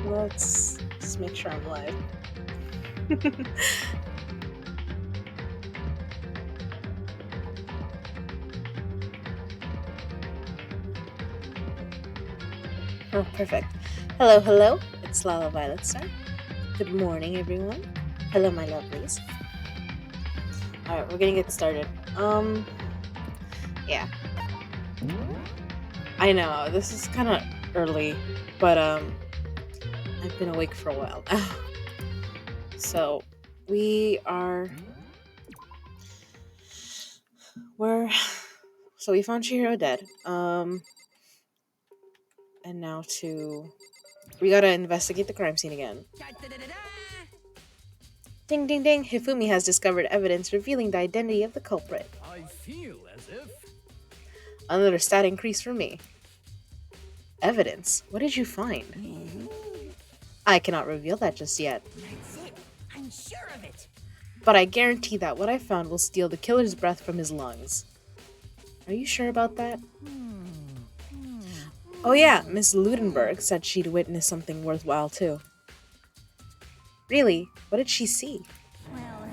Let's just make sure I'm live. Oh, perfect. Hello, hello. It's Lala Violet Star. Good morning, everyone. Hello, my lovelies. All right, we're gonna get started. Yeah. I know this is kind of early, but I've been awake for a while now. So we're so we found Chihiro dead. And now we gotta investigate the crime scene again. Ding ding ding! Hifumi has discovered evidence revealing the identity of the culprit. I feel as if Another stat increase for me. Evidence? What did you find? I cannot reveal that just yet. that's it. I'm sure of it. But I guarantee that what I found will steal the killer's breath from his lungs. Are you sure about that? Oh yeah, Miss Ludenberg said she'd witnessed something worthwhile too. Really? What did she see? Well,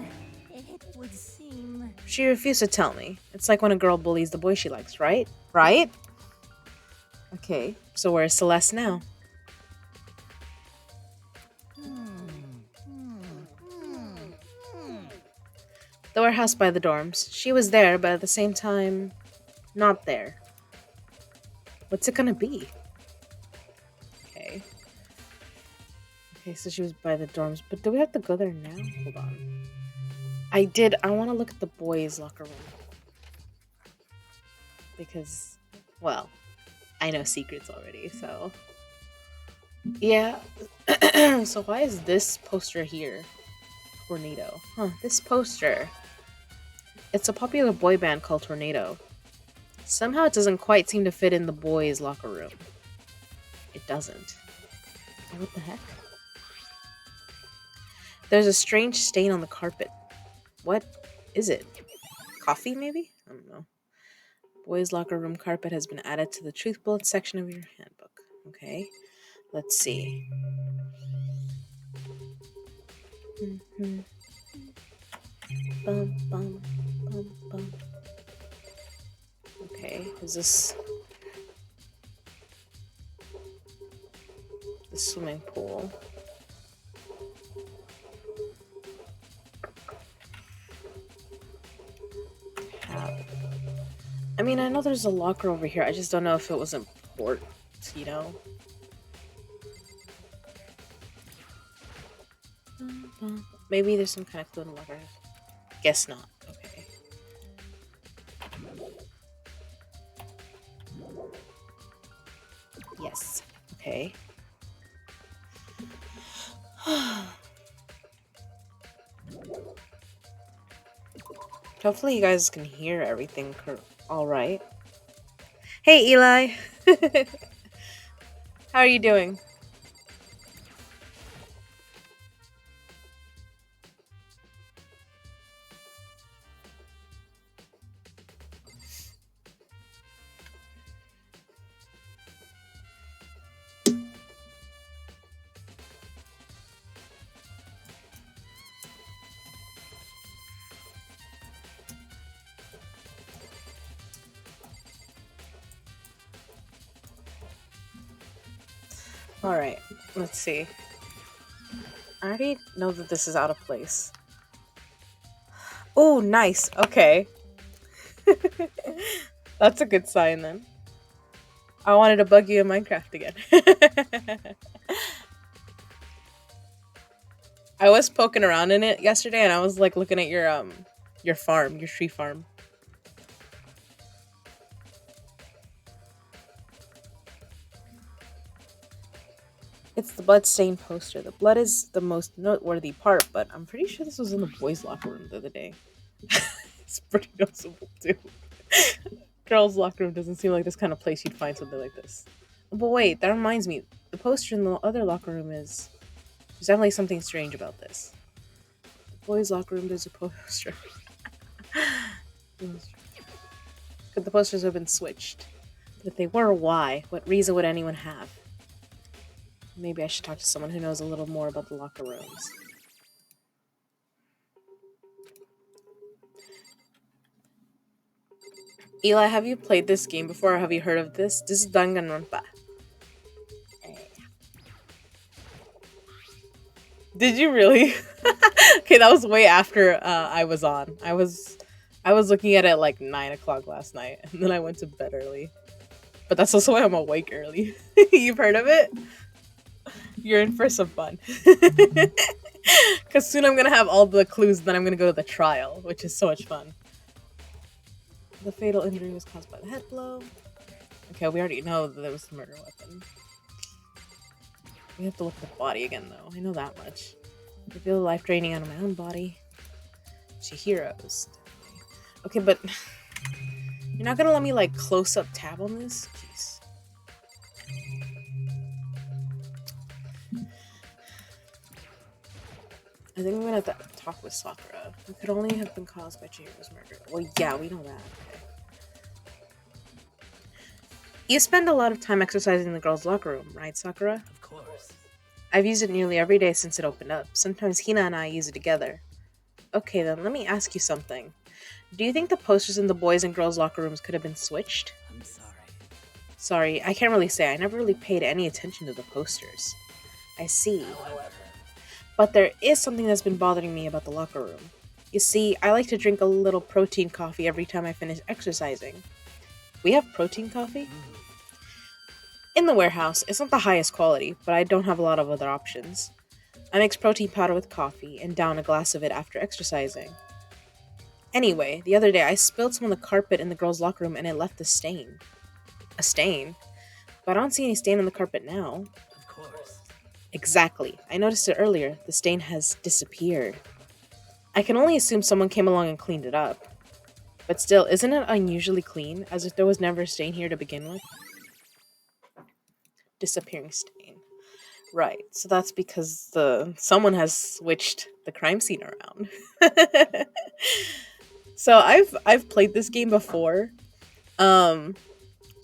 it would seem. She refused to tell me. It's like when a girl bullies the boy she likes, right? Right? Okay, so where's Celeste now? The warehouse by the dorms. She was there, but at the same time, not there. What's it gonna be? Okay. Okay, so she was by the dorms, but do we have to go there now? Hold on. I want to look at the boys' locker room. Because, well, I know secrets already, so. Yeah. So why is this poster here? Tornado. Huh, this poster. It's a popular boy band called Tornado. Somehow it doesn't quite seem to fit in the boys' locker room. It doesn't. What the heck? There's a strange stain on the carpet. What is it? Coffee, maybe? I don't know. Boys' locker room carpet has been added to the truth bullet section of your handbook. Okay, let's see. Bum, bum, bum, bum. Okay, is this the swimming pool? I mean, I know there's a locker over here. I just don't know if it was important, you know? Maybe there's some kind of clue in the locker. Guess not. Okay. Yes. Okay. Hopefully you guys can hear everything all right. Hey, Eli. How are you doing? Alright, let's see. I already know that this is out of place. Oh, nice. Okay. That's a good sign then. I wanted to bug you in Minecraft again. I was poking around in it yesterday and I was like looking at your farm, your tree farm. It's the blood-stained poster. The blood is the most noteworthy part, but I'm pretty sure this was in the boys' locker room the other day. It's pretty noticeable too. Girls' locker room doesn't seem like this kind of place you'd find something like this. But wait, that reminds me. The poster in the other locker room is... There's definitely something strange about this. The boys' locker room, there's a poster. Could the posters have been switched? But if they were, why? What reason would anyone have? Maybe I should talk to someone who knows a little more about the locker rooms. Eli, have you played this game before or have you heard of this? This is Danganronpa. Did you really? Okay, that was way after I was on. I was looking at it like 9 o'clock last night, and then I went to bed early. But that's also why I'm awake early. You've heard of it? You're in for some fun. Because soon I'm gonna have all the clues, then I'm gonna go to the trial, which is so much fun. The fatal injury was caused by the head blow. Okay, we already know that it was the murder weapon. We have to look at the body again, though. I know that much. I feel the life draining out of my own body. Chihiro's. Okay, but you're not gonna let me like close up tab on this? Jeez. I think I'm gonna have to talk with Sakura. It could only have been caused by Chihiro's murder. Well, yeah, we know that. Okay. You spend a lot of time exercising in the girls' locker room, right, Sakura? Of course. I've used it nearly every day since it opened up. Sometimes Hina and I use it together. Okay, then let me ask you something. Do you think the posters in the boys' and girls' locker rooms could have been switched? I'm sorry. Sorry, I can't really say. I never really paid any attention to the posters. I see. However, But there is something that's been bothering me about the locker room. You see, I like to drink a little protein coffee every time I finish exercising. We have protein coffee? In the warehouse, it's not the highest quality, but I don't have a lot of other options. I mix protein powder with coffee and down a glass of it after exercising. Anyway, the other day I spilled some on the carpet in the girls' locker room and it left a stain. A stain? But I don't see any stain on the carpet now. of course. Exactly. I noticed it earlier. The stain has disappeared. I can only assume someone came along and cleaned it up. But still, isn't it unusually clean, as if there was never a stain here to begin with? Disappearing stain. Right, so that's because someone has switched the crime scene around. So I've played this game before. Um,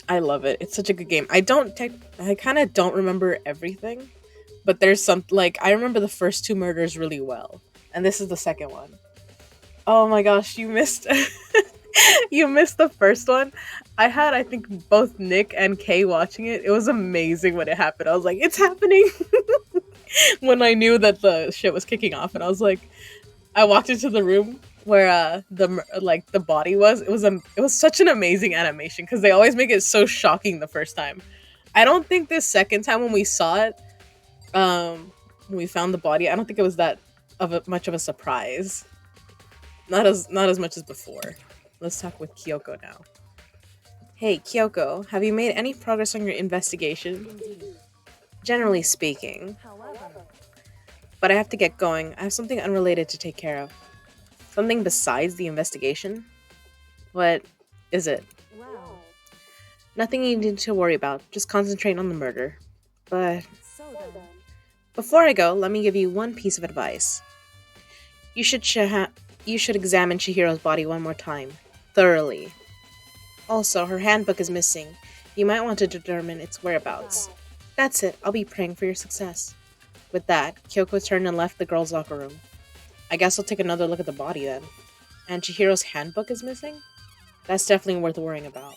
I love it. It's such a good game. I kind of don't remember everything, but there's some like I remember the first two murders really well, and this is the second one. Oh my gosh, you missed you missed the first one. I think both Nick and Kay watching it. It was amazing when it happened. I was like, it's happening when I knew that the shit was kicking off, and I was like, I walked into the room where the body was. It was such an amazing animation because they always make it so shocking the first time. I don't think the second time when we saw it, when we found the body, I don't think it was that much of a surprise. Not as much as before. Let's talk with Kyoko now. Hey, Kyoko, have you made any progress on your investigation? Indeed. Generally speaking. However, But I have to get going. I have something unrelated to take care of. Something besides the investigation? What is it? well, Nothing you need to worry about. Just concentrate on the murder. But so then, before I go, let me give you one piece of advice. You should you should examine Chihiro's body one more time. Thoroughly. Also, her handbook is missing. You might want to determine its whereabouts. That's it. I'll be praying for your success. With that, Kyoko turned and left the girls' locker room. I guess I'll take another look at the body then. And Chihiro's handbook is missing? That's definitely worth worrying about.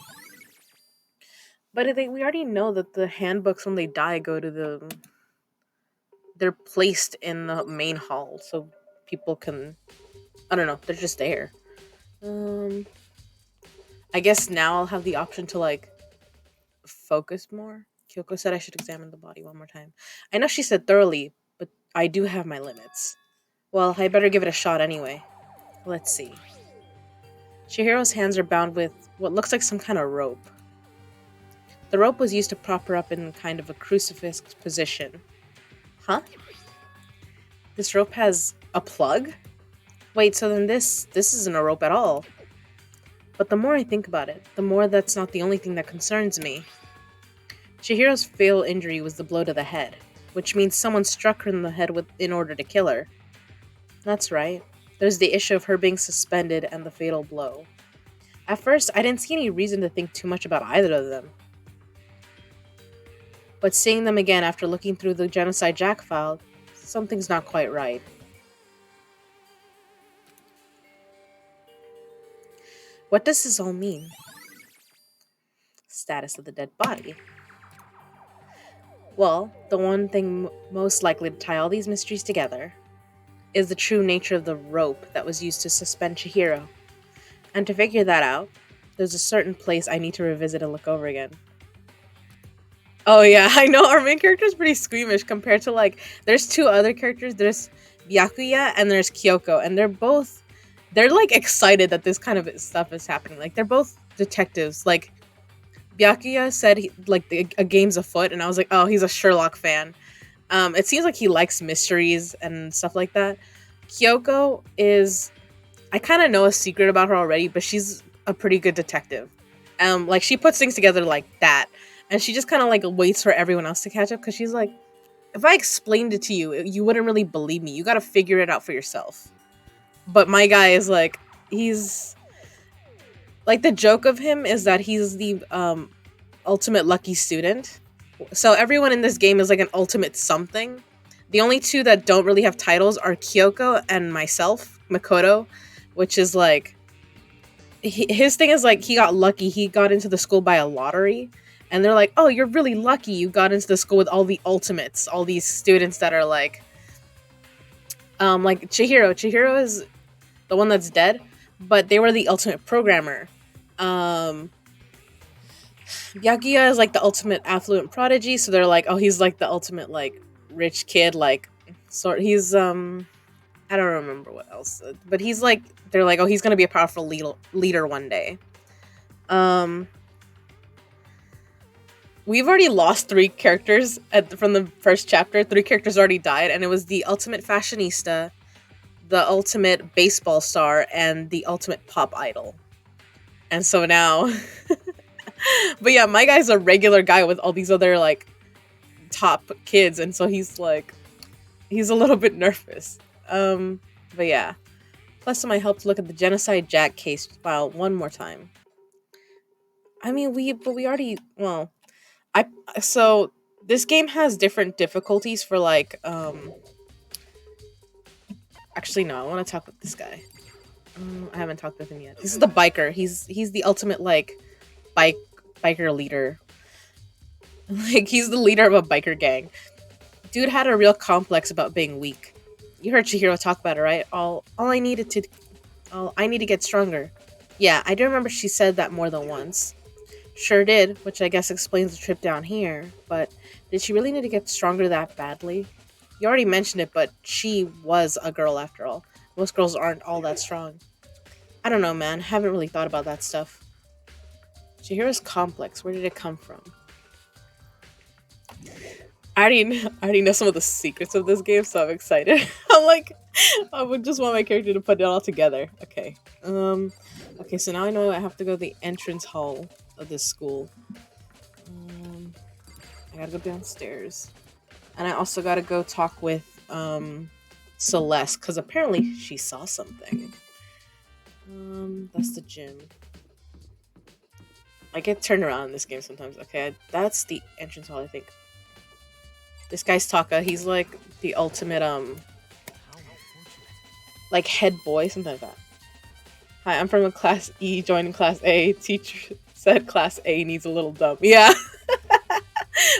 But we already know that the handbooks, when they die, go to the. They're placed in the main hall so people can. I don't know, they're just there. Um. I guess now I'll have the option to, like, focus more. Kyoko said I should examine the body one more time. I know she said thoroughly, but I do have my limits. Well, I better give it a shot anyway. Let's see. Chihiro's hands are bound with what looks like some kind of rope. The rope was used to prop her up in kind of a crucifix position. Huh? This rope has a plug? Wait, so then this isn't a rope at all. But the more I think about it, the more that's not the only thing that concerns me. Chihiro's fatal injury was the blow to the head, which means someone struck her in the head in order to kill her. That's right. There's the issue of her being suspended and the fatal blow. At first, I didn't see any reason to think too much about either of them. But seeing them again after looking through the Genocide Jack file, something's not quite right. What does this all mean? Status of the dead body. Well, the one thing most likely to tie all these mysteries together is the true nature of the rope that was used to suspend Chihiro. And to figure that out, there's a certain place I need to revisit and look over again. Oh yeah, I know our main character is pretty squeamish compared to like there's two other characters. There's Byakuya and there's Kyoko, and they're like excited that this kind of stuff is happening. Like they're both detectives. Like Byakuya said a game's afoot, and I was like, oh, he's a Sherlock fan. It seems like he likes mysteries and stuff like that. Kyoko is I kind of know a secret about her already, but she's a pretty good detective. Like she puts things together like that, and she just kind of like waits for everyone else to catch up because she's like, if I explained it to you, you wouldn't really believe me. You got to figure it out for yourself. But my guy is like, he's like the joke of him is that he's the ultimate lucky student. So everyone in this game is like an ultimate something. The only two that don't really have titles are Kyoko and myself, Makoto, which is like his thing is like he got lucky. He got into the school by a lottery, and they're like, "Oh, you're really lucky. You got into the school with all the ultimates, all these students that are like Chihiro. Chihiro is the one that's dead, but they were the ultimate programmer. Um, Yakuya is like the ultimate affluent prodigy, so they're like, oh, he's like the ultimate like rich kid, like sort. He's I don't remember what else, but he's like they're like, oh, he's gonna be a powerful leader one day. Um, we've already lost three characters from the first chapter. Three characters already died, and it was the ultimate fashionista, the ultimate baseball star, and the ultimate pop idol. And so now, but yeah, my guy's a regular guy with all these other like top kids, and so he's a little bit nervous. But yeah. Plus, I helped look at the Genocide Jack case file one more time. I mean, we already, well, I, so this game has different difficulties for actually, no, I want to talk with this guy. I haven't talked with him yet. This is the biker. He's the ultimate, like, bike, biker leader. Like, he's the leader of a biker gang. Dude had a real complex about being weak. You heard Chihiro talk about it, right? I need to get stronger. Yeah, I do remember she said that more than once. Sure did, which I guess explains the trip down here, but did she really need to get stronger that badly? You already mentioned it, but she was a girl after all. Most girls aren't all that strong. I don't know, man. Haven't really thought about that stuff. Chihiro's complex. Where did it come from? I already know some of the secrets of this game, so I'm excited. I'm like, I would just want my character to put it all together. Okay. Okay, so now I know I have to go to the entrance hall of this school. I gotta go downstairs. And I also gotta go talk with, Celeste, because apparently she saw something. That's the gym. I get turned around in this game sometimes. Okay, that's the entrance hall, I think. This guy's Taka. He's like the ultimate, like head boy, something like that. Hi, I'm from a class E, joining class A. Teacher said class A needs a little dump. Yeah.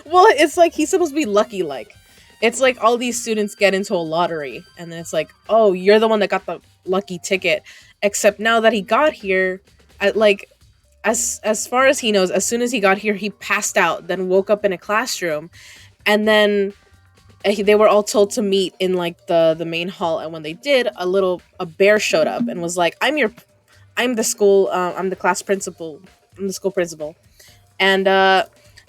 Well, it's like he's supposed to be lucky, like. It's like all these students get into a lottery, and then it's like, oh, you're the one that got the lucky ticket. Except now that he got here, as far as he knows, as soon as he got here, he passed out, then woke up in a classroom, and then they were all told to meet in like the main hall. And when they did, a bear showed up and was like, I'm the class principal, I'm the school principal, and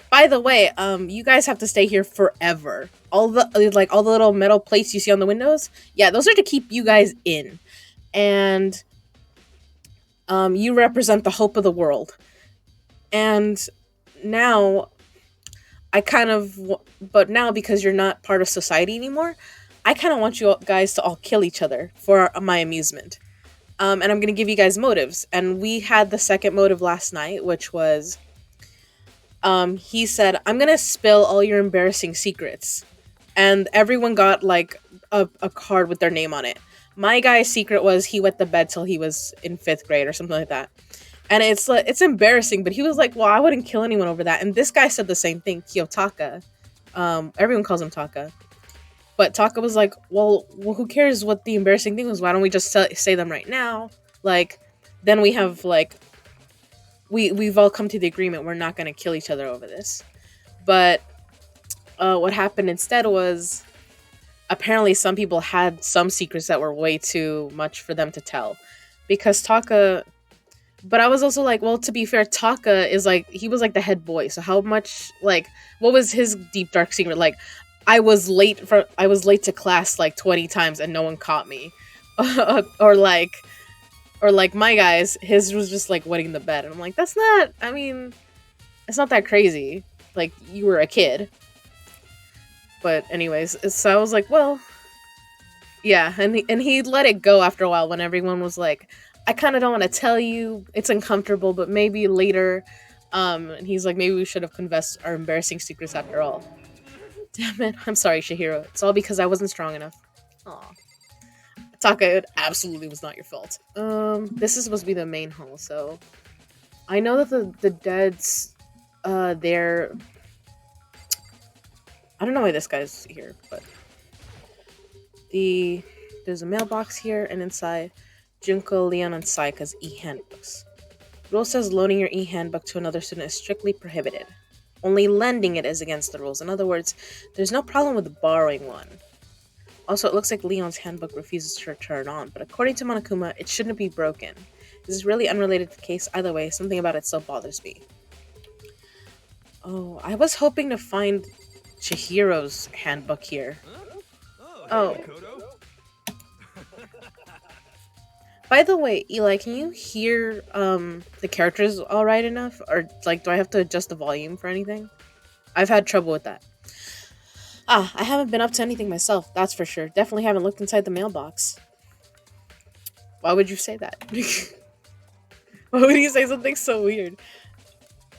by the way, you guys have to stay here forever. All the little metal plates you see on the windows, yeah, those are to keep you guys in, and you represent the hope of the world. And now but now because you're not part of society anymore, I kind of want you guys to all kill each other for my amusement. And I'm gonna give you guys motives. And we had the second motive last night, which was he said, "I'm gonna spill all your embarrassing secrets," and everyone got like a card with their name on it. My guy's secret was he wet the bed till he was in 5th grade or something like that. And it's like it's embarrassing, but he was like, "Well, I wouldn't kill anyone over that." And this guy said the same thing, Kiyotaka. Everyone calls him Taka, but Taka was like, "Well, who cares what the embarrassing thing was? Why don't we just say them right now? Like, then we have like we've all come to the agreement we're not gonna kill each other over this." But what happened instead was apparently some people had some secrets that were way too much for them to tell, because Taka. But I was also like, well, to be fair, Taka is like he was like the head boy. So how much like what was his deep dark secret? Like I was late to class like 20 times and no one caught me. or like or like my guys, his was just like wetting the bed. And I'm like, that's not I mean, it's not that crazy. Like you were a kid. But anyways, so I was like, well, yeah, and he let it go after a while when everyone was like, I kind of don't want to tell you. It's uncomfortable, but maybe later. And he's like, maybe we should have confessed our embarrassing secrets after all. Damn it. I'm sorry, Shihiro. It's all because I wasn't strong enough. Aw. Taka, it absolutely was not your fault. This is supposed to be the main hall, so I know that the dead's they're I don't know why this guy's here, but the there's a mailbox here, and inside Junko, Leon, and Saika's e-handbooks. Rule says loaning your e-handbook to another student is strictly prohibited. Only lending it is against the rules. In other words, there's no problem with borrowing one. Also, it looks like Leon's handbook refuses to turn on, but according to Monokuma, it shouldn't be broken. This is really unrelated to the case. Either way, something about it still bothers me. Oh, I was hoping to find Chihiro's handbook here. Oh, by the way, Eli, can you hear the characters all right enough, or like do I have to adjust the volume for anything? I've had trouble with that. Ah, I haven't been up to anything myself, that's for sure. Definitely haven't looked inside the mailbox. Why would you say that? Why would you say something so weird?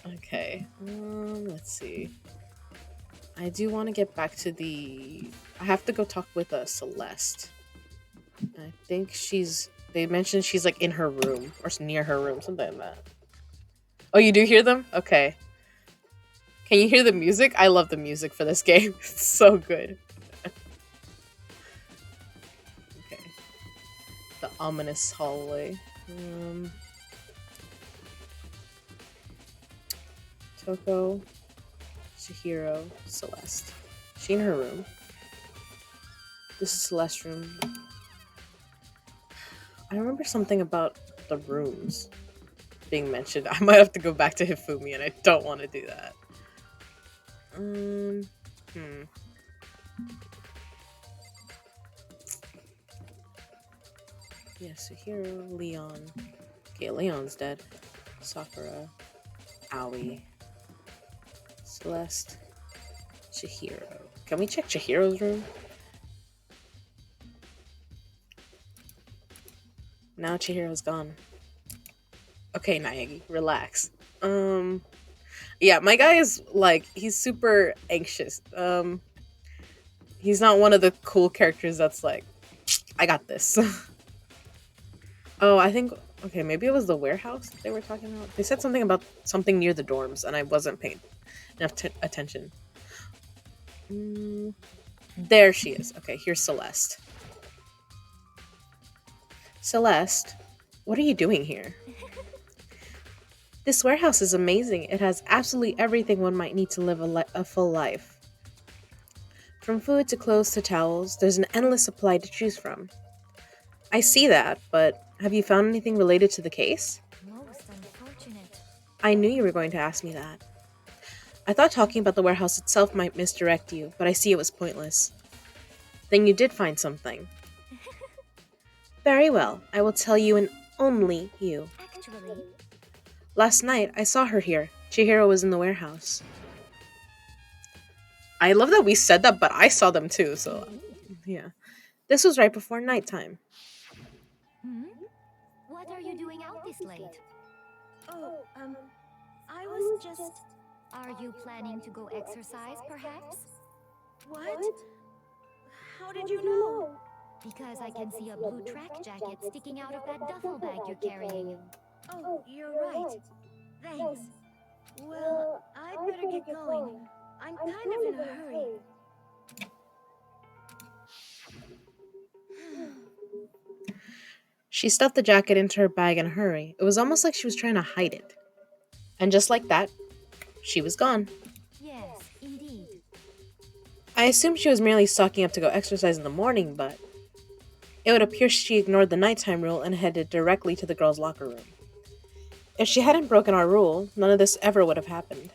Okay, let's see. I do want to get back to the. I have to go talk with Celeste. I think she's. They mentioned she's like in her room or near her room, something like that. Oh, you do hear them? Okay. Can you hear the music? I love the music for this game. It's so good. Okay. The ominous hallway. Toko, Chihiro, Celeste. She in her room. This is Celeste's room. I remember something about the rooms being mentioned. I might have to go back to Hifumi, and I don't want to do that. Hmm. Yeah, Suhiro, Leon. Okay, Leon's dead. Sakura, Aoi, Celeste, Chihiro. Can we check Chihiro's room? Now Chihiro's gone. Okay, Naegi, relax. Yeah, my guy is like he's super anxious. He's not one of the cool characters that's like, I got this. Oh, I think okay, maybe it was the warehouse they were talking about. They said something about something near the dorms, and I wasn't paying enough attention. Mm, there she is. Okay, here's Celeste. Celeste, what are you doing here? This warehouse is amazing. It has absolutely everything one might need to live a full life. From food to clothes to towels, there's an endless supply to choose from. I see that, but have you found anything related to the case? Most unfortunate. I knew you were going to ask me that. I thought talking about the warehouse itself might misdirect you, but I see it was pointless. Then you did find something. Very well, I will tell you and only you. Actually, Last night, I saw her here. Chihiro was in the warehouse. I love that we said that, but I saw them too, so yeah. This was right before nighttime. hmm? What are you doing out this late? Oh, I was just. Are you planning to go exercise, perhaps? What? How did you know? Because I can see a blue track jacket sticking out of that duffel bag you're carrying. Oh, you're right. Thanks. Well, I'd better get going. I'm kind of in a hurry. She stuffed the jacket into her bag in a hurry. It was almost like she was trying to hide it. And just like that, she was gone. Yes, indeed. I assumed she was merely stocking up to go exercise in the morning, but it would appear she ignored the nighttime rule and headed directly to the girls' locker room. If she hadn't broken our rule, none of this ever would have happened.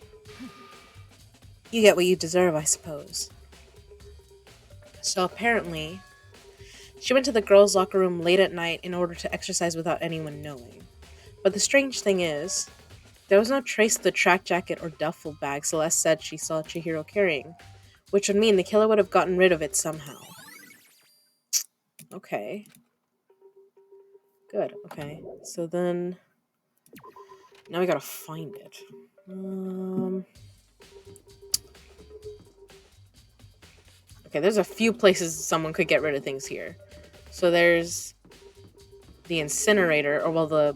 You get what you deserve, I suppose. So apparently, she went to the girls' locker room late at night in order to exercise without anyone knowing. But the strange thing is, there was no trace of the track jacket or duffel bag Celeste said she saw Chihiro carrying, which would mean the killer would have gotten rid of it somehow. Okay. Good, okay. So then... Now we gotta find it. Okay, there's a few places someone could get rid of things here. So there's the incinerator, or well, the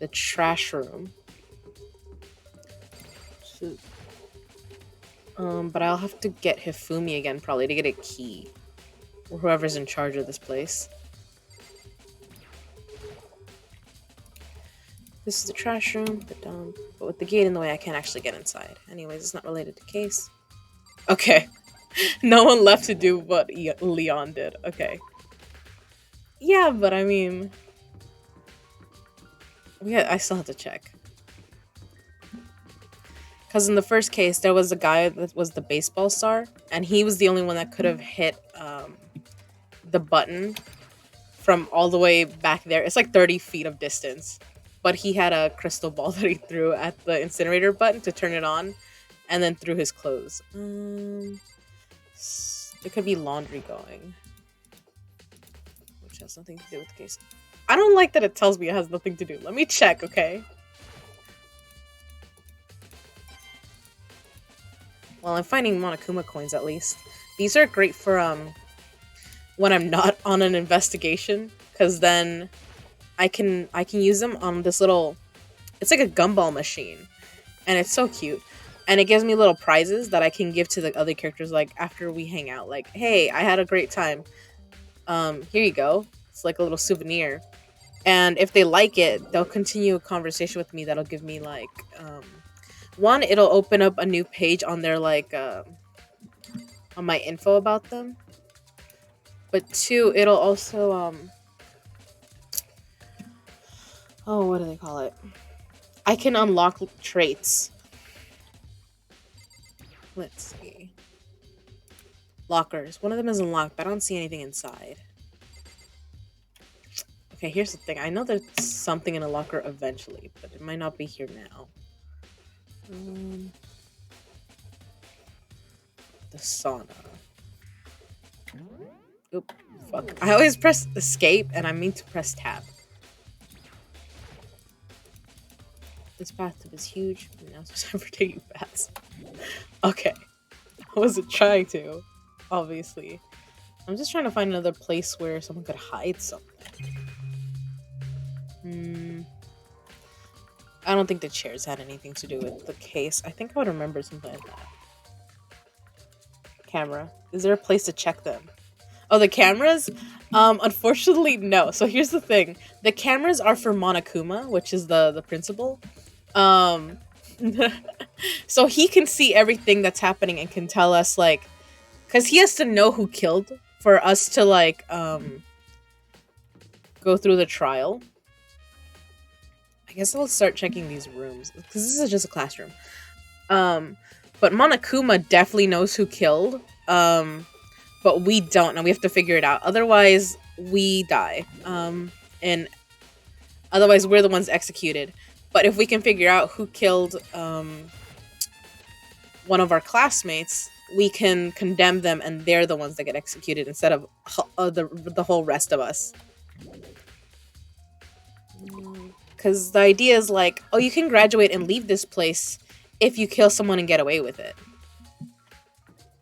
trash room. So, but I'll have to get Hifumi again probably to get a key, or whoever's in charge of this place. This is the trash room, the dump. But with the gate in the way, I can't actually get inside. Anyways, it's not related to case. Okay. No one left to do what Leon did. Okay. Yeah, but I mean... Yeah, I still have to check. Because in the first case, there was a guy that was the baseball star, and he was the only one that could have hit the button from all the way back there. It's like 30 feet of distance. But he had a crystal ball that he threw at the incinerator button to turn it on, and then threw his clothes. There could be laundry going, which has nothing to do with the case. I don't like that it tells me it has nothing to do. Let me check, okay? Well, I'm finding Monokuma coins at least. These are great for when I'm not on an investigation, because then I can use them on this little... It's like a gumball machine, and it's so cute. And it gives me little prizes that I can give to the other characters, like, after we hang out. Like, hey, I had a great time. Here you go. It's like a little souvenir. And if they like it, they'll continue a conversation with me that'll give me, like, one, it'll open up a new page on their, like, on my info about them. But two, it'll also, oh, what do they call it? I can unlock traits. Let's see. Lockers. One of them is unlocked, but I don't see anything inside. Okay, here's the thing. I know there's something in a locker eventually, but it might not be here now. The sauna. Oop, fuck. I always press escape, and I mean to press tab. This bathtub is huge. Now it's time for taking baths. Okay. I wasn't trying to, obviously. I'm just trying to find another place where someone could hide something. I don't think the chairs had anything to do with the case. I think I would remember something like that. Camera. Is there a place to check them? Oh, the cameras? Unfortunately, no. So here's the thing. The cameras are for Monokuma, which is the principal. So he can see everything that's happening and can tell us, like... Because he has to know who killed for us to, like, go through the trial. I guess I'll start checking these rooms, because this is just a classroom. But Monokuma definitely knows who killed, but we don't, and we have to figure it out. Otherwise, we die. And otherwise, we're the ones executed. But if we can figure out who killed one of our classmates, we can condemn them, and they're the ones that get executed instead of the whole rest of us. Because the idea is like, oh, you can graduate and leave this place if you kill someone and get away with it.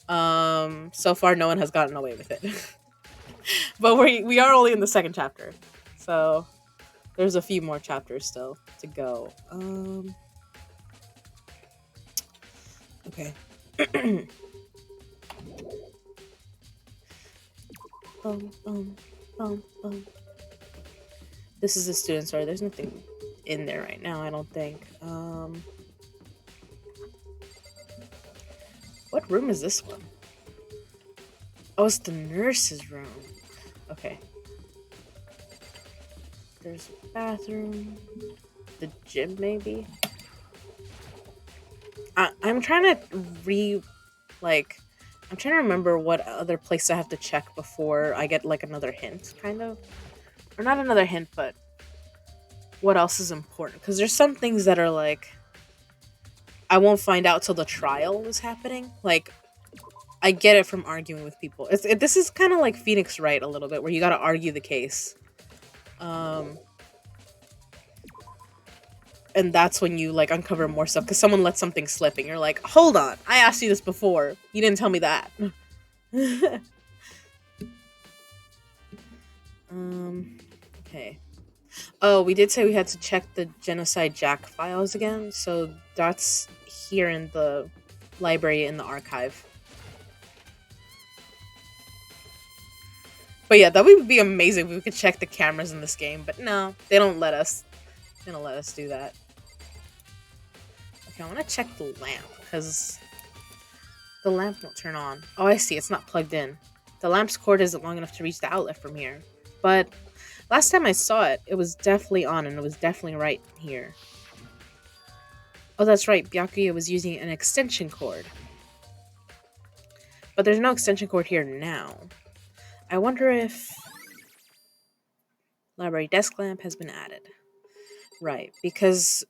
So far no one has gotten away with it. But we are only in the second chapter. So there's a few more chapters still to go. Okay. Bum, bum, bum. This is the student story. There's nothing in there right now, I don't think. What room is this one? Oh, it's the nurse's room. Okay. There's a bathroom. The gym, maybe? I'm trying to I'm trying to remember what other place I have to check before I get, like, another hint, kind of. Or not another hint, but what else is important. Because there's some things that are, like, I won't find out till the trial is happening. Like, I get it from arguing with people. This is kind of like Phoenix Wright a little bit, where you gotta argue the case. And that's when you, like, uncover more stuff, because someone let something slip, and you're like, hold on, I asked you this before. You didn't tell me that. Okay. Oh, we did say we had to check the Genocide Jack files again, so that's here in the library in the archive. But yeah, that would be amazing if we could check the cameras in this game, but no, they don't let us. They don't let us do that. Okay, I want to check the lamp, because the lamp won't turn on. Oh, I see, it's not plugged in. The lamp's cord isn't long enough to reach the outlet from here. But last time I saw it, it was definitely on, and it was definitely right here. Oh, that's right, Byakuya was using an extension cord. But there's no extension cord here now. I wonder if... Library desk lamp has been added. Right, because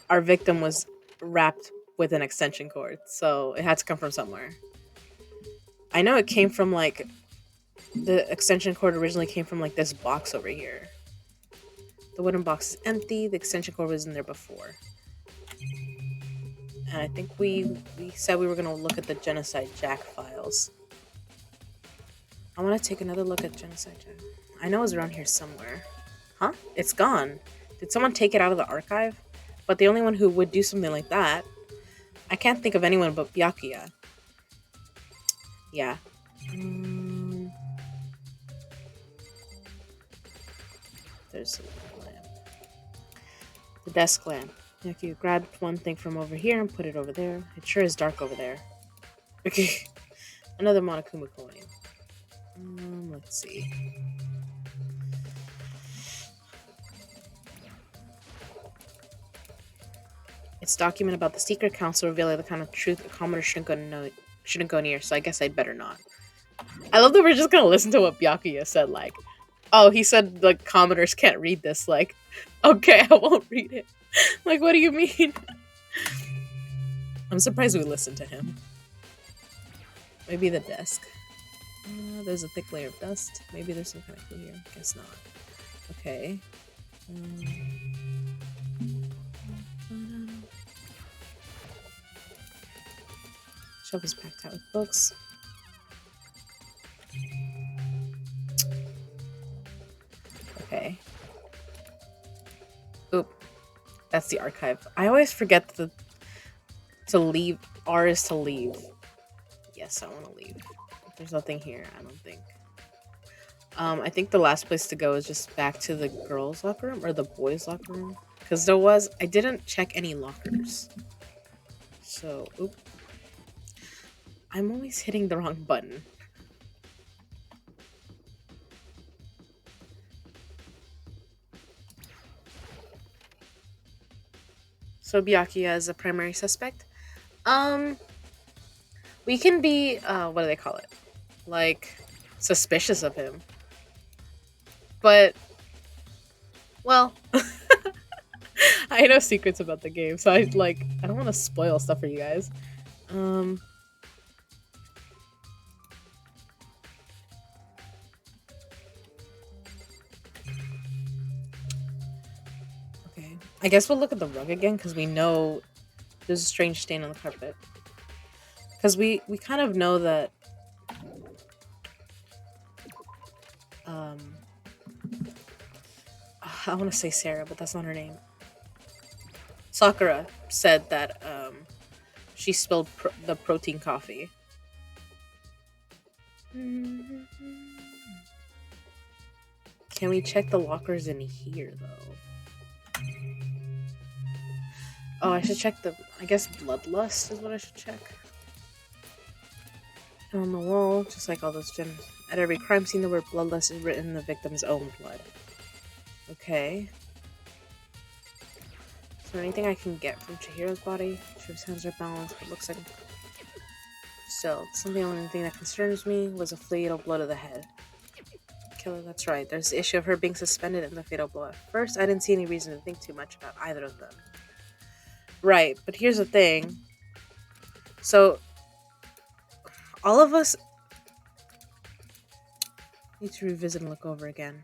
our victim was wrapped with an extension cord, so it had to come from somewhere. I know it came from, like... The extension cord originally came from, like, this box over here. The wooden box is empty. The extension cord was in there before. And I think we said we were going to look at the Genocide Jack files. I want to take another look at Genocide Jack. I know it's around here somewhere. Huh? It's gone. Did someone take it out of the archive? But the only one who would do something like that... I can't think of anyone but Byakuya. Yeah. There's a lamp. The desk lamp. Byakuya grabbed one thing from over here and put it over there. It sure is dark over there. Okay. Another Monokuma coin. Let's see. It's document about the secret council revealing the kind of truth a commoner shouldn't go near, so I guess I'd better not. I love that we're just gonna listen to what Byakuya said, like, oh, he said, like, commoners can't read this, like, okay, I won't read it. Like, what do you mean? I'm surprised we listened to him. Maybe the desk. There's a thick layer of dust. Maybe there's some kind of clue here. Guess not. Okay. Shelf is packed out with books. Okay. Oop. That's the archive. I always forget to leave. R is to leave. Yes, I want to leave. There's nothing here, I don't think. I think the last place to go is just back to the girls' locker room, or the boys' locker room. Because I didn't check any lockers. So, oop. I'm always hitting the wrong button. So Byakuya is a primary suspect. We can be, what do they call it? Like, suspicious of him. But, well, I know secrets about the game, so I don't want to spoil stuff for you guys. Okay. I guess we'll look at the rug again, because we know There's a strange stain on the carpet. Because we kind of know that um I want to say Sarah, but that's not her name. Sakura said that she spilled the protein coffee. Can we check the lockers in here though? Oh, I should check the. I guess bloodlust is what I should check. And on the wall, just like all those gems. At every crime scene, the word bloodlust is written in the victim's own blood. Okay. Is there anything I can get from Chihiro's body? Chihiro's hands are balanced, but looks like. Still, something only thing that concerns me was a fatal blow to the head. Killer, that's right. There's the issue of her being suspended and the fatal blow. At first, I didn't see any reason to think too much about either of them. Right, but here's the thing. So, all of us need to revisit and look over again.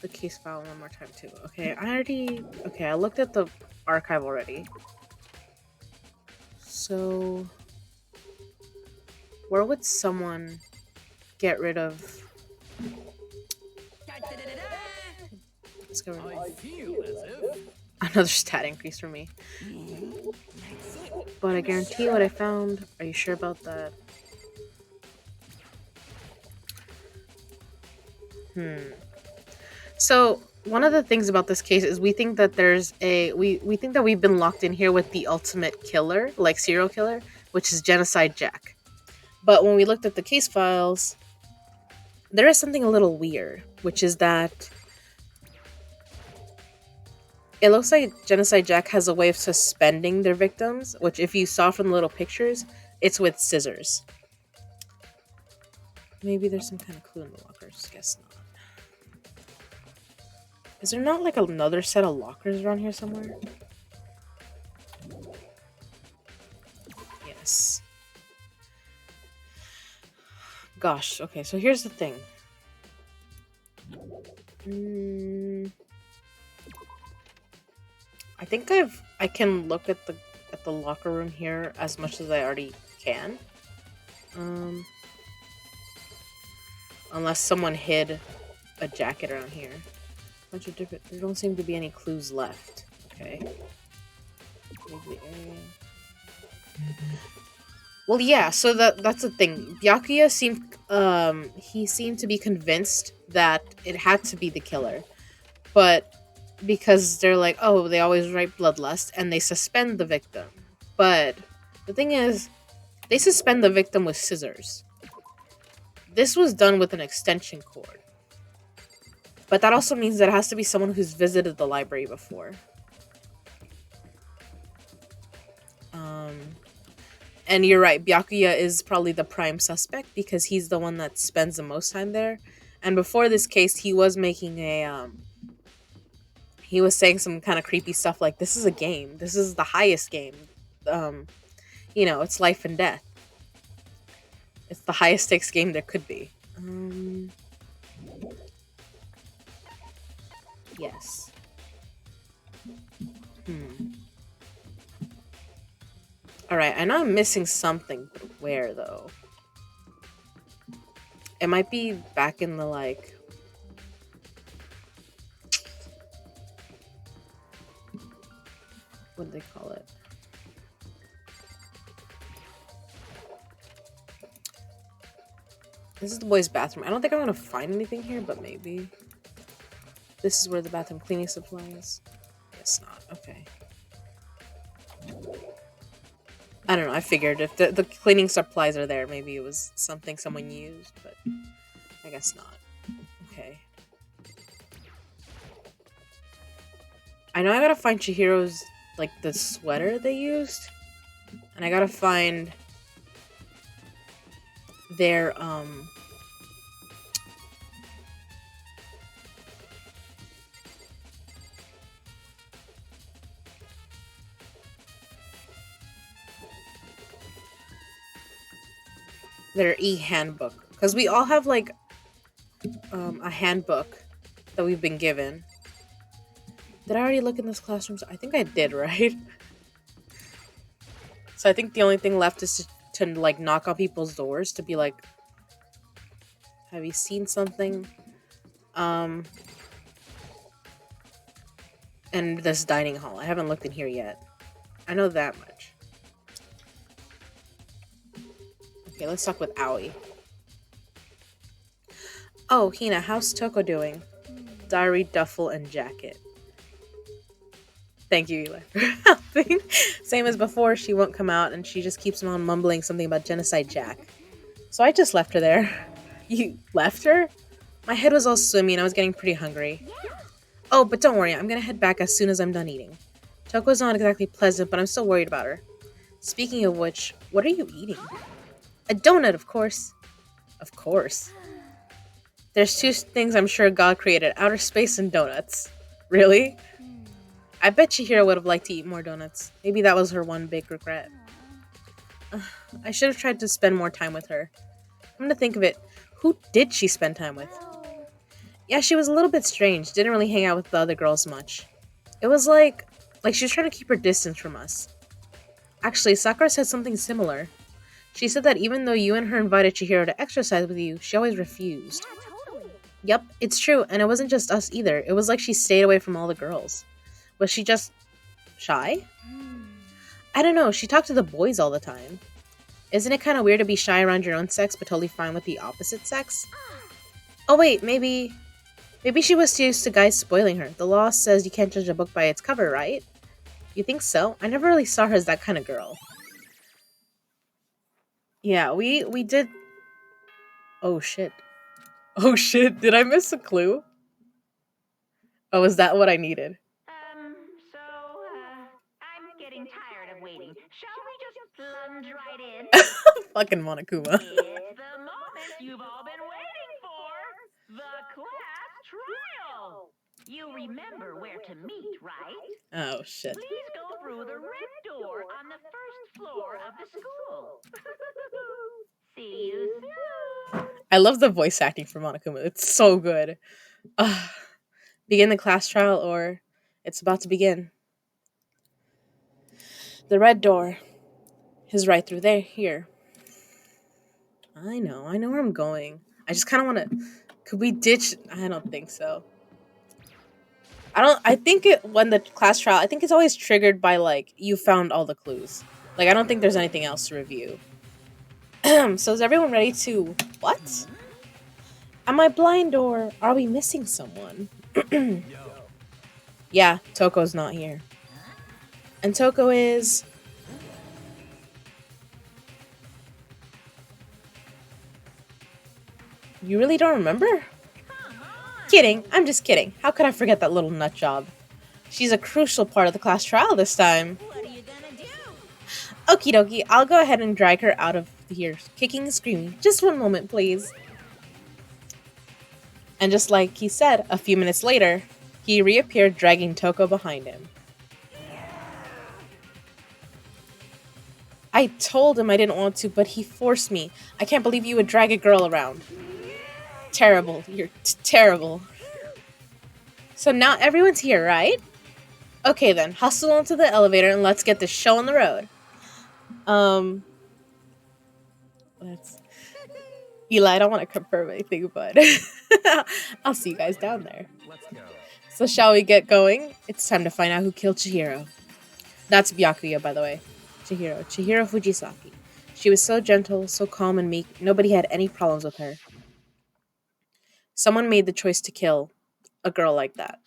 The case file one more time too. Okay, I looked at the archive already. So, where would someone get rid of... I feel as if Another stat increase for me. But I guarantee what I found. Are you sure about that? So one of the things about this case is we think that we think that we've been locked in here with the ultimate killer, like serial killer, which is Genocide Jack. But when we looked at the case files, there is something a little weird, which is that it looks like Genocide Jack has a way of suspending their victims, which if you saw from the little pictures, it's with scissors. Maybe there's some kind of clue in the lockers. Guess not. Is there not like another set of lockers around here somewhere? Yes. Gosh, okay, so here's the thing. I think I can look at the locker room here as much as I already can. Unless someone hid a jacket around here. Bunch of different. There don't seem to be any clues left. Okay. Leave the area. Well, yeah. So that's the thing. Byakuya seemed to be convinced that it had to be the killer, but because they're like, oh, they always write bloodlust, and they suspend the victim. But the thing is, they suspend the victim with scissors. This was done with an extension cord. But that also means that it has to be someone who's visited the library before. And you're right, Byakuya is probably the prime suspect because he's the one that spends the most time there. And before this case, he was making a, he was saying some kind of creepy stuff like, this is a game. This is the highest game. You know, it's life and death. It's the highest stakes game there could be. Yes. Alright, I know I'm missing something, but where, though? It might be back in the, like... What do they call it? This is the boys' bathroom. I don't think I'm gonna find anything here, but maybe. This is where the bathroom cleaning supplies. Guess not. Okay. I don't know. I figured if the cleaning supplies are there, maybe it was something someone used, but I guess not. Okay. I know I gotta find Chihiro's, like, the sweater they used. And I gotta find their, their e-handbook. Because we all have, like, a handbook that we've been given. Did I already look in this classroom? I think I did, right? So I think the only thing left is to like knock on people's doors to be like, have you seen something? Um, and this dining hall. I haven't looked in here yet. I know that much. Okay, let's talk with Aoi. Oh, Hina, how's Toko doing? Diary, duffel, and jacket. Thank you, Eli, for helping. Same as before, she won't come out, and she just keeps on mumbling something about Genocide Jack. So I just left her there. You left her? My head was all swimmy, and I was getting pretty hungry. Oh, but don't worry, I'm gonna head back as soon as I'm done eating. Toko's not exactly pleasant, but I'm still worried about her. Speaking of which, what are you eating? A donut, of course. Of course. There's two things I'm sure God created, outer space and donuts. Really? I bet Chihiro would have liked to eat more donuts. Maybe that was her one big regret. I should have tried to spend more time with her. Come to think of it, who did she spend time with? Yeah, she was a little bit strange, didn't really hang out with the other girls much. It was like she was trying to keep her distance from us. Actually, Sakura said something similar. She said that even though you and her invited Chihiro to exercise with you, she always refused. Yeah, totally. Yep, it's true, and it wasn't just us either. It was like she stayed away from all the girls. Was she just shy? I don't know, she talked to the boys all the time. Isn't it kind of weird to be shy around your own sex but totally fine with the opposite sex? Oh wait, maybe she was used to guys spoiling her. The law says you can't judge a book by its cover, right? You think so? I never really saw her as that kind of girl. Yeah, we did. Oh shit. Oh shit, did I miss a clue? Oh, is that what I needed? I'm getting tired of waiting. Shall we just plunge right in? Fucking Monokuma. It's the moment you've all been waiting for. The class trial. You remember where to meet, right? Oh shit. Please go through the red door on the first floor of the school. See you soon. I love the voice acting for Monokuma. It's so good. Ugh. Begin the class trial or it's about to begin. The red door is right through there, here. I know where I'm going. I just kind of want to. Could we ditch? I don't think so. I think when the class trial, I think it's always triggered by like you found all the clues. Like I don't think there's anything else to review. So is everyone ready to what? Am I blind or are we missing someone? Yeah, Toko's not here. And Toko is You really don't remember? Kidding. I'm just kidding. How could I forget that little nut job? She's a crucial part of the class trial this time. What are you gonna do? Okie dokie, I'll go ahead and drag her out of here, kicking and screaming. Just one moment, please. And just like he said, a few minutes later, he reappeared dragging Toko behind him. I told him I didn't want to, but he forced me. I can't believe you would drag a girl around. Terrible. You're terrible. So now everyone's here, right? Okay then, hustle onto the elevator and let's get this show on the road. Let's... Eli, I don't want to confirm anything, but I'll see you guys down there. Let's go. So shall we get going? It's time to find out who killed Chihiro. That's Byakuya, by the way. Chihiro Fujisaki. She was so gentle, so calm and meek, nobody had any problems with her. Someone made the choice to kill a girl like that.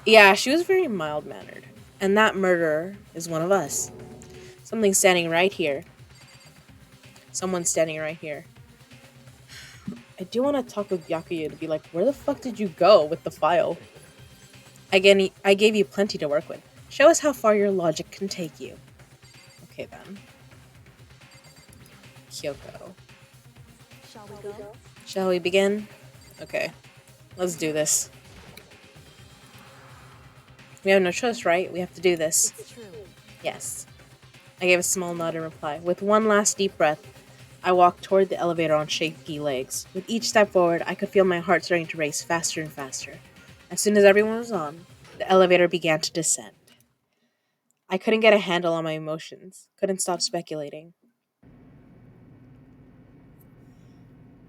Yeah, she was very mild-mannered. And that murderer is one of us. Someone's standing right here. I do want to talk with Byakuya to be like, where the fuck did you go with the file? Again, I gave you plenty to work with. Show us how far your logic can take you. Okay then. Kyoko. Shall we go? Shall we begin? Okay. Let's do this. We have no choice, right? We have to do this. It's true. Yes. I gave a small nod in reply. With one last deep breath, I walked toward the elevator on shaky legs. With each step forward, I could feel my heart starting to race faster and faster. As soon as everyone was on, the elevator began to descend. I couldn't get a handle on my emotions, couldn't stop speculating.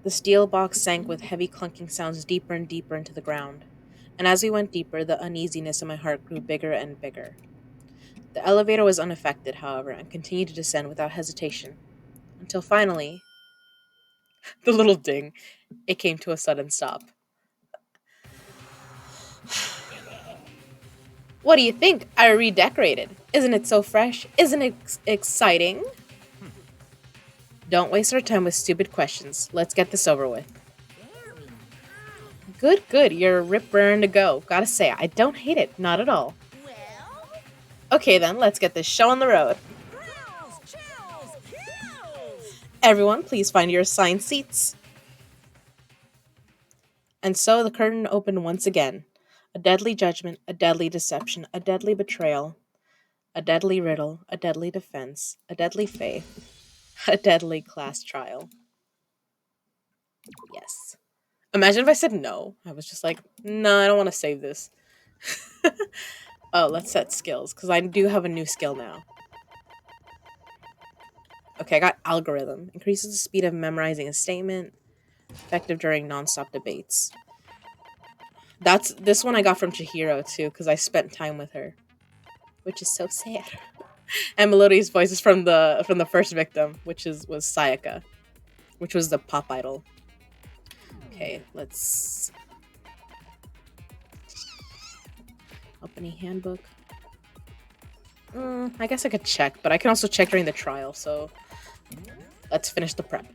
The steel box sank with heavy clunking sounds deeper and deeper into the ground. And as we went deeper, the uneasiness in my heart grew bigger and bigger. The elevator was unaffected, however, and continued to descend without hesitation. Until finally, the little ding, it came to a sudden stop. What do you think? I redecorated. Isn't it so fresh? Isn't it exciting? Don't waste our time with stupid questions. Let's get this over with. Good, good. You're rip raring to go. Gotta say, I don't hate it. Not at all. Well, Okay then, let's get this show on the road. grills, chills, kills! Everyone, please find your assigned seats. And so the curtain opened once again. A deadly judgment, a deadly deception, a deadly betrayal, a deadly riddle, a deadly defense, a deadly faith, a deadly class trial. Yes. Imagine if I said no. I was just like, no, I don't want to save this. Oh, let's set skills, because I do have a new skill now. Okay, I got algorithm. Increases the speed of memorizing a statement. Effective during non-stop debates. This one I got from Chihiro too, because I spent time with her. Which is so sad. And Melodia's voice is from the first victim, was Sayaka. Which was the pop idol. Okay, let's open a handbook. I guess I could check, but I can also check during the trial, so let's finish the prep.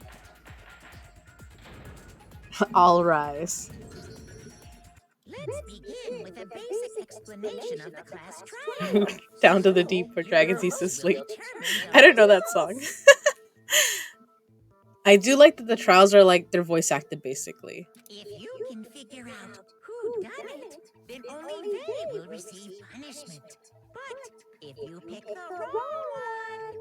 All rise. Let's begin with a basic explanation of the class trial. Down to the deep where dragons used to sleep. I don't know that song. I do like that the trials are like they're voice acted basically. If you can figure out who done it, then only they will receive punishment. But if you pick the wrong one,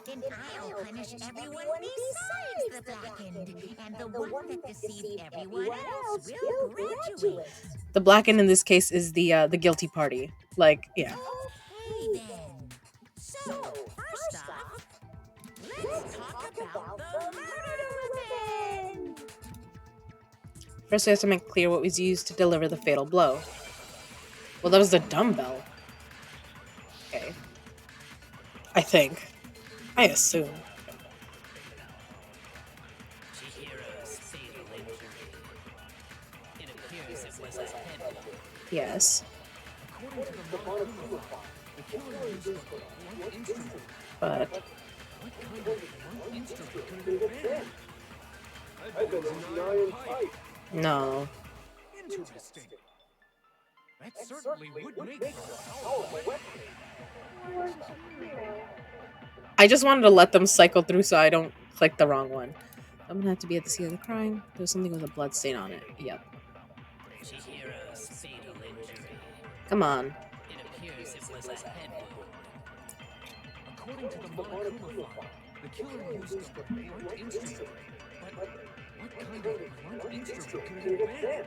then I'll punish everyone besides the blackened, and the one that deceived everyone else will graduate. The blackened in this case is the guilty party. Like, yeah. Okay then. So, first off, let's talk about the murder weapon. First, we have to make clear what was used to deliver the fatal blow. Well, that was the dumbbell. Okay. I think. I assume. Chihiro's fatal injury. It appears it was a head wound. Yes. According to the Monokuma, the killer used a blunt instrument. But What kind of blunt instrument could it have been? I bet it's an iron pipe. no. Interesting. That certainly would make for a powerful weapon. I just wanted to let them cycle through so I don't click the wrong one. I'm gonna have to be at the scene of the crime. There's something with a blood stain on it. Yep. Chihiro's fatal injury. Come on. It appears it was a head wound. According to the Monokuma, the killer used a blunt instrument. But what kind of blunt instrument could it have been?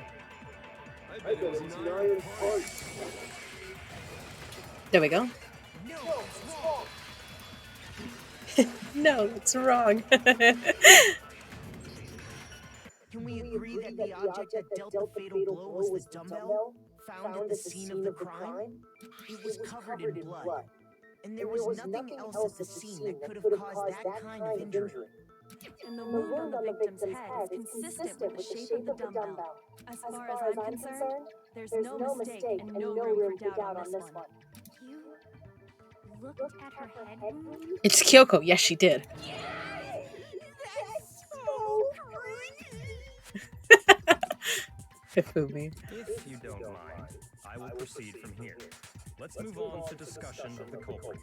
I bet it was an iron pipe. There we go. No, it's wrong. No, it's wrong. Can we agree that the object that dealt the fatal blow was the dumbbell found at the scene of the crime? It was covered in blood, and there was nothing else at the scene that could have caused that kind of injury. And the wound on the victim's head is consistent with the shape of the dumbbell. As far as I'm concerned, there's no mistake and no room for doubt on this one. You looked at her head wound? It's Kyoko. Yes, she did. That's so creepy. Hifumi. If you don't mind, I will proceed from here. Let's move on to discussion of the culprit.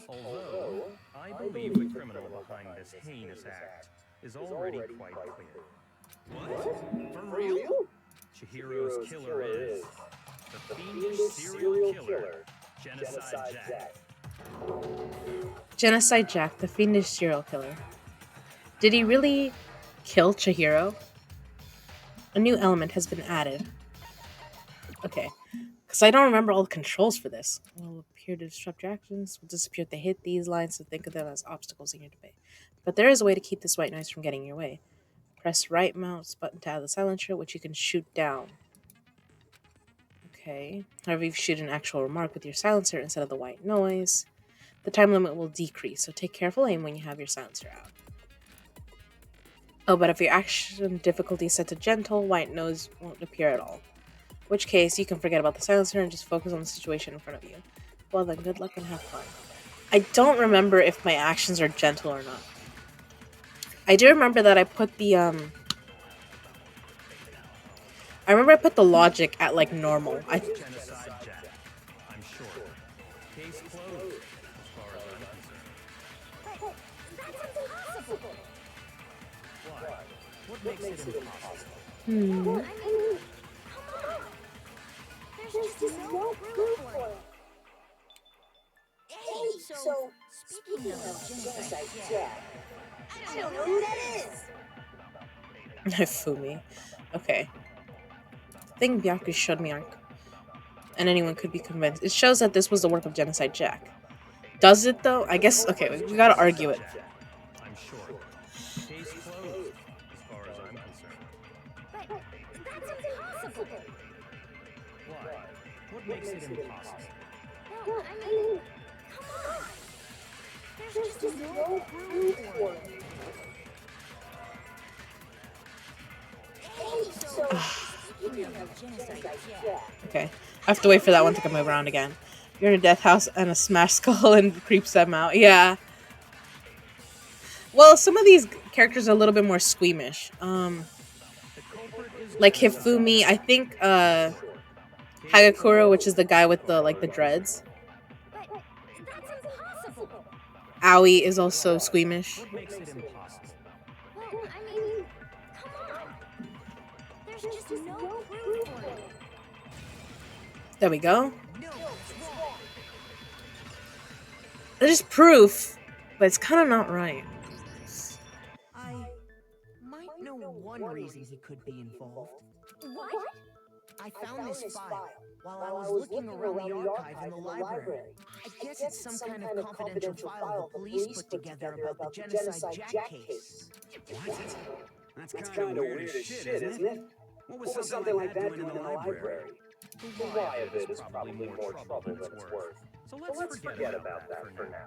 Although, I believe the criminal behind this heinous act is already quite clear. What? For real? Chihiro's killer is the fiendish serial killer, Genocide Jack. Genocide Jack, the fiendish serial killer. Did he really kill Chihiro? A new element has been added. Okay. Because I don't remember all the controls for this. Will appear to disrupt your actions. Will disappear if they hit these lines, so think of them as obstacles in your debate. But there is a way to keep this white noise from getting in your way. Press right mouse button to add the silencer, which you can shoot down. Okay. However, if you shoot an actual remark with your silencer instead of the white noise, the time limit will decrease, so take careful aim when you have your silencer out. Oh, but if your action difficulty is set to gentle, white noise won't appear at all. In which case, you can forget about the silencer and just focus on the situation in front of you. Well then, good luck and have fun. I don't remember if my actions are gentle or not. I do remember that I put the, I remember I put the logic at, like, normal. Genocide Jack. I'm sure. Case closed, as far as I'm concerned. That's impossible. Why? What makes it impossible? I mean, come on. There's just no proof for it. Hey, so speaking of genocide Jack, I don't know who that is. Fumi. Okay. Thing Byaku showed me, and anyone could be convinced. It shows that this was the work of Genocide Jack. Does it though? I guess. Okay, we gotta argue it. I'm sure. Case closed, as far as I'm concerned. But that's impossible. Why? What makes it impossible? No, I mean, come on. There's just no proof for it. Hey, so speaking of genocide Jack, Okay. I have to wait for that one to come around again. You're in a death house and a smashed skull and creeps them out. Yeah. Well, some of these characters are a little bit more squeamish. Like Hifumi, I think Hagakura, which is the guy with the the dreads. But that's impossible. Aoi is also squeamish. What makes it impossible? Well, I mean, come on. There's just no proof for it. There we go. no, it's wrong. There's proof, but it's kind of not right. I might know one reason he could be involved. What? I found this file while I was looking around the archive in the library. I guess it's some kind of confidential file the police put together about the Genocide Jack case. What? That's kind of weird as shit, isn't it? What was something like that doing in the library? The why of it is probably more trouble than it's worth. So let's forget about that for now.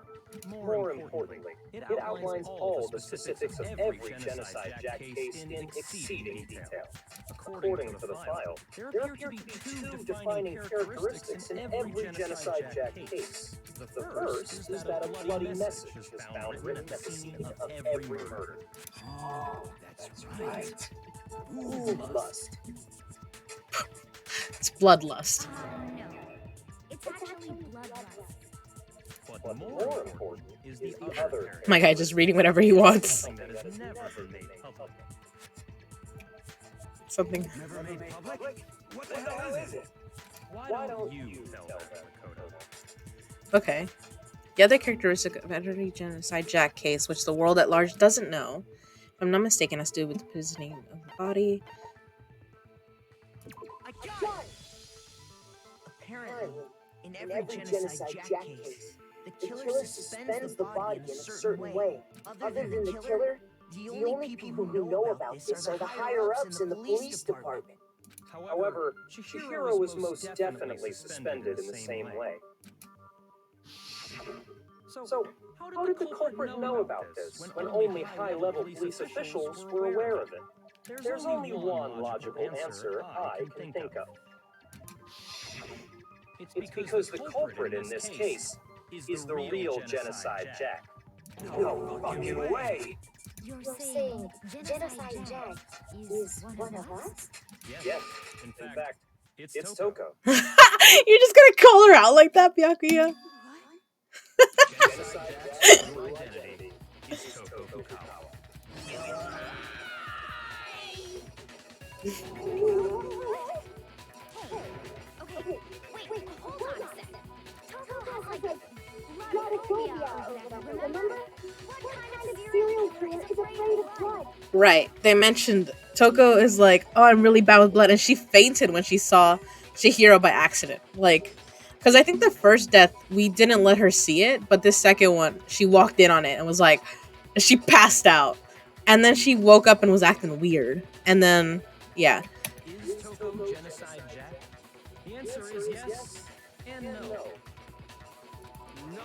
More importantly, it outlines all the specifics of every Genocide Jack case in exceeding detail. According to the file, there appear to be two defining characteristics in every Genocide Jack case. The first is that a bloody message is found written at the scene of every murder. Oh, that's right. Bloodlust. It's bloodlust. No. It's actually bloodlust. But more important is the other My guy just reading whatever he wants. something that has never been made public. Something. Never made public? What the hell is it? Why don't you tell them, Dakota? Okay. The other characteristic of every Genocide Jack case, which the world at large doesn't know, if I'm not mistaken, has to do with the positioning of the body. I got it! Apparently, in every Genocide Jack case, the killer suspends the body in a certain way. Other than the killer, the only people who know about this are the higher-ups in the police department. However, Chihiro was most definitely suspended in the same way. So, how did the culprit know about this when only high-level police officials were aware of it? There's only one logical answer I can think of. It's because the culprit in this case is the real Genocide Jack. No fucking way! You're saying Genocide Jack is one of us? Yes, in fact, it's Toko. You're just gonna call her out like that, Byakuya? Genocide Jack's true identity is Toko Fukawa. Okay, wait, hold on a sec. Toko has like bloodophobia or whatever, remember? What kind of serial killer is afraid of blood? Right. They mentioned Toko is like, oh, I'm really bad with blood, and she fainted when she saw Chihiro by accident. Like, because I think the first death, we didn't let her see it, but this second one, she walked in on it and was like, she passed out. And then she woke up and was acting weird. And then, yeah. Is Toko Genocide Jack? The answer is yes and no.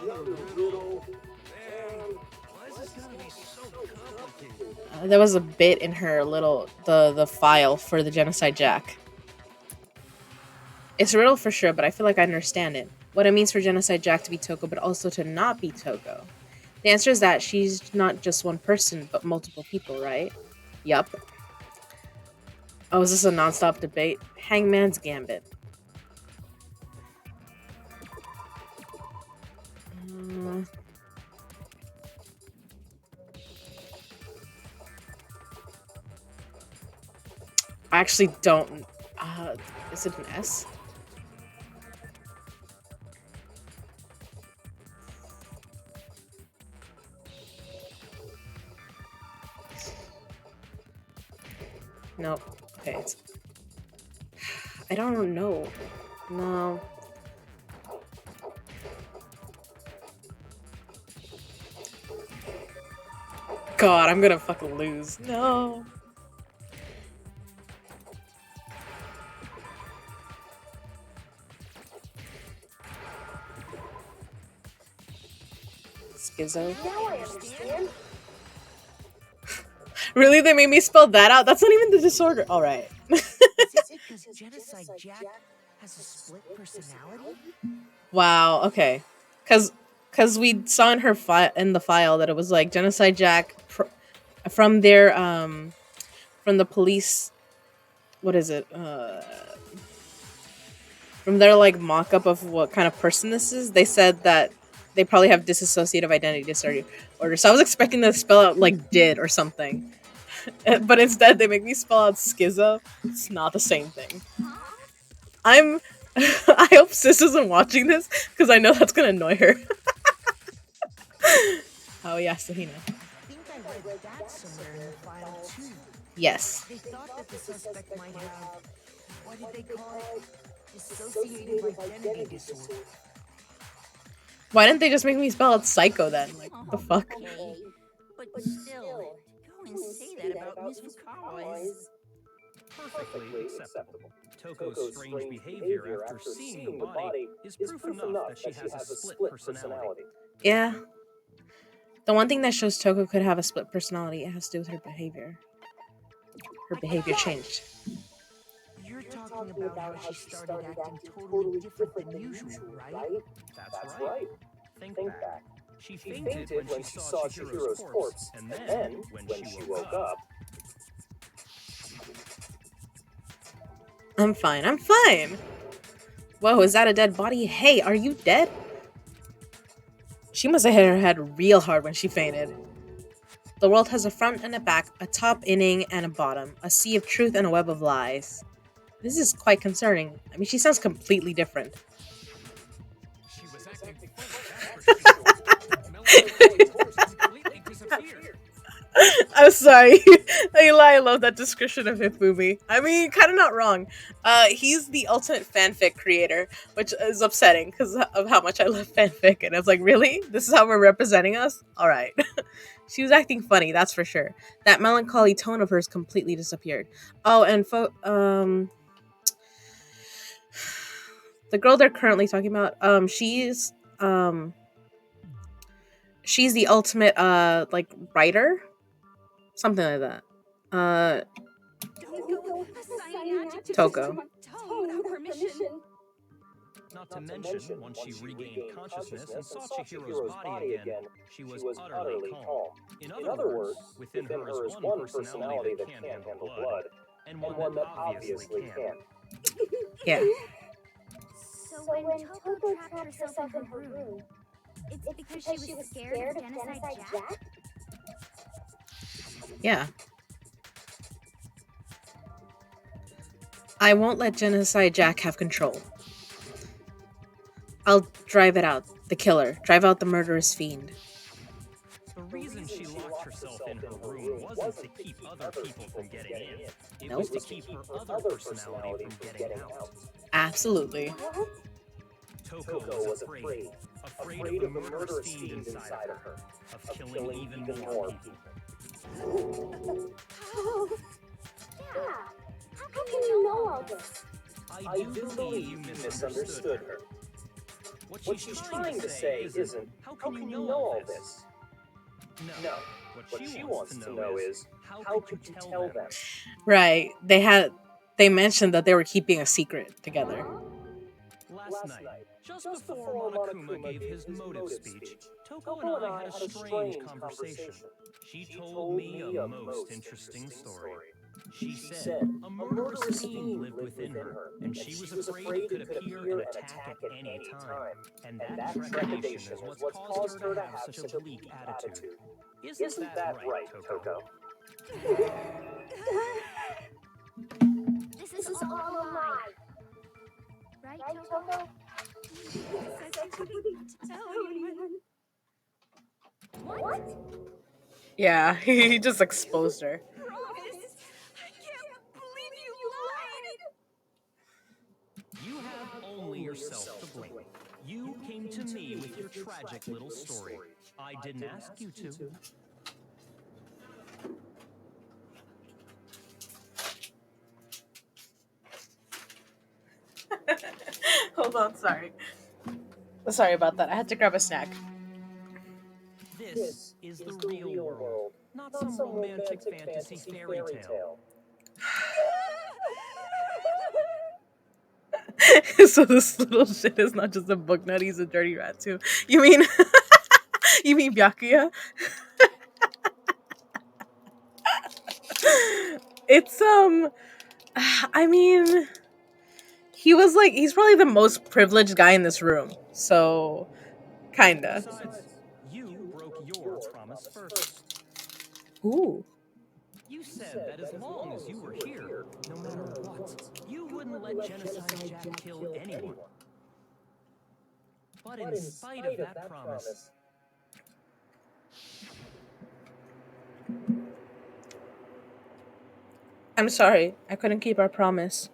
Another riddle. Man, why is this gonna be so complicated? There was a bit in her little, the file for the Genocide Jack. It's a riddle for sure, but I feel like I understand it. What it means for Genocide Jack to be Toko, but also to not be Toko. The answer is that she's not just one person, but multiple people, right? Yup. Oh, is this a non-stop debate? Hangman's Gambit. I actually don't... is it an S? Nope. Okay. I don't know. No. God, I'm gonna fucking lose. No. Schizo. Now I understand. Really? They made me spell that out? That's not even the disorder. Alright. Is it because Genocide Jack has a split personality? Wow, okay. Cause we saw in her in the file that it was like Genocide Jack from their from the police, what is it? From their like mock-up of what kind of person this is, they said that they probably have dissociative identity disorder. So I was expecting to spell out like did or something. But instead they make me spell out schizo. It's not the same thing. I hope Sis isn't watching this, because I know that's gonna annoy her. Oh yeah, Sahina. I think I read that somewhere in the file too. Yes. They thought that the suspect might have, what did they call it? Dissociative identity disorder. Why didn't they just make me spell out psycho then? Like, what the fuck? Okay, but still, go and say that about Miss Fukawa's. Perfectly acceptable. Toko's strange behavior after seeing the body is proof enough that she has a split personality. Yeah. The one thing that shows Toko could have a split personality, it has to do with her behavior. Her behavior changed. You're talking about how she started acting totally different than usual, right? That's right. Think back. She fainted when she saw Chihiro's corpse, and then, when she woke up... I'm fine, I'm fine! Whoa, is that a dead body? Hey, are you dead? She must have hit her head real hard when she fainted. The world has a front and a back, a top inning and a bottom, a sea of truth and a web of lies. This is quite concerning. I mean, she sounds completely different. She was acting Melancholy's horse completely disappeared. I'm sorry. Eli, I love that description of Hifumi. I mean, kind of not wrong. He's the ultimate fanfic creator, which is upsetting because of how much I love fanfic. And I was like, really? This is how we're representing us? All right. She was acting funny, that's for sure. That melancholy tone of hers completely disappeared. Oh, and the girl they're currently talking about, she's the ultimate like writer, something like that. Toko. Without permission. Not to mention, once she regained consciousness and saw Chihiro's body again, she was utterly calm. In other words, within her is one personality that can't handle blood, and one that obviously can. Yeah. So when Toko trapped herself in her room, it's because she was scared of Genocide Jack? Yeah. I won't let Genocide Jack have control. I'll drive it out. The killer. Drive out the murderous fiend. The reason she locked herself in her room wasn't to keep other people from getting in. It Nope. was to keep her other personality from getting out. Absolutely. Toko was afraid of the murderous fiend inside of her, of killing even more people. How? Yeah. How can you know all this? I do believe you misunderstood her. What she's trying to say isn't, how can you know all this? No. What she wants to know is, how could you tell them? Right. They mentioned that they were keeping a secret together. Last night, just before Monokuma gave his motive speech, Toko and I had a strange conversation. She told me a most interesting story. She said a murderous fiend lived within her, and she was afraid it could appear and attack at any time. And that trepidation is what's caused her to have such a bleak attitude. Isn't that right, Toko? This is all a lie. Right, Toko? Yes, I couldn't tell anyone. What? Yeah, he just exposed her. Promise. I can't believe you lied. You have only yourself to blame. You came to me with your tragic little story. I didn't ask you to. Hold on, sorry. Sorry about that. I had to grab a snack. This is the real world, not some romantic fantasy fairy tale. So this little shit is not just a book nut, he's a dirty rat too. You mean you mean Byakuya? It's I mean he's probably the most privileged guy in this room. So kinda. Besides, you broke your promise first. Ooh. You said that as long as you were here, no matter what, you wouldn't let Genocide Jack kill anyone. But in spite of that promise, I'm sorry, I couldn't keep our promise.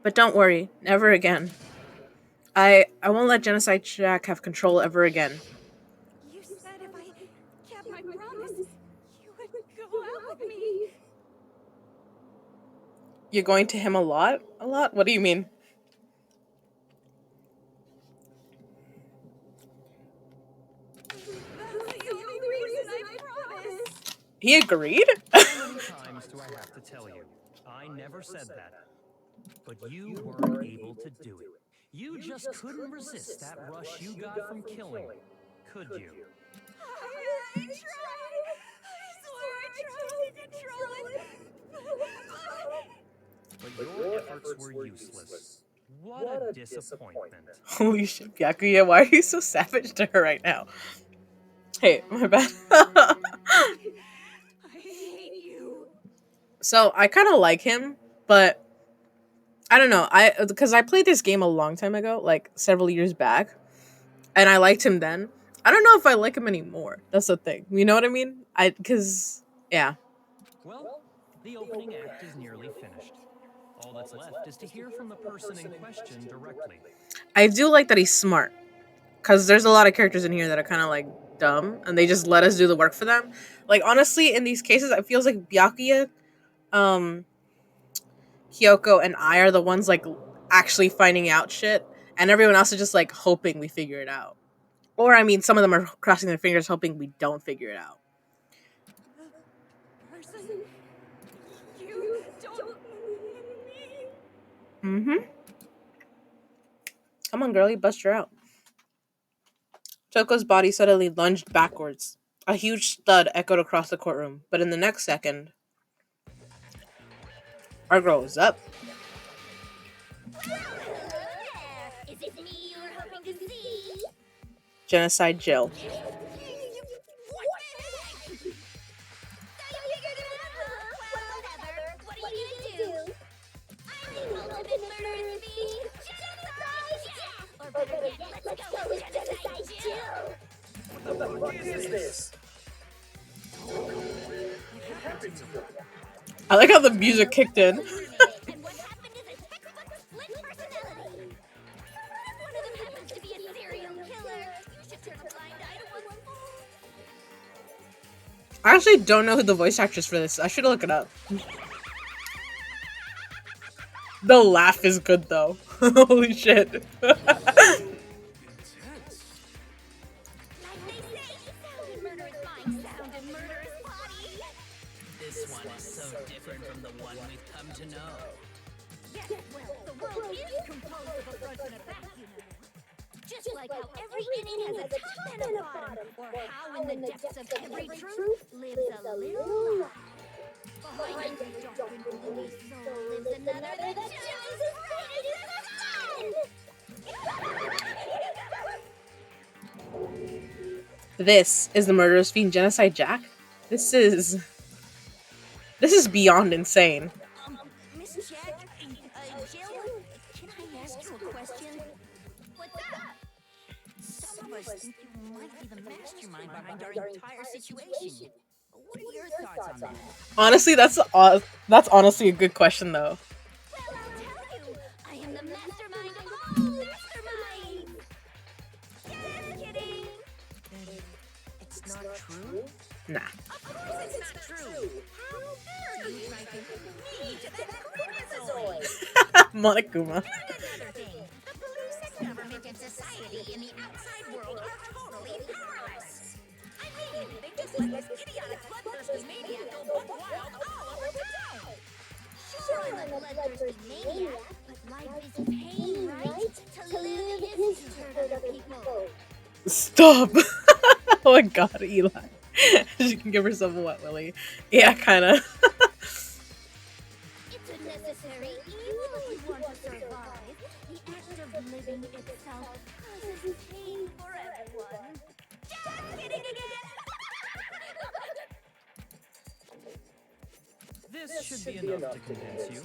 But don't worry, never again. I won't let Genocide Jack have control ever again. You said if I kept my promise, you would go out with me. You're going to him a lot? A lot? What do you mean? That's the only reason I promised. He agreed? how many times do I have to tell you? I never said that. But you weren't able to do it. You just couldn't resist that rush you got from killing, could you? I tried. I swear I tried to control it. But your efforts were useless. What a disappointment. Holy shit, Byakuya, why are you so savage to her right now? Hey, my bad. I hate you. So I kind of like him, but I don't know. Because I played this game a long time ago, like several years back, and I liked him then. I don't know if I like him anymore. That's the thing. You know what I mean? Yeah. Well, the opening act is nearly finished. All that's left is to hear from the person in question directly. I do like that he's smart, because there's a lot of characters in here that are kind of like dumb, and they just let us do the work for them. Like honestly, in these cases, it feels like Byakuya, Kyoko, and I are the ones like actually finding out shit, and everyone else is just like hoping we figure it out. Or I mean, some of them are crossing their fingers hoping we don't figure it out. Person, you don't mean me. Mm-hmm. Come on, girlie, bust her out. Toko's body suddenly lunged backwards. A huge thud echoed across the courtroom, but in the next second, our girl was up. Is it me you were hoping to see? Genocide Jill. What the heck? So you figured it out, huh? Well, whatever. What are you gonna do? I'm the ultimate murderous fiend, Genocide Jack! Or better yet, let's go with Genocide Jill! What the fuck is this? I like how the music kicked in. And what happened is a textbook actually don't know who the voice actress for this. I should look it up. The laugh is good though. Holy shit. Like they say, sound in murderous mind, sound in murderous body. This one is so different from the one we've come to know. Yes, well, the world is composed of a front and a back, you know. Just like how every inning has a top and a bottom, or how in the depths of every truth lives a little lie. Behind every dark and gloomy soul lives another that shines as bright as the sun. This is the Murderous Fiend Genocide Jack? This is beyond insane. Miss Jack, Jill, can I ask you a question? What's up? Some of us think you might be the mastermind behind our entire situation. What are your thoughts on that? Honestly, that's honestly a good question though. Well, I'll tell you, I am the mastermind of all masterminds. Just kidding. It's not true? Nah. Of course it's not true. How dare you try to compare me to that chromosoid? Monokuma. And another thing, the police and government and society in the outside world are totally powerless. I mean, they just let this idiotic bloodthirsty maniac go buck wild all over town. Sure, I'm a bloodthirsty maniac, but life is pain, right? To live is to hurt other people. Stop. Oh my god, Eli. She can give herself a wet willy. Yeah, kinda. It's a necessary evil if you want to survive. The act of living itself causes pain for everyone. Just kidding again! This should be enough to convince you.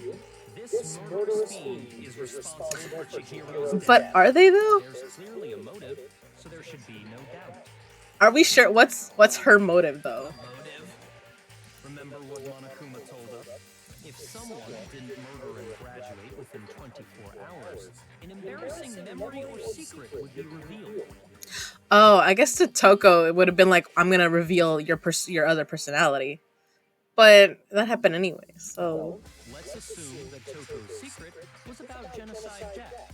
This murderous fiend is responsible for Chihiro's death. But are they though? There's clearly a motive, so there should be no doubt. Are we sure? What's her motive though? Motive? Remember what Monokuma told us? If someone didn't murder and graduate within 24 hours, an embarrassing memory or secret would be revealed. Oh, I guess to Toko it would have been like, I'm gonna reveal your other personality. But that happened anyway, so... Let's assume that Toko's secret was about Genocide Jack.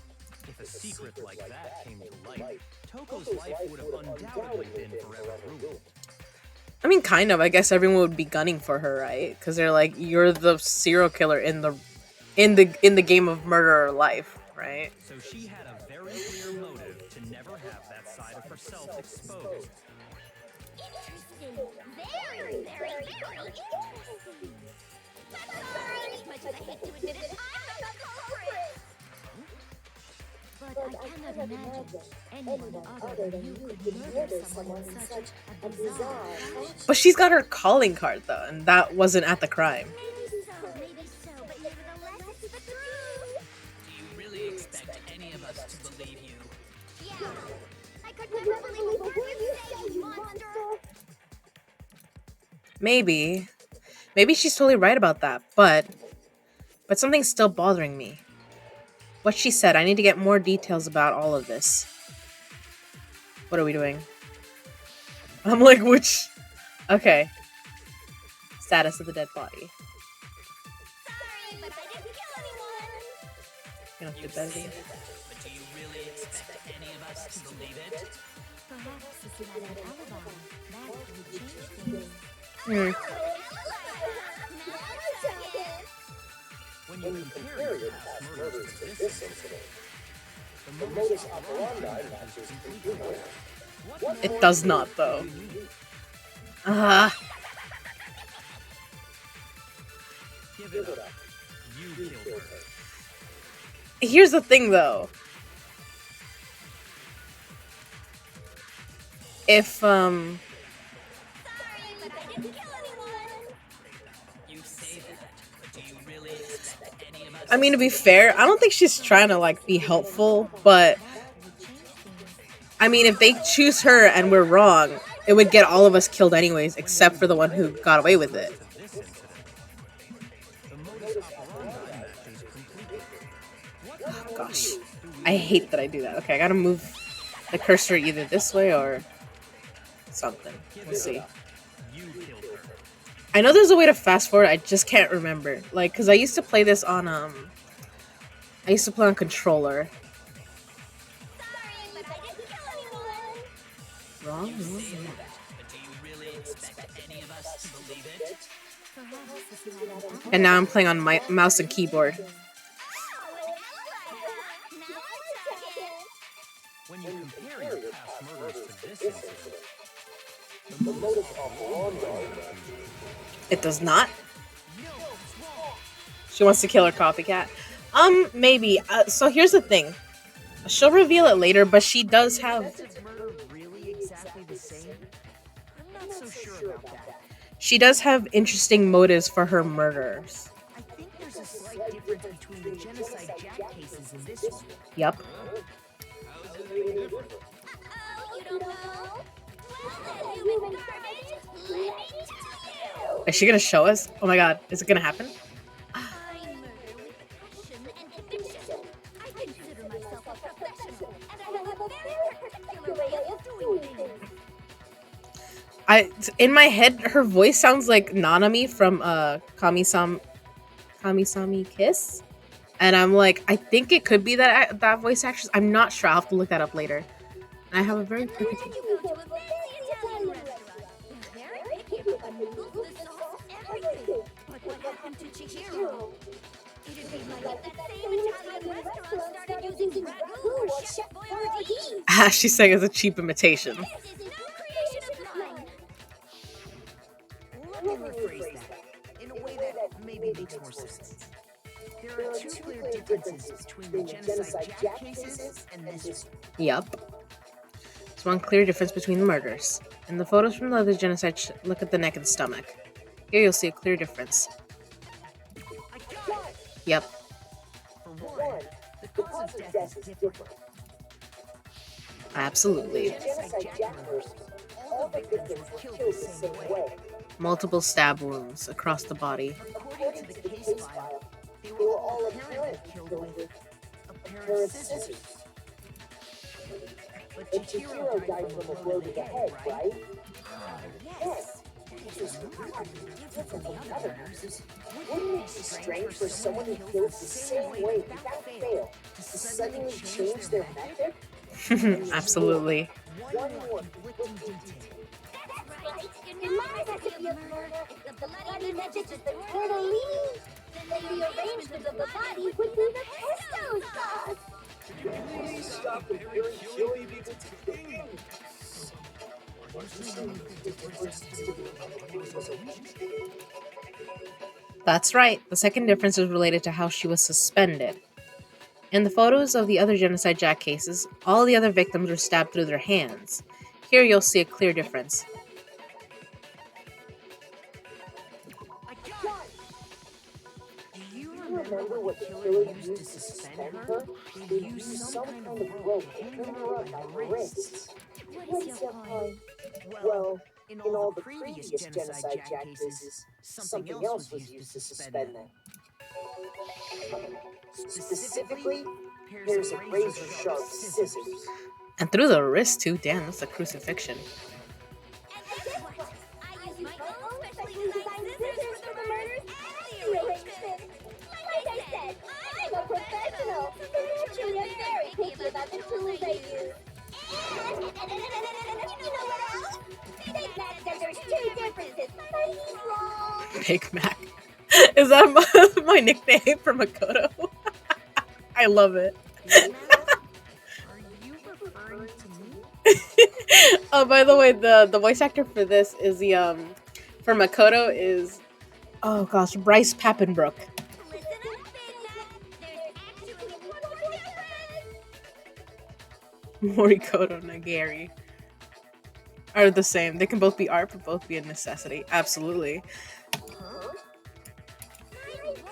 If a secret like that came to light, Toko's life would have undoubtedly been forever ruined. I mean, kind of. I guess everyone would be gunning for her, right? Because they're like, you're the serial killer in the game of murder or life, right? So she had a very clear motive to never have that side of herself exposed. Interesting. Very, very, very interesting. But sorry, as much as I hate to admit it, I'm not the culprit. But I cannot imagine anyone other than you could murder someone in such a bizarre fashion. But she's got her calling card, though, and that wasn't at the crime. Maybe so, but nevertheless, it's the truth. Do you really expect any of us to believe you? Yeah, I could never believe a word you say, you monster. Maybe. Maybe she's totally right about that, but something's still bothering me. What she said, I need to get more details about all of this. What are we doing? I'm like, which... Okay. Status of the dead body. Sorry, but I didn't kill anyone. You know, You the say bed. that, but do you really expect any of us to believe it? Perhaps if you had an alibi, that would change things. Hmm. When you compare your past murders to this incident, the modus operandi matches completely. What It more does not, though. do you need? Give it up. You killed her. Here's the thing, though. If, Sorry, but I didn't kill anyone. You say that, but do you really expect any of us I mean, to be fair, I don't think she's trying to, like, be helpful, but... I mean, if they choose her and we're wrong, it would get all of us killed anyways, except for the one who got away with it. This incident. The modus operandi matches completely. Oh, gosh. I hate that I do that. Okay, I gotta move the cursor either this way or something. Let's see. You killed her. I know there's a way to fast forward. I just can't remember. Like, cause I used to play this on I used to play on controller. Sorry, but I didn't kill anyone. Wrong. You say that, but do you really expect any of us to believe it? Perhaps this is not an And now I'm playing on my mouse and keyboard. Oh, an alibi, huh? Now I'm talking. When you compare your past murders to this incident, the motive of laundry. It does not. She wants to kill her copycat. Maybe. So here's the thing. She'll reveal it later, but she does have. Is murder really exactly the same? I'm not so sure about that. She does have interesting motives for her murders. I think there's a slight difference between the genocide Jack cases and this one. Yep. How's it any different? Oh, you don't know? Well, then, human garbage, let me tell you. Is she gonna show us? Oh my god, is it gonna happen? I murder with passion and conviction. I consider myself a professional, and I have a very particular way of doing things. In my head, her voice sounds like Nanami from Kamisami Kiss, and I'm like, I think it could be that voice actress. I'm not sure. I'll have to look that up later. And I have a very Then you go to a fancy Italian restaurant. They're very picky about the noodles, the sauce, everything. But what happened to Chihiro? It'd be like if that same Italian restaurant started using ragu or Chef Boyardee. she's saying it's a cheap imitation. This is no creation of mine. Let me rephrase that in a way that maybe makes more sense. There are two clear differences between the genocide Jack cases and this one. Yup. There's one clear difference between the murders. In the photos from the other genocide, look at the neck and stomach. Here you'll see a clear difference. I got it! Yep. For one, the cause of death is different. Absolutely. Genocide Jack murders, all the victims were killed the same way. Multiple stab wounds across the body. According to the case file, they were all apparently killed with a pair of scissors. But Chihiro died from a blow to the head, right? Yes. Which is different from the other murders. Wouldn't it be strange for someone who kills the same way without fail to suddenly change their method? Absolutely. One more conflicting detail. That's right. In my recipe of murder, if the bloody message is the tortellini, then the arrangement of the body would be the pesto sauce. Please stop comparing killing people to cooking. That's right. The second difference is related to how she was suspended. In the photos of the other genocide Jack cases, all the other victims were stabbed through their hands. Here you'll see a clear difference. I got it! Do you remember what killer used to suspend her? They used some kind of rope hanging her up by her wrists. What is your point? Well, in all the previous genocide Jack cases, something else was used to suspend them. Specifically, pairs of razor-sharp scissors. And through the wrist too. Damn, that's a crucifixion. And guess what? I use my own specially designed scissors for the murders and the arrangement. Like I said, I'm a professional. Naturally, I'm very picky about the tools I use. And you know what else? Big Mac says there's two differences, but he's wrong. Big Mac. Is that my nickname for Makoto? I love it. Are you referring to me? Oh, by the way, the voice actor for this is the for Makoto is, oh gosh, Bryce Papenbrook. Listen up, Big Mac. There's actually one more difference. Morikoto Nagari are the same. They can both be art, but both be a necessity. Absolutely. My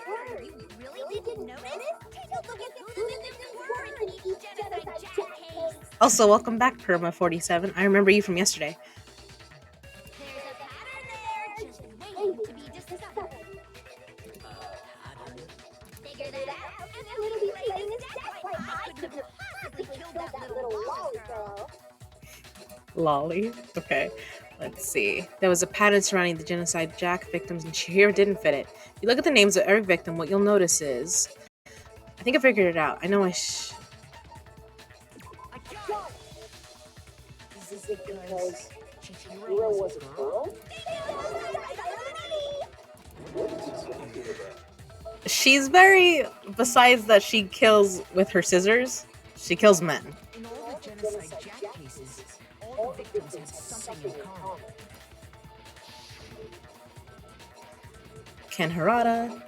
word, you really didn't notice? Take a look at who the victims were in each genocide Jack case. Also, welcome back, Perma47. I remember you from yesterday. There's a pattern there, just waiting to be discovered. Figure that out, and it'll be plain as day why I couldn't have possibly killed that little lolly girl. Lolly. Okay. Let's see. There was a pattern surrounding the genocide Jack victims, and Chihiro didn't fit it. If you look at the names of every victim, what you'll notice is... I think I figured it out. I know I Is it because Chihiro was a girl? She's very... Besides that she kills with her scissors, she kills men. In all the genocide Jack cases, all the victims had something in common. Ken Harada,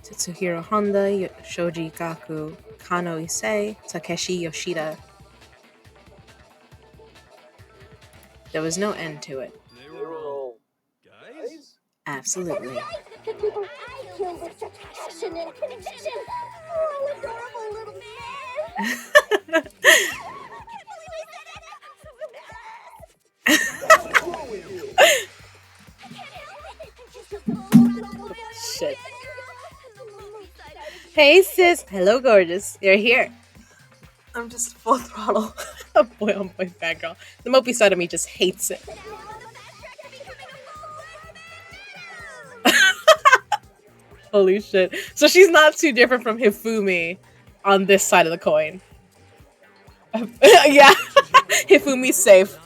Tetsuhiro Honda, Shoji Gaku, Kano Issei, Takeshi Yoshida. There was no end to it. They were all guys? Absolutely. I killed with such passion and conviction. Oh, adorable little man. Shit. Hey sis, hello gorgeous. You're here. I'm just full throttle. Boy on boy fangirl. The mopey side of me just hates it. Holy shit. So she's not too different from Hifumi on this side of the coin. Yeah. Hifumi's safe.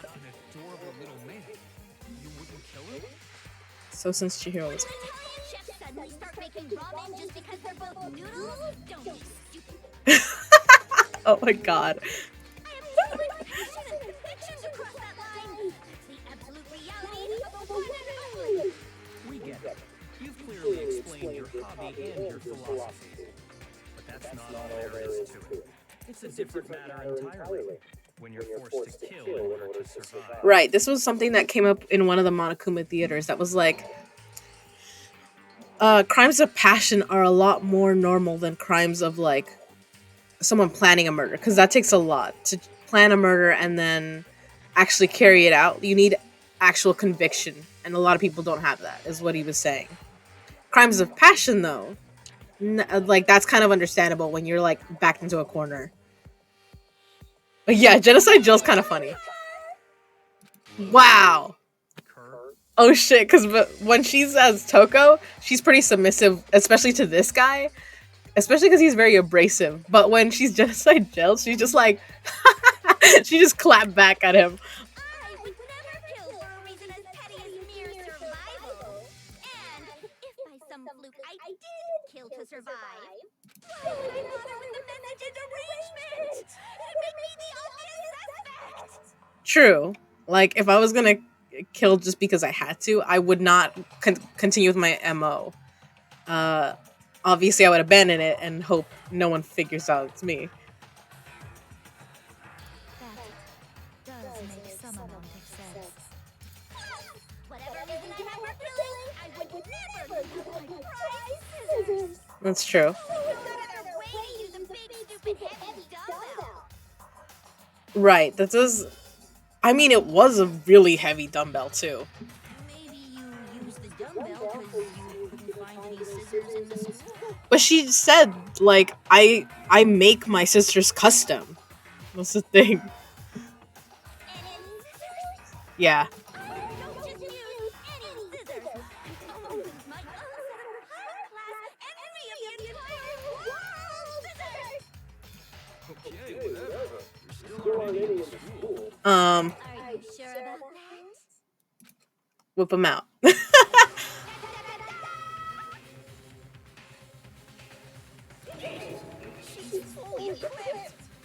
So since Chihiro was... Chefs suddenly start making ramen just because they're both noodles? Don't be stupid. Oh my god. I am dealing with passion and conviction to cross that line. That's the absolute reality of the one and only. We get it. You've clearly explained your hobby and your philosophy. But that's not all there is to it. It's a different matter entirely. When you're forced to kill in order to survive. Right, this was something that came up in one of the Monokuma theaters that was like, crimes of passion are a lot more normal than crimes of like someone planning a murder, because that takes a lot to plan a murder and then actually carry it out. You need actual conviction, and a lot of people don't have that, is what he was saying. Crimes of passion, though, like that's kind of understandable when you're like backed into a corner. But yeah, Genocide Jill's kind of funny. Wow. Oh shit, because when she's as Toko, she's pretty submissive, especially to this guy. Especially because he's very abrasive. But when she's Genocide Jill, she's just like... she just clapped back at him. I would never kill for a reason as petty as mere survival. And if by some fluke I did kill to survive, why would I bother with the message and arrangement? It'd make me the obvious suspect. True. Like, if I was gonna kill just because I had to, I would not continue with my MO. Obviously, I would abandon it and hope no one figures out it's me. That does make some amount of sense. Whatever reason I have for killing, I would never lose my prize scissors. That's true. Right, that was... I mean, it was a really heavy dumbbell, too. Maybe you used the dumbbell because you couldn't find any scissors in the suit? But she said, like, I make my sisters custom. That's the thing. Yeah. Okay, whatever. You're still on in school. Are you sure about that? Whip them out.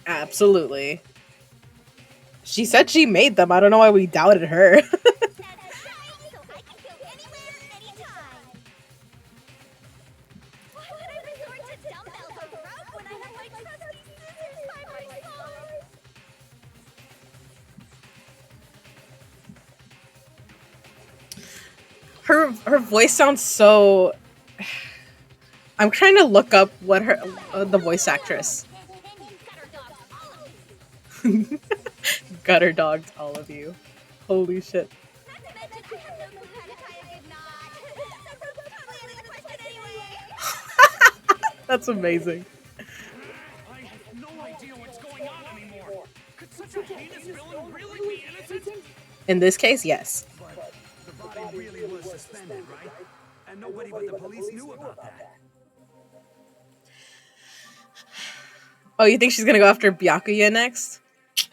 Absolutely. She said she made them. I don't know why we doubted her. Her voice sounds so... I'm trying to look up what her the voice actress. Gutter dogged all of you. Holy shit. That's amazing. I have no idea what's going on anymore. Could such a heinous villain really be innocent? In this case, yes. But the body really was suspended, right? And nobody but the police knew about that. Oh, you think she's gonna go after Byakuya next? Yeah.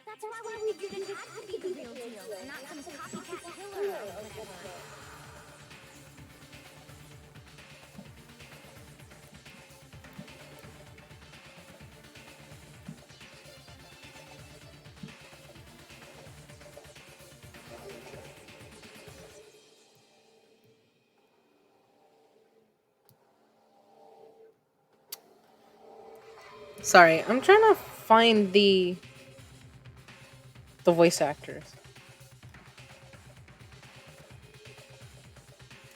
That's why we figured it had to be the real deal, and not some copycat killer or whatever. Sorry, I'm trying to find the voice actors.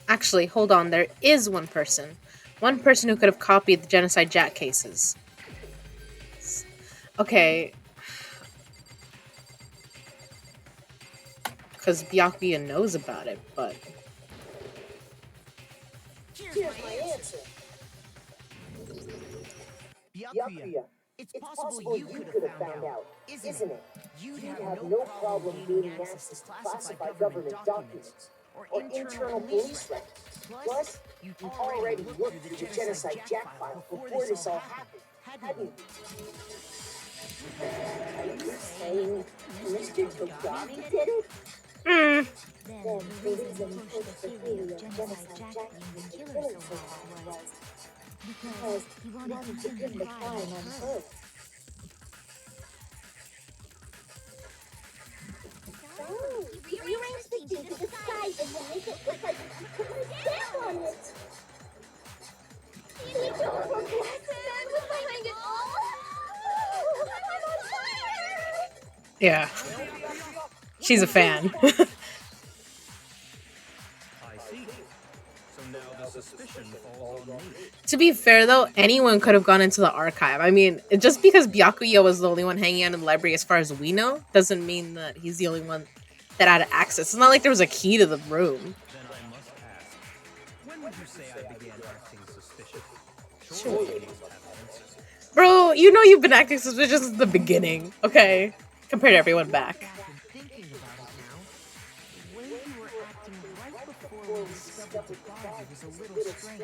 Actually, hold on. There is one person. One person who could have copied the Genocide Jack cases. Okay. Because Byakuya knows about it, but... Here's my answer. Byakuya, it's possible you could have found out, isn't it? You'd have no problem gaining access to classified government documents or internal police records. Plus, you already looked through the Genocide Jack file before this all happened, hadn't you? Are you saying Mr. Togami did it? Mm. Then the reason he pushed the theory of Genocide Jack being the killer so hard was because he wanted to pin the crime on her. So, he rearranged the deed to disguise it and make it look like he put his stamp on it. He don't forget that was behind it all. I'm on fire! Yeah. She's a fan. I see. So now the suspicion falls on me. To be fair, though, anyone could have gone into the archive. I mean, just because Byakuya was the only one hanging out in the library as far as we know, doesn't mean that he's the only one that had access. It's not like there was a key to the room. Then I must ask, when would you say I began acting suspicious? Surely you must have an answer. Bro, you know you've been acting suspicious since the beginning, okay? Compared to everyone back. Thinking about it now, the way you were acting right before we discovered the body was a little strange.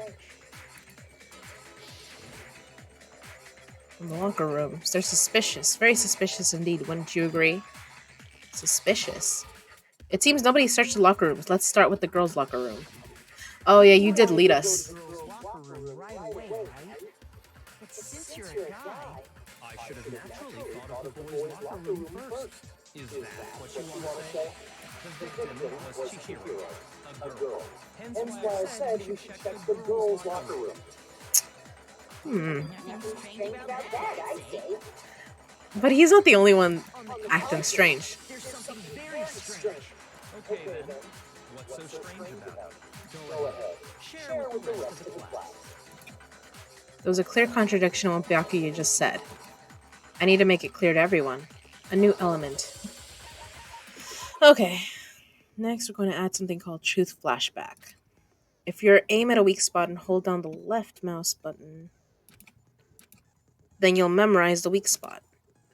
In the locker rooms, they're suspicious. Very suspicious indeed, wouldn't you agree? Suspicious. It seems nobody searched the locker rooms. Let's start with the girls' locker room. Oh yeah, you did lead us. Locker room right away, right? But since you're a guy, I should have naturally thought of the boys' locker room first. Is that what you want to say? The victim was Chihiro, a girl. Hence why I said we should check the girls' locker room. But he's not the only one acting strange. there's something very strange. Okay then, what's so strange about it? Go ahead, share with the rest of the class. There was a clear contradiction in what Byakuya just said. I need to make it clear to everyone. A new element. Okay. Next, we're going to add something called Truth Flashback. If you aim at a weak spot and hold down the left mouse button, then you'll memorize the weak spot.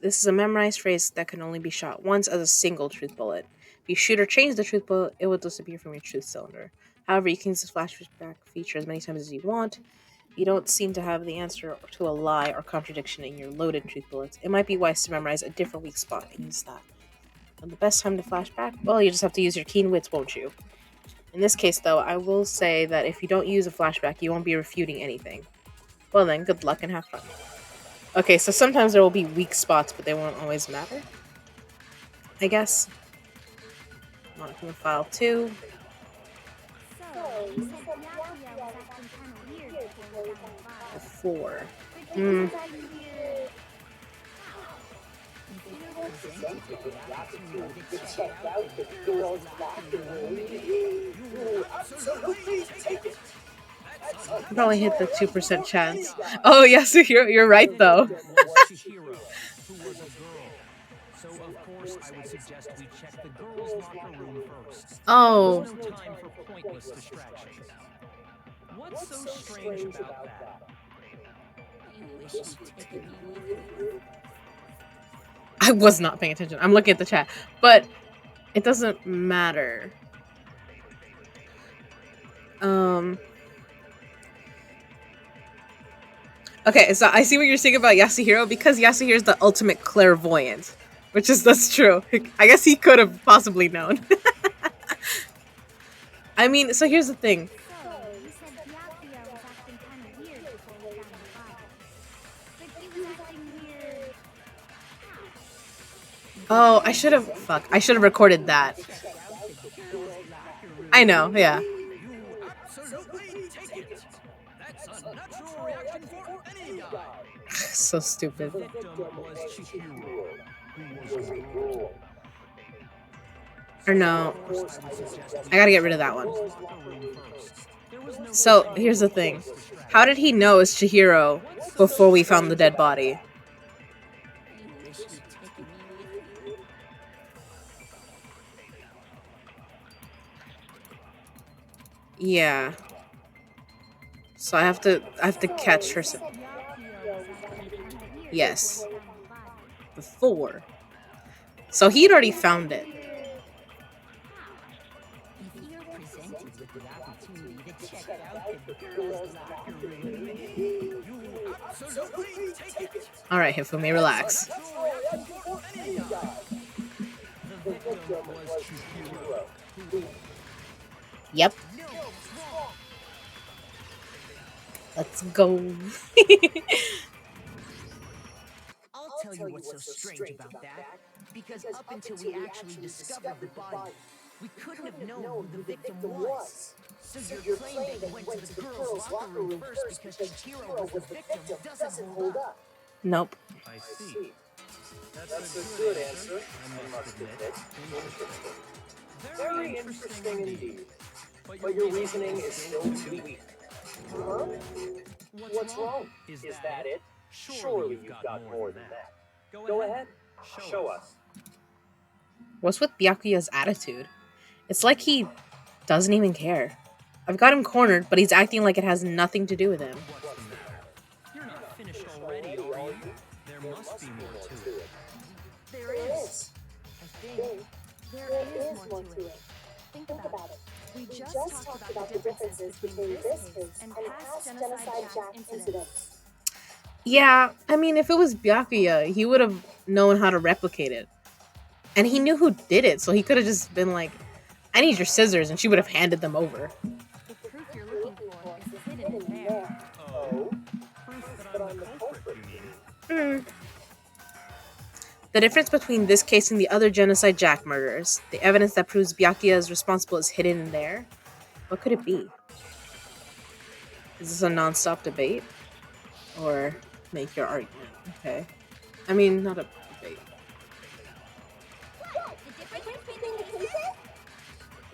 This is a memorized phrase that can only be shot once as a single truth bullet. If you shoot or change the truth bullet, it will disappear from your truth cylinder. However, you can use this flashback feature as many times as you want. You don't seem to have the answer to a lie or contradiction in your loaded truth bullets. It might be wise to memorize a different weak spot and use that. And the best time to flashback? Well, you just have to use your keen wits, won't you? In this case, though, I will say that if you don't use a flashback, you won't be refuting anything. Well then, good luck and have fun. Okay, so sometimes there will be weak spots, but they won't always matter. I guess. Monitoring file 2. So, you said Byakuya was acting kind of weird before we found the body. 4. But did you weird? Probably hit the 2% chance. Oh, yes, you're right, though. Was Chihiro, who was a girl. So of course I would suggest we check the girls' locker room first. Oh. There's no time for pointless distractions. What's so strange about that? You wish you'd taken me with you. I was not paying attention. I'm looking at the chat. But it doesn't matter. Okay, so I see what you're saying about Yasuhiro because Yasuhiro is the ultimate clairvoyant. That's true. I guess he could have possibly known. I mean, so here's the thing. So, you said Byakuya was acting kind of weird before we found the body. But he was acting weird. Oh, I should have. Fuck. I should have recorded that. I know, yeah. You absolutely take it. That's a natural reaction for any guy. So stupid. The victim was Chihiro, who was a girl. Or no. Of course, I would suggest I gotta get rid of that one. locker room first. There was no So, here's the thing. How did he know it's Chihiro before we found the dead body? You wish you'd taken me with you. Yeah. So I have to catch her. Byakuya was acting kind of weird Yes. before we found the body. Before. So he'd already found it. If you're presented with the opportunity to check out the girls' locker room, You absolutely take it. Alright, Hifumi, relax. Natural reaction for any guy. The victim was Chihiro, who Yep. Let's go. I'll tell you what's so strange about that. Because up until we actually discovered the body, we couldn't have known who the victim was. So your claim that you went to the girls' locker room first because Chihiro was the victim doesn't hold up. Nope. I see. That's a good answer, I must admit. Interesting. Very interesting indeed. But your reasoning is still too weak. Huh? What's wrong? Is that it? Surely you've got more than that. Go ahead. Show us. What's with Byakuya's attitude? It's like he doesn't even care. I've got him cornered, but he's acting like it has nothing to do with him. What's the matter? You're not finished already, are you? There must be more to it. There is. I think. There is more to it. Think about it. We just talked about the differences between this case and past genocide Jack incidents. Yeah, I mean, if it was Byakuya, he would have known how to replicate it. And he knew who did it, so he could have just been like, I need your scissors, and she would have handed them over. The proof you're looking for is hidden in there. Oh? Proof that I'm the culprit, you mean? The difference between this case and the other genocide Jack murders, the evidence that proves Byakuya is responsible is hidden in there. What could it be? Is this a non-stop debate? Or make your argument? Okay. I mean, not a debate. What? The difference between the cases?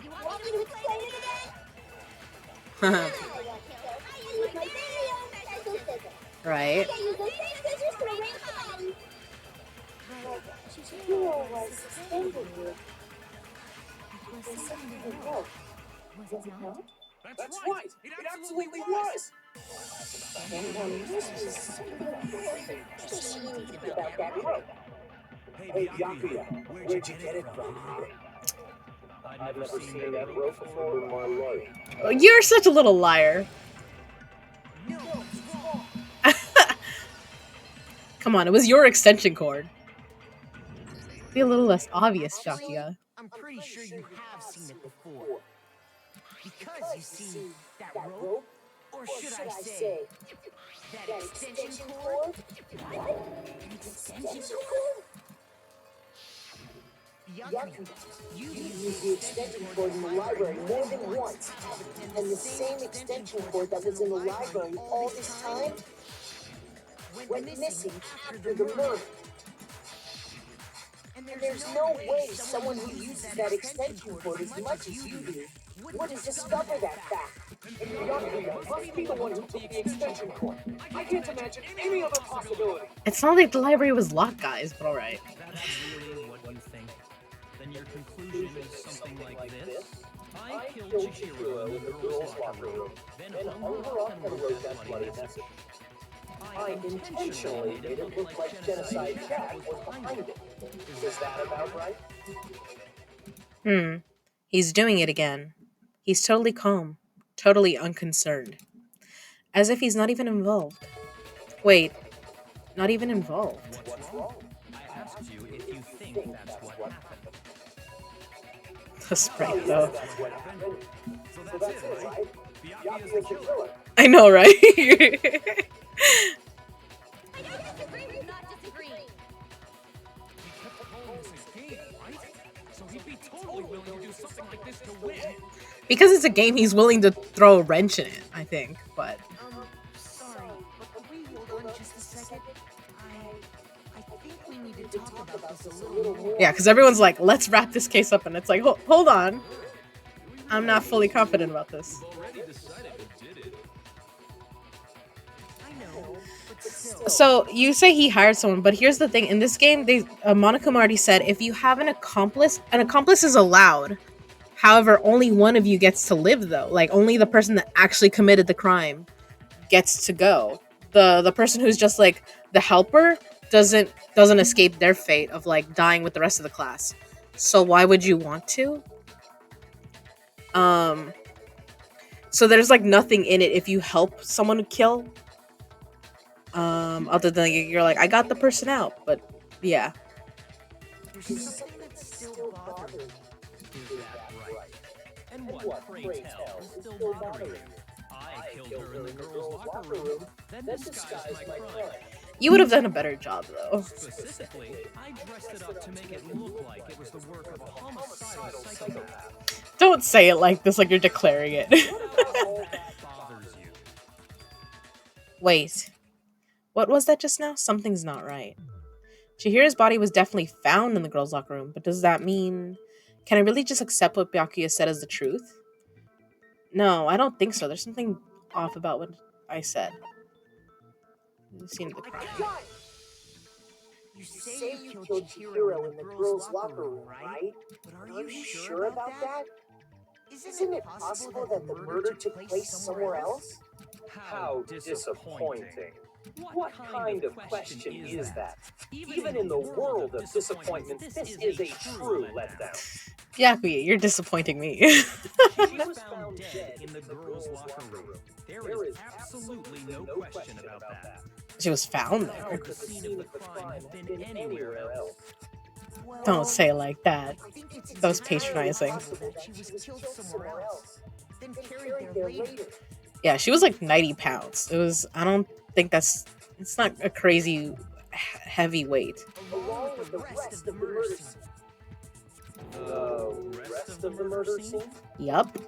You want me to explain it again? I use my very own special scissors. Right. I use those same scissors to arrange the body. Chihiro was suspended with. It was something in rope. Was it not? That's right. It absolutely was. Hey, Byakuya, where'd you get it from? I've never seen that rope before in my life. Oh, you're such a little liar. Come on, it was your extension cord. Be a little less obvious, Byakuya. I'm pretty sure you have seen it before. Because you see that rope, or should I say, that extension cord? An extension cord? Byakuya, you used the extension cord in the library more than once. And the same extension cord that was in the library all this time went missing after the murder. And there's no way someone who uses that extension cord as much as you do wouldn't discover that fact. And Byakuya must be the one who took the extension cord. I can't imagine any other possibility. It's not like the library was locked, guys, but alright. That's really what you think? Then your conclusion is something like this? I killed Chihiro in the girls' locker room, then hung her up and wrote that bloody message. I intentionally made it look like Genocide Jack was behind it. Is that about right? Hmm. He's doing it again. He's totally calm, totally unconcerned. As if he's not even involved. Wait, not even involved. What's wrong? I asked you if you think that's what happened. The sprite, though. That's what happened. So that's it, right? Byakuya is the killer. I know, right? I don't disagree with not disagreeing. He kept calling this a game, right? So he'd be totally willing to do something like this to win. Because it's a game, he's willing to throw a wrench in it, I think. But Sorry, but could we hold on just a second? I think we need to talk about this a little more. yeah, because everyone's like, let's wrap this case up. And it's like, hold on. I'm not fully confident about this. Already decided who did it. I know, but still. So you say he hired someone, but here's the thing: in this game, Monokuma already said if you have an accomplice is allowed. However, only one of you gets to live, though. Like only the person that actually committed the crime gets to go. The person who's just like the helper doesn't escape their fate of like dying with the rest of the class. So why would you want to? So there's like nothing in it if you help someone kill. Other than you're like, I got the person out, but yeah. There's something that's still bothering me. Is that right? And what, pray tell, is still bothering you? I killed her in the girls' locker room, then disguised my crime. You would have done a better job, though. Specifically, I dressed it up to make it look like it was the work of a homicidal psychopath. Don't say it like this, like you're declaring it. All that bothers you. Wait. What was that just now? Something's not right. Chihira's body was definitely found in the girls' locker room, but does that mean... Can I really just accept what Byakuya said as the truth? No, I don't think so. There's something off about what I said. The scene of the crime. You say you killed Chihiro in the girls' locker room, right? But are you sure about that? Isn't it possible that the murder took place somewhere else? How disappointing. What kind of question is that? Even in the world of disappointment, this is a true letdown. Byakuya, you're disappointing me. She was found dead in the girls' locker room. There is absolutely no question about that. She was found How there. could the scene of the crime have been anywhere else? Don't say it like that. I think it's That was entirely patronizing. possible that she was killed somewhere else, then carried there later. Yeah, she was like 90 pounds. It was... I don't think that's... It's not a crazy heavy weight. Along with the rest of the murder scene. The rest of the murder scene? Yup.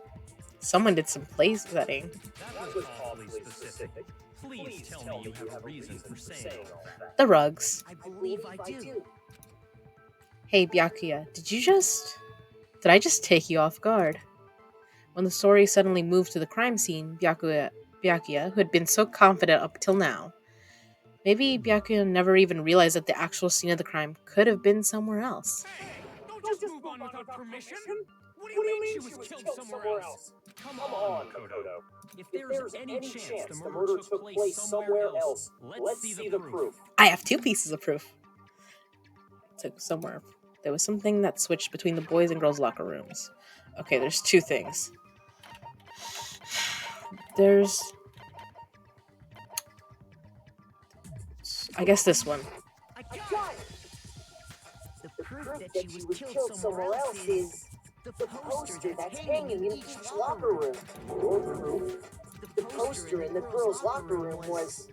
Someone did some place setting. That was awfully specific. Please tell me you have a reason for saying all that. The rugs. I believe I do. Hey, Byakuya, did I just take you off guard? When the story suddenly moved to the crime scene, Byakuya, who had been so confident up till now, maybe Byakuya never even realized that the actual scene of the crime could have been somewhere else. Don't just move on without permission. What do you mean she was killed somewhere else? Come on, Kodo. If there's any chance the murder took place somewhere else, let's see the proof. I have 2 pieces of proof. Took somewhere. There was something that switched between the boys' and girls' locker rooms. Okay, there's 2 things. There's... I guess this one. I got it! The proof that she was killed somewhere else is the poster that's hanging in each locker room. Your proof, the poster in the girls' locker room was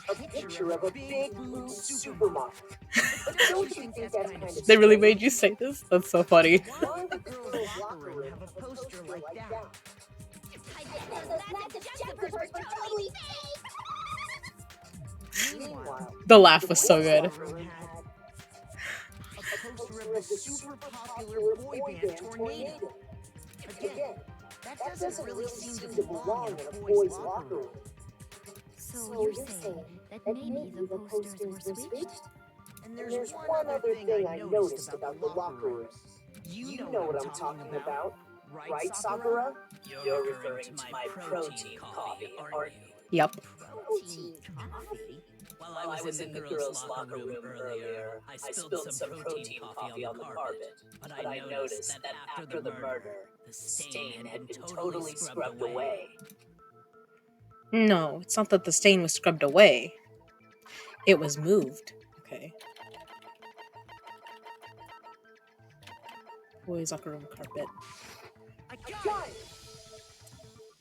a picture of a big blue supermarket. Don't you think that's kind of... They really made you say this? That's so funny. Why would the girls' locker room have a poster like that? I bet those massive jumpers were totally fake! Meanwhile, The laugh was so good. a poster of the super popular boy band Tornado. Again, that doesn't really seem to belong in a boy's locker room. So you're saying that maybe the posters were switched? And there's one other thing I noticed about the locker rooms. You know what I'm talking about, right, Sakura? You're referring to my protein coffee, aren't you? Yep. Protein coffee? While I was in the girls' locker room earlier, I spilled some protein coffee on the carpet. But I noticed that after the murder, the stain had been totally scrubbed away. No, it's not that the stain was scrubbed away. It was moved. Okay. Boys' locker room carpet. I got it!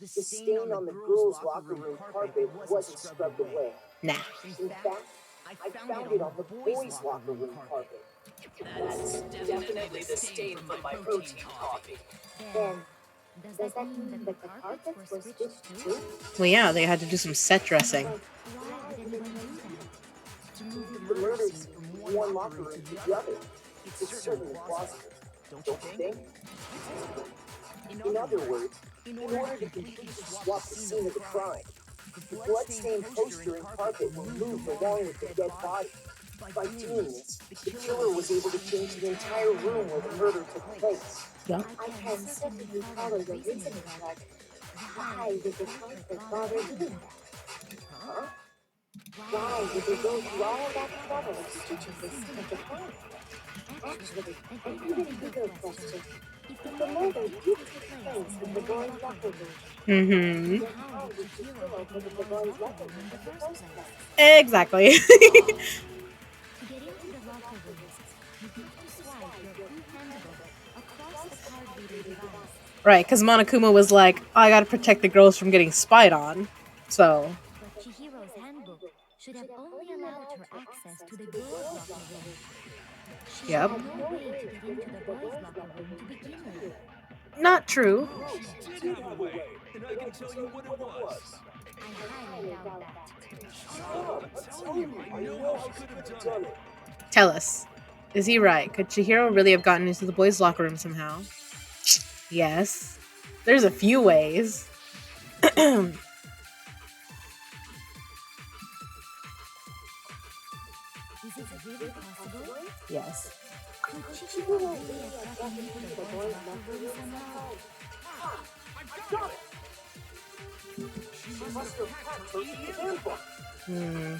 The stain on the girls' locker room carpet wasn't scrubbed away. Nah. In fact, I found it on the boys' locker room carpet. That's definitely the stain from my protein coffee. Then, does that mean that the carpets were switched too? Well, yeah, they had to do some set dressing. Why did anyone do that? To move the murder scene from one locker room to the other. It's certainly plausible, don't you think? In other words, in order to completely swap the scene of the crime, the bloodstained poster and carpet were moved along with the dead body. By doing this, the killer was able to change the entire room where the murder took place. Yeah. I can certainly follow your reasoning, but why did the carpet bother doing that? Huh? Why did they go through all that trouble of stitching the scene of the crime? Actually, an even bigger question. If the murder did take place in the boys' locker room, Mm-hmm. then how did the killer go to the boys' locker room in the first place? Exactly. To get into the locker rooms, you need to swipe your e-handbook across the card reader device. Right, because Monokuma was like, I gotta protect the girls from getting spied on. So, But Chihiro's handbook should have only allowed her access to the girls' locker room. She Yep. had no way to get into the boys' locker room to begin with. not true. She did have a way, and I can tell you what it was. I highly doubt that. I'm telling you, I know how she could have done it. Tell us. Is he right? Could Chihiro really have gotten into the boys' locker room somehow? Yes. There's a few ways. Is it really possible? Yes. Could Chichiro really have gotten into the boys' locker room somehow? I got it! She must have hacked her e-handbook. Hmm.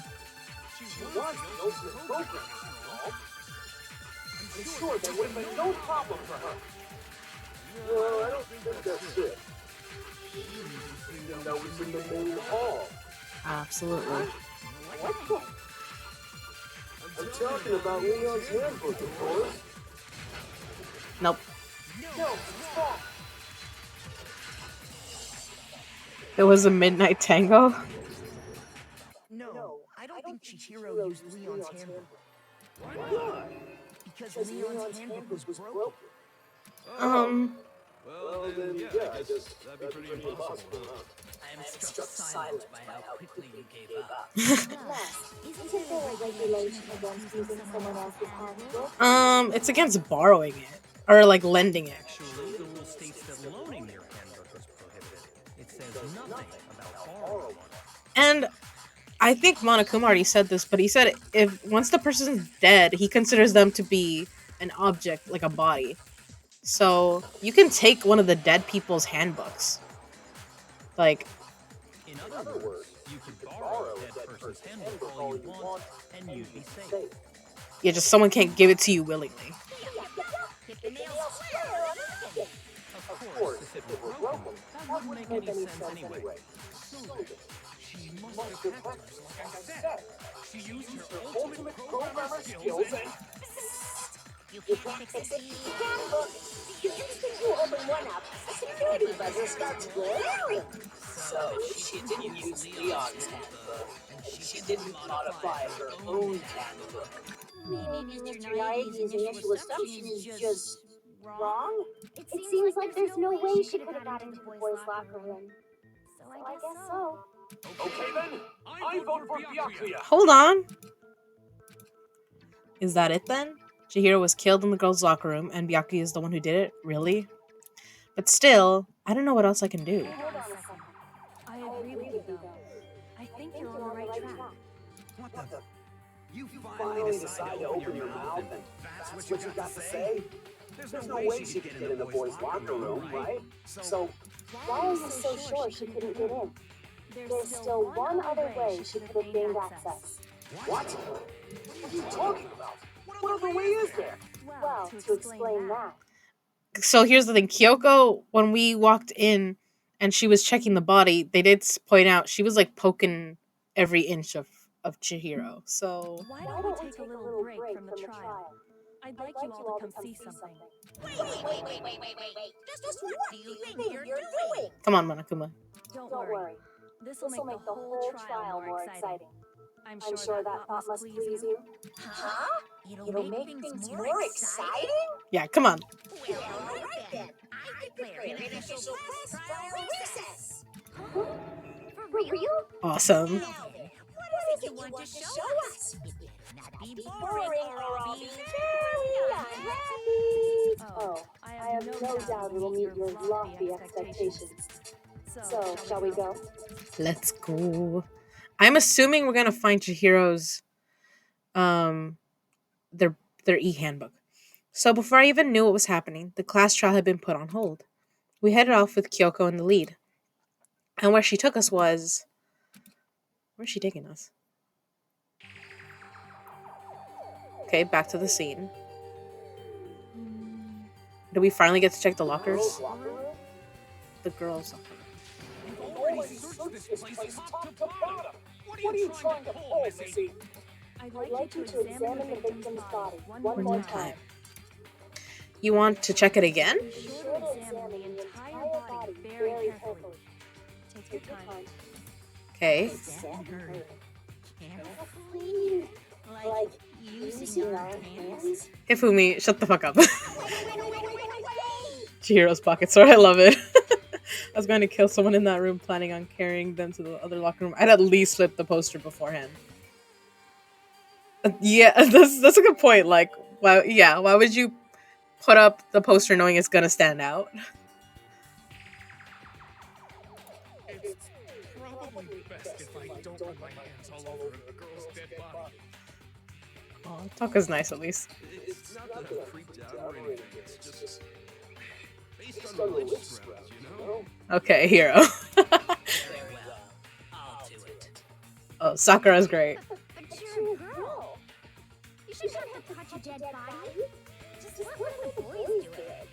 She was the ultimate programmer, after all. I'm sure that would have been no problem for her. Well, I don't think that's it. That was in the main hall. Absolutely. What? I'm talking about Leon's handbook, of course. Nope. No, stop. It was a midnight tango. No, I don't think Chihiro used Leon's handbook. Why not? Because Leon's handbook was broken. Well, then, yeah, I guess that'd be pretty impossible, huh? I am struck silent by how quickly you gave up. Isn't there a regulation against using someone else's handbook? It's against borrowing it. Or, like, lending it. Actually, the rule states that loaning your handbook is prohibited. It says nothing about borrowing one. And I think Monokuma already said this, but he said if once the person's dead, he considers them to be an object, like a body. So you can take one of the dead people's handbooks. Like, In other words, you could borrow a dead person's handbook all you want, and you'd be safe. yeah, just someone can't give it to you willingly. Hit the nail square on the head. Of course, if it were broken, That wouldn't make any sense anyway. She must have hacked us, like I said. She used her ultimate programmer skills and... You can't fix the Handbook! The instant you open one up, a security buzzer starts blaring. So she didn't use Leon's handbook, and she didn't modify her own handbook. Maybe Mr. Naidi's initial assumption is just wrong? It seems like there's no way she could have gotten into the boys' locker room. So I guess so. Okay then, I vote for Byakuya. Hold on. Is that it then? Chihiro was killed in the girls' locker room, and Byakuya is the one who did it? Really? But still, I don't know what else I can do. Hold on a second. I agree with you, though. I think you're on the right track. What the? You finally decide to open your mouth and that's what you got to say? There's no way she could get in the boys' locker room, right? So, why are you so sure she couldn't get in? There's still one other way she could have gained access. What? What are you talking about? What other way is there? Well, to explain that. So here's the thing, Kyoko, when we walked in and she was checking the body, they did point out she was like poking every inch of Chihiro. So Why don't we take a little break from the trial? I'd like you all to come see something. Wait. Just what do you think you're doing? come on, Monokuma. Don't worry. This will make the whole trial more exciting. I'm sure that thought must please you. Huh? It'll make things more exciting? Yeah, come on. Well, alright then. I declare an official class trial recess. For real? Awesome. Now then, what is it you want to show us? It better not be boring or I'll be very unhappy. Oh, I have no doubt it'll meet your lofty expectations. So, shall we go? Let's go. I'm assuming we're gonna find Chihiro's their e-handbook. So before I even knew what was happening, the class trial had been put on hold. We headed off with Kyoko in the lead. And where she took us was... Where's she taking us? Okay, back to the scene. Do we finally get to check the lockers? The girls' locker. You've already searched this place top to bottom. What are you trying to pull, Missy? I'd like you to examine the victim's body one more time. You want to check it again? Be sure to examine the entire body very carefully. Take your time. Okay. Examine her carefully. Like using our hands? Hifumi, shut the fuck up. Chihiro's pocket sword, I love it. I was going to kill someone in that room, planning on carrying them to the other locker room. I'd at least flip the poster beforehand. Yeah, that's a good point. Like, why would you put up the poster knowing it's gonna stand out? It's probably best if I don't run my hands all over a girl's dead body. Oh, Taka's nice at least. It's not that I'm freaked out or anything. It's just based on the witch scrubs, you know? Okay, hero. Very well. I'll do it. Oh, Sakura's great. But you're a girl. You shouldn't have to touch a dead body. Just let the boys do it.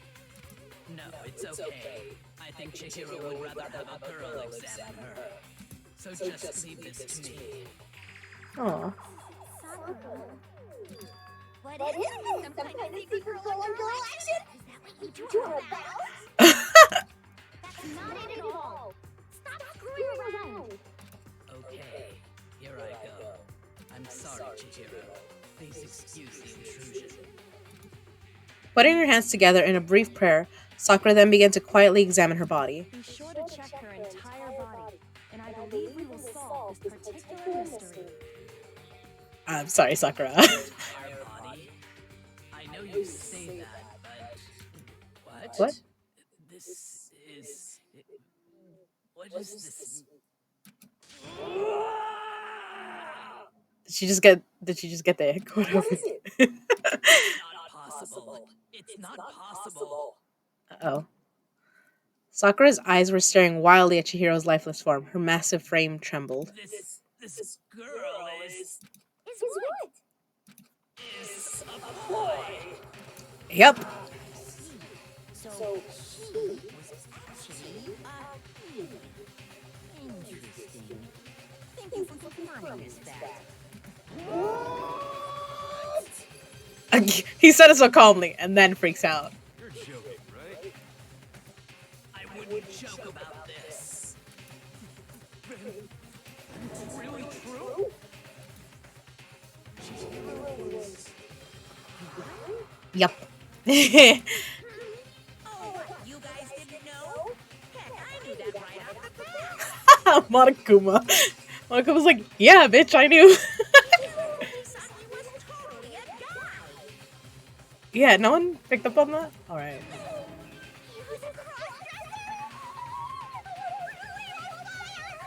No, it's okay. I think Chihiro would rather have a girl examine her. So just leave this to me. Aw. What is it? Some kind of secret girl-on-girl action? Is that what you do about? That's not it at all. Stop screwing around. Okay, here I go. I'm sorry, Chihiro. Please excuse the intrusion. Putting her hands together in a brief prayer, Sakura then began to quietly examine her body. Be sure to check her entire body, and I believe we will solve this particular mystery. I'm sorry, Sakura. Entire body? I know you say that, but... What? This is... What is this? Did she just get the egg? What is it? Not possible. It's not possible. Uh-oh. Sakura's eyes were staring wildly at Chihiro's lifeless form. Her massive frame trembled. This girl is Is what? is a boy. Yep. So she was actually interesting. Thank you for confirming this fact. He said it so calmly and then freaks out. You're joking, right? I wouldn't joke about this. It's really true? Yep. Oh, you guys didn't know? Heck, I knew that right off the bat. Monokuma. Monokuma's like, yeah, bitch, I knew. Saki was totally a guy. Yeah, no one picked up on that? Alright. He was a cross-dresser!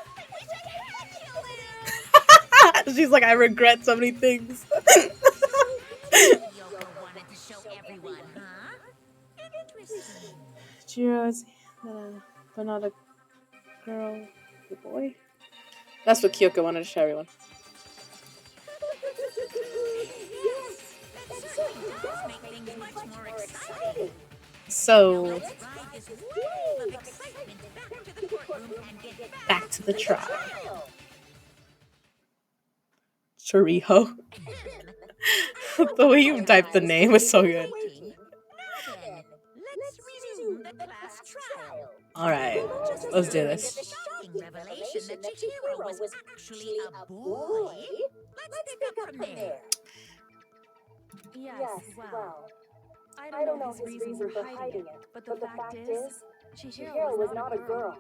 I wish I had killed him! She's like, I regret so many things. Yoko wanted to show everyone, huh? Interesting. Chihiro's, but not a girl, a boy. That's what Kyoko wanted to show everyone. So Ride this wave of excitement back to the courtroom and get back to the trial. trial. Choriho. The way you typed the name was so good. Waiting. Now then, let's resume the class trial. Alright, let's do this. The shocking revelation that Chihiro was actually a boy. Let's pick up from there. Yes, well, I don't know his reason for hiding it, but the fact is, Chihiro was not a girl,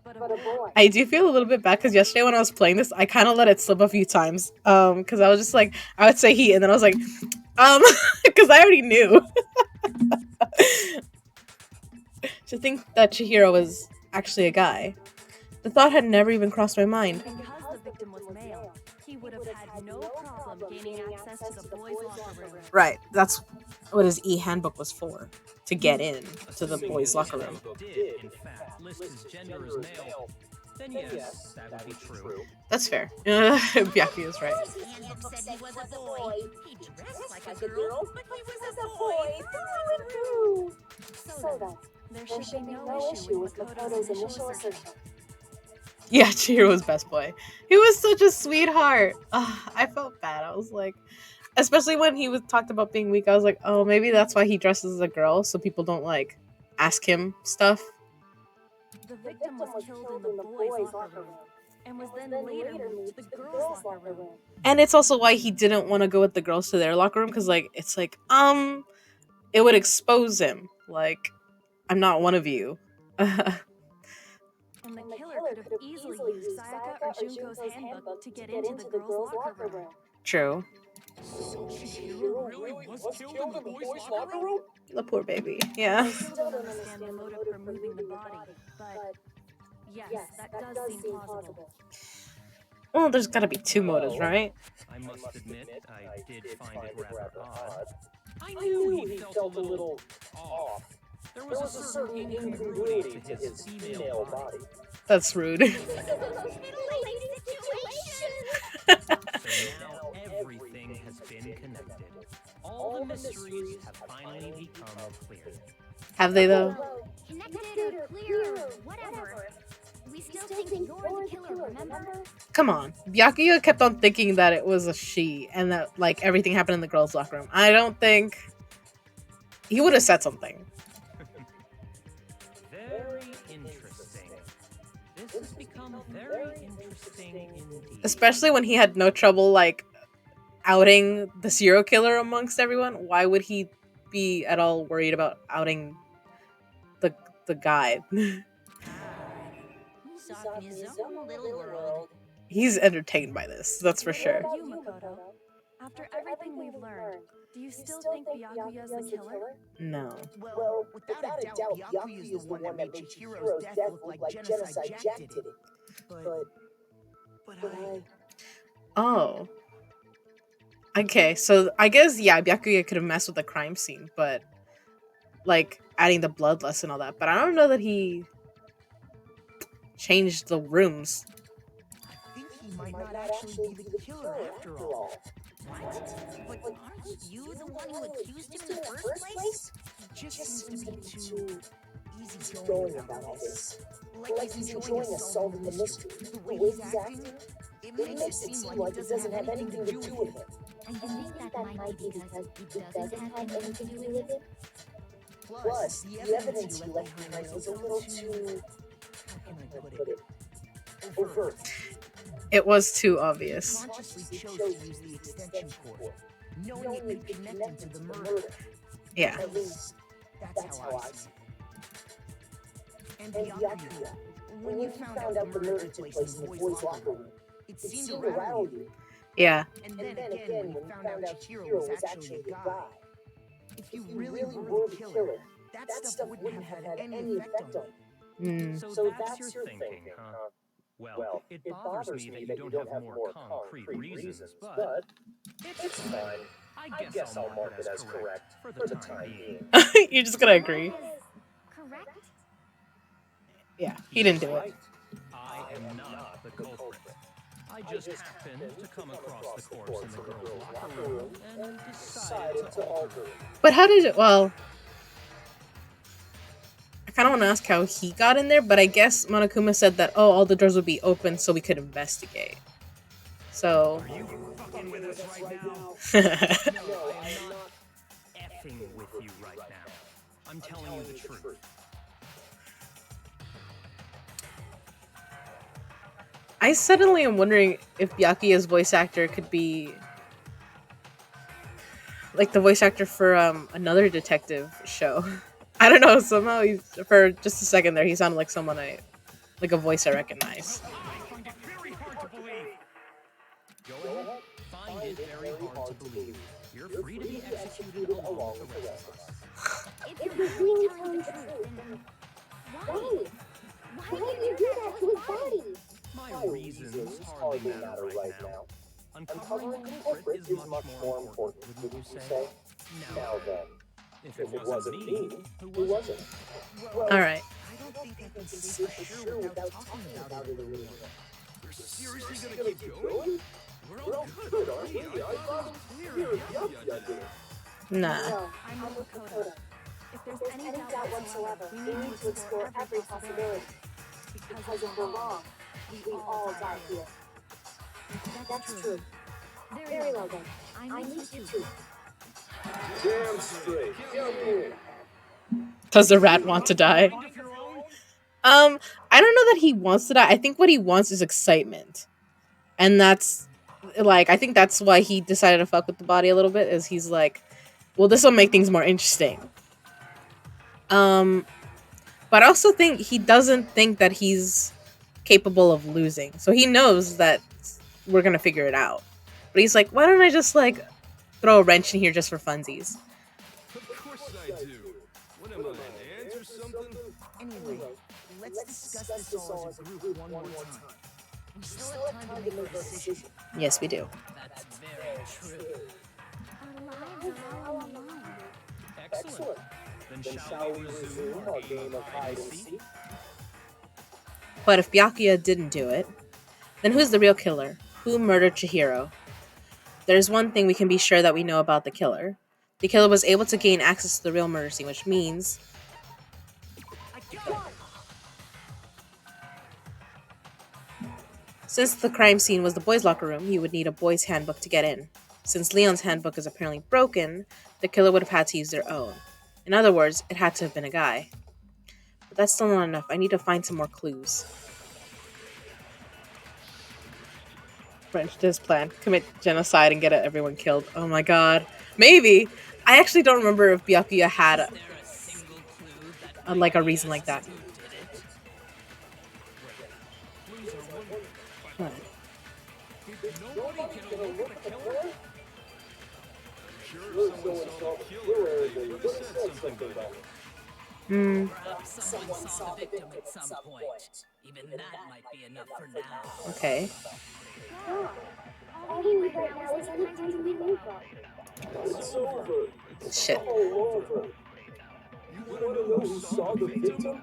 but a boy. I do feel a little bit bad because yesterday when I was playing this, I kind of let it slip a few times. Because I was just like, I would say he, and then I was like, because I already knew. To think that Chihiro was actually a guy. The thought had never even crossed my mind. Because the victim was male, he would have had no problem gaining access to the boys' locker room. Right, that's what his e-handbook was for. To get in to the boys' locker room. Did, in fact, list his gender as male, then yes, that would be true. That's fair. Byakuya is right. His handbook said he was a boy. He dressed like a girl, but he was a boy through and through. So then, there should be no issue with Makoto's initial assertion. Yeah, Chihiro was best boy. He was such a sweetheart. I felt bad. I was like, especially when he was talked about being weak, I was like, oh, maybe that's why he dresses as a girl, so people don't like ask him stuff. The victim was killed in the boys' locker room, and was then later moved to the girls' locker room. And it's also why he didn't want to go with the girls to their locker room, because like it's like, it would expose him. Like, I'm not one of you. And the killer could have easily used Sayaka or Junko's handbook to get into the girls' locker room. True. So Chihiro really was killed in the boys' locker room? The poor baby. Yeah. I still don't understand the motive for moving the body, but yes, that does seem plausible. Well, there's gotta be two motives, right? I must admit, I did find it rather odd. I knew he felt a little off. There was a certain incongruity to his female body. That's rude. So now everything has been connected. All the mysteries have finally become clear. Have they though? Connected or clear or whatever. We still think you're the killer, remember? Come on. Byakuya kept on thinking that it was a she and that like everything happened in the girls' locker room. I don't think he would have said something. Very interesting. This has become very interesting indeed. Especially when he had no trouble like outing the serial killer amongst everyone. Why would he be at all worried about outing the guy? He's off in his own little world. He's entertained by this, that's for sure. What about you, Makoto? After everything we've learned, do you still think Byakuya's the killer? No. Well, without a doubt, Byakuya is the one that made Chihiro's death look like Genocide Jack did it. But I... Oh. Okay, so I guess, yeah, Byakuya could have messed with the crime scene, but like adding the bloodlust and all that. But I don't know that he changed the rooms. I think he might not actually be the killer after all. What? But aren't you the one who accused him in the first place? He just seems to be too easygoing about this. Like he's enjoying us solving the mystery. The way he's acting, it makes it seem like it doesn't have anything to do with him. And you think that might be because it doesn't have anything to do with it? Plus, the evidence he left behind was a little too... How can I put it? Overt. It was too obvious. Consciously chose to use the extension cord, knowing it could connect him to the murder. Yeah. At least, that's how I see it. And Byakuya, when you found out the murder took place in the boys' locker room, it seemed to rattle you. Yeah. And then again, when you found out Chihiro was actually a guy, if you really were the killer, that stuff wouldn't have had any effect on you. So that's your thinking, huh? Well, it bothers me that you don't have more concrete reasons, but it's fine. I guess I'll mark it as correct for the time being. You're just gonna agree. Correct? Yeah, he didn't do it. I am not the culprit. I just happened to come across the corpse in the girls' locker room and decided to alter it. But how did it, well, kind of want to ask how he got in there, but I guess Monokuma said that, oh, all the doors would be open so we could investigate. So... Are you fucking with us right now? No, I am not effing with you right now. I'm telling you the truth. I suddenly am wondering if Byakuya's voice actor could be like the voice actor for another detective show. I don't know, somehow he's, for just a second there, he sounded like someone like a voice I recognize. I find it very hard to believe. Go ahead. Find it very hard to believe. You're free to be executed along with the rest of us. If you're really telling the truth, then why? Why did you do that to his body? My reasons hardly matter right now. Uncovering the culprit is much more important, wouldn't you say? Now then, if it wasn't me, who was it? Alright. I don't think I can say for sure without talking about it a little bit. You're seriously gonna keep going? We're all good, aren't we? I thought it was clear if Byakuya did it. Nah. I'm with Makoto. If there's any doubt whatsoever, we need to explore every possibility. Because if we're wrong, we all die here. That's true. Very well then. I need you too. Damn straight. Come here. Does the rat want to die? I don't know that he wants to die. I think what he wants is excitement. And that's like, I think that's why he decided to fuck with the body a little bit, is he's like, well, this will make things more interesting. But I also think he doesn't think that he's capable of losing. So he knows that we're gonna figure it out. But he's like, why don't I just like throw a wrench in here just for funsies? Of course I do. What am I, an ant or something? Anyway, let's discuss this all as a group one more time. We still have time to make a decision. Yes, we do. That's very true. Our lives are all on the line. Excellent. Then shall we resume our game of hide and seek? But if Byakuya didn't do it, then who's the real killer? Who murdered Chihiro? There's one thing we can be sure that we know about the killer. The killer was able to gain access to the real murder scene, which means... Since the crime scene was the boys' locker room, you would need a boys' handbook to get in. Since Leon's handbook is apparently broken, the killer would have had to use their own. In other words, it had to have been a guy. But that's still not enough. I need to find some more clues. French to his plan. Commit genocide and get everyone killed. Oh my god. Maybe! I actually don't remember if Byakuya had like a reason like that. What? Someone saw the victim at some point. Even that might be enough for now. Okay. All we need right now is any time to meet Luca. It's over. Shit. All over. You want to know who saw the victim?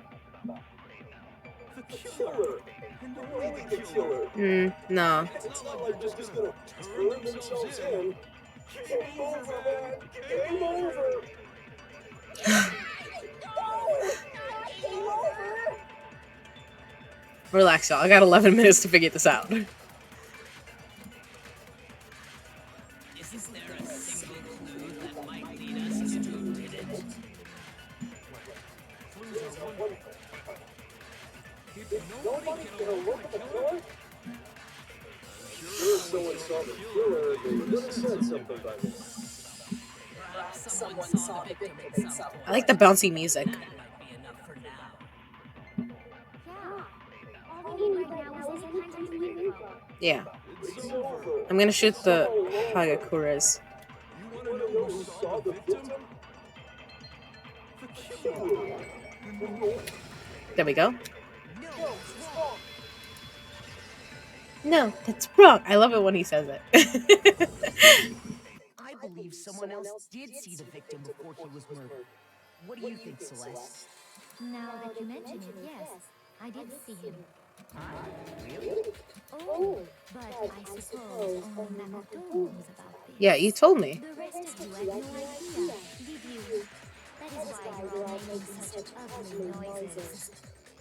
The killer. And only the killer. No. It's not like they're just gonna turn themselves in. Game over, man. Game over. Relax, y'all. I got 11 minutes to figure this out. Isn't there a single clue that might lead us to who did it? Nobody can look at the killer? Sure, someone saw the killer. They would have said something by now. Perhaps someone saw the victim at some point. I like the bouncy music. That might be enough for now. Yeah. All we need right now is any time to meet Luca. Yeah. It's over. I'm gonna shoot the Hagakuras. You want to know who saw the victim? The killer. There we go. No, that's wrong. I love it when he says it. I believe someone else did see the victim before he was murdered. What do you think, Celeste? Now that you mention it, yes, I did see him. Really? Oh, but I suppose only Makoto knows about this. Yeah, you told me. The rest of you had no idea, did you? That is why you're all making such ugly noises.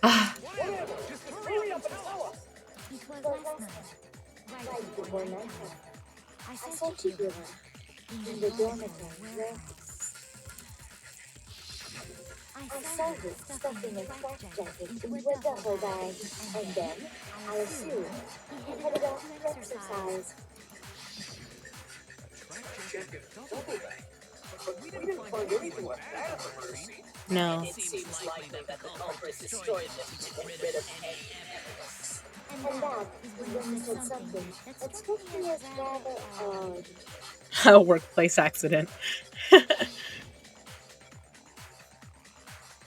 Ah, Whatever, just hurry up and tell us. It was last night, right before nighttime. I saw Chihiro in the dormitory where I saw him stuffing a flak jacket into a duffel bag, and then, I assume, he headed off to exercise. Jacket, double bag. But we didn't find anything like that at the murder scene. no. It seems likely that the culprit destroyed them to get rid of any evidence. And that is when he said something that struck me as rather odd. A workplace accident.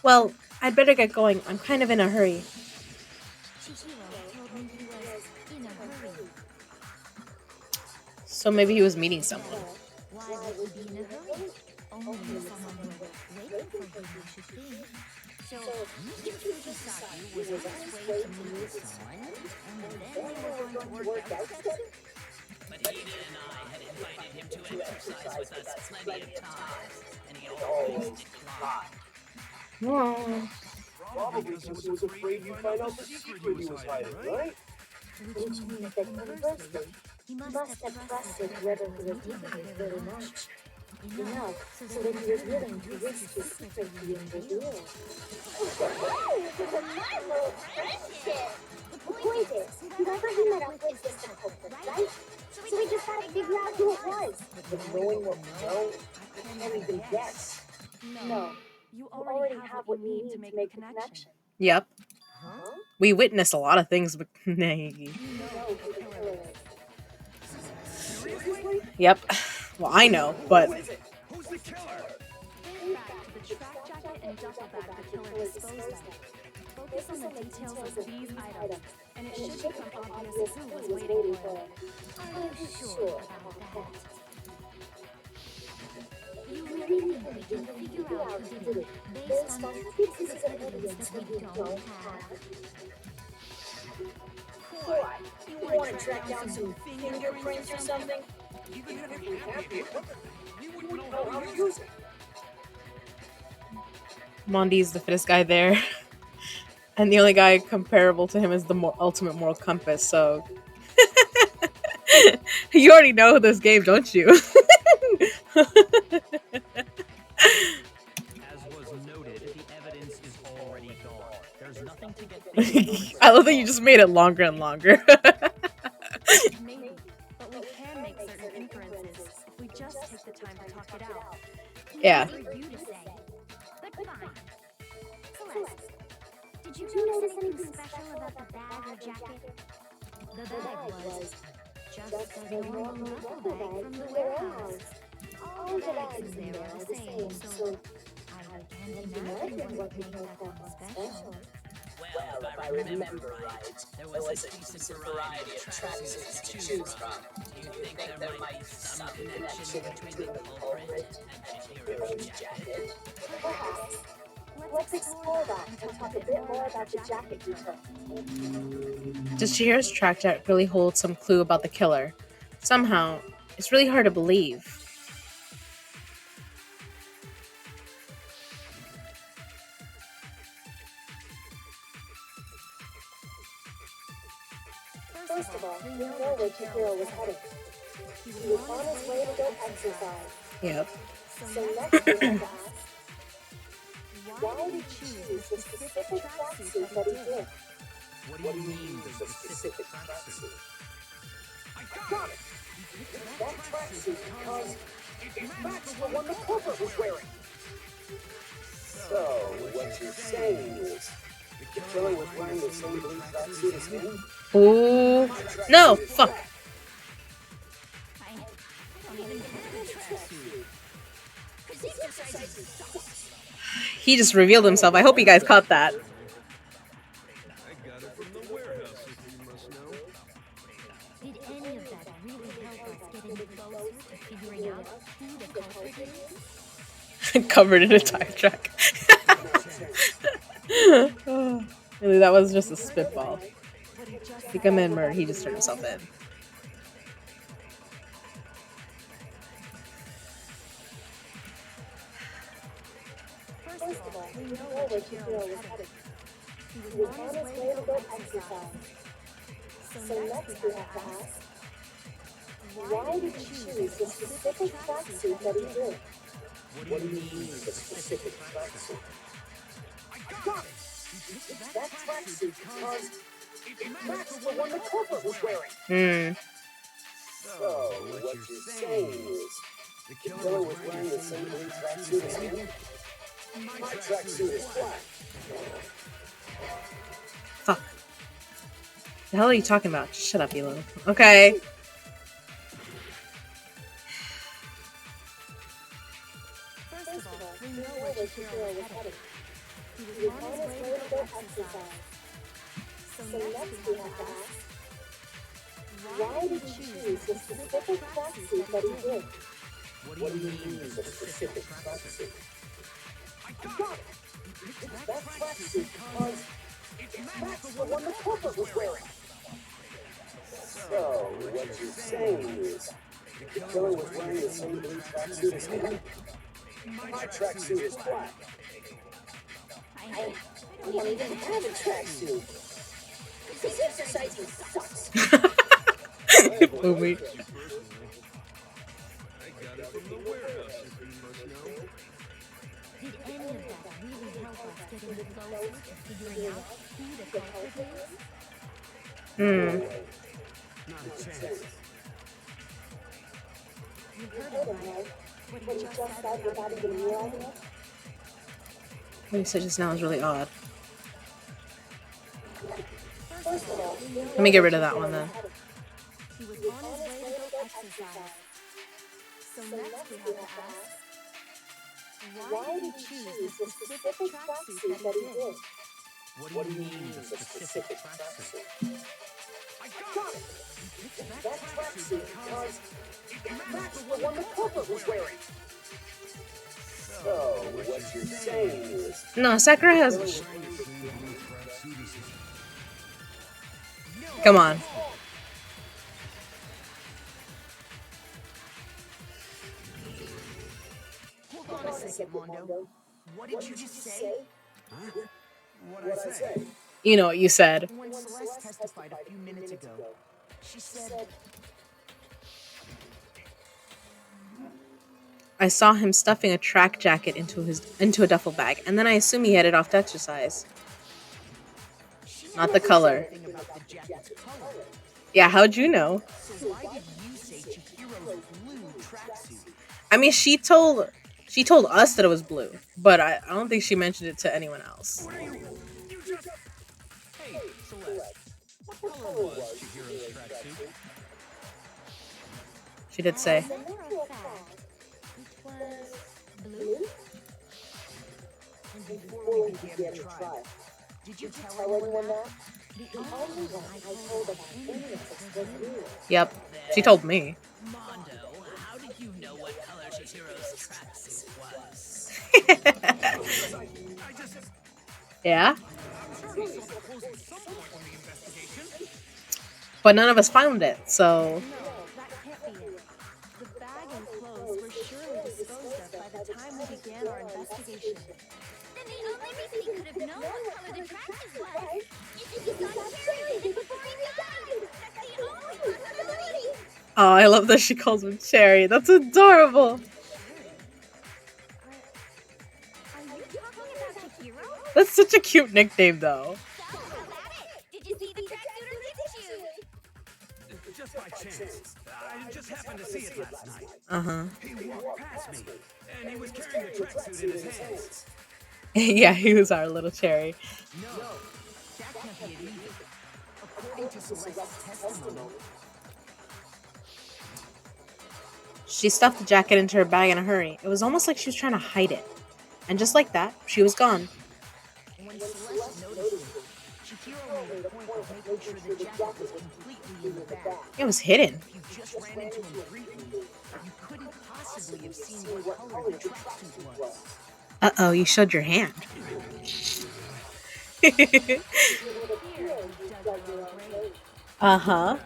Well, I'd better get going. I'm kind of in a hurry. Chihiro told me he was in a hurry. So maybe he was meeting someone. Why would he be in a hurry? Only if someone were waiting for him, you should think. So, Mr. Fujisaki was on his way to meet with someone, and then they were going to work out together? But Eden and I had invited him to exercise with us plenty of times, and he always declined. Probably because he was afraid you'd find out the secret he was hiding, right? Which means that conversely, he must have trusted whoever he was meeting with very much. Enough so that he was willing to risk his secret being revealed. Oh, it was a marvelous friendship! The point is, whoever he met up with was the culprit, right? So we just gotta figure out who it was. But knowing what we know, I can't even guess. No. You already have what you need to make the connection. Yep. Huh? We witnessed a lot of things with Nagi. You know who the killer is. Yep. Well, I know, but Who's the killer? Think back to the track jacket and duffel bag the killer disposed of. Focus on the details of these items, and it should become obvious who was waiting for it. I'm sure about that. You really think we can figure out who did it based on pieces of evidence that we don't have? What? You want to track down some fingerprints or something? Even if we had the equipment, we wouldn't know how to use it. Mondi's the fittest guy there. And the only guy comparable to him is the ultimate moral compass, so... You already know this game, don't you? As was noted, the evidence is already gone. There's nothing to get fingerprints. I love that you just made it longer and longer. Maybe, but we can make certain inferences if we just take the time to talk it out. Yeah. For you to say. But fine. Celeste, did you notice anything special about the bag or jacket? The bag was just a normal duffel bag from the warehouse. All the bags there are the same, so I can't imagine what made that one special. Well, if I remember right, there was a decent variety of tracksuits to choose from. Do you think there might be some connection between the culprit and Chihiro's jacket? Perhaps. Let's explore that and talk a bit more about the jacket you took. Does Chihiro's track jacket really hold some clue about the killer? Somehow, it's really hard to believe. First of all, we know where Chihiro was headed. He was on his way to go exercise. Yep. So next we have to ask, why did he choose the specific tracksuit that he did? What do you mean, the specific tracksuit? I got it! That tracksuit because it matched the one the culprit was wearing. So, what you're saying is, the killer was wearing the same blue tracksuit as him? Ooh. No! Fuck! I don't even have a tracksuit. Because exercises sucks. He just revealed himself. I hope you guys caught that. I got it from the warehouse, if you must know. Did any of that really help us get any closer to figuring out who the culprit is? Covered in a tire track. Really, that was just a spitball. He come in murder, he just turned himself in. First of all, we know where Chihiro was headed. He was on his way to go exercise. So next we have to ask, why did he choose the specific tracksuit that he did? What do you mean, the specific tracksuit? I got it! He picked that tracksuit because it matched the one the culprit was wearing. So, what you're saying is, the killer was wearing the same blue tracksuit as him? My tracksuit is black. Fuck. The hell are you talking about? Shut up, Elo. Okay. First of all, we know where Chihiro was headed. He was on his way to go exercise. So next we have to ask, why did he choose the specific tracksuit that he did? What do you mean, the specific tracksuit? I got it! He picked that tracksuit because it matched the one the culprit was wearing. So, what you're saying is, the killer was wearing the same blue tracksuit as him? My tracksuit is black. I don't even have a tracksuit. This exercising sucks. Movie. I got it from the warehouse, if you must know. Did any of that really help us get any closer to figuring out who the culprit is? Not a chance. You heard him, right? What he just said without even realizing it? What you said just now is really odd. First of all, Let me get rid of that one then. he was on his way to go exercise. So next we have to ask, why did he choose the specific tracksuit that he did? What do you mean, the specific tracksuit? I got it! He picked that tracksuit because it matched the one the culprit was wearing. So, what you're saying is, No, Sakura has. Come on. Hold on a second, Mondo. What did you just say? Huh? What'd I say? You know what you said. When Celeste testified a few minutes ago, she said, I saw him stuffing a track jacket into a duffel bag, and then I assume he headed off to exercise. Not the color. "Thing about the jacket's color. Yeah, how'd you know? So why did you say Chihiro's blue tracksuit?" I mean, she told us that it was blue, but I don't think she mentioned it to anyone else. You just... Hey, Celeste. What color was Chihiro's tracksuit? She did say. As a matter of fact, it was blue. And before we began the trial, did you tell anyone that? The only one I told about any of this was you. Yep, she told me. Mondo, how did you know what color Chihiro's tracksuit was? I just... Yeah, I'm sure he saw the clothes at some point in the investigation. but none of us found it, so. No, that can't be it. The bag and clothes were surely disposed of by the time we began our investigation. Then the only reason he could have known what color the tracksuit was is if he saw Cherry in it before he died. That's the only possibility. Oh, I love that she calls him Cherry. That's adorable. Are you talking about Chihiro? That's such a cute nickname, though. So, how about it? Did you see the tracksuit or didn't you? Just by chance. I just happened to see it last night. Uh-huh. He walked past me, and he was carrying the tracksuit in his hands. Yeah, he was our little Cherry. No, that can't be it either. According to Celeste's testimony, She stuffed the jacket into her bag in a hurry. It was almost like she was trying to hide it. And just like that, she was gone. when Celeste noticed it, Chihiro made a point of making sure the jacket was completely in the bag. It was hidden. If you just ran into him briefly, you couldn't possibly have seen what color the tracksuit was. Uh-oh, you showed your hand. Uh-huh.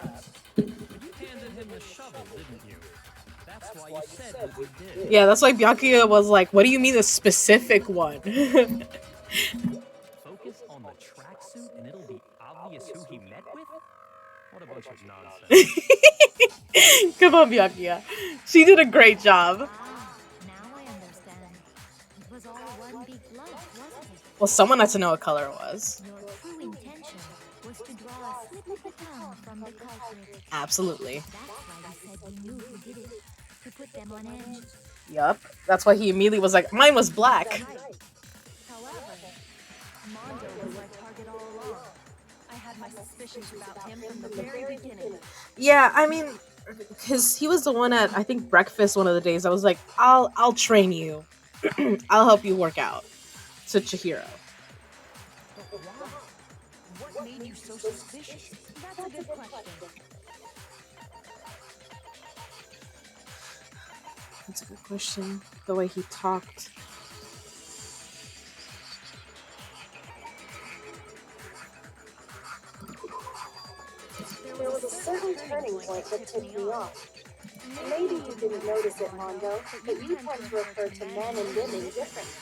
You handed him the shovel, didn't you? That's why you said what you did. Yeah, that's why Byakuya was like, what do you mean a specific one? Focus on the tracksuit and it'll be obvious who he met with? What a bunch of nonsense. Come on, Byakuya. She did a great job. Ah, now I understand. It was all one big bluff, wasn't it? Well, someone had to know what color it was. Your true intention was to draw a slip of the tongue from the culprit. Absolutely. That's why you said you knew who did it. To put them on edge. Yup. That's why he immediately was like, mine was black. Right. However, Mondo was my target all along. I had my suspicions about him from the very beginning. Yeah, I mean, because he was the one at, I think, breakfast one of the days. I was like, I'll train you. I'll help you work out. To Chihiro. But why? What made you so suspicious? That's a good question. That's a good question. The way he talked. There was a certain turning point that tipped me off. Maybe you didn't notice it, Mondo, but you tend to refer to men and women differently.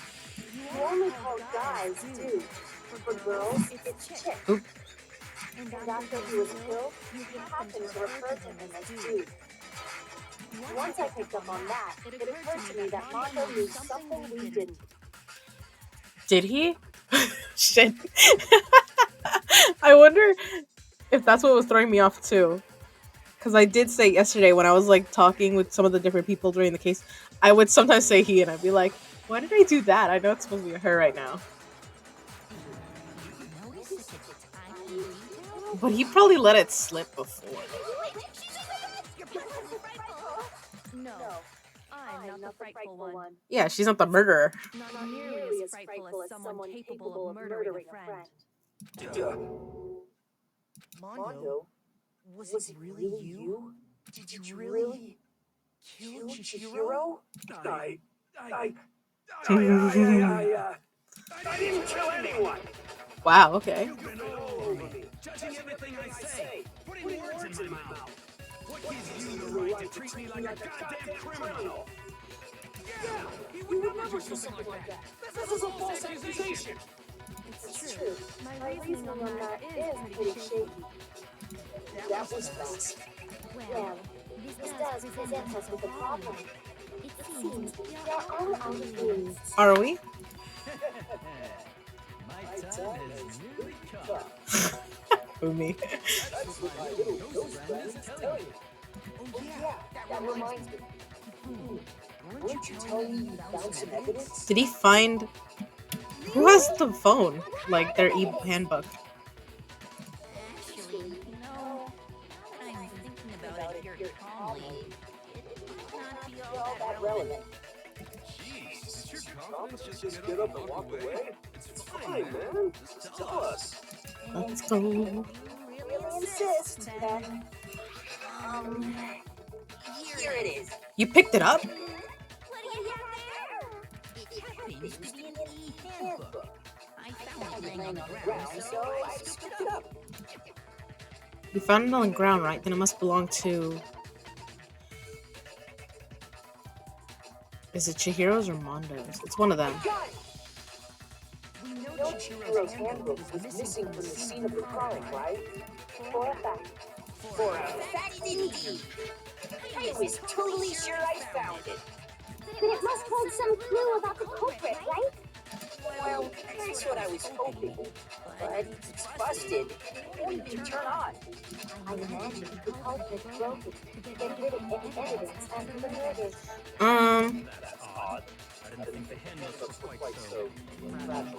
You only call guys dude. For girls, it's chick. Oop. And after he was killed, you happened to refer to him as dude. Once I picked up on that, it occurred to me that Mondo knew something we didn't. Did he? Shit. I wonder if that's what was throwing me off too. Because I did say yesterday when I was like talking with some of the different people during the case, I would sometimes say he and I'd be like, why did I do that? I know it's supposed to be her right now. But he probably let it slip before. No, I'm not the frightful one. Yeah, she's not the murderer. Not nearly as frightful as someone capable of murdering a friend. Mondo, was it really you? Did you really kill Chihiro? I didn't kill anyone. Wow, okay. You've been all over me, judging everything I say, putting words in my mouth. What gives you the right to treat me like a goddamn criminal? Yeah, he would never do something like that. This is a false accusation. It's true. My reasoning on that is pretty shaky. That was fast. Well, this does present us with a problem. It seems we are all out of words. Are we? My time has nearly come. Umi. That's what my little ghost friend is telling me. Oh yeah, that reminds me. Weren't you telling me you found some evidence? Did he find... Who has the phone? Like, their e-handbook. Actually, now that I'm thinking about it here calmly, it might not be all that relevant. Jeez, is your confidence Just get up and walk away? It's fine, man. Just tell us. Let's go. Really insist, then. Here it is. You picked it up? What do you have there? It happens to be an e-handbook. I found it laying on the ground, so I scooped it up. You found it on the ground, right? Then it must belong to... Is it Chihiro's or Mondo's? It's one of them. We know Chihiro's handbook was missing from the scene of the crime, right? For a fact. For a fact indeed. I was totally sure I found it. But it must hold some clue about the culprit, right? Well, that's what I was hoping. But it's busted. It wouldn't even turn on. I imagine the culprit broke it to get rid of any evidence after the murder. That's odd. I didn't think the handbooks were quite so.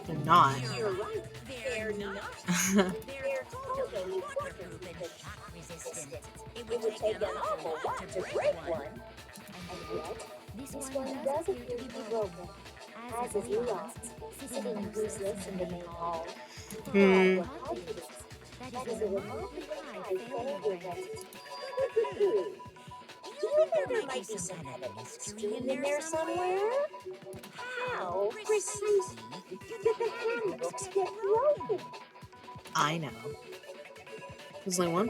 They're not. You're right. They're not. They're totally waterproof and shock resistant. It would take an awful lot to break one. And yet, this one does appear to be broken, as is Leon's, sitting useless in the main hall. Hmm. That is a remarkably high failure rate. You think there might be some kind of mystery in there somewhere? How precisely did the handbooks get broken? I know. There's only one.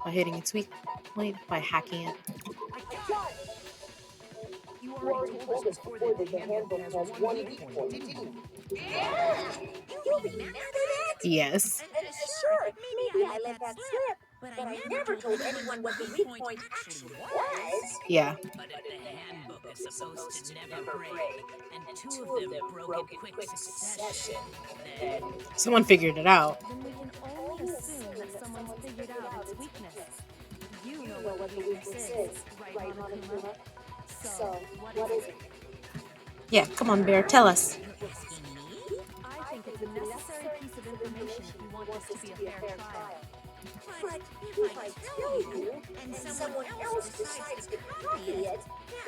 By hitting its weak point, by hacking it. I already told us before that the handbook has one weak point, didn't you? You remember that? Yes. Sure, maybe I let that slip. But I never told anyone what the weak point actually was. Yeah. But if the handbook is supposed to never break, and two of them broke in quick succession, then Someone figured it out. Then we can only assume that someone's figured out its weakness. You know what the weakness is, right, Monokuma? So, what is it? Yeah, come on, Bear, tell us. Asking me? I think it's a necessary piece of information if you want this to be a fair trial. But if I tell you, and someone else decides to copy it,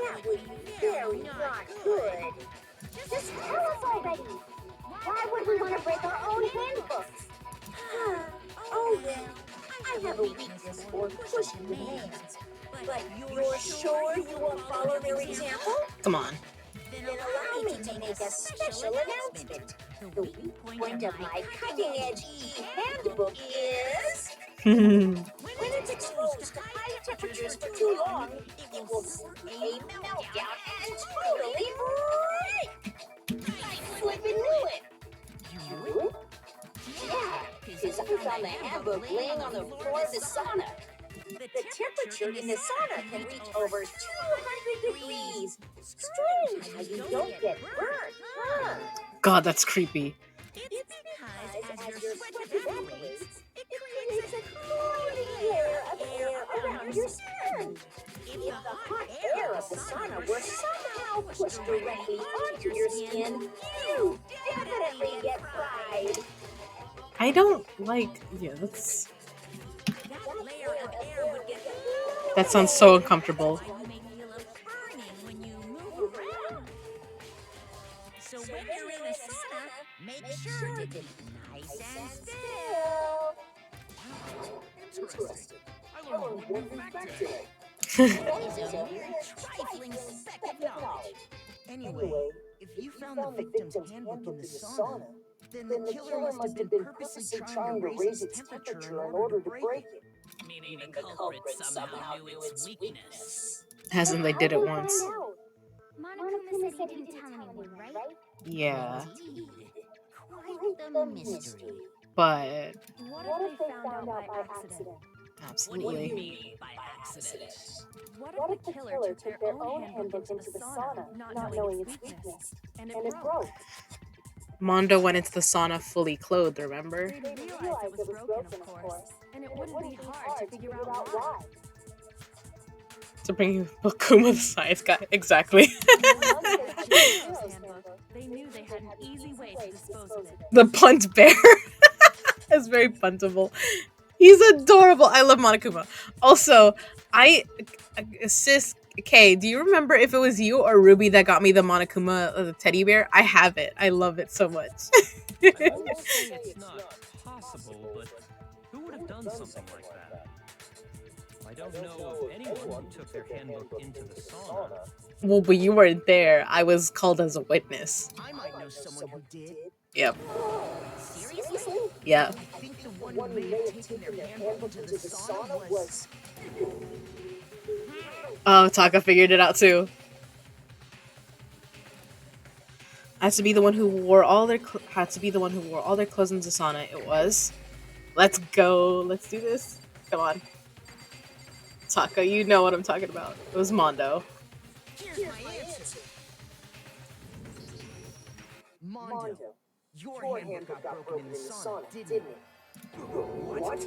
that would be very not good. Just tell us already. Why would we want to break our own handbooks? Oh well, I have a weakness for pushing demands. But you're sure you won't follow their example? Come on. Then allow me to make a special announcement. The weak point of my cutting-edge e-handbook is... When it's exposed to high temperatures for too long, it will suddenly a meltdown and totally break! I flippin' knew it! You? Yeah, because I found the handbook laying on the floor of the sauna. The temperature in the sauna can reach over 200 degrees. Strange how you don't get burned, huh? God, that's creepy. It's because as your sweat evaporates, it creates a cooling layer of air around your skin. If the hot air of the sauna were somehow pushed directly onto your skin, you definitely get fried. I don't like. Yeah, that's. That layer of air would get That sounds so uncomfortable. you may feel a burning when you move around. So when you're in a sauna, make sure to keep nice and still. Interesting. I learned one new fact today. That is a mere trifling speck of knowledge. Anyway, if you found the victim's handbook in the sauna, then the killer must have been purposely trying to raise its temperature in order to break it. meaning the culprit somehow knew its weakness. As in, they did it once. Monokuma said he didn't tell anyone, right? Yeah. Indeed. Quite the mystery. But. What if they found out by accident? What do you Absolutely. mean by accident? What if the killer took their own handbook into the sauna, not knowing its weakness, and it broke? Mondo went into the sauna fully clothed, remember? They'd realize it was broken, of course, and it wouldn't be hard to figure out why. To bring Bakuma the science guy. Exactly. They knew they had an easy way to dispose of it. The punt bear. That's very puntable. He's adorable. I love Monokuma. Also, sis Kay, do you remember if it was you or Ruby that got me the Monokuma the teddy bear? I have it. I love it so much. I won't say it's not possible, but who would have done something like that? I don't know of anyone who took their handbook into the sauna. Well, but you weren't there. I was called as a witness. I might know someone who did. Yep. Seriously? Yeah. I think the one who may have taken their handbook into the sauna was... Oh, Taka figured it out too. Has to be the one who wore all their had to be the one who wore all their clothes in the sauna. It was. Let's go. Let's do this. Come on. Taka, you know what I'm talking about. It was Mondo. Here's my answer. Mondo, your handbook got broken in the sauna, didn't it? What?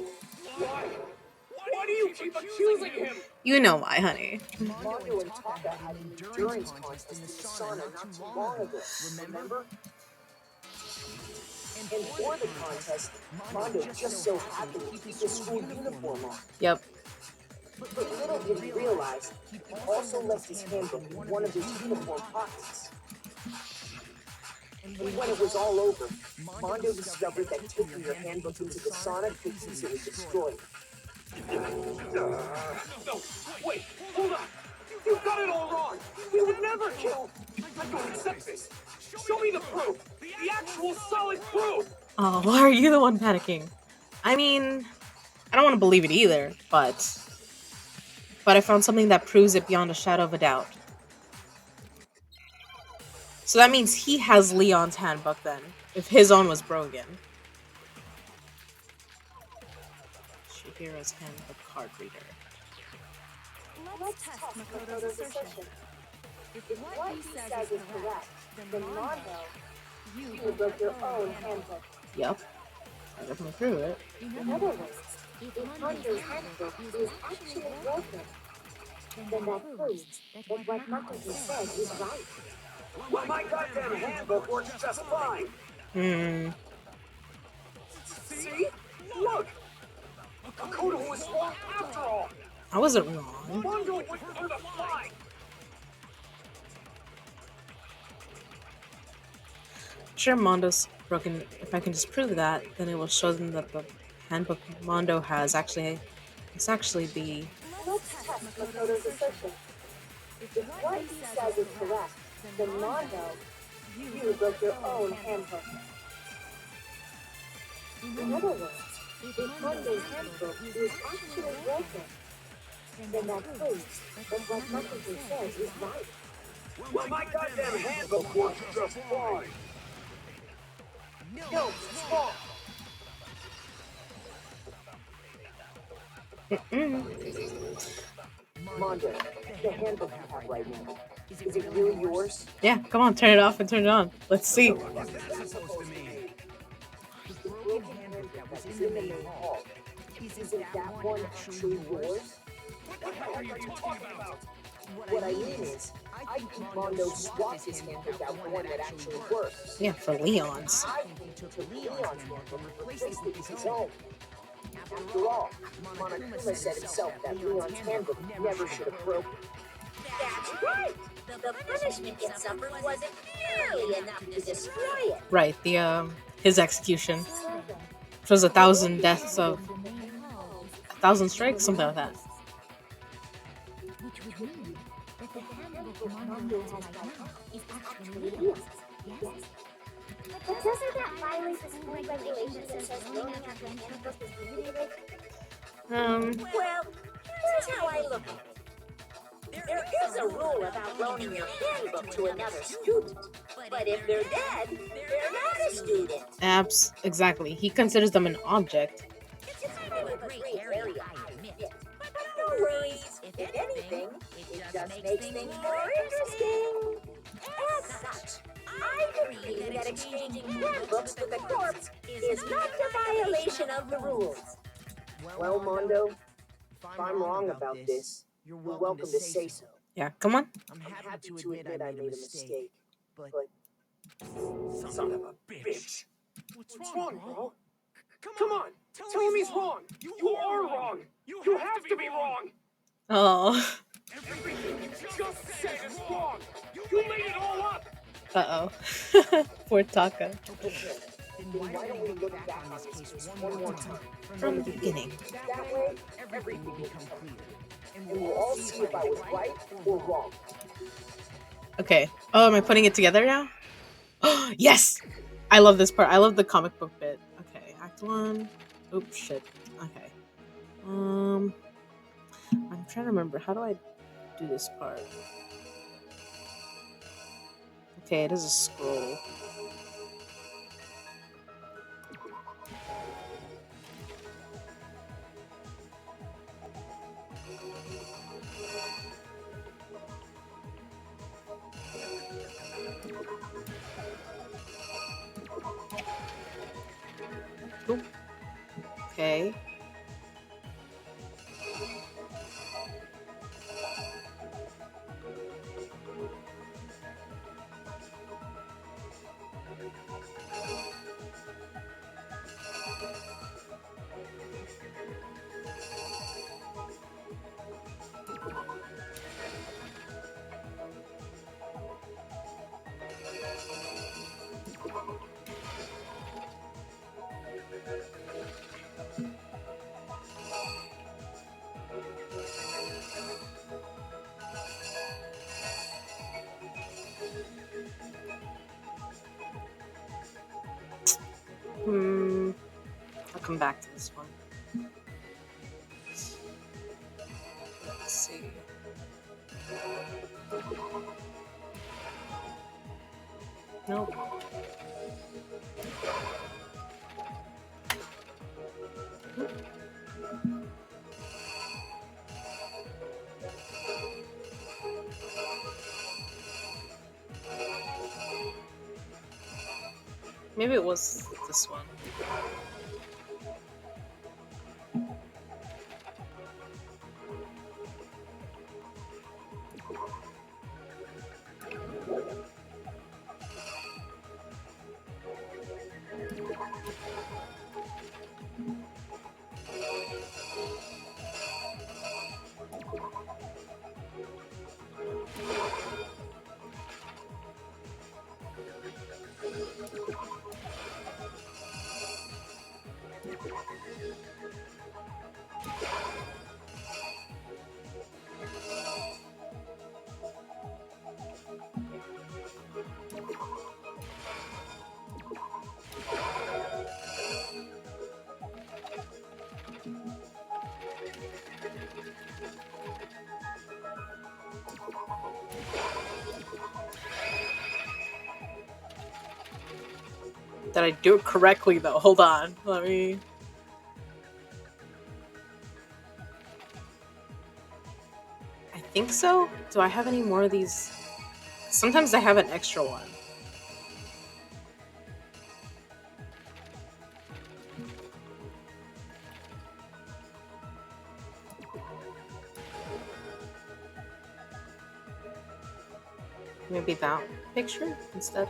Why? Why do you keep accusing him? You know why, honey. Mondo and Taka had an endurance contest in the sauna not too long ago, remember? And for the contest, Mondo just so happened to keep his school uniform on. Yep. But little did he realize, he also left his handbook in one of his uniform pockets. And when it was all over, Mondo discovered that taking your handbook into the sauna could easily destroy it. No, wait, hold on. You got it all wrong. We would never kill. I don't accept this. Show me the proof. The actual solid proof. Oh, why are you the one panicking? I mean, I don't want to believe it either, but I found something that proves it beyond a shadow of a doubt. So that means he has Leon's handbook then, if his own was broken. Shihira's handbook card reader. Let's test Makoto's assertion. If what he says is correct, then Mondo, you broke your own handbook. Yep. I definitely prove it. In other words, if Mondo's handbook is actually broken, then that proves that what Makoto says is right. Well, my goddamn handbook works just fine. See? Look! Makoto was wrong after all. I wasn't wrong. Mondo wouldn't hurt a fly. Sure, Mondo's broken. If I can disprove that, then it will show them that the handbook Mondo has actually is actually the. Let's test Makoto's assertion. If what he says is correct, then Mondo, you broke your own handbook. In other words, if Mondo's handbook is actually broken, then that proves that what Makoto says is right. Well, my goddamn handbook works just fine. No, it's wrong. Mondo, the handbook you have right now, is it really yours? Yeah, come on, turn it off and turn it on. Let's see. What's that supposed to mean? The broken handbook that was in the main hall. Isn't that one actually yours? What the hell are you talking about? What I mean is, I think Mondo swapped his handbook out for one that actually works. Yeah, for Leon's. I think he took Leon's handbook and replaced it with his own. After all, Monokuma said himself that Leon's handbook never should have broken. That's right. The punishment it suffered wasn't nearly enough to destroy it. Right, the his execution, which was 1,000 deaths of 1,000 strikes, something like that. Which would mean that the handbook Mondo has right now is actually Leon's. Yes? But doesn't that violate the school regulation that says loaning out the handbook is illegal? Well, here's how I look at it. There is a rule about loaning your handbook to another student. But if they're dead, they're not a student. Exactly. He considers them an object. It's kind of a gray area, I admit. But no worries. If anything, it just makes things more interesting. As such, I agree that exchanging handbooks with a corpse is not a violation of the rules. Well, Mondo, if I'm wrong about this, you're welcome to say so. Yeah, come on. I'm happy to admit I made a mistake, but Son of a bitch. What's wrong, bro? Come on, tell him he's wrong. You are wrong. You have to be wrong. Oh. Everything you just said is wrong. You made it all up. Uh-oh. Poor Taka. Then why don't we look back on this case one more time? From the beginning. That way, everything will become clear. And we'll all see if I was right or wrong. Okay. Oh, am I putting it together now? Yes! I love this part. I love the comic book bit. Okay, Act 1. Oops, shit. Okay. I'm trying to remember. How do I do this part? Okay, it is a scroll. Oop. Okay. I'll come back to this one. Let's see. Nope. Maybe it was this one. Did I do it correctly though? Hold on. Let me. I think so. Do I have any more of these? Sometimes I have an extra one. Maybe that picture instead.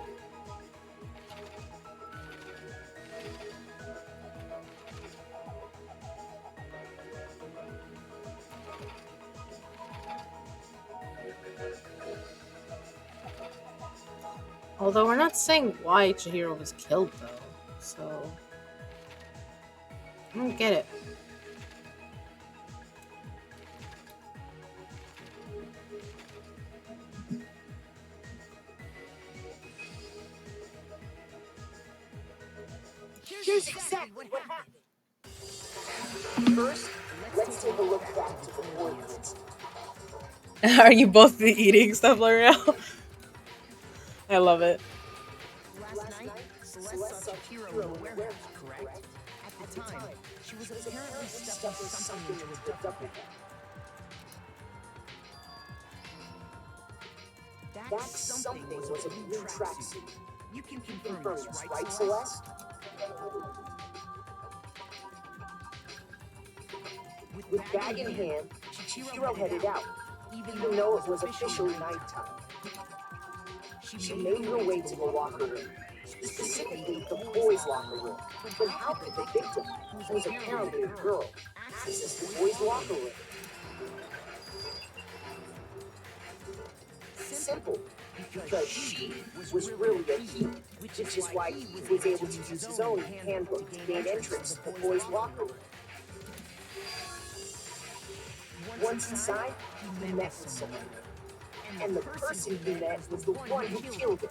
Although we're not saying why Chihiro was killed though, so I don't get it. Here's exactly what happened. First, let's take a look back to the points. Are you both eating stuff right now? I love it. Last night, Celeste saw Chihiro in the warehouse, correct? At the time, she was apparently stuffing something into a duffel bag. That something was a blue tracksuit. You can confirm this, right, Celeste? With bag in hand, Chihiro headed out, even though it was officially nighttime. She made her way to the locker room, specifically the boys' locker room. But how could the victim, who was apparently a girl, access the boys' locker room? Simple, because she was really a he, which is why he was able to use his own handbook to gain entrance to the boys' locker room. Once inside, he met with someone, and the person he met was the one who killed him.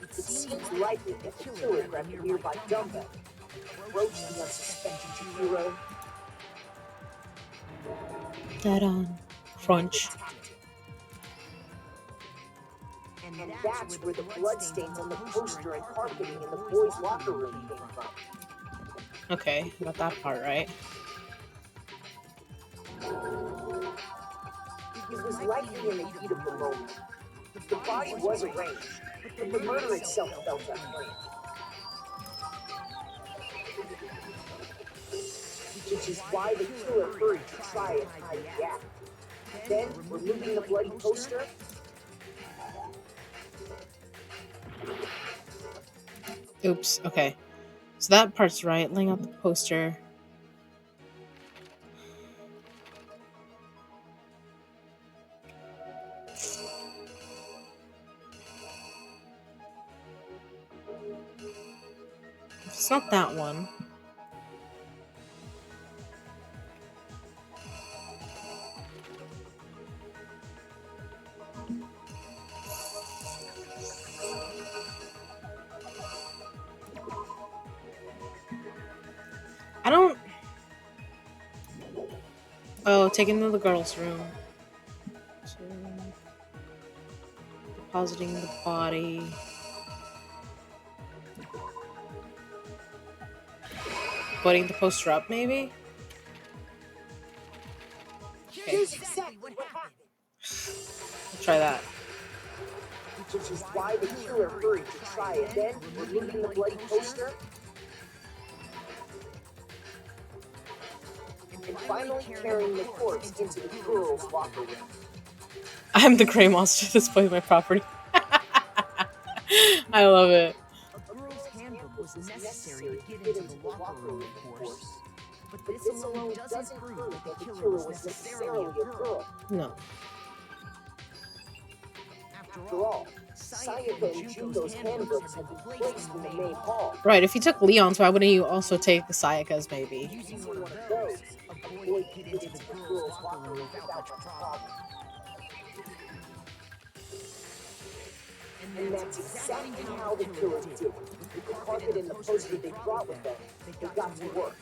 It seems likely that the killer grabbed a nearby dumbbell, approached the unsuspecting Chihiro, Dead on. Crunch. and that's where the bloodstains on the poster and carpeting in the boys' locker room came from. Okay, got that part right. It was likely in the heat of the moment. The body was arranged, but the murder itself felt unplanned. Which is why the killer hurried to try and hide the gap. Then, removing the bloody poster, Oops, okay. So that part's right. Laying out the poster. It's not that one. I don't... Oh, taken to the girls' room. So... Depositing the body. Putting the poster up, maybe? Okay. Here's exactly what happened. Let's try that. Which is why the killer hurried to try again, removing the bloody poster, and finally carrying the corpse into the girls' locker room. I'm the gray monster displaying my property. I love it. A girl's handbook was necessary to get into the locker room, of course. But this alone doesn't prove that the killer was necessarily a girl. No. After all, Sayaka and Junko's handbooks had been placed in the main hall. Right, if you took Leon's, why wouldn't you also take Sayaka's, maybe? Using one of those, a boy could get into the girls' locker room without much problem. And that's exactly how the killer did it. With the carpet and the poster they brought with them, they got to work.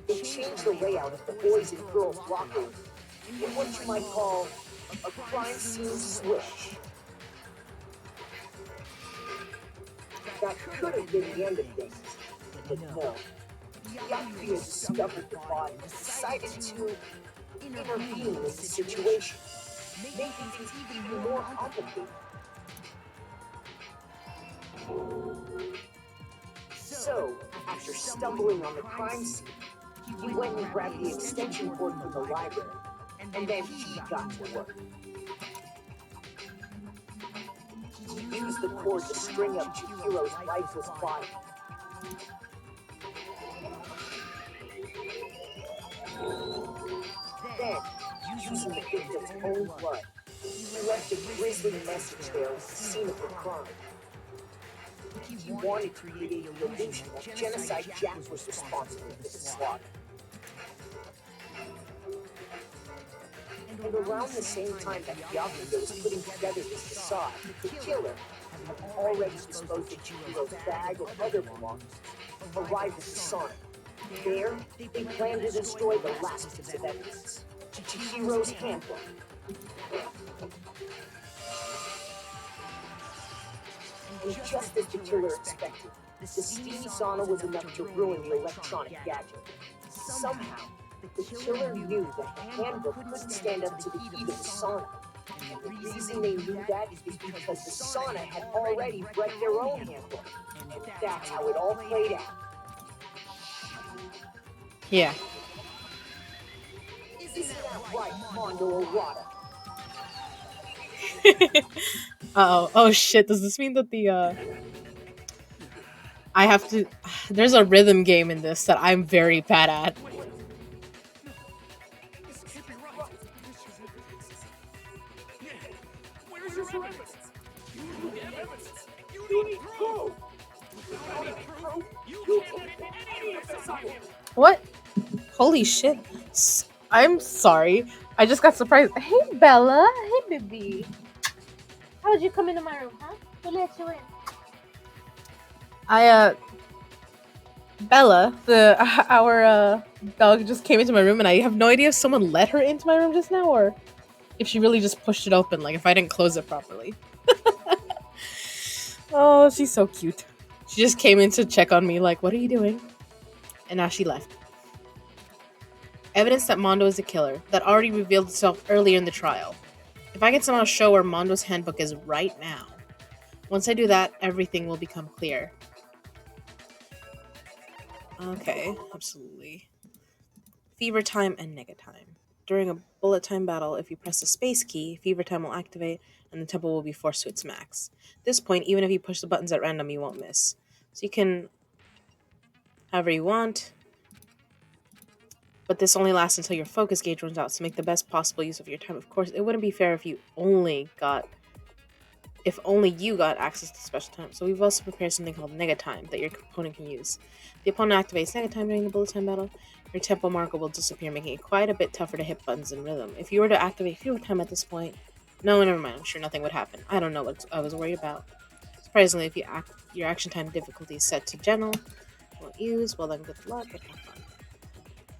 They changed the layout of the boys' and girls' locker room in what you might call a crime scene switch. That could have been the end of things, but no. Yakuya discovered the body and decided to intervene in the situation, making things even more complicated. So, after stumbling on the crime scene, he went and grabbed the extension cord from the library, and then he got to work. He used the cord to string up Chihiro's lifeless body. Then, using the victim's own blood, he left a grisly message there at the scene of the crime. He wanted to create the illusion that Genocide Jack was responsible for the slaughter. And around the same time that Yakuya was putting together this facade, the killer, having already disposed of Chihiro's bag of other belongings, arrived at Sonic. There, they planned to destroy the last piece of evidence, Chihiro's handbook. And just as the killer expected, the steamy sauna was enough to ruin the electronic gadget. Somehow, the killer knew that the handbook couldn't stand up to the heat of the sauna. And the reason they knew that is because the sauna had already bred their own handbook. And that's how it all played out. Yeah. Isn't that right, Mondo Owada? Uh-oh. Oh shit, does this mean that the I have to there's a rhythm game in this that I'm very bad at. Where's your evidence? You need evidence. You need proof. Without any proof, you can't pin any of this on him. What? Holy shit. I'm sorry. I just got surprised. Hey Bella. Hey baby. How would you come into my room, huh? Who let you in? Bella, our dog just came into my room and I have no idea if someone let her into my room just now or if she really just pushed it open, like if I didn't close it properly. Oh, she's so cute. She just came in to check on me like, what are you doing? And now she left. Evidence that Mondo is a killer that already revealed itself earlier in the trial. If I can somehow show where Mondo's handbook is right now, once I do that, everything will become clear. Okay, absolutely. Fever time and nega time. During a bullet time battle, if you press the space key, fever time will activate and the tempo will be forced to its max. At this point, even if you push the buttons at random, you won't miss. So you can however you want, but this only lasts until your focus gauge runs out, so make the best possible use of your time. Of course, it wouldn't be fair if you only got access to special time. So we've also prepared something called nega time that your opponent can use. The opponent activates nega time during the bullet time battle. Your tempo marker will disappear, making it quite a bit tougher to hit buttons in rhythm. If you were to activate fever time at this point, no, never mind. I'm sure nothing would happen. I don't know what I was worried about. Surprisingly, if your action time difficulty is set to gentle, won't use. Well then, good luck and have fun.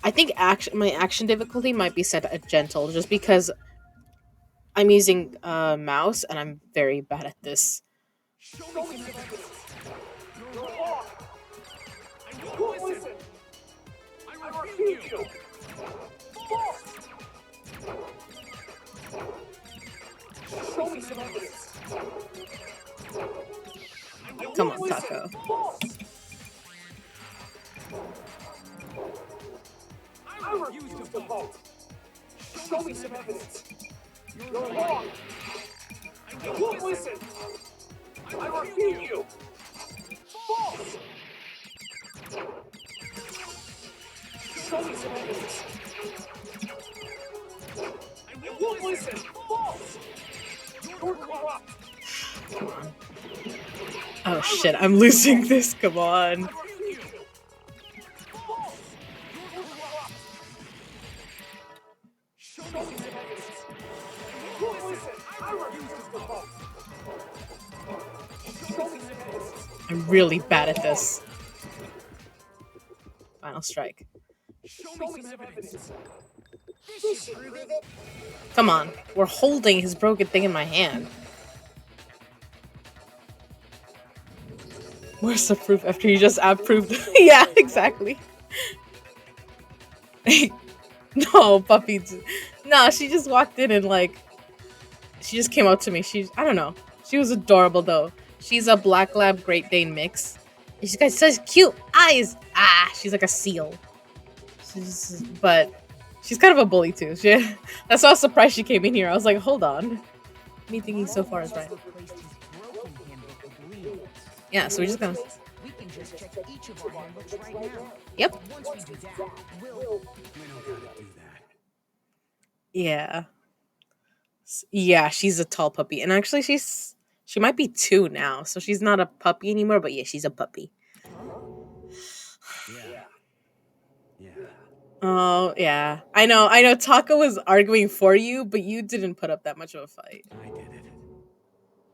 I think my action difficulty might be set at gentle, just because I'm using a mouse, and I'm very bad at this. Show me some evidence. You're wrong. I won't listen. I refute you. False. Show me some evidence. Come on, Taco. False. I refuse to vote. Show me some evidence. You're wrong. I won't listen. I refute you. False. Show me some evidence. I won't listen. False. You're corrupt. Come on. Oh shit, I'm losing this. Come on. I'm really bad at this. Final strike. Come on. We're holding his broken thing in my hand. Where's the proof after you just approved? Yeah, exactly. No, puppy. No, she just walked in and like, she just came up to me. I don't know. She was adorable though. She's a Black Lab Great Dane mix. And she's got such cute eyes. Ah, she's like a seal. But she's kind of a bully too. That's why I was surprised she came in here. I was like, hold on. Me thinking so far is right. Yeah, so we're just gonna. We can just check each of our handbooks right now. Yep. Once we do that, We don't gotta do that. Yeah. Yeah, she's a tall puppy. And actually she might be 2 now. So she's not a puppy anymore, but yeah, she's a puppy. Yeah. Oh, yeah. I know Taka was arguing for you, but you didn't put up that much of a fight. I did it.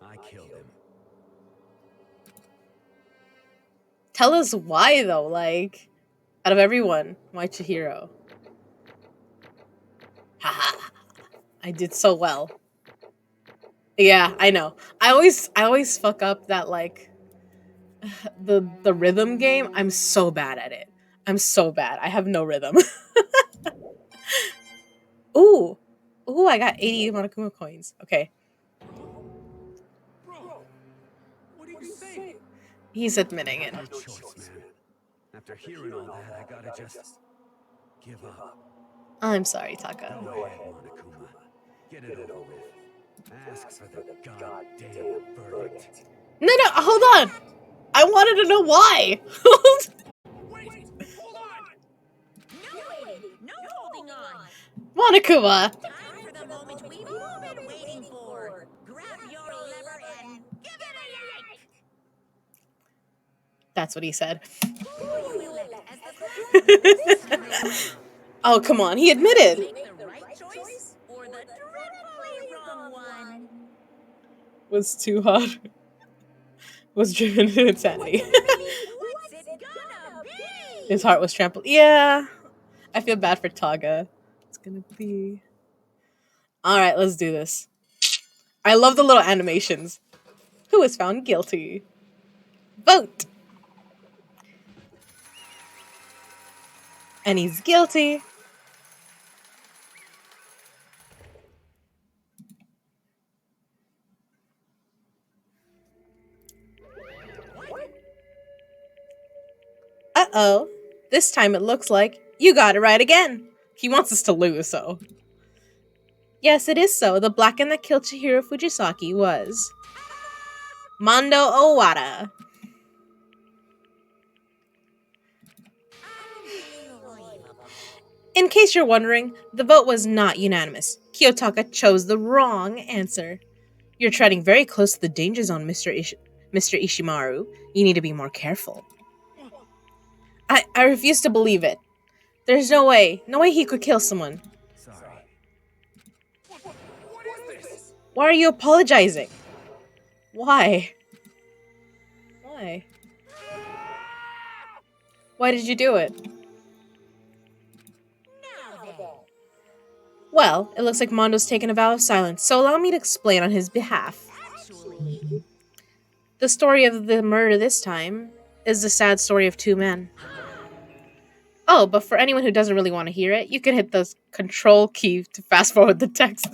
I killed him. Tell us why though, like out of everyone, why Chihiro? Haha. I did so well. Yeah, I know. I always fuck up that like the rhythm game. I'm so bad at it. I'm so bad. I have no rhythm. Ooh. Ooh, I got 80 Monokuma coins. Okay. Bro, what are you saying? He's admitting it. No choice, man. After hearing all that, I gotta just give up. I'm sorry, Taka. Go ahead, Monokuma. Get it over with. Ask for the goddamn verdict. No, hold on. I wanted to know why. Wait! Hold on! No waiting, no holding on. Monokuma. Time for the moment we've all been waiting for. Grab your lever and give it a yank. That's what he said. Who will you elect as the class this time around? Oh, come on. He admitted. Make the right choice or the dreadfully wrong one? Was too hot. Was driven to insanity. What's it gonna be? His heart was trampled. Yeah. I feel bad for Taga. It's gonna be. Alright, let's do this. I love the little animations. Who was found guilty? Vote! And he's guilty. Uh-oh. This time it looks like you got it right again. He wants us to lose, so. Yes, it is so. The Blacken that killed Chihiro Fujisaki was Mondo Owada. In case you're wondering, the vote was not unanimous. Kiyotaka chose the wrong answer. You're treading very close to the danger zone, Mr. Ishimaru. You need to be more careful. I refuse to believe it. There's no way he could kill someone. Sorry. What is this? Why are you apologizing? Why? Why? Why did you do it? Now then. Well, it looks like Mondo's taken a vow of silence, so allow me to explain on his behalf. Actually, The story of the murder this time is the sad story of two men. Oh, but for anyone who doesn't really want to hear it, you can hit the control key to fast forward the text.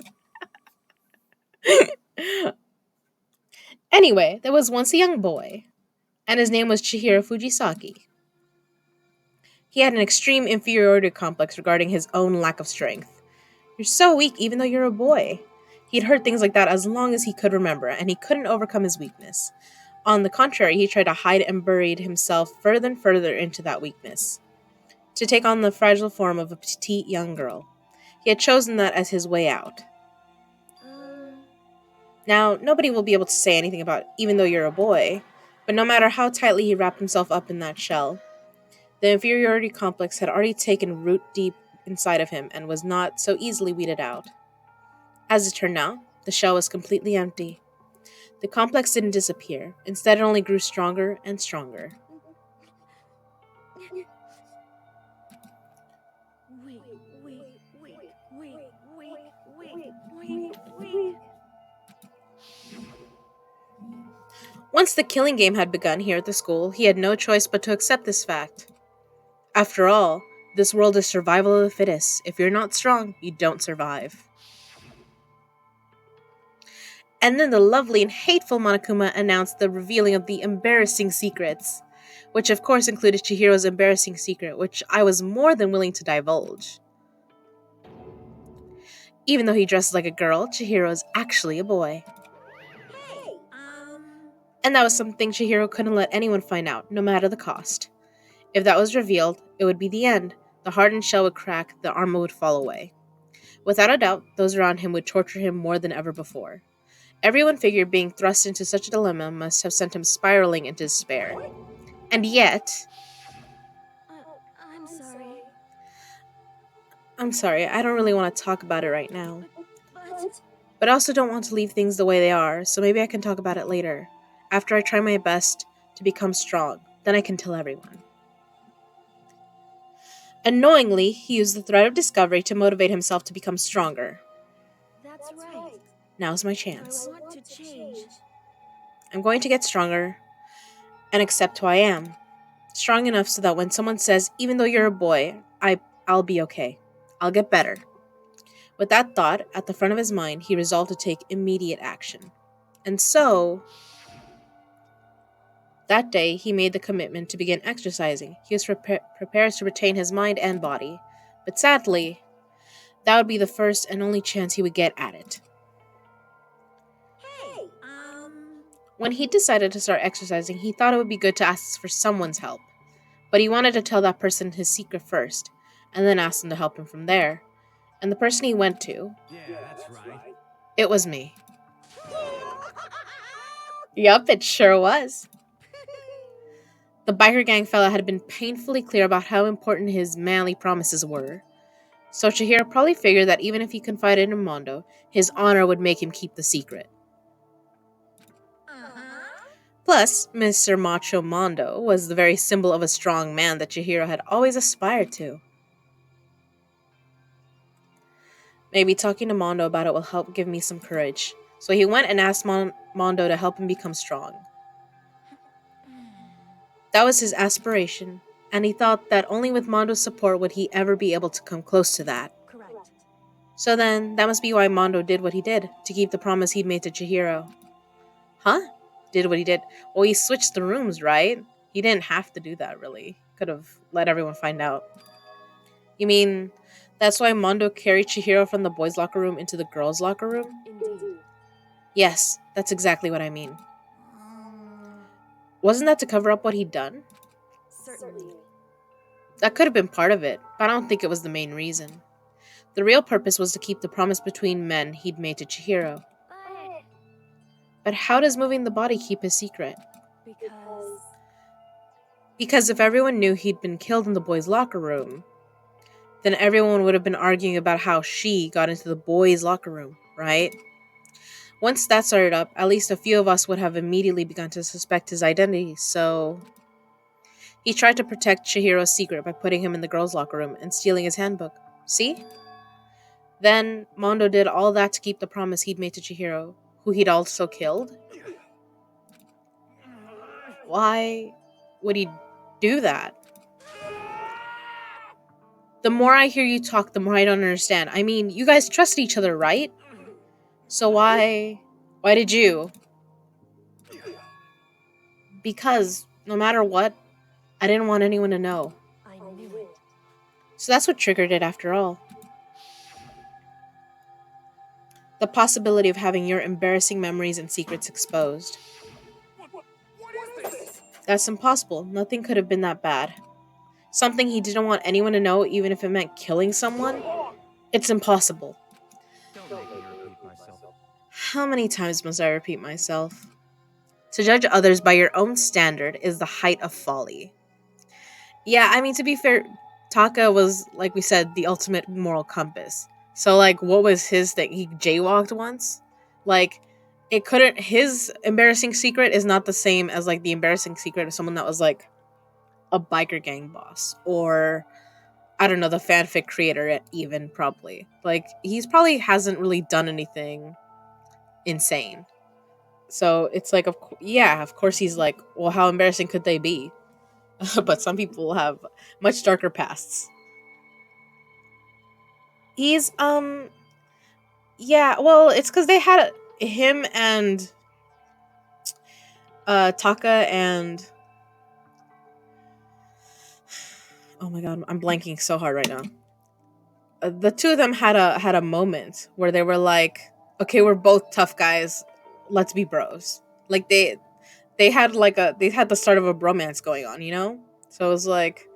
Anyway, there was once a young boy, and his name was Chihiro Fujisaki. He had an extreme inferiority complex regarding his own lack of strength. You're so weak even though you're a boy. He'd heard things like that as long as he could remember, and he couldn't overcome his weakness. On the contrary, he tried to hide and buried himself further and further into that weakness, to take on the fragile form of a petite young girl. He had chosen that as his way out. Now, nobody will be able to say anything about even though you're a boy, but no matter how tightly he wrapped himself up in that shell, the inferiority complex had already taken root deep inside of him and was not so easily weeded out. As it turned out, the shell was completely empty. The complex didn't disappear. Instead, it only grew stronger and stronger. Once the killing game had begun here at the school, he had no choice but to accept this fact. After all, this world is survival of the fittest. If you're not strong, you don't survive. And then the lovely and hateful Monokuma announced the revealing of the embarrassing secrets, which of course included Chihiro's embarrassing secret, which I was more than willing to divulge. Even though he dresses like a girl, Chihiro is actually a boy. hey, And that was something Chihiro couldn't let anyone find out, no matter the cost. If that was revealed, it would be the end. The hardened shell would crack, the armor would fall away. Without a doubt, those around him would torture him more than ever before. Everyone figured being thrust into such a dilemma must have sent him spiraling into despair. And yet... I'm sorry. I'm sorry, I don't really want to talk about it right now. But But I also don't want to leave things the way they are, so maybe I can talk about it later. After I try my best to become strong, then I can tell everyone. Unknowingly, he used the thread of discovery to motivate himself to become stronger. that's right. Now's my I chance. want to change. I'm going to get stronger and accept who I am. Strong enough so that when someone says, even though you're a boy, I'll be okay. I'll get better. With that thought at the front of his mind, he resolved to take immediate action. And so, that day, he made the commitment to begin exercising. He was prepared to retain his mind and body. But sadly, that would be the first and only chance he would get at it. hey, When he decided to start exercising, he thought it would be good to ask for someone's help. But he wanted to tell that person his secret first, and then ask them to help him from there. And the person he went to, Yeah, that's right. it was me. Yup, it sure was. The biker gang fella had been painfully clear about how important his manly promises were. So Chihiro probably figured that even if he confided in Mondo, his honor would make him keep the secret. Plus, Mr. Macho Mondo was the very symbol of a strong man that Chihiro had always aspired to. Maybe talking to Mondo about it will help give me some courage. So he went and asked Mondo to help him become strong. That was his aspiration, and he thought that only with Mondo's support would he ever be able to come close to that. Correct. So then, that must be why Mondo did what he did, to keep the promise he'd made to Chihiro. Huh? Did what he did? Well, he switched the rooms, right? He didn't have to do that, really. Could have let everyone find out. You mean, that's why Mondo carried Chihiro from the boys' locker room into the girls' locker room? Indeed. Yes, that's exactly what I mean. Wasn't that to cover up what he'd done? Certainly. That could have been part of it, but I don't think it was the main reason. The real purpose was to keep the promise between men he'd made to Chihiro. But But how does moving the body keep his secret? because Because if everyone knew he'd been killed in the boys' locker room, then everyone would have been arguing about how she got into the boys' locker room, right? Once that started up, at least a few of us would have immediately begun to suspect his identity, so... He tried to protect Chihiro's secret by putting him in the girls' locker room and stealing his handbook. See? Then Mondo did all that to keep the promise he'd made to Chihiro, who he'd also killed. Why would he do that? The more I hear you talk, the more I don't understand. I mean, you guys trusted each other, right? So why did you? Because no matter what, I didn't want anyone to know. I knew it. So that's what triggered it after all. The possibility of having your embarrassing memories and secrets exposed. What is this? That's impossible. Nothing could have been that bad. Something he didn't want anyone to know, even if it meant killing someone? It's impossible. Don't make me repeat myself. How many times must I repeat myself? To judge others by your own standard is the height of folly. Yeah, I mean, to be fair, Taka was, like we said, the ultimate moral compass. So, like, what was his thing? He jaywalked once? Like, it couldn't. His embarrassing secret is not the same as, like, the embarrassing secret of someone that was, like, a biker gang boss. Or, I don't know, the fanfic creator, even, probably. Like, he's probably hasn't really done anything insane. So, it's like, yeah, of course he's like, well, how embarrassing could they be? But some people have much darker pasts. He's yeah, well, it's because they had him and Taka and oh my god, I'm blanking so hard right now. The two of them had a moment where they were like, okay, we're both tough guys, let's be bros. Like they had they had the start of a bromance going on, you know. So it was like,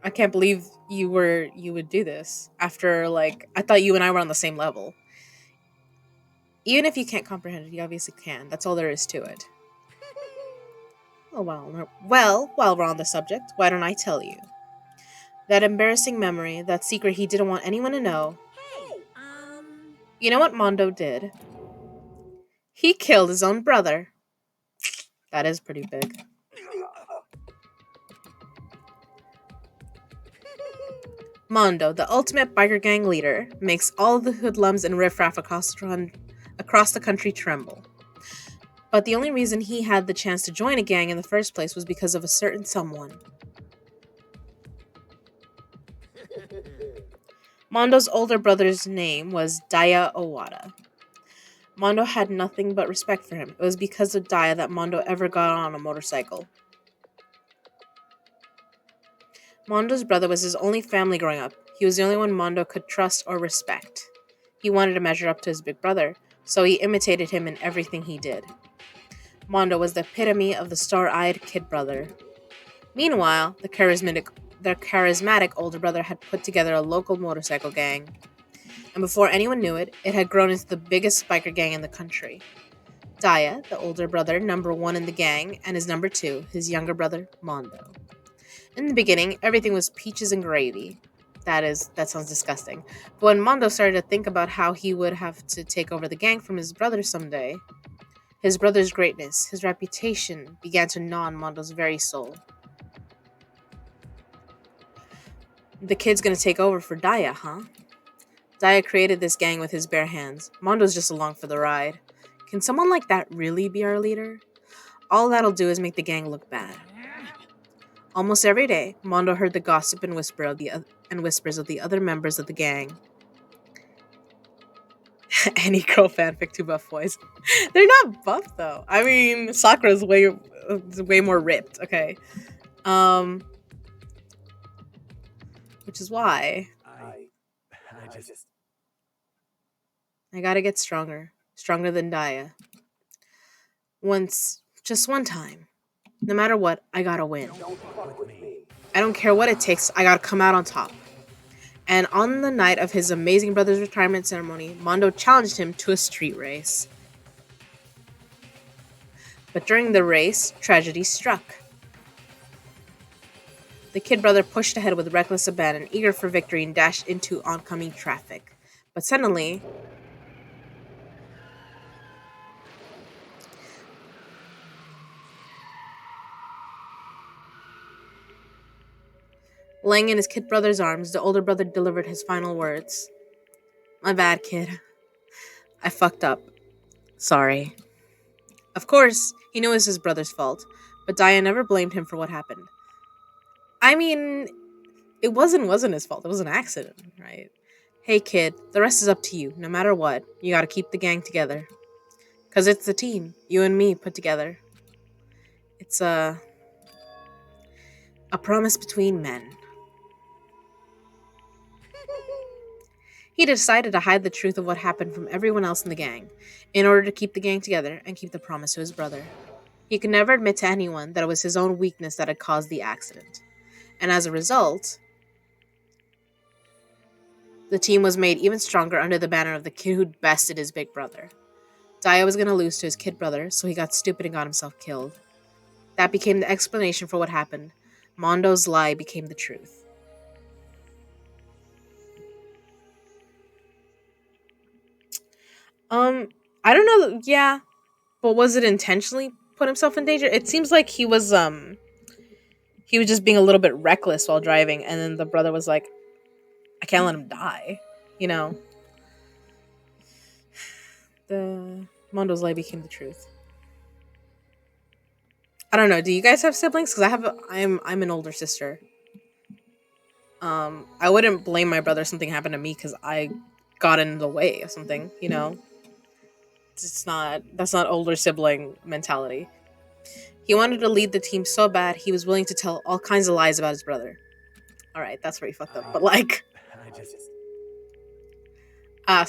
I can't believe you would do this after, like, I thought you and I were on the same level. Even if you can't comprehend it, you obviously can. That's all there is to it. Oh, well, while we're on the subject, why don't I tell you? That embarrassing memory, that secret he didn't want anyone to know. Hey, You know what Mondo did? He killed his own brother. That is pretty big. Mondo, the ultimate biker gang leader, makes all the hoodlums and riffraff across the country tremble. But the only reason he had the chance to join a gang in the first place was because of a certain someone. Mondo's older brother's name was Daya Owada. Mondo had nothing but respect for him. It was because of Daya that Mondo ever got on a motorcycle. Mondo's brother was his only family growing up. He was the only one Mondo could trust or respect. He wanted to measure up to his big brother, so he imitated him in everything he did. Mondo was the epitome of the star-eyed kid brother. Meanwhile, the charismatic older brother had put together a local motorcycle gang. And before anyone knew it, it had grown into the biggest biker gang in the country. Daya, the older brother, number one in the gang, and his number two, his younger brother, Mondo. In the beginning, everything was peaches and gravy. That sounds disgusting. But when Mondo started to think about how he would have to take over the gang from his brother someday, his brother's greatness, his reputation, began to gnaw on Mondo's very soul. The kid's gonna take over for Daya, huh? Daya created this gang with his bare hands. Mondo's just along for the ride. Can someone like that really be our leader? All that'll do is make the gang look bad. Almost every day, Mondo heard the gossip and whispers of the other members of the gang. Any girl fanfic to buff boys. They're not buff though. I mean, Sakura's way more ripped. Okay, which is why I just. I gotta get stronger than Daya. Just one time. No matter what, I gotta win. I don't care what it takes, I gotta come out on top. And on the night of his amazing brother's retirement ceremony, Mondo challenged him to a street race. But during the race, tragedy struck. The kid brother pushed ahead with reckless abandon, eager for victory, and dashed into oncoming traffic. But suddenly, laying in his kid brother's arms, the older brother delivered his final words. My bad, kid. I fucked up. Sorry. Of course, he knew it was his brother's fault, but Daya never blamed him for what happened. I mean, it wasn't his fault. It was an accident, right? Hey kid, the rest is up to you. No matter what, you gotta keep the gang together. Cause it's the team, you and me put together. It's a promise between men. He decided to hide the truth of what happened from everyone else in the gang, in order to keep the gang together and keep the promise to his brother. He could never admit to anyone that it was his own weakness that had caused the accident. And as a result, the team was made even stronger under the banner of the kid who'd bested his big brother. Daya was gonna lose to his kid brother, so he got stupid and got himself killed. That became the explanation for what happened. Mondo's lie became the truth. Um, I don't know. Yeah, but was it intentionally put himself in danger? It seems like he was just being a little bit reckless while driving, and then the brother was like, "I can't let him die," you know. The Mondo's lie became the truth. I don't know. Do you guys have siblings? Because I'm an older sister. I wouldn't blame my brother if something happened to me because I got in the way of something. You know, it's not that's not older sibling mentality. He wanted to lead the team so bad he was willing to tell all kinds of lies about his brother. All right, that's where he fucked up. But like, I just.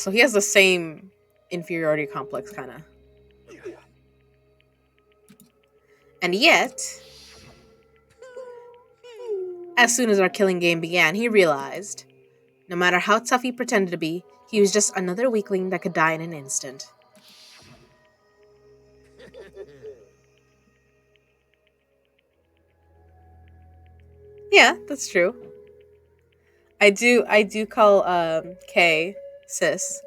so he has the same inferiority complex, kind of. And yet, as soon as our killing game began, he realized, no matter how tough he pretended to be, he was just another weakling that could die in an instant. Yeah, that's true. I do call Kay sis.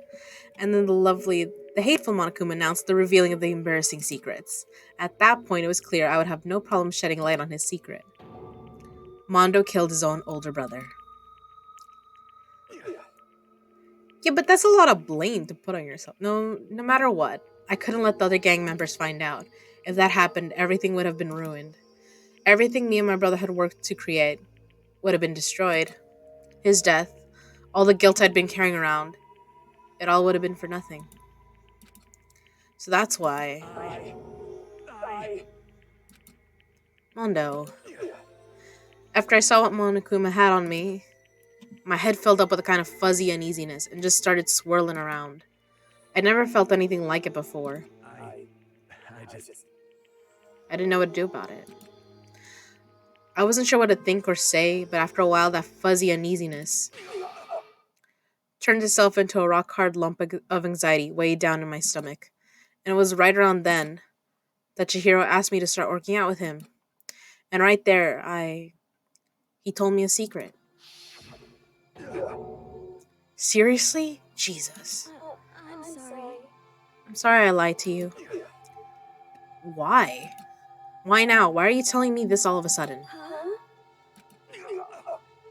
And then the hateful Monokuma announced the revealing of the embarrassing secrets. At that point, it was clear I would have no problem shedding light on his secret. Mondo killed his own older brother. Yeah, but that's a lot of blame to put on yourself. No matter what, I couldn't let the other gang members find out. If that happened, everything would have been ruined. Everything me and my brother had worked to create would have been destroyed. His death, all the guilt I'd been carrying around, it all would have been for nothing. So that's why, Mondo, after I saw what Monokuma had on me, my head filled up with a kind of fuzzy uneasiness and just started swirling around. I'd never felt anything like it before. I just. I didn't know what to do about it. I wasn't sure what to think or say, but after a while, that fuzzy uneasiness turned itself into a rock hard lump of anxiety way down in my stomach. And it was right around then that Chihiro asked me to start working out with him. And right there, he told me a secret. Seriously? Jesus. I'm sorry. I'm sorry I lied to you. Why? Why now? Why are you telling me this all of a sudden? Huh?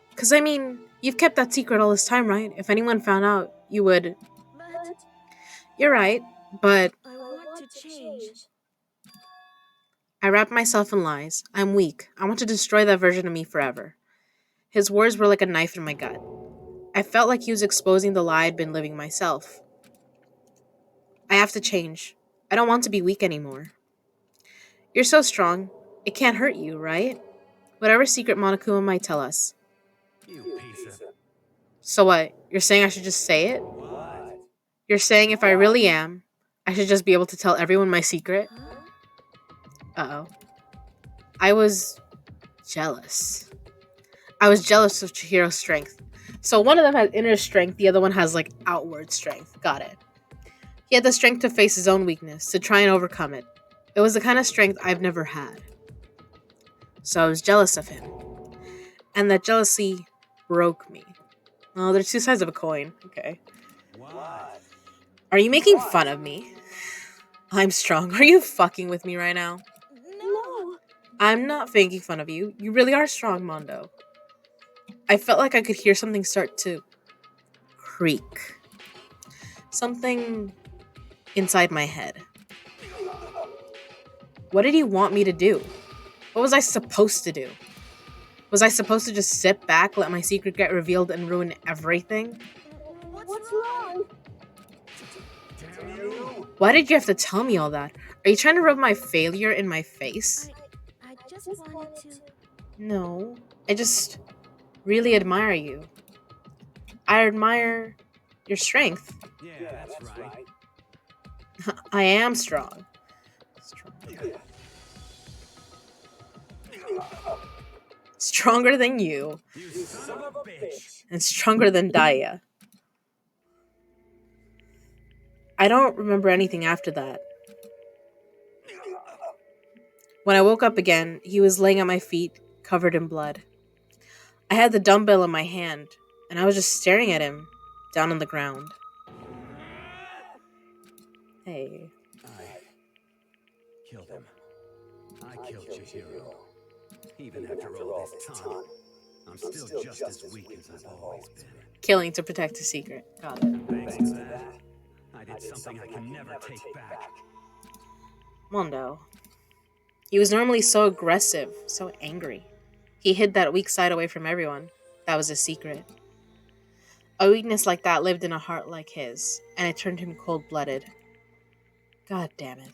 Because, I mean, you've kept that secret all this time, right? If anyone found out, you would. But You're right, but I want to change. I wrap myself in lies. I'm weak. I want to destroy that version of me forever. His words were like a knife in my gut. I felt like he was exposing the lie I'd been living myself. I have to change. I don't want to be weak anymore. You're so strong. It can't hurt you, right? Whatever secret Monokuma might tell us. You piece of. So what? You're saying I should just say it? What? You're saying if I really am, I should just be able to tell everyone my secret? Huh? Uh-oh. I was jealous. I was jealous of Chihiro's strength. So one of them has inner strength, the other one has like outward strength. Got it. He had the strength to face his own weakness, to try and overcome it. It was the kind of strength I've never had. So I was jealous of him. And that jealousy broke me. Oh, there's two sides of a coin. Okay. What? Are you making fun of me? I'm strong. Are you fucking with me right now? No. I'm not making fun of you. You really are strong, Mondo. I felt like I could hear something start to creak. something inside my head. What did he want me to do? What was I supposed to do? Was I supposed to just sit back, let my secret get revealed, and ruin everything? What's wrong? Damn you! Why did you have to tell me all that? Are you trying to rub my failure in my face? I just wanted to. No. I just really admire you. I admire your strength. Yeah, that's right. I am strong. Stronger than you. You son of a bitch! And stronger than Daya. I don't remember anything after that. When I woke up again, he was laying at my feet, covered in blood. I had the dumbbell in my hand, and I was just staring at him, down on the ground. Hey. I killed him. I killed Chihiro. Even after all this time, I'm still just as weak as I've always been. Killing to protect a secret. Got it. Thanks to that, I did something I can never take back. Mondo. He was normally so aggressive, so angry. He hid that weak side away from everyone. That was his secret. A weakness like that lived in a heart like his, and it turned him cold-blooded. God damn it.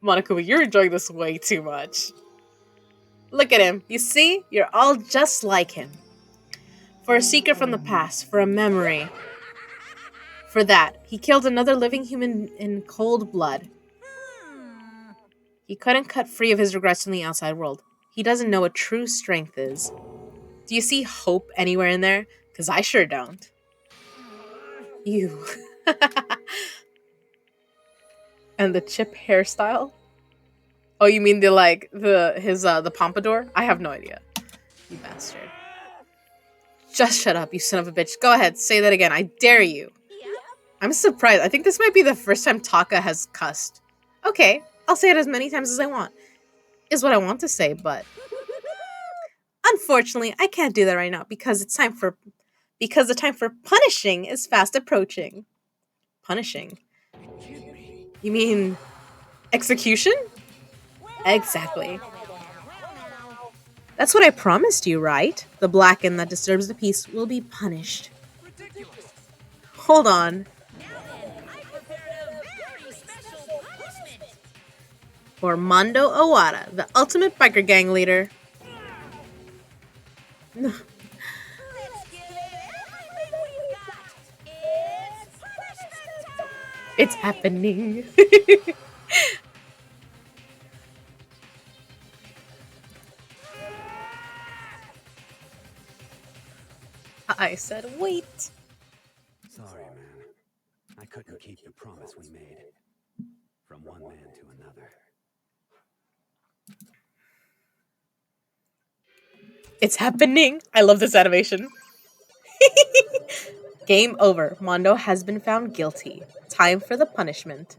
Monokuma, you're enjoying this way too much. Look at him. You see? You're all just like him. For a secret from the past, for a memory. For that, he killed another living human in cold blood. He couldn't cut free of his regrets from the outside world. He doesn't know what true strength is. Do you see hope anywhere in there? Because I sure don't. You. And the chip hairstyle? Oh, you mean the pompadour? I have no idea. You bastard. Just shut up, you son of a bitch. Go ahead, say that again. I dare you. I'm surprised. I think this might be the first time Taka has cussed. Okay, I'll say it as many times as I want. Is what I want to say, but unfortunately, I can't do that right now because the time for punishing is fast approaching. Punishing? You mean execution? Exactly. That's what I promised you, right? The Blacken that disturbs the peace will be punished. Ridiculous! Hold on. I prepared a very special punishment. For Mondo Owada, the ultimate biker gang leader. Let's give it everything we've got. It's punishment time. It's happening. I said wait. Sorry, man. I couldn't keep the promise we made. From one man to another. It's happening. I love this animation. Game over. Mondo has been found guilty. Time for the punishment.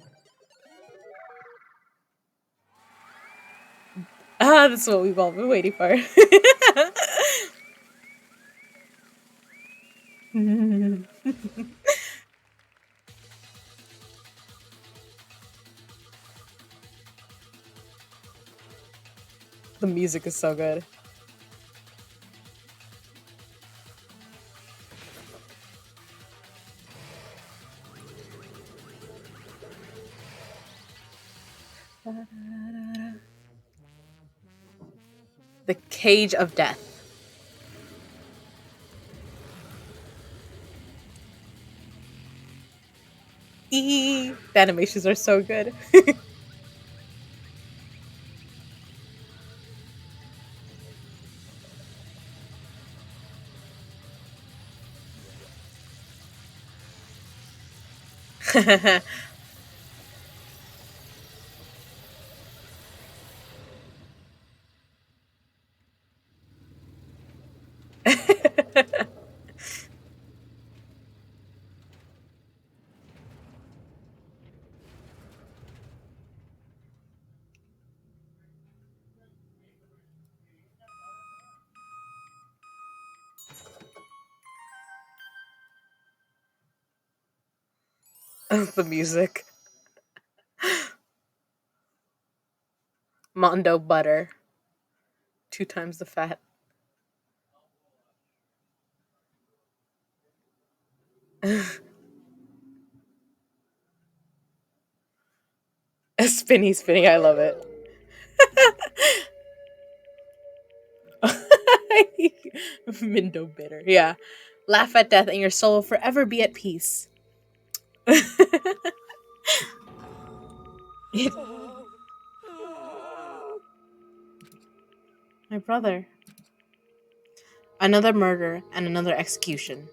Ah, that's what we've all been waiting for. The music is so good. The Cage of Death. The animations are so good. The music. Mondo butter. 2 times the fat. Spinny, spinny. I love it. Mindo bitter. Yeah. Laugh at death and your soul will forever be at peace. My brother. Another murder and another execution.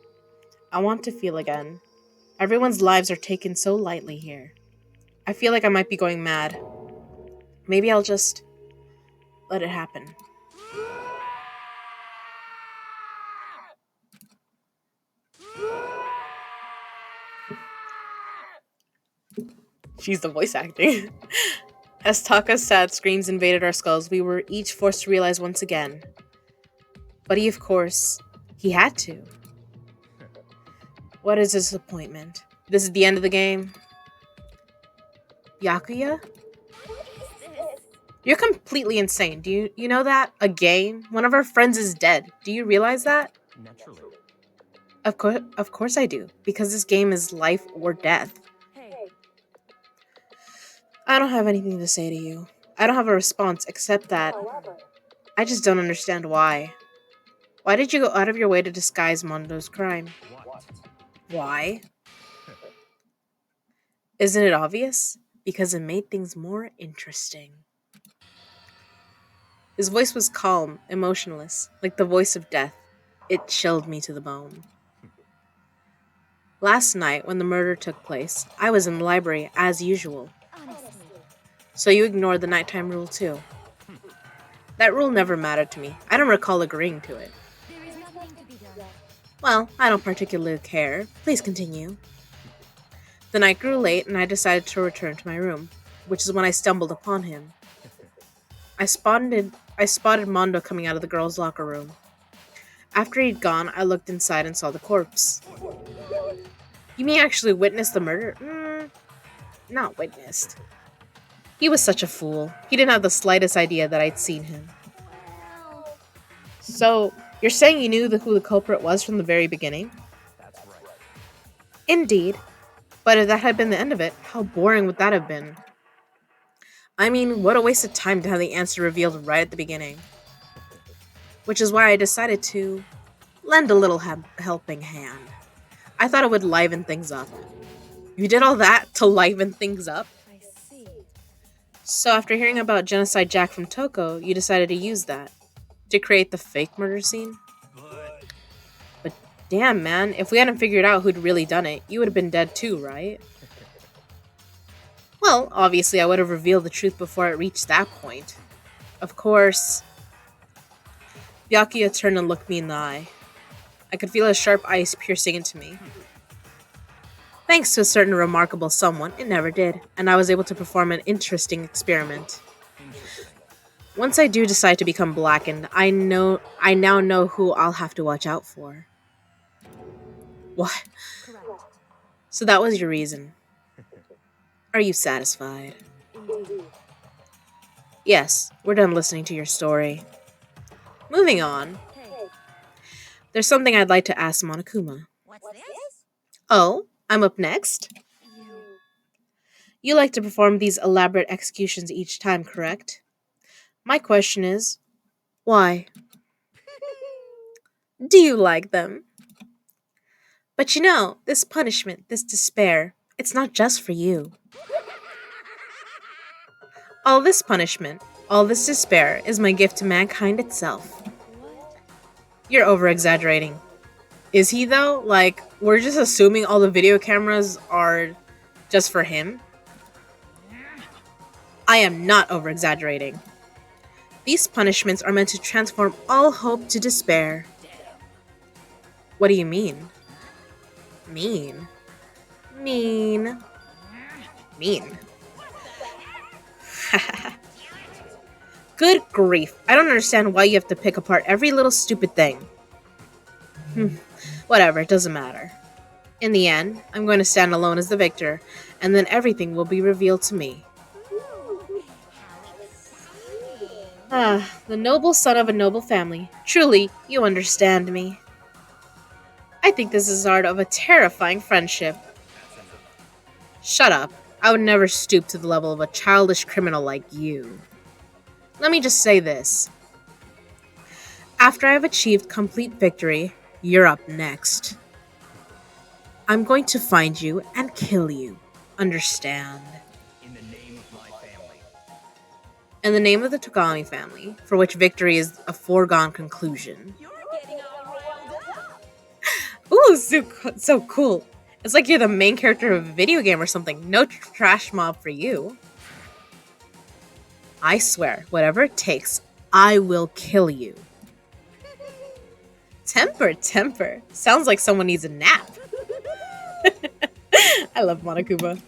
I want to feel again. Everyone's lives are taken so lightly here. I feel like I might be going mad. Maybe I'll just let it happen. She's the voice acting. As Taka's sad screams invaded our skulls, we were each forced to realize once again. But of course, he had to. What is disappointment? This is the end of the game? Yakuya? What is this? You're completely insane. Do you know that? A game? One of our friends is dead. Do you realize that? Naturally. Of course I do. Because this game is life or death. Hey, I don't have anything to say to you. I don't have a response except that I just don't understand why. Why did you go out of your way to disguise Mondo's crime? What? Why? Isn't it obvious? Because it made things more interesting. His voice was calm, emotionless, like the voice of death. It chilled me to the bone. Last night, when the murder took place, I was in the library as usual. Honestly. So you ignored the nighttime rule too. That rule never mattered to me. I don't recall agreeing to it. There is nothing to be done. Well, I don't particularly care. Please continue. The night grew late and I decided to return to my room, which is when I stumbled upon him. I spotted Mondo coming out of the girls' locker room. After he'd gone, I looked inside and saw the corpse. You mean actually witnessed the murder? Not witnessed. He was such a fool. He didn't have the slightest idea that I'd seen him. Well, So, you're saying you knew who the culprit was from the very beginning? That's right. Indeed. But if that had been the end of it, how boring would that have been? I mean, what a waste of time to have the answer revealed right at the beginning. Which is why I decided to lend a little helping hand. I thought it would liven things up. You did all that to liven things up? I see. So after hearing about Genocide Jack from Toko, you decided to use that to create the fake murder scene? But damn, man, if we hadn't figured out who'd really done it, you would have been dead too, right? Well, obviously I would have revealed the truth before it reached that point. Of course. Byakuya turned and looked me in the eye. I could feel his sharp eyes piercing into me. Thanks to a certain remarkable someone, it never did, and I was able to perform an interesting experiment. Interesting. Once I do decide to become blackened, I now know who I'll have to watch out for. What? Correct. So that was your reason. Are you satisfied? Indeed. Yes, we're done listening to your story. Moving on, Hey, there's something I'd like to ask Monokuma. What's this? Oh, I'm up next? you. You like to perform these elaborate executions each time, correct? My question is, why? Do you like them? But you know, this punishment, this despair, it's not just for you. All this punishment, all this despair is my gift to mankind itself. What? You're over-exaggerating. Is he, though? Like, we're just assuming all the video cameras are just for him? I am not over-exaggerating. These punishments are meant to transform all hope to despair. What do you mean? Mean? Mean. Mean. Good grief. I don't understand why you have to pick apart every little stupid thing. Whatever, it doesn't matter. In the end, I'm going to stand alone as the victor, and then everything will be revealed to me. Ooh, how exciting. Ah, the noble son of a noble family. Truly, you understand me. I think this is art of a terrifying friendship. That's enough. Shut up. I would never stoop to the level of a childish criminal like you. Let me just say this. After I have achieved complete victory, you're up next. I'm going to find you and kill you. Understand? In the name of my family. In the name of the Togami family, for which victory is a foregone conclusion. You're getting all riled up. Ooh, so cool. It's like you're the main character of a video game or something. No trash mob for you. I swear, whatever it takes, I will kill you. Temper, temper. Sounds like someone needs a nap. I love Monokuma.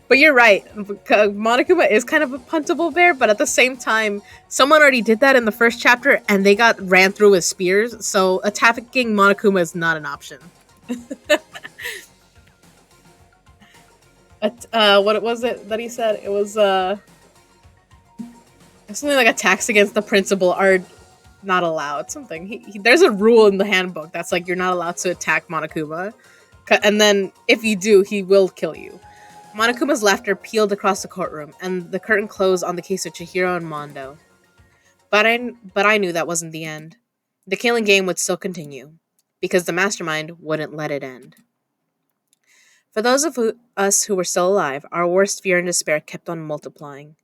But you're right. Monokuma is kind of a puntable bear, but at the same time, someone already did that in the first chapter and they got ran through with spears, so attacking Monokuma is not an option. What was it that he said? It was something like attacks against the principal are not allowed. Something. There's a rule in the handbook that's like you're not allowed to attack Monokuma, and then if you do, he will kill you. Monokuma's laughter peeled across the courtroom, and the curtain closed on the case of Chihiro and Mondo. But I knew that wasn't the end. The killing game would still continue, because the mastermind wouldn't let it end. For those of us who were still alive, our worst fear and despair kept on multiplying.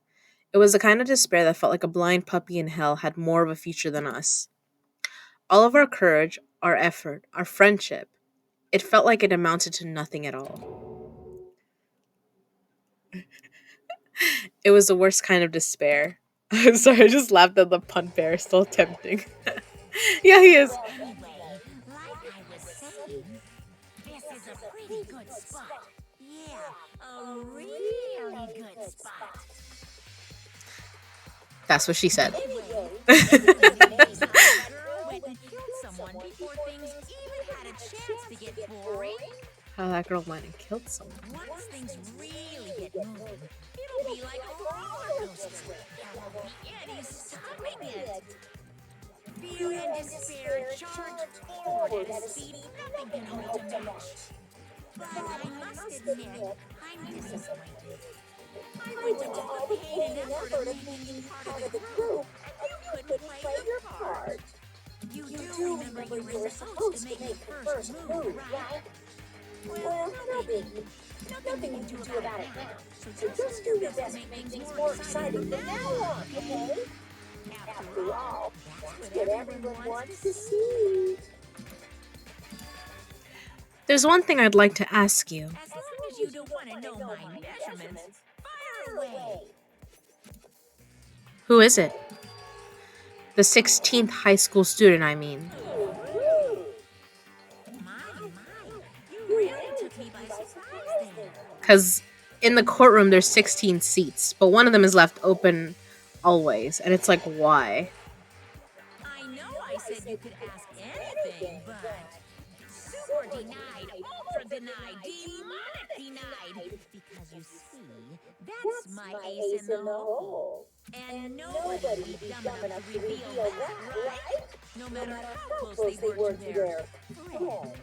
It was the kind of despair that felt like a blind puppy in hell had more of a future than us. All of our courage, our effort, our friendship, it felt like it amounted to nothing at all. It was the worst kind of despair. Sorry, I just laughed at the pun bear. Still tempting. Yeah, he is. Anyway, like I was saying, this is a pretty good spot. Yeah, a really good spot. That's what she said. Anyway, the girl went and killed someone before things even had a chance to get boring. How that girl went and killed someone. Once things really get moving, it'll be like a roller coaster. There won't be any stopping it. Fear and despair charge forward at a speed nothing can hope to match. But I must admit, I'm disappointed. I went to all the pain and effort of making you part of the group, and you couldn't play your part. You do remember you were supposed to make the first move, right? Well, no biggie. Nothing you can do about it now. So just do your best to make things more exciting from now on, okay? After all, that's what everyone wants to see. There's one thing I'd like to ask you. As long as you don't want to know my measurements, fire away. Who is it? The 16th high school student, I mean. My, you really took me by surprise there. Because in the courtroom, there's 16 seats, but one of them is left open always. And it's like, why? I know I said you could ask anything, but super denied, ultra denied, demonic denied. Because you see, that's my ace in the hole. And nobody would be dumb enough to reveal that, right? No matter how close they were to their friends.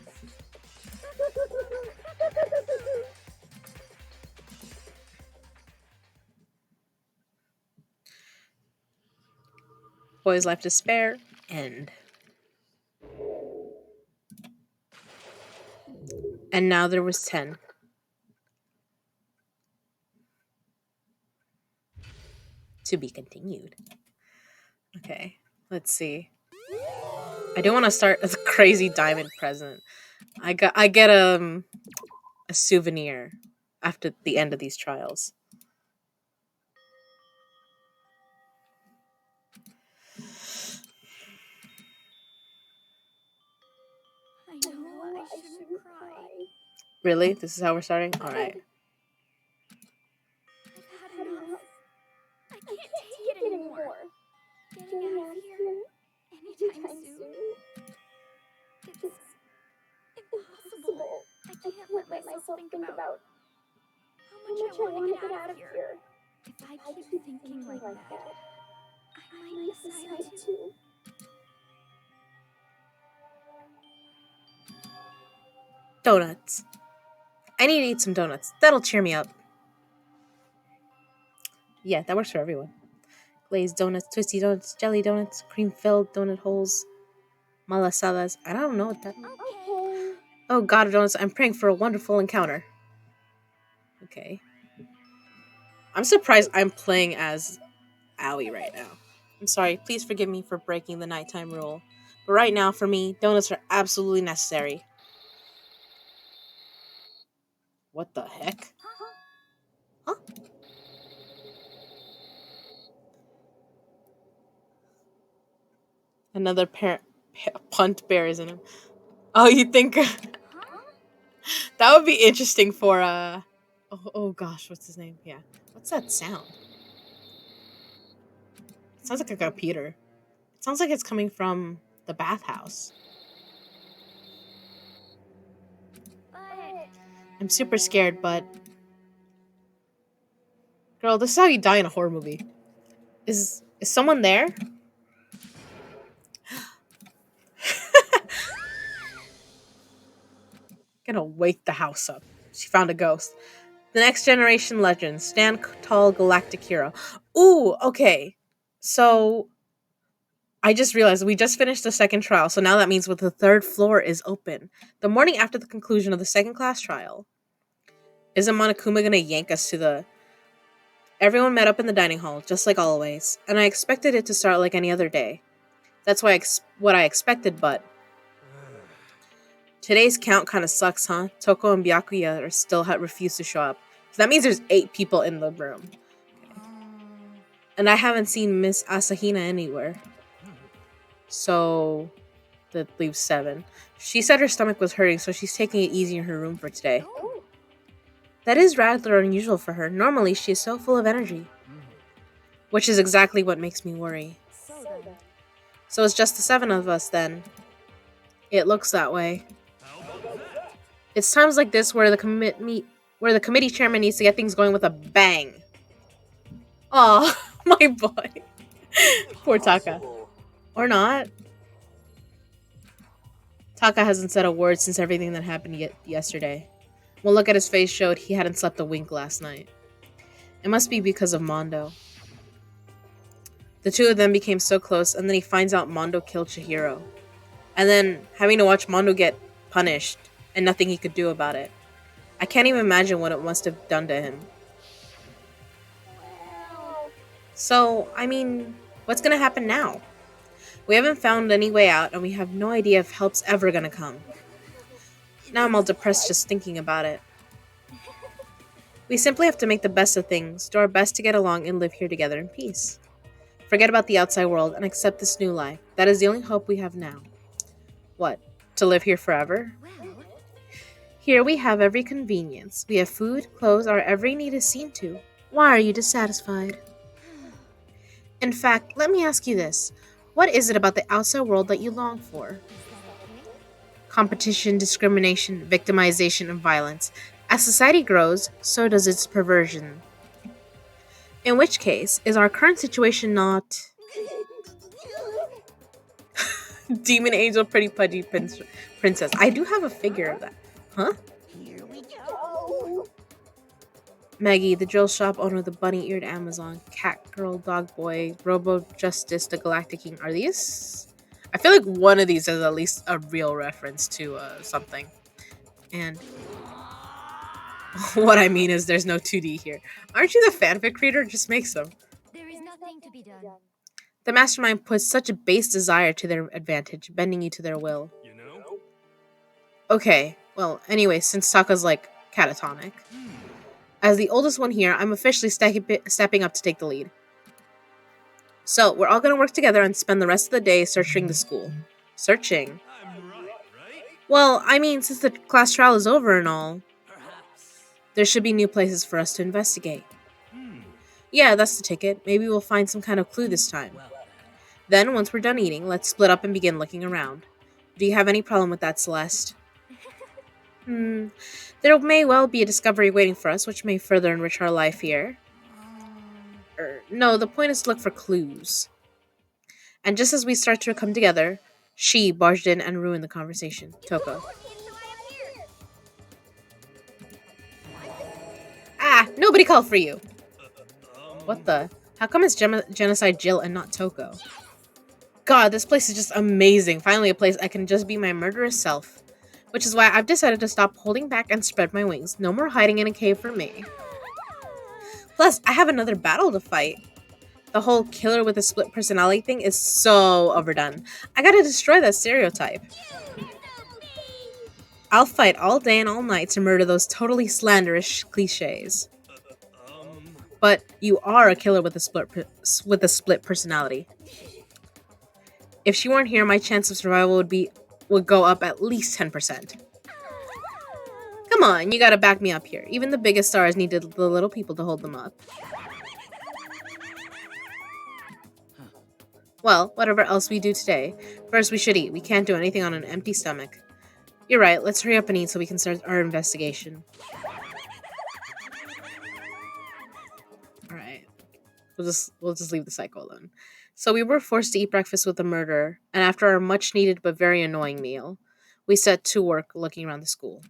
Boys life to spare. End. And now there was 10. To be continued. Okay, let's see. I don't want to start a crazy diamond present. I get a souvenir after the end of these trials. I know I shouldn't cry. Really? This is how we're starting? All right. I've had enough. I can't take it anymore. Getting out of here anytime soon. about how much I want to get out of here. If I keep thinking like that, I might decide to. Donuts. I need to eat some donuts. That'll cheer me up. Yeah, that works for everyone. Glazed donuts, twisty donuts, jelly donuts, cream-filled donut holes, malasadas. I don't know what that. Okay. Oh, God of donuts! I'm praying for a wonderful encounter. Okay. I'm surprised I'm playing as Owie right now. I'm sorry. Please forgive me for breaking the nighttime rule. But right now, for me, donuts are absolutely necessary. What the heck? Huh? Another punt bear, isn't it? Oh, you think that would be interesting for oh gosh, what's his name? Yeah. What's that sound? It sounds like a computer. It sounds like it's coming from the bathhouse. But I'm super scared, but girl, this is how you die in a horror movie. Is someone there? Gonna wake the house up. She found a ghost. The next generation legend. Stand tall, galactic hero. Ooh, okay. So I just realized we just finished the second trial, so now that means the third floor is open. The morning after the conclusion of the second class trial, isn't Monokuma gonna yank us to the... Everyone met up in the dining hall, just like always, and I expected it to start like any other day. That's what I expected, but... Today's count kinda sucks, huh? Toko and Byakuya are still refused to show up. So that means there's 8 people in the room. And I haven't seen Miss Asahina anywhere. So... that leaves 7. She said her stomach was hurting, so she's taking it easy in her room for today. Oh, That is rather unusual for her. Normally, she is so full of energy. Which is exactly what makes me worry. so then. So it's just the 7 of us, then. It looks that way. It's times like this where the committee chairman needs to get things going with a bang. Aw, my boy. Poor Taka. Or not. Taka hasn't said a word since everything that happened yesterday. One look at his face showed he hadn't slept a wink last night. It must be because of Mondo. The two of them became so close, and then he finds out Mondo killed Chihiro. And then having to watch Mondo get punished, and nothing he could do about it. I can't even imagine what it must have done to him. Well, So, I mean, what's gonna happen now? We haven't found any way out, and we have no idea if help's ever gonna come. Now I'm all depressed just thinking about it. We simply have to make the best of things, do our best to get along, and live here together in peace. Forget about the outside world and accept this new life. That is the only hope we have now. What? To live here forever? well, Here we have every convenience. We have food, clothes, our every need is seen to. Why are you dissatisfied? In fact, let me ask you this. What is it about the outside world that you long for? Competition, discrimination, victimization, and violence. As society grows, so does its perversion. In which case, is our current situation not... Demon Angel Pretty Pudgy Princess. I do have a figure of that. Huh? Here we go. oh, Maggie, the drill shop owner, the bunny-eared Amazon, cat girl, dog boy, Robo Justice, the Galactic King. Are these? I feel like one of these is at least a real reference to something. And what I mean is there's no 2D here. Aren't you the fanfic creator? Just make some. there is nothing to be done. The mastermind puts such a base desire to their advantage, bending you to their will. You know? Okay, well, anyway, since Taka's like catatonic. As the oldest one here, I'm officially stepping up to take the lead. So, we're all gonna work together and spend the rest of the day searching the school. Searching? I'm right, right? Well, I mean, since the class trial is over and all, Perhaps. there should be new places for us to investigate. Hmm. Yeah, that's the ticket. Maybe we'll find some kind of clue this time. Well, Then, once we're done eating, let's split up and begin looking around. Do you have any problem with that, Celeste? Hmm. There may well be a discovery waiting for us, which may further enrich our life here. No, the point is to look for clues. And just as we start to come together, she barged in and ruined the conversation. Toko. Ah, nobody called for you. What the? How come it's Genocide Jill and not Toko? God, this place is just amazing. Finally, a place I can just be my murderous self. Which is why I've decided to stop holding back and spread my wings. No more hiding in a cave for me. Plus, I have another battle to fight. The whole killer with a split personality thing is so overdone. I gotta destroy that stereotype. I'll fight all day and all night to murder those totally slanderous cliches. But you are a killer with a split personality. If she weren't here, my chance of survival would go up at least 10%. Come on, you gotta back me up here. Even the biggest stars need the little people to hold them up. Well, whatever else we do today, first we should eat. We can't do anything on an empty stomach. You're right, let's hurry up and eat so we can start our investigation. Alright. We'll just leave the cycle then. So we were forced to eat breakfast with the murderer, and after our much needed but very annoying meal, we set to work looking around the school.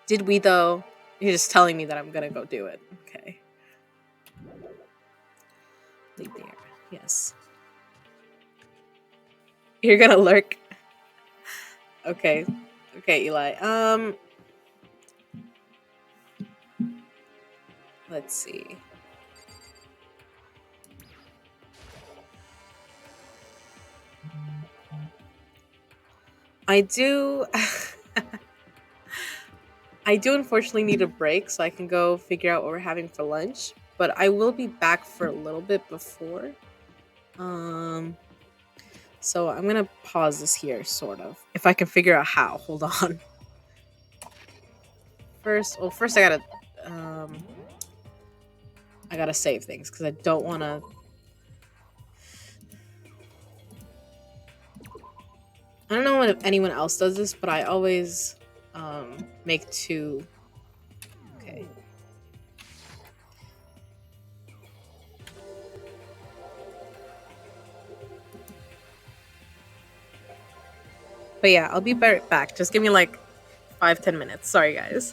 Did we though? You're just telling me that I'm gonna go do it. Okay. Leave there. Yes. You're gonna lurk. Okay. Okay, Eli. Let's see. I do I do unfortunately need a break so I can go figure out what we're having for lunch, but I will be back for a little bit before. So I'm gonna pause this here, sort of. If I can figure out how. Hold on. First I gotta save things because I don't wanna. I don't know if anyone else does this, but I always make two. Okay. But yeah, I'll be right back. Just give me like 5-10 minutes. Sorry, guys.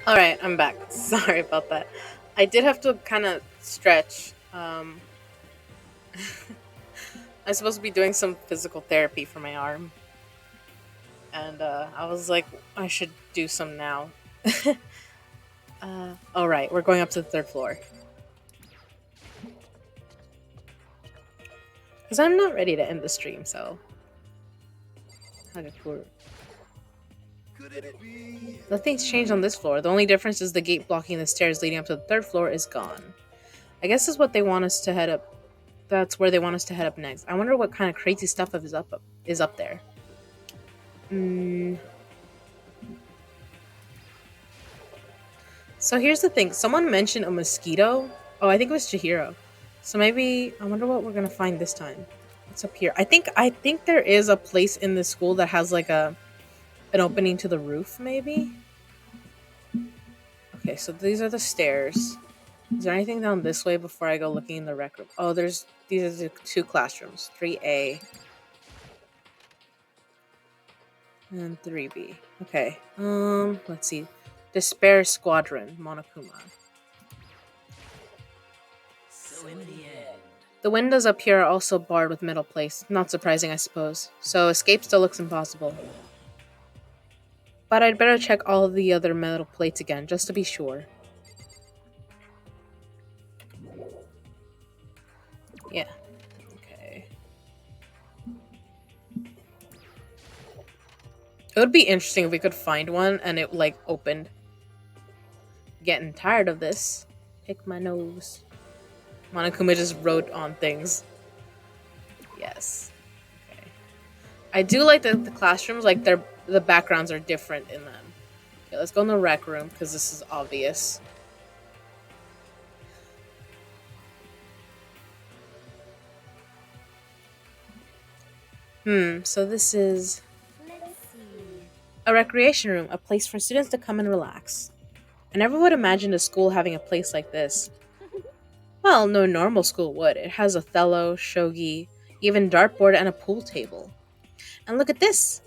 All right, I'm back. Sorry about that. I did have to kind of stretch. I'm supposed to be doing some physical therapy for my arm, and I was like, I should do some now. All right, we're going up to the third floor because I'm not ready to end the stream. So, Hagakure. Could it be? Nothing's changed on this floor. The only difference is the gate blocking the stairs leading up to the third floor is gone. I guess that's what they want us to head up. That's where they want us to head up next. I wonder what kind of crazy stuff is up there. So here's the thing. Someone mentioned a mosquito. Oh, I think it was Chihiro. So maybe I wonder what we're gonna find this time. What's up here? I think there is a place in the school that has like an opening to the roof, maybe. Okay, so these are the stairs. Is there anything down this way before I go looking in the rec room? Oh, these are the 2 classrooms, 3A and 3B. Okay. Let's see. Despair Squadron, Monokuma. So in the end, The windows up here are also barred with metal plates. Not surprising, I suppose. So escape still looks impossible. But I'd better check all of the other metal plates again, just to be sure. Yeah. Okay. It would be interesting if we could find one and it, like, opened. Getting tired of this. Pick my nose. Monokuma just wrote on things. Yes. Okay. I do like the classrooms, like, the backgrounds are different in them. Okay, let's go in the rec room, because this is obvious. So this is Let's see. a recreation room, a place for students to come and relax. I never would imagine a school having a place like this. Well, no normal school would. It has Othello, shogi, even dartboard and a pool table. And look at this!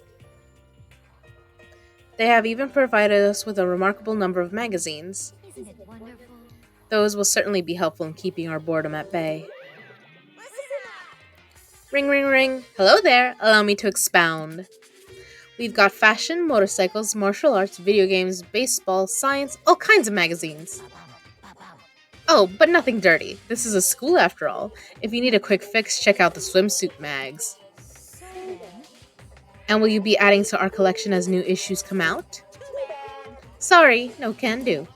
They have even provided us with a remarkable number of magazines. Isn't it wonderful? Those will certainly be helpful in keeping our boredom at bay. Ring, ring, ring. Hello there. Allow me to expound. We've got fashion, motorcycles, martial arts, video games, baseball, science, all kinds of magazines. Oh, but nothing dirty. This is a school after all. If you need a quick fix, check out the swimsuit mags. So then, And will you be adding to our collection as new issues come out? Sorry, no can do.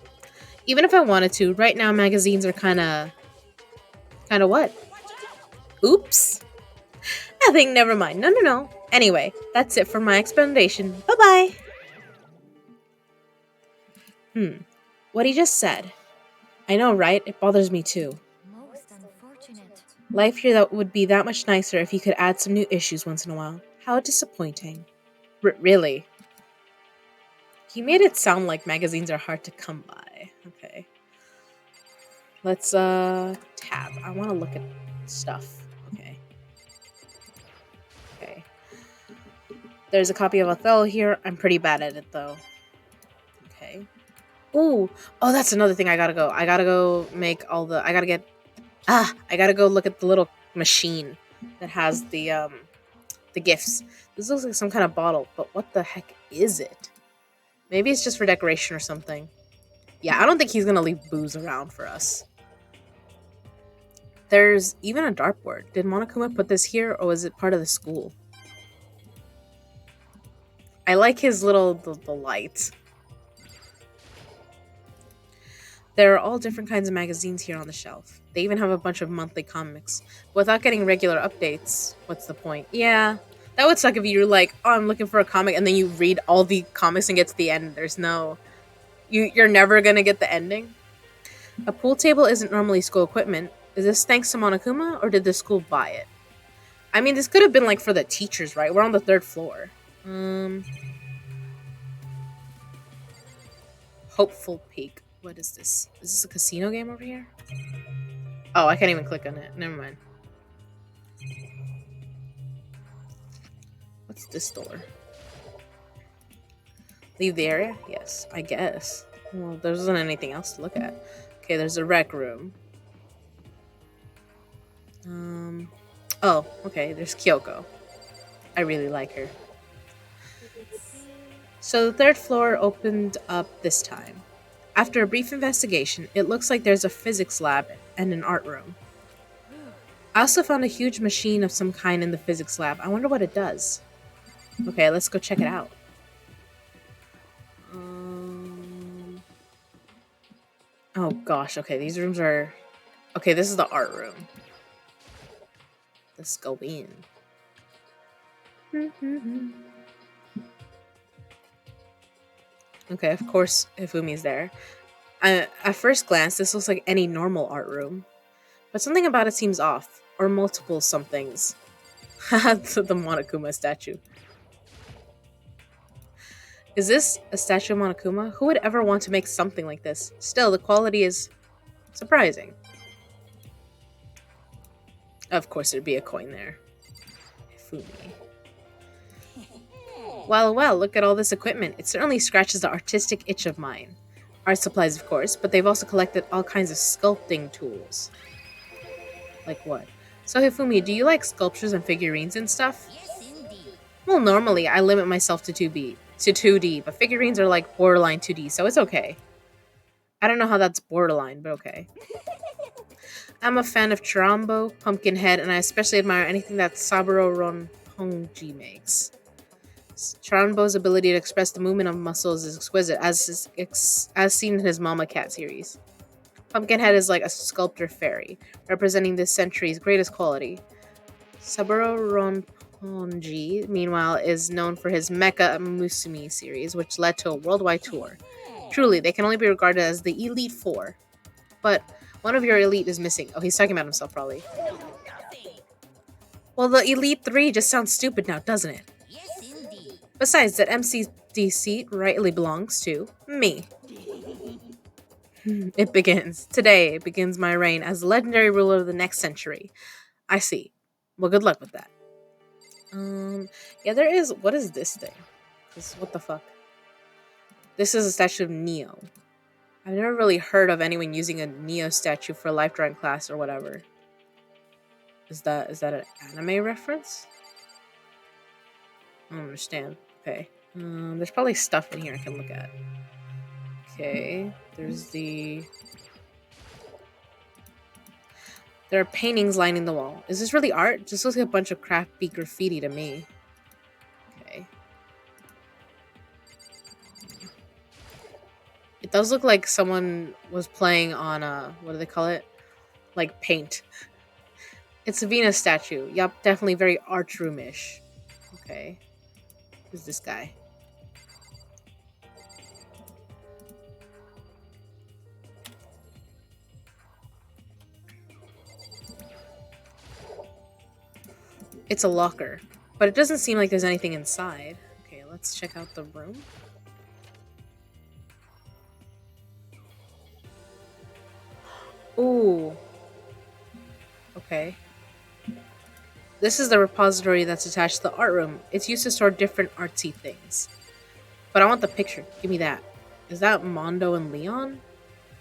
Even if I wanted to, right now magazines are kinda what? Oops. Nothing, never mind. No. Anyway, that's it for my explanation. Bye-bye. What he just said. I know, right? It bothers me too. most unfortunate. Life here that would be that much nicer if you could add some new issues once in a while. How disappointing. Really? He made it sound like magazines are hard to come by. Okay. Let's, tab. I want to look at stuff. Okay. There's a copy of Othello here. I'm pretty bad at it, though. Okay. Ooh. Oh, that's another thing I gotta go. I gotta go make all the... I gotta go look at the little machine that has the gifts. This looks like some kind of bottle, but what the heck is it? Maybe it's just for decoration or something. Yeah, I don't think he's gonna leave booze around for us. There's even a dartboard. Did Monokuma put this here, or was it part of the school? I like his little the light. There are all different kinds of magazines here on the shelf. They even have a bunch of monthly comics. Without getting regular updates, what's the point? Yeah, that would suck if you're like, oh, I'm looking for a comic, and then you read all the comics and get to the end. There's no... You're never gonna get the ending. A pool table isn't normally school equipment. Is this thanks to Monokuma, or did the school buy it? I mean, this could have been like for the teachers, right? We're on the 3rd floor. Hopeful Peak. What is this? Is this a casino game over here? Oh, I can't even click on it. Never mind. What's this door? Leave the area? Yes, I guess. Well, there isn't anything else to look at. Okay, there's a rec room. Um. Oh, okay, there's Kyoko. I really like her. So the third floor opened up this time. After a brief investigation, it looks like there's a physics lab and an art room. I also found a huge machine of some kind in the physics lab. I wonder what it does. Okay, let's go check it out. Oh gosh, okay, these rooms are... Okay, this is the art room. Let's go in. Okay, of course, Hifumi's there. At first glance, this looks like any normal art room. But something about it seems off. Or multiple somethings. The Monokuma statue. Is this a statue of Monokuma? Who would ever want to make something like this? Still, the quality is surprising. Of course, there'd be a coin there. Hifumi. Well, look at all this equipment. It certainly scratches the artistic itch of mine. Art supplies, of course, but they've also collected all kinds of sculpting tools. Like what? So Hifumi, do you like sculptures and figurines and stuff? Yes, indeed. Well, normally I limit myself to 2D, but figurines are like borderline 2D, so it's okay. I don't know how that's borderline, but okay. I'm a fan of Chirambo, Pumpkinhead, and I especially admire anything that Saburo Ronponji makes. Chirambo's ability to express the movement of muscles is exquisite, as seen in his Mama Cat series. Pumpkinhead is like a sculptor fairy, representing this century's greatest quality. Saburo Ronponji, meanwhile, is known for his Mecha Musumi series, which led to a worldwide tour. Truly, they can only be regarded as the Elite Four. But one of your elite is missing. Oh, he's talking about himself, probably. Well, the Elite Three just sounds stupid now, doesn't it? Yes, indeed. Besides, that MCD seat rightly belongs to me. It begins. Today begins my reign as the legendary ruler of the next century. I see. Well, good luck with that. Yeah, there is... What is this thing? What the fuck? This is a statue of Neo. I've never really heard of anyone using a Neo statue for a life drawing class or whatever. Is that an anime reference? I don't understand. Okay. There's probably stuff in here I can look at. Okay. There are paintings lining the wall. Is this really art? Just looks like a bunch of crappy graffiti to me. Okay. It does look like someone was playing on what do they call it? Like paint. It's a Venus statue. Yup, definitely very art room-ish. Okay. Who's this guy? It's a locker, but it doesn't seem like there's anything inside. Okay, let's check out the room. Ooh. Okay. This is the repository that's attached to the art room. It's used to store different artsy things. But I want the picture. Give me that. Is that Mondo and Leon?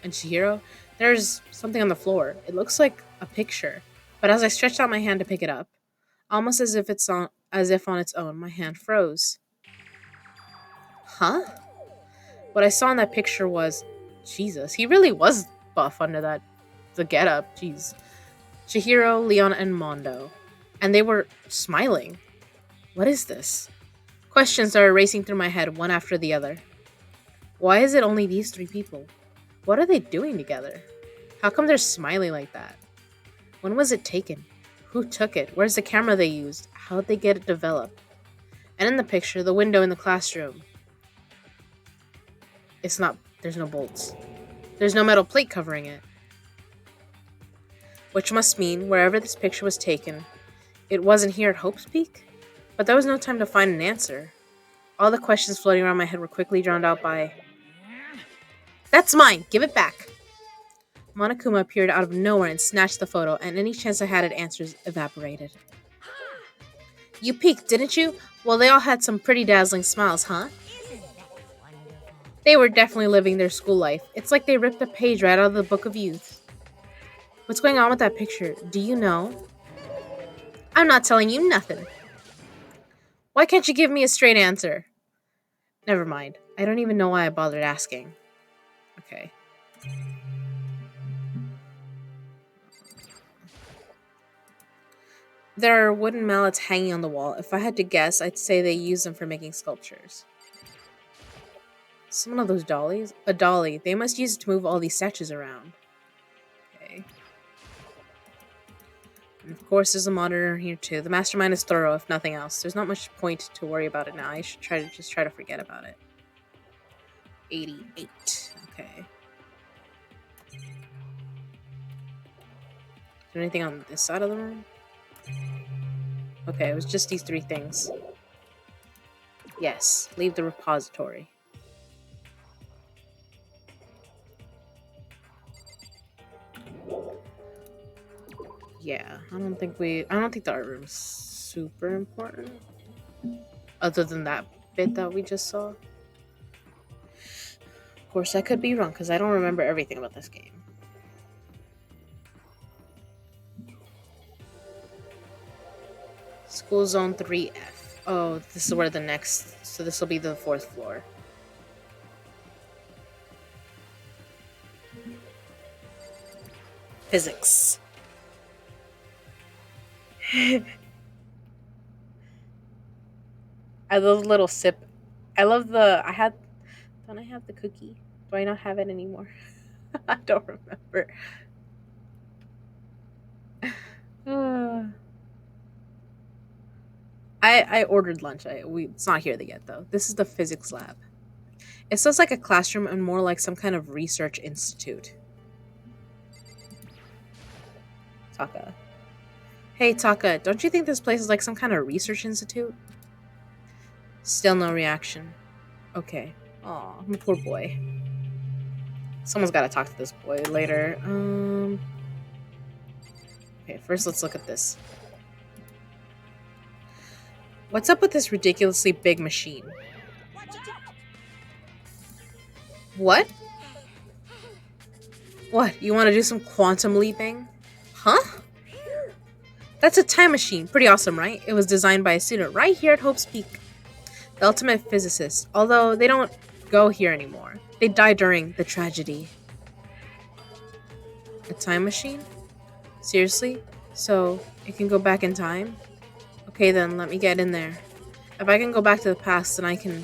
And Chihiro? There's something on the floor. It looks like a picture. But as I stretched out my hand to pick it up, almost as if on its own, my hand froze. Huh? What I saw in that picture was... Jesus, he really was buff under the getup. Jeez. Chihiro, Leon, and Mondo. And they were smiling. What is this? Questions started racing through my head, one after the other. Why is it only these three people? What are they doing together? How come they're smiling like that? When was it taken? Who took it? Where's the camera they used? How'd they get it developed? And in the picture, the window in the classroom. There's no bolts. There's no metal plate covering it. Which must mean, wherever this picture was taken, it wasn't here at Hope's Peak? But there was no time to find an answer. All the questions floating around my head were quickly drowned out by... That's mine! Give it back! Monokuma appeared out of nowhere and snatched the photo, and any chance I had at answers evaporated. You peeked, didn't you? Well, they all had some pretty dazzling smiles, huh? Isn't that They were definitely living their school life. It's like they ripped a page right out of the Book of Youth. What's going on with that picture? Do you know? I'm not telling you nothing. Why can't you give me a straight answer? Never mind. I don't even know why I bothered asking. Okay. There are wooden mallets hanging on the wall. If I had to guess, I'd say they use them for making sculptures. Some of those dollies? A dolly. They must use it to move all these statues around. Okay. And of course, there's a monitor here too. The mastermind is thorough, if nothing else. There's not much point to worry about it now. I should try to forget about it. 88. Okay. Is there anything on this side of the room? Okay, it was just these three things. Yes, leave the repository. Yeah, I don't think the art room's super important. Other than that bit that we just saw. Of course, I could be wrong because I don't remember everything about this game. School Zone 3F. Oh, this is where the next... So this will be the 4th floor. Physics. I love the little sip. I love the... Don't I have the cookie? Do I not have it anymore? I don't remember. I ordered lunch. It's not here yet, though. This is the physics lab. It sounds like a classroom and more like some kind of research institute. Taka. Hey, Taka, don't you think this place is like some kind of research institute? Still no reaction. Okay. Aw, my poor boy. Someone's gotta talk to this boy later. Okay, first let's look at this. What's up with this ridiculously big machine? What? What, you want to do some quantum leaping? Huh? That's a time machine. Pretty awesome, right? It was designed by a student right here at Hope's Peak. The ultimate physicist. Although they don't go here anymore. They died during the tragedy. A time machine? Seriously? So, it can go back in time? Okay then, let me get in there. If I can go back to the past, then I can...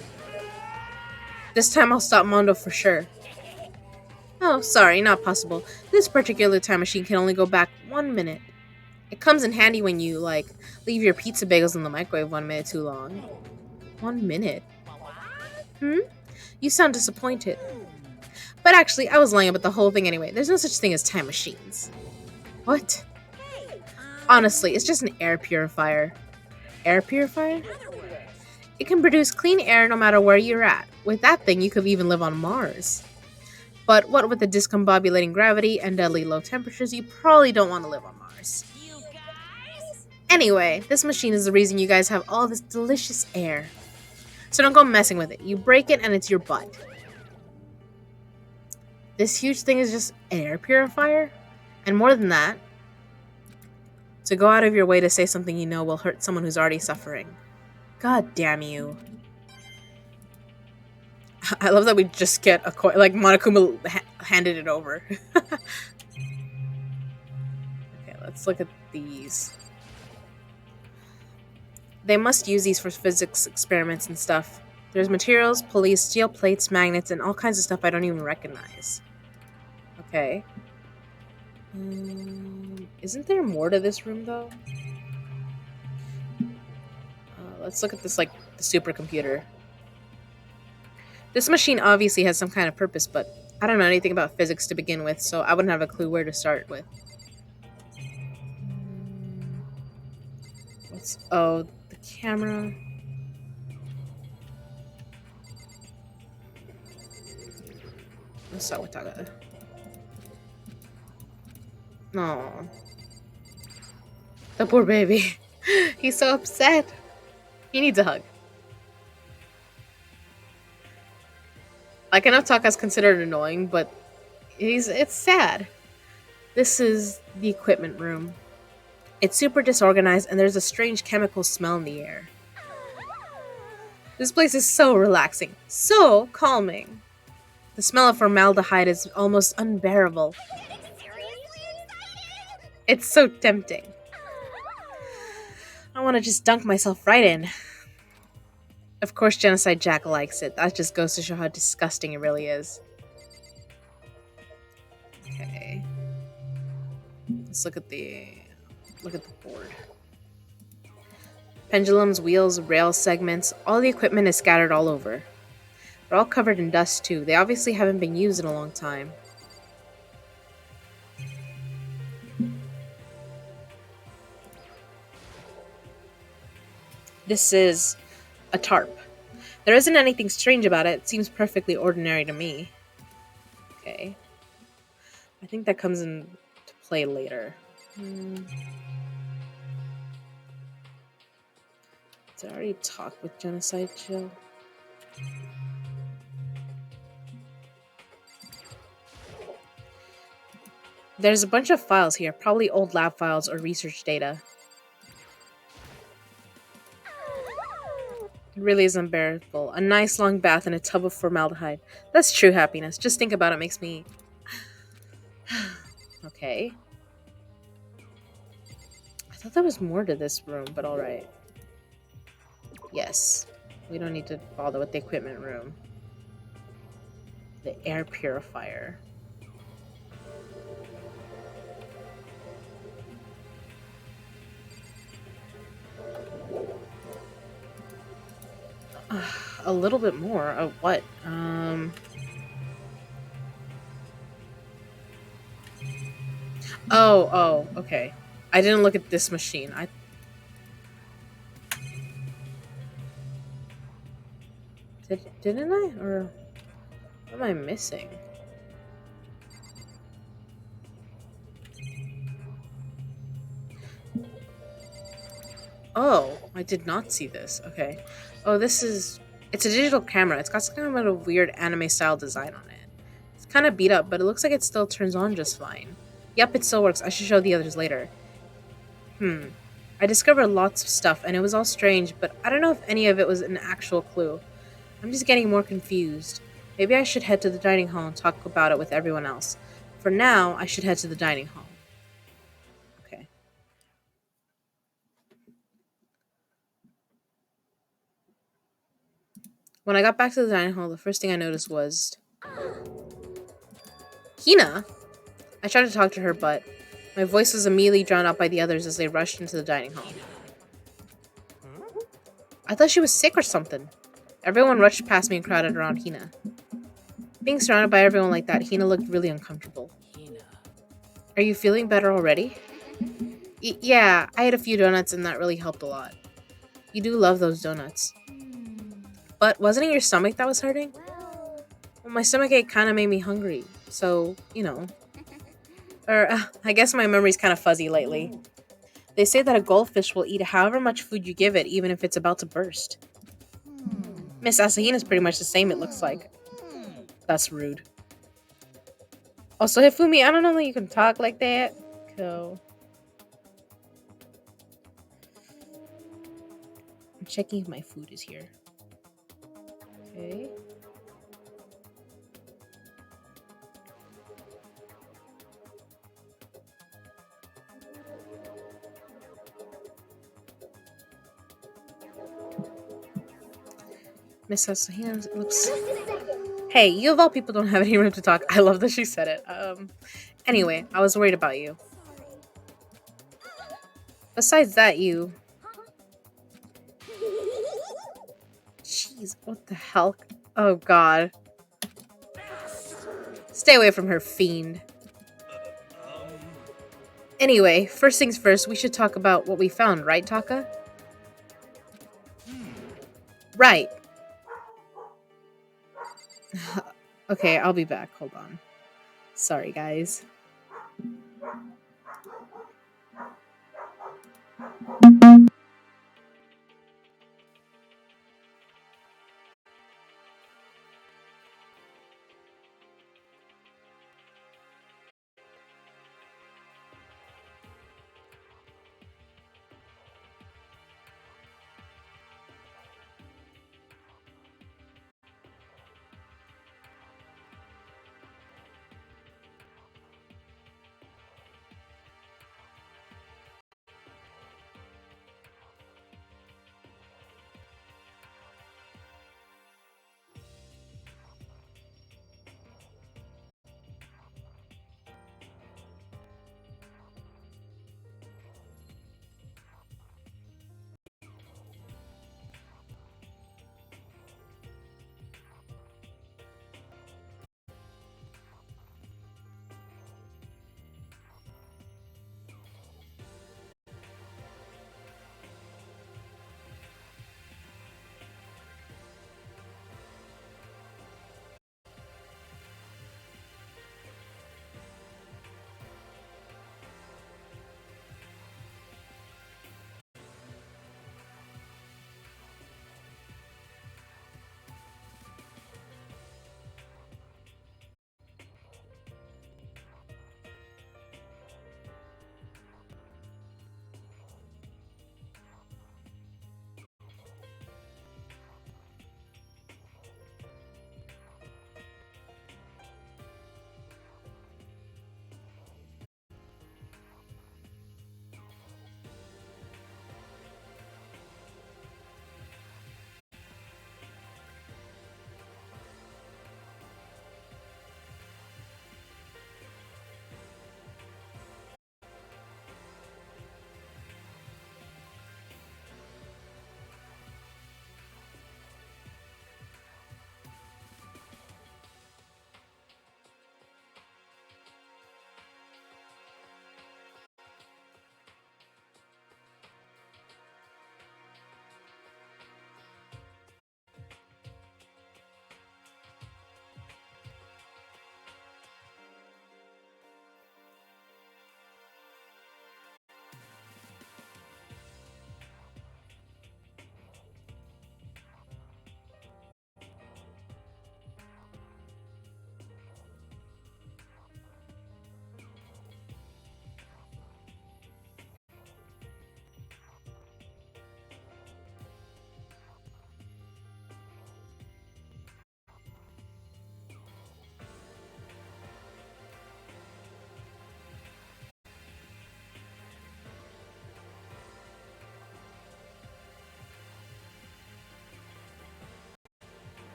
This time I'll stop Mondo for sure. Oh, sorry, not possible. This particular time machine can only go back 1 minute. It comes in handy when you, like, leave your pizza bagels in the microwave 1 minute too long. 1 minute? You sound disappointed. But actually, I was lying about the whole thing anyway. There's no such thing as time machines. What? Honestly, it's just an air purifier. Air purifier? It can produce clean air no matter where you're at. With that thing, you could even live on Mars. But what with the discombobulating gravity and deadly low temperatures, you probably don't want to live on Mars. Anyway, this machine is the reason you guys have all this delicious air. So don't go messing with it. You break it and it's your butt. This huge thing is just an air purifier? And more than that, to go out of your way to say something you know will hurt someone who's already suffering. God damn you. I love that we just get a coin. Like, Monokuma handed it over. Okay, let's look at these. They must use these for physics experiments and stuff. There's materials, pulleys, steel plates, magnets, and all kinds of stuff I don't even recognize. Okay. Isn't there more to this room, though? Let's look at this, like, the supercomputer. This machine obviously has some kind of purpose, but I don't know anything about physics to begin with, so I wouldn't have a clue where to start with. Oh, the camera. Let's start with Taga. No. The poor baby. He's so upset. He needs a hug. Like I know Taka's considered annoying, but it's sad. This is the equipment room. It's super disorganized and there's a strange chemical smell in the air. This place is so relaxing, so calming. The smell of formaldehyde is almost unbearable. It's so tempting. I want to just dunk myself right in. Of course, Genocide Jack likes it. That just goes to show how disgusting it really is. Okay. Let's look at the board. Pendulums, wheels, rail segments, all the equipment is scattered all over. They're all covered in dust too. They obviously haven't been used in a long time. This is a tarp. There isn't anything strange about it. It seems perfectly ordinary to me. Okay. I think that comes into play later. Did I already talk with Genocide Jill? There's a bunch of files here, probably old lab files or research data. It really is unbearable. A nice long bath in a tub of formaldehyde. That's true happiness. Just think about it makes me... Okay. I thought there was more to this room, but alright. Yes. We don't need to bother with the equipment room. The air purifier. A little bit more. Of what? Oh, okay. I didn't look at this machine. Didn't I? Or what am I missing? Oh, I did not see this. Okay. Oh, this is... It's a digital camera. It's got some kind of weird anime-style design on it. It's kind of beat up, but it looks like it still turns on just fine. Yep, it still works. I should show the others later. I discovered lots of stuff, and it was all strange, but I don't know if any of it was an actual clue. I'm just getting more confused. Maybe I should head to the dining hall and talk about it with everyone else. For now, I should head to the dining hall. Okay. When I got back to the dining hall, the first thing I noticed was... Hina? I tried to talk to her, but my voice was immediately drowned out by the others as they rushed into the dining hall. I thought she was sick or something. Everyone rushed past me and crowded around Hina. Being surrounded by everyone like that, Hina looked really uncomfortable. Are you feeling better already? Yeah, I ate a few donuts and that really helped a lot. You do love those donuts. But wasn't it your stomach that was hurting? Well, my stomach ache kind of made me hungry, so, you know. Or, I guess my memory's kind of fuzzy lately. They say that a goldfish will eat however much food you give it, even if it's about to burst. Miss Asahina's pretty much the same, it looks like. That's rude. Also, Hifumi, I don't know that you can talk like that. So... I'm checking if my food is here. Okay. Miss Asahina looks... Hey, you of all people don't have any room to talk. I love that she said it. Anyway, I was worried about you. Besides that, you... Jeez, what the hell? Oh, God. Stay away from her, fiend. Anyway, first things first, we should talk about what we found, right, Taka? Right. Okay, I'll be back. Hold on. Sorry, guys.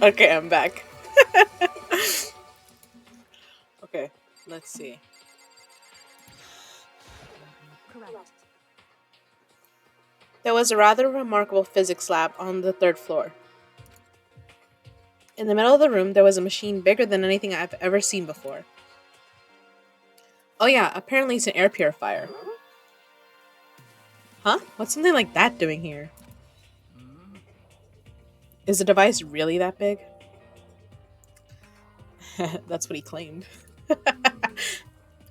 Okay, I'm back. Okay, let's see. Correct. There was a rather remarkable physics lab on the third floor. In the middle of the room, there was a machine bigger than anything I've ever seen before. Oh yeah, apparently it's an air purifier. Huh? What's something like that doing here? Is the device really that big? That's what he claimed.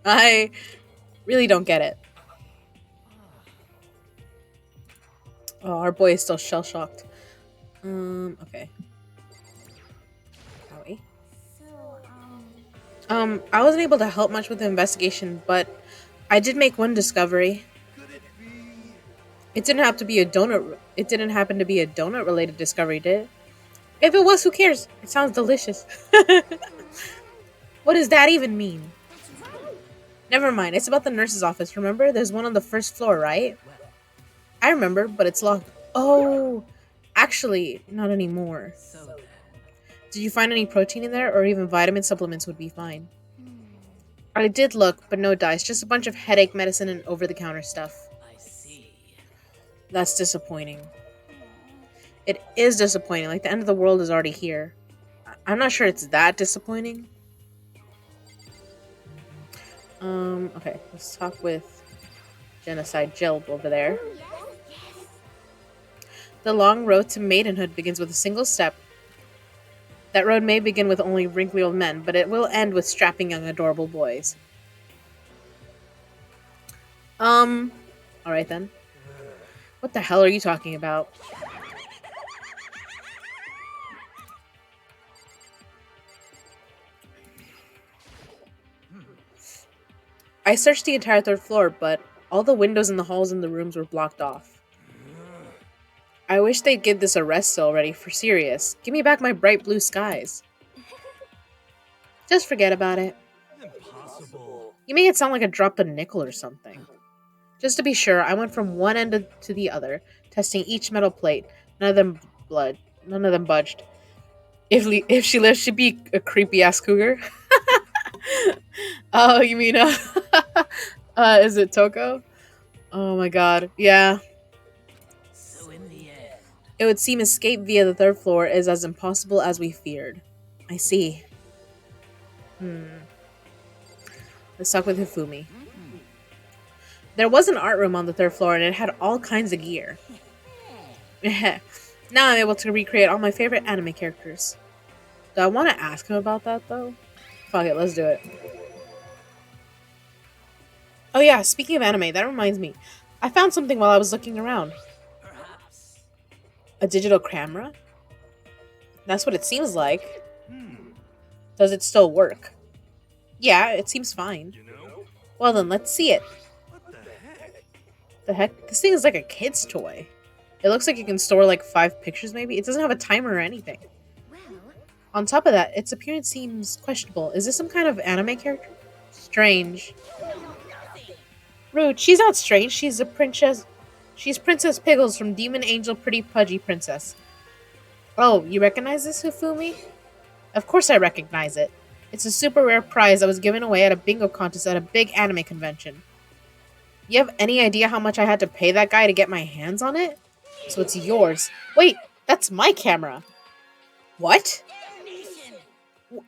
I really don't get it. Oh, our boy is still shell shocked. Okay. Owie. So, I wasn't able to help much with the investigation, but I did make one discovery. It didn't have to be a donut. It didn't happen to be a donut-related discovery, did it? If it was, who cares? It sounds delicious. What does that even mean? Never mind. It's about the nurse's office. Remember, there's one on the first floor, right? I remember, but it's locked. Oh, actually, not anymore. So then, Did you find any protein in there, or even vitamin supplements would be fine? I did look, but no dice. Just a bunch of headache medicine and over-the-counter stuff. I see. That's disappointing. It is disappointing. Like, the end of the world is already here. I'm not sure it's that disappointing. Okay. Let's talk with Genocide Jill over there. The long road to maidenhood begins with a single step. That road may begin with only wrinkly old men, but it will end with strapping young adorable boys. Alright then. What the hell are you talking about? I searched the entire third floor, but all the windows in the halls and the rooms were blocked off. I wish they'd give this a rest already, for serious. Give me back my bright blue skies. Just forget about it. Impossible. You make it sound like I dropped a nickel or something. Just to be sure, I went from one end to the other, testing each metal plate. None of them budged. If she lived, she'd be a creepy ass cougar. Oh, you mean is it Toko? Oh my god, yeah. So in the end, It would seem escape via the third floor is as impossible as we feared. I see. Let's talk with Hifumi. There was an art room on the third floor and it had all kinds of gear. Now I'm able to recreate all my favorite anime characters. Do I want to ask him about that though? Fuck it, let's do it. Oh yeah, speaking of anime, that reminds me. I found something while I was looking around. perhaps. A digital camera? That's what it seems like. Does it still work? Yeah, it seems fine. You know? Well then, let's see it. What the heck? The heck? This thing is like a kid's toy. It looks like it can store like 5 pictures maybe. It doesn't have a timer or anything. well, On top of that, its appearance seems questionable. Is this some kind of anime character? Strange. Rude. She's not strange. She's a princess. She's Princess Pickles from Demon Angel Pretty Pudgy Princess. Oh, you recognize this, Hifumi? Of course I recognize it. It's a super rare prize that was given away at a bingo contest at a big anime convention. You have any idea how much I had to pay that guy to get my hands on it? So it's yours. Wait, that's my camera. What?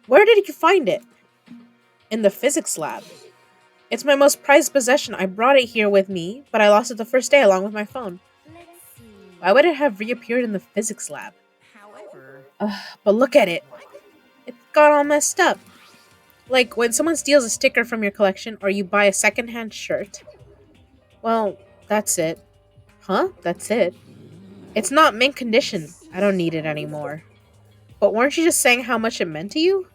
Where did you find it? In the physics lab. It's my most prized possession. I brought it here with me, but I lost it the first day along with my phone. let's see. Why would it have reappeared in the physics lab? However, But look at it. It got all messed up. Like when someone steals a sticker from your collection or you buy a secondhand shirt. Well, that's it. Huh? That's it. It's not mint condition. I don't need it anymore. But weren't you just saying how much it meant to you?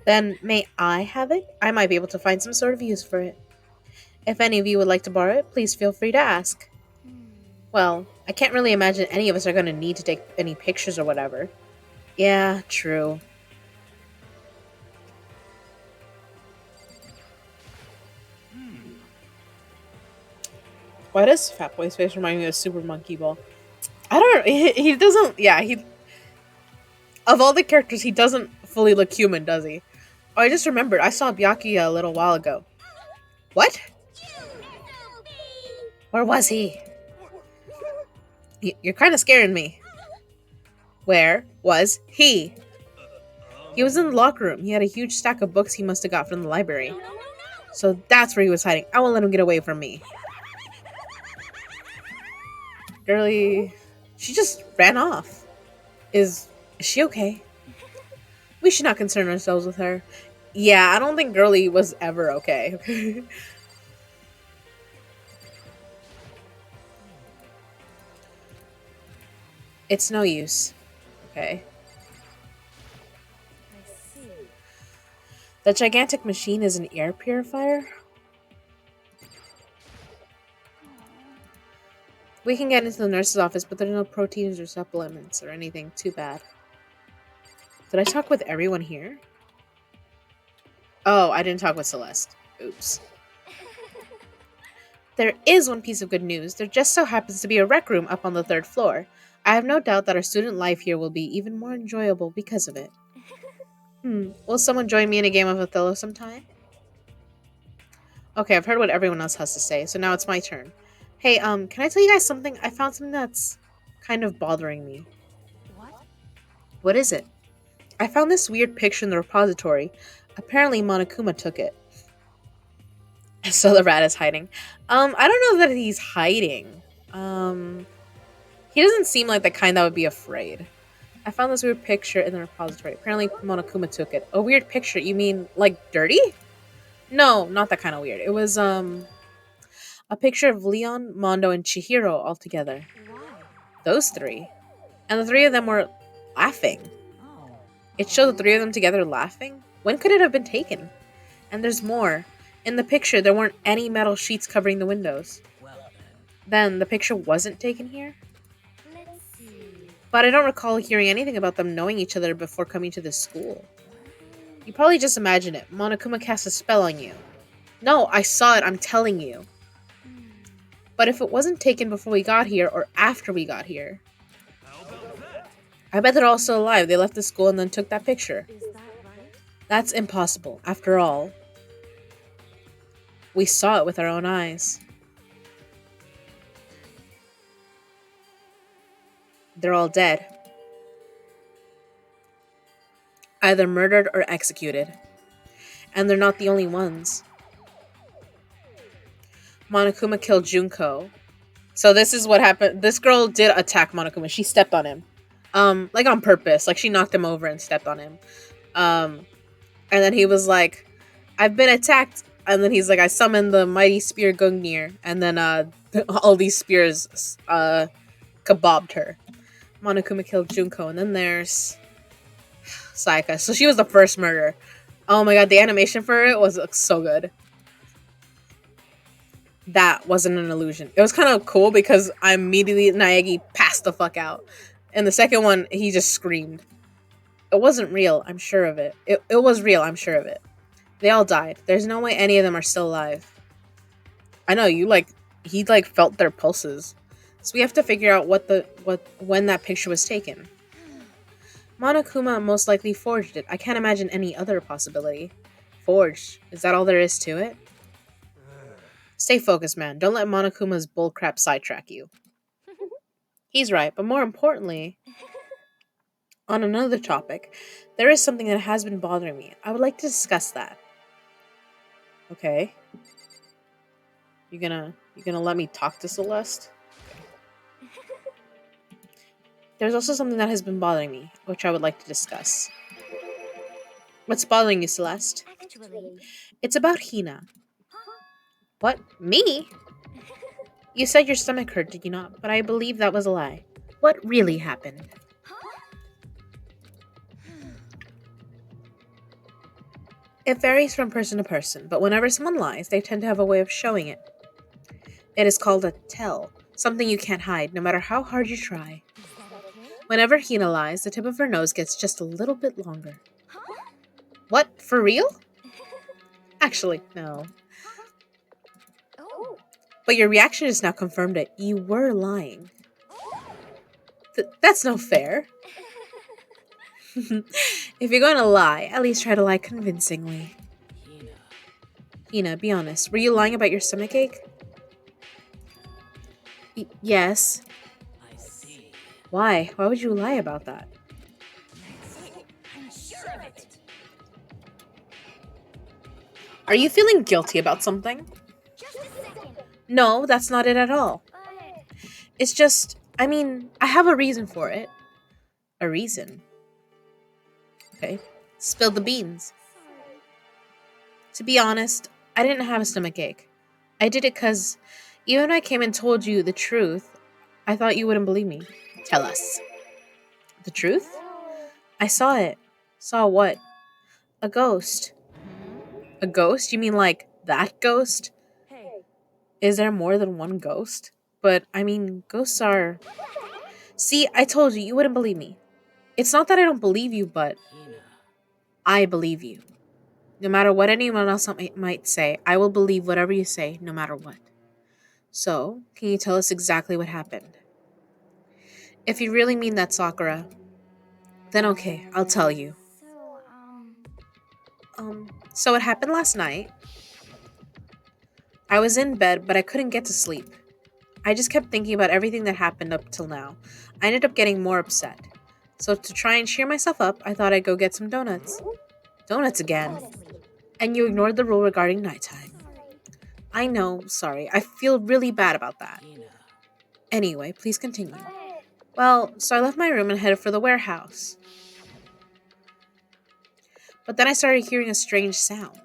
Then may I have it? I might be able to find some sort of use for it. If any of you would like to borrow it, please feel free to ask. Well, I can't really imagine any of us are going to need to take any pictures or whatever. Yeah, true. Why does Fat Boy's face remind me of Super Monkey Ball? I don't. He doesn't. Yeah, he. Of all the characters, he doesn't fully look human, does he? Oh, I just remembered. I saw Byakuya a little while ago. What? Where was he? You're kind of scaring me. Where was he? He was in the locker room. He had a huge stack of books he must have got from the library. So that's where he was hiding. I won't let him get away from me. Girly... She just ran off. Is she okay? We should not concern ourselves with her. Yeah, I don't think Girly was ever okay. It's no use. Okay. I see. The gigantic machine is an air purifier? We can get into the nurse's office, but there's no proteins or supplements or anything. Too bad. Did I talk with everyone here? Oh, I didn't talk with Celeste. Oops. There is one piece of good news. There just so happens to be a rec room up on the 3rd floor. I have no doubt that our student life here will be even more enjoyable because of it. Will someone join me in a game of Othello sometime? Okay, I've heard what everyone else has to say, so now it's my turn. Hey, can I tell you guys something? I found something that's kind of bothering me. What? What is it? I found this weird picture in the repository. Apparently Monokuma took it. So the rat is hiding. I don't know that he's hiding. He doesn't seem like the kind that would be afraid. I found this weird picture in the repository. Apparently Monokuma took it. A weird picture? You mean, like, dirty? No, not that kind of weird. It was, a picture of Leon, Mondo, and Chihiro all together. Why? Those 3. And the 3 of them were laughing. Oh. It showed the 3 of them together laughing? When could it have been taken? And there's more. In the picture, there weren't any metal sheets covering the windows. Well Then, the picture wasn't taken here? Let's see. But I don't recall hearing anything about them knowing each other before coming to this school. You probably just imagine it. Monokuma cast a spell on you. No, I saw it, I'm telling you. But if it wasn't taken before we got here, or after we got here, How about that? I bet they're all still alive. They left the school and then took that picture. Is that right? That's impossible. After all, we saw it with our own eyes. They're all dead. Either murdered or executed. And they're not the only ones. Monokuma killed Junko. So this is what happened. This girl did attack Monokuma. She stepped on him. Like on purpose. Like she knocked him over and stepped on him. And then he was like, I've been attacked. And then he's like, I summoned the mighty spear Gungnir. And then all these spears kebabbed her. Monokuma killed Junko. And then there's Sayaka. So she was the first murder. Oh my god, the animation for it was so good. That wasn't an illusion. It was kind of cool because I immediately, Naegi passed the fuck out. And the second one, he just screamed. It wasn't real, I'm sure of it. It was real, I'm sure of it. They all died. There's no way any of them are still alive. I know, he felt their pulses. So we have to figure out when that picture was taken. Monokuma most likely forged it. I can't imagine any other possibility. Forged? Is that all there is to it? Stay focused, man. Don't let Monokuma's bullcrap sidetrack you. He's right, but more importantly, on another topic, there is something that has been bothering me. I would like to discuss that. Okay. You gonna let me talk to Celeste? There's also something that has been bothering me, which I would like to discuss. What's bothering you, Celeste? Actually, It's about Hina. What? Me? You said your stomach hurt, did you not? But I believe that was a lie. What really happened? It varies from person to person, but whenever someone lies, they tend to have a way of showing it. It is called a tell, something you can't hide, no matter how hard you try. is that okay? Whenever Hina lies, the tip of her nose gets just a little bit longer. What? For real? Actually, no. Oh, But your reaction just now confirmed it. You were lying. That's no fair. If you're going to lie, at least try to lie convincingly. Hina, Hina, be honest. Were you lying about your stomachache? Yes. I see. Why? Why would you lie about that? That's it. I'm sure of it. Are you feeling guilty about something? Just a second. No, that's not it at all. But It's just, I mean, I have a reason for it. A reason? Okay. Spill the beans. sorry. To be honest, I didn't have a stomachache. I did it because even when I came and told you the truth, I thought you wouldn't believe me. Tell us. The truth? Well, I saw it. Saw what? A ghost. A ghost? You mean like that ghost? Hey, Is there more than one ghost? But, I mean, ghosts are. See, I told you, you wouldn't believe me. It's not that I don't believe you, but Hina, I believe you. No matter what anyone else might say, I will believe whatever you say, no matter what. So, can you tell us exactly what happened? If you really mean that, Sakura, then okay, I'll tell you. so, So it happened last night. I was in bed, but I couldn't get to sleep. I just kept thinking about everything that happened up till now. I ended up getting more upset. So to try and cheer myself up, I thought I'd go get some donuts. Donuts again. honestly, And you ignored the rule regarding nighttime. sorry. I know, sorry. I feel really bad about that. Hina. Anyway, please continue. But Well, so I left my room and headed for the warehouse. But then I started hearing a strange sound.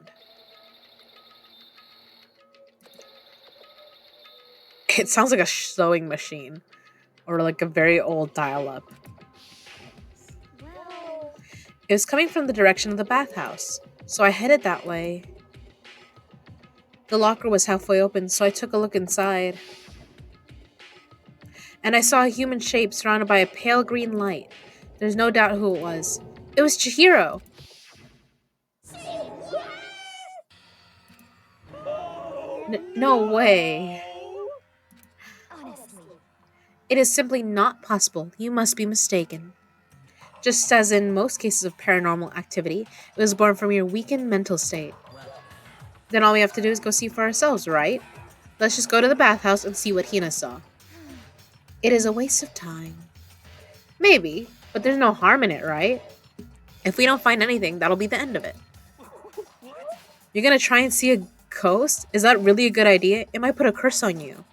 It sounds like a sewing machine. Or like a very old dial-up. well, It was coming from the direction of the bathhouse. So I headed that way. The locker was halfway open, so I took a look inside. And I saw a human shape surrounded by a pale green light. There's no doubt who it was. It was Chihiro. No way. honestly, It is simply not possible. You must be mistaken. Just as in most cases of paranormal activity, it was born from your weakened mental state. Well, Then all we have to do is go see for ourselves, right? Let's just go to the bathhouse and see what Hina saw. It is a waste of time. Maybe, but there's no harm in it, right? If we don't find anything, that'll be the end of it. You're gonna try and see a ghost? Is that really a good idea? It might put a curse on you.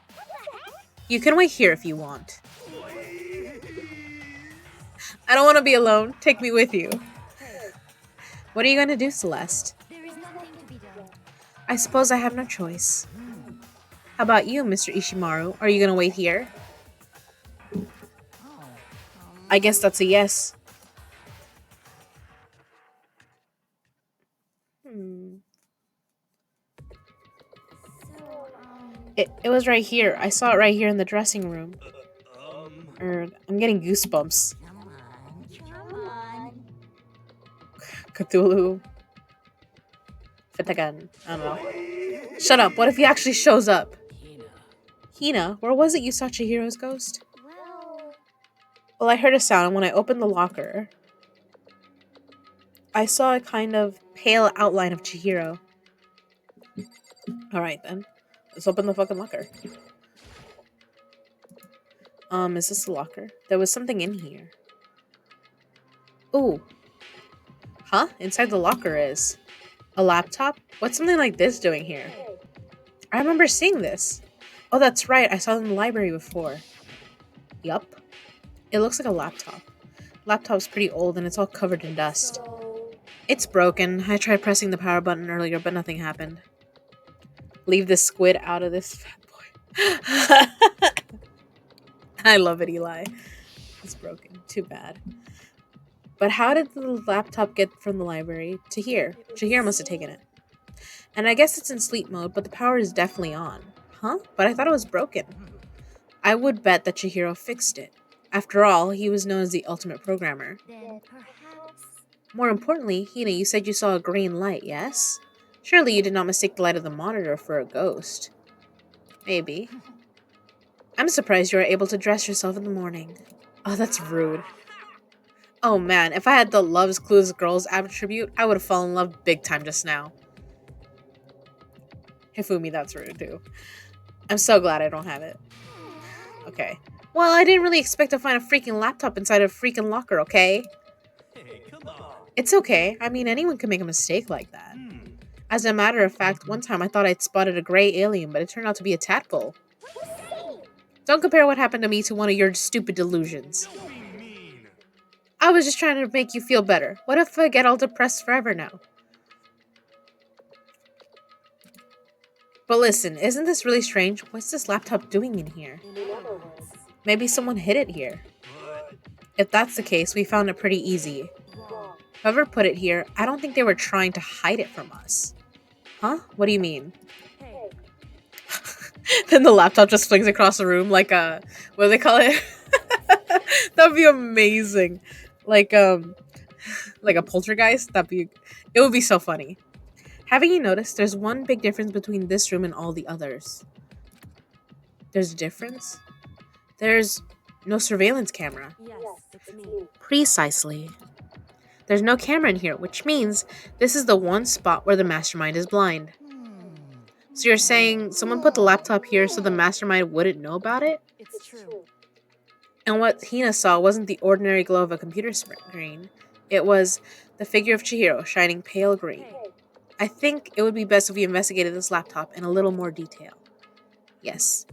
You can wait here if you want. I don't want to be alone. Take me with you. What are you gonna do, Celeste? there is nothing to be done. I suppose I have no choice. How about you, Mr. Ishimaru? Are you gonna wait here? I guess that's a yes. So, It was right here. I saw it right here in the dressing room. I'm getting goosebumps. Come on. Cthulhu. Fitagan. I don't know. Shut up. What if he actually shows up? Hina. Hina, where was it you saw Chihiro's ghost? well, Well, I heard a sound, and when I opened the locker, I saw a kind of pale outline of Chihiro. Alright then. Let's open the fucking locker. Is this the locker? There was something in here. Ooh. Huh? Inside the locker is a laptop? What's something like this doing here? I remember seeing this. Oh, that's right. I saw it in the library before. Yup. It looks like a laptop. Laptop's pretty old and it's all covered in dust. so, It's broken. I tried pressing the power button earlier, but nothing happened. Leave the squid out of this fat boy. I love it, Eli. It's broken. Too bad. But how did the laptop get from the library to here? Chihiro must have taken it. And I guess it's in sleep mode, but the power is definitely on. Huh? But I thought it was broken. I would bet that Chihiro fixed it. After all, he was known as the ultimate programmer. then perhaps. More importantly, Hina, you said you saw a green light, yes? Surely you did not mistake the light of the monitor for a ghost. Maybe. I'm surprised you are able to dress yourself in the morning. Oh, that's rude. Oh man, if I had the loves clues girls attribute, I would have fallen in love big time just now. Hifumi, that's rude too. I'm so glad I don't have it. Okay. Well, I didn't really expect to find a freaking laptop inside a freaking locker, okay? Hey, come on. It's okay. I mean, anyone can make a mistake like that. As a matter of fact, one time I thought I'd spotted a gray alien, but it turned out to be a tadpole. Don't compare what happened to me to one of your stupid delusions. Don't be mean. I was just trying to make you feel better. What if I get all depressed forever now? But listen, isn't this really strange? What's this laptop doing in here? In other words, Maybe someone hid it here. But If that's the case, we found it pretty easy. wrong. Whoever put it here, I don't think they were trying to hide it from us. Huh? What do you mean? Hey, Then the laptop just flings across the room like a, what do they call it? That would be amazing. Like a poltergeist. It would be so funny. Haven't you noticed there's one big difference between this room and all the others? There's a difference? There's no surveillance camera. yes, it's me. Precisely. There's no camera in here, which means this is the one spot where the mastermind is blind. So you're saying someone put the laptop here so the mastermind wouldn't know about it? It's true. And what Hina saw wasn't the ordinary glow of a computer screen. It was the figure of Chihiro shining pale green. Hey, I think it would be best if we investigated this laptop in a little more detail. Yes.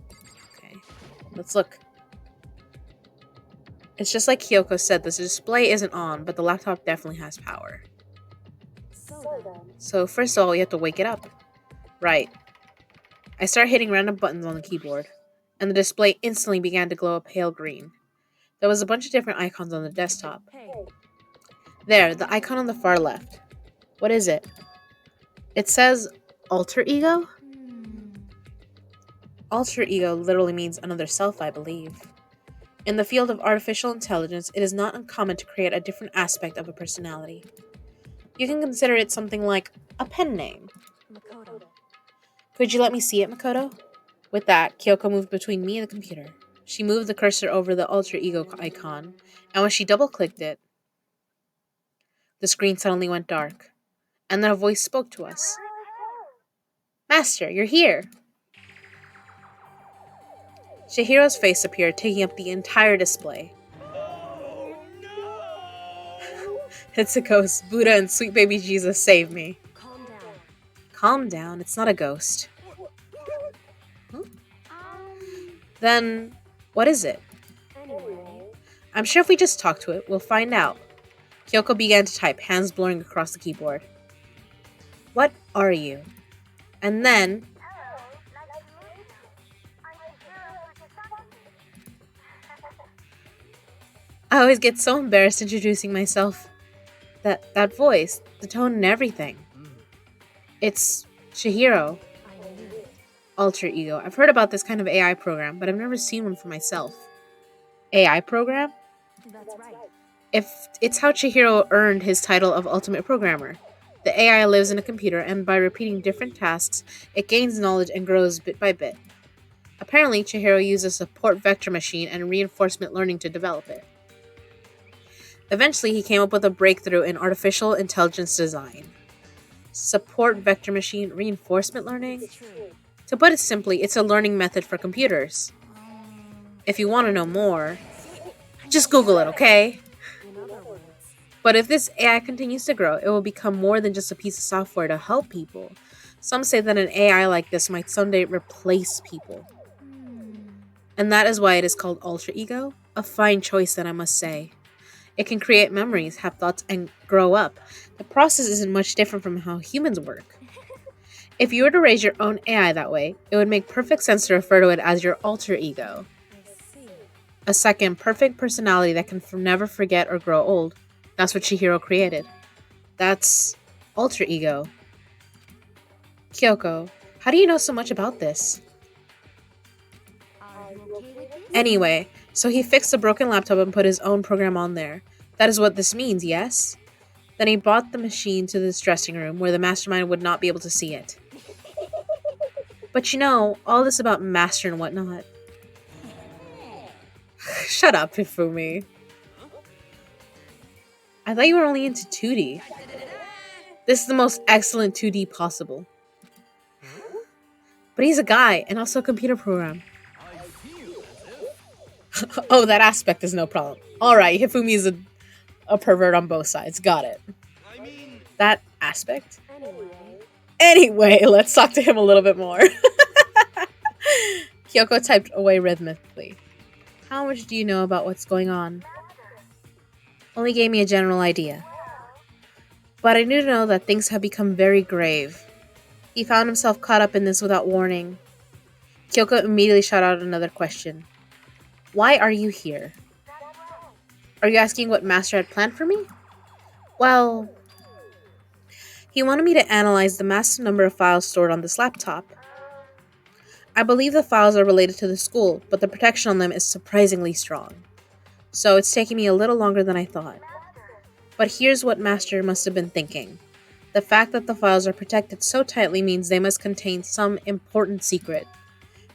Okay. Let's look. It's just like Kyoko said, the display isn't on, but the laptop definitely has power. so then, So first of all, we have to wake it up. Right. I start hitting random buttons on the keyboard, and the display instantly began to glow a pale green. There was a bunch of different icons on the desktop. hey, There, the icon on the far left. What is it? It says alter ego? Alter ego literally means another self, I believe. In the field of artificial intelligence, it is not uncommon to create a different aspect of a personality. You can consider it something like a pen name. Makoto. Could you let me see it, Makoto? With that, Kyoko moved between me and the computer. She moved the cursor over the alter ego icon, and when she double-clicked it, the screen suddenly went dark, and then a voice spoke to us. Master, you're here! Chihiro's face appeared, taking up the entire display. oh no! It's a ghost. Buddha and sweet baby Jesus, save me. Calm down. Calm down, it's not a ghost. Then, what is it? Anyway, I'm sure if we just talk to it, we'll find out. Kyoko began to type, hands blurring across the keyboard. What are you? And then, I always get so embarrassed introducing myself. That voice, the tone and everything. It's Chihiro, I knew it. alter ego. I've heard about this kind of AI program, but I've never seen one for myself. AI program? That's right. If it's how Chihiro earned his title of ultimate programmer. The AI lives in a computer, and by repeating different tasks, it gains knowledge and grows bit by bit. Apparently, Chihiro used a support vector machine and reinforcement learning to develop it. Eventually, he came up with a breakthrough in artificial intelligence design. Support vector machine reinforcement learning? It's true. To put it simply, it's a learning method for computers. If you want to know more, just Google it, okay? In other words, But if this AI continues to grow, it will become more than just a piece of software to help people. Some say that an AI like this might someday replace people. And that is why it is called alter ego. A fine choice, then, I must say. It can create memories, have thoughts, and grow up. The process isn't much different from how humans work. If you were to raise your own AI that way, it would make perfect sense to refer to it as your alter ego. I see. A second, perfect personality that can never forget or grow old. That's what Chihiro created. That's alter ego. Kyoko, how do you know so much about this? Are you okay with this? Anyway, so he fixed the broken laptop and put his own program on there. That is what this means, yes? Then he brought the machine to this dressing room where the mastermind would not be able to see it. But you know, all this about master and whatnot. Shut up, Hifumi. I thought you were only into 2D. This is the most excellent 2D possible. But he's a guy and also a computer program. I feel as if Oh, that aspect is no problem. Alright, Hifumi is a pervert on both sides. Got it. I mean, That aspect? Anyway, Anyway, let's talk to him a little bit more. Kyoko typed away rhythmically. How much do you know about what's going on? Only gave me a general idea. But I do know that things have become very grave. He found himself caught up in this without warning. Kyoko immediately shot out another question. Why are you here? Are you asking what Master had planned for me? Well, he wanted me to analyze the massive number of files stored on this laptop. I believe the files are related to the school, but the protection on them is surprisingly strong. So it's taking me a little longer than I thought. But here's what Master must have been thinking. The fact that the files are protected so tightly means they must contain some important secret.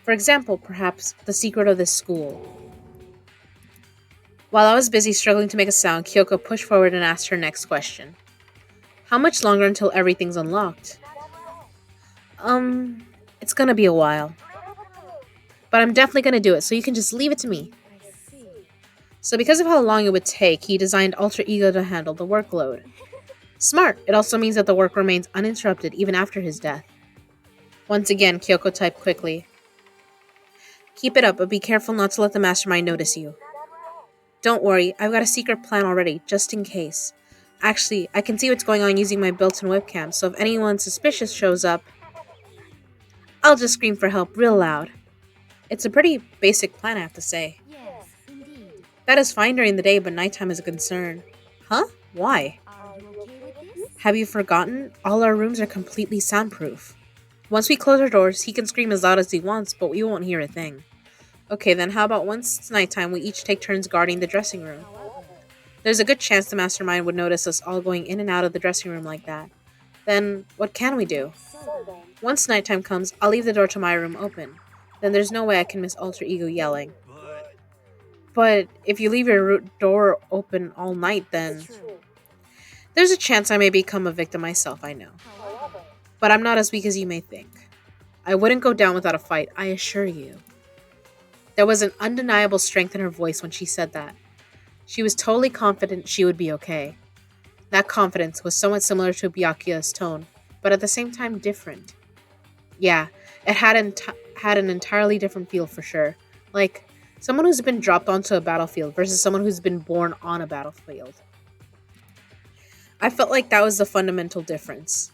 For example, perhaps the secret of this school. While I was busy struggling to make a sound, Kyoko pushed forward and asked her next question. How much longer until everything's unlocked? It's gonna be a while. But I'm definitely gonna do it, so you can just leave it to me. I see. So because of how long it would take, he designed Alter Ego to handle the workload. Smart! It also means that the work remains uninterrupted even after his death. Once again, Kyoko typed quickly. Keep it up, but be careful not to let the mastermind notice you. Don't worry, I've got a secret plan already, just in case. Actually, I can see what's going on using my built-in webcam, so if anyone suspicious shows up, I'll just scream for help real loud. It's a pretty basic plan, I have to say. Yes, indeed. That is fine during the day, but nighttime is a concern. Huh? Why? Are you okay with this? Have you forgotten? All our rooms are completely soundproof. Once we close our doors, he can scream as loud as he wants, but we won't hear a thing. Okay, then how about once it's nighttime, we each take turns guarding the dressing room? There's a good chance the mastermind would notice us all going in and out of the dressing room like that. Then, what can we do? So then, Once nighttime comes, I'll leave the door to my room open. Then there's no way I can miss Alter Ego yelling. But if you leave your door open all night, then true. there's a chance I may become a victim myself, I know. However, But I'm not as weak as you may think. I wouldn't go down without a fight, I assure you. There was an undeniable strength in her voice when she said that. She was totally confident she would be okay. That confidence was somewhat similar to Byakuya's tone, but at the same time different. Yeah, it had an entirely different feel for sure. Like, someone who's been dropped onto a battlefield versus someone who's been born on a battlefield. I felt like that was the fundamental difference.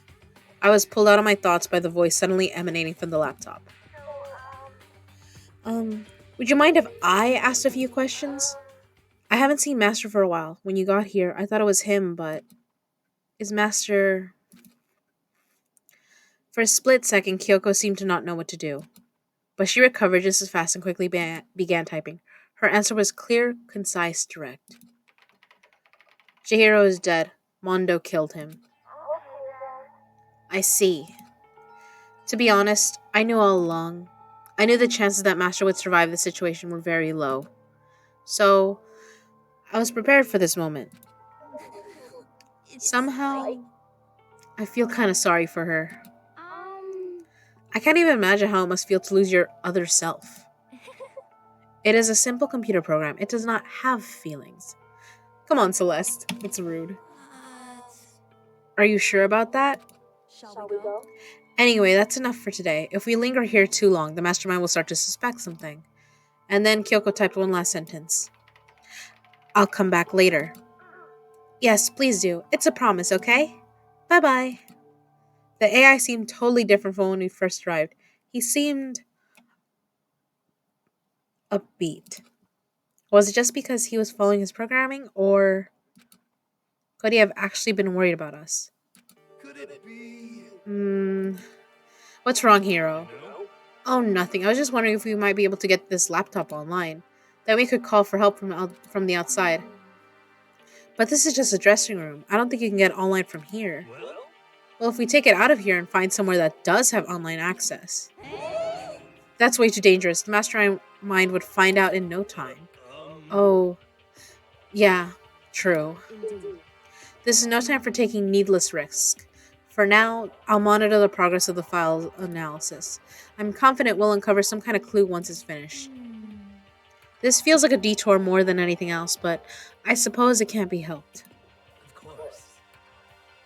I was pulled out of my thoughts by the voice suddenly emanating from the laptop. Would you mind if I asked a few questions? I haven't seen Master for a while. When you got here, I thought it was him, but is Master... For a split second, Kyoko seemed to not know what to do. But she recovered just as fast and quickly began typing. Her answer was clear, concise, direct. Chihiro is dead. Mondo killed him. I see. To be honest, I knew all along. I knew the chances that Master would survive the situation were very low. So, I was prepared for this moment. Somehow, I feel kind of sorry for her. I can't even imagine how it must feel to lose your other self. It is a simple computer program. It does not have feelings. Come on, Celeste. It's rude. Are you sure about that? shall we go? Anyway, that's enough for today. If we linger here too long, the mastermind will start to suspect something. And then Kyoko typed one last sentence. I'll come back later. Yes, please do. It's a promise, okay? Bye-bye. The AI seemed totally different from when we first arrived. He seemed upbeat. Was it just because he was following his programming, or could he have actually been worried about us? Could it be? What's wrong, Hero? Oh, nothing. I was just wondering if we might be able to get this laptop online. Then we could call for help from the outside. But this is just a dressing room. I don't think you can get online from here. Well, if we take it out of here and find somewhere that does have online access. That's way too dangerous. The mastermind would find out in no time. Oh, yeah, true. Indeed. This is no time for taking needless risks. For now, I'll monitor the progress of the file analysis. I'm confident we'll uncover some kind of clue once it's finished. This feels like a detour more than anything else, but I suppose it can't be helped. Of course.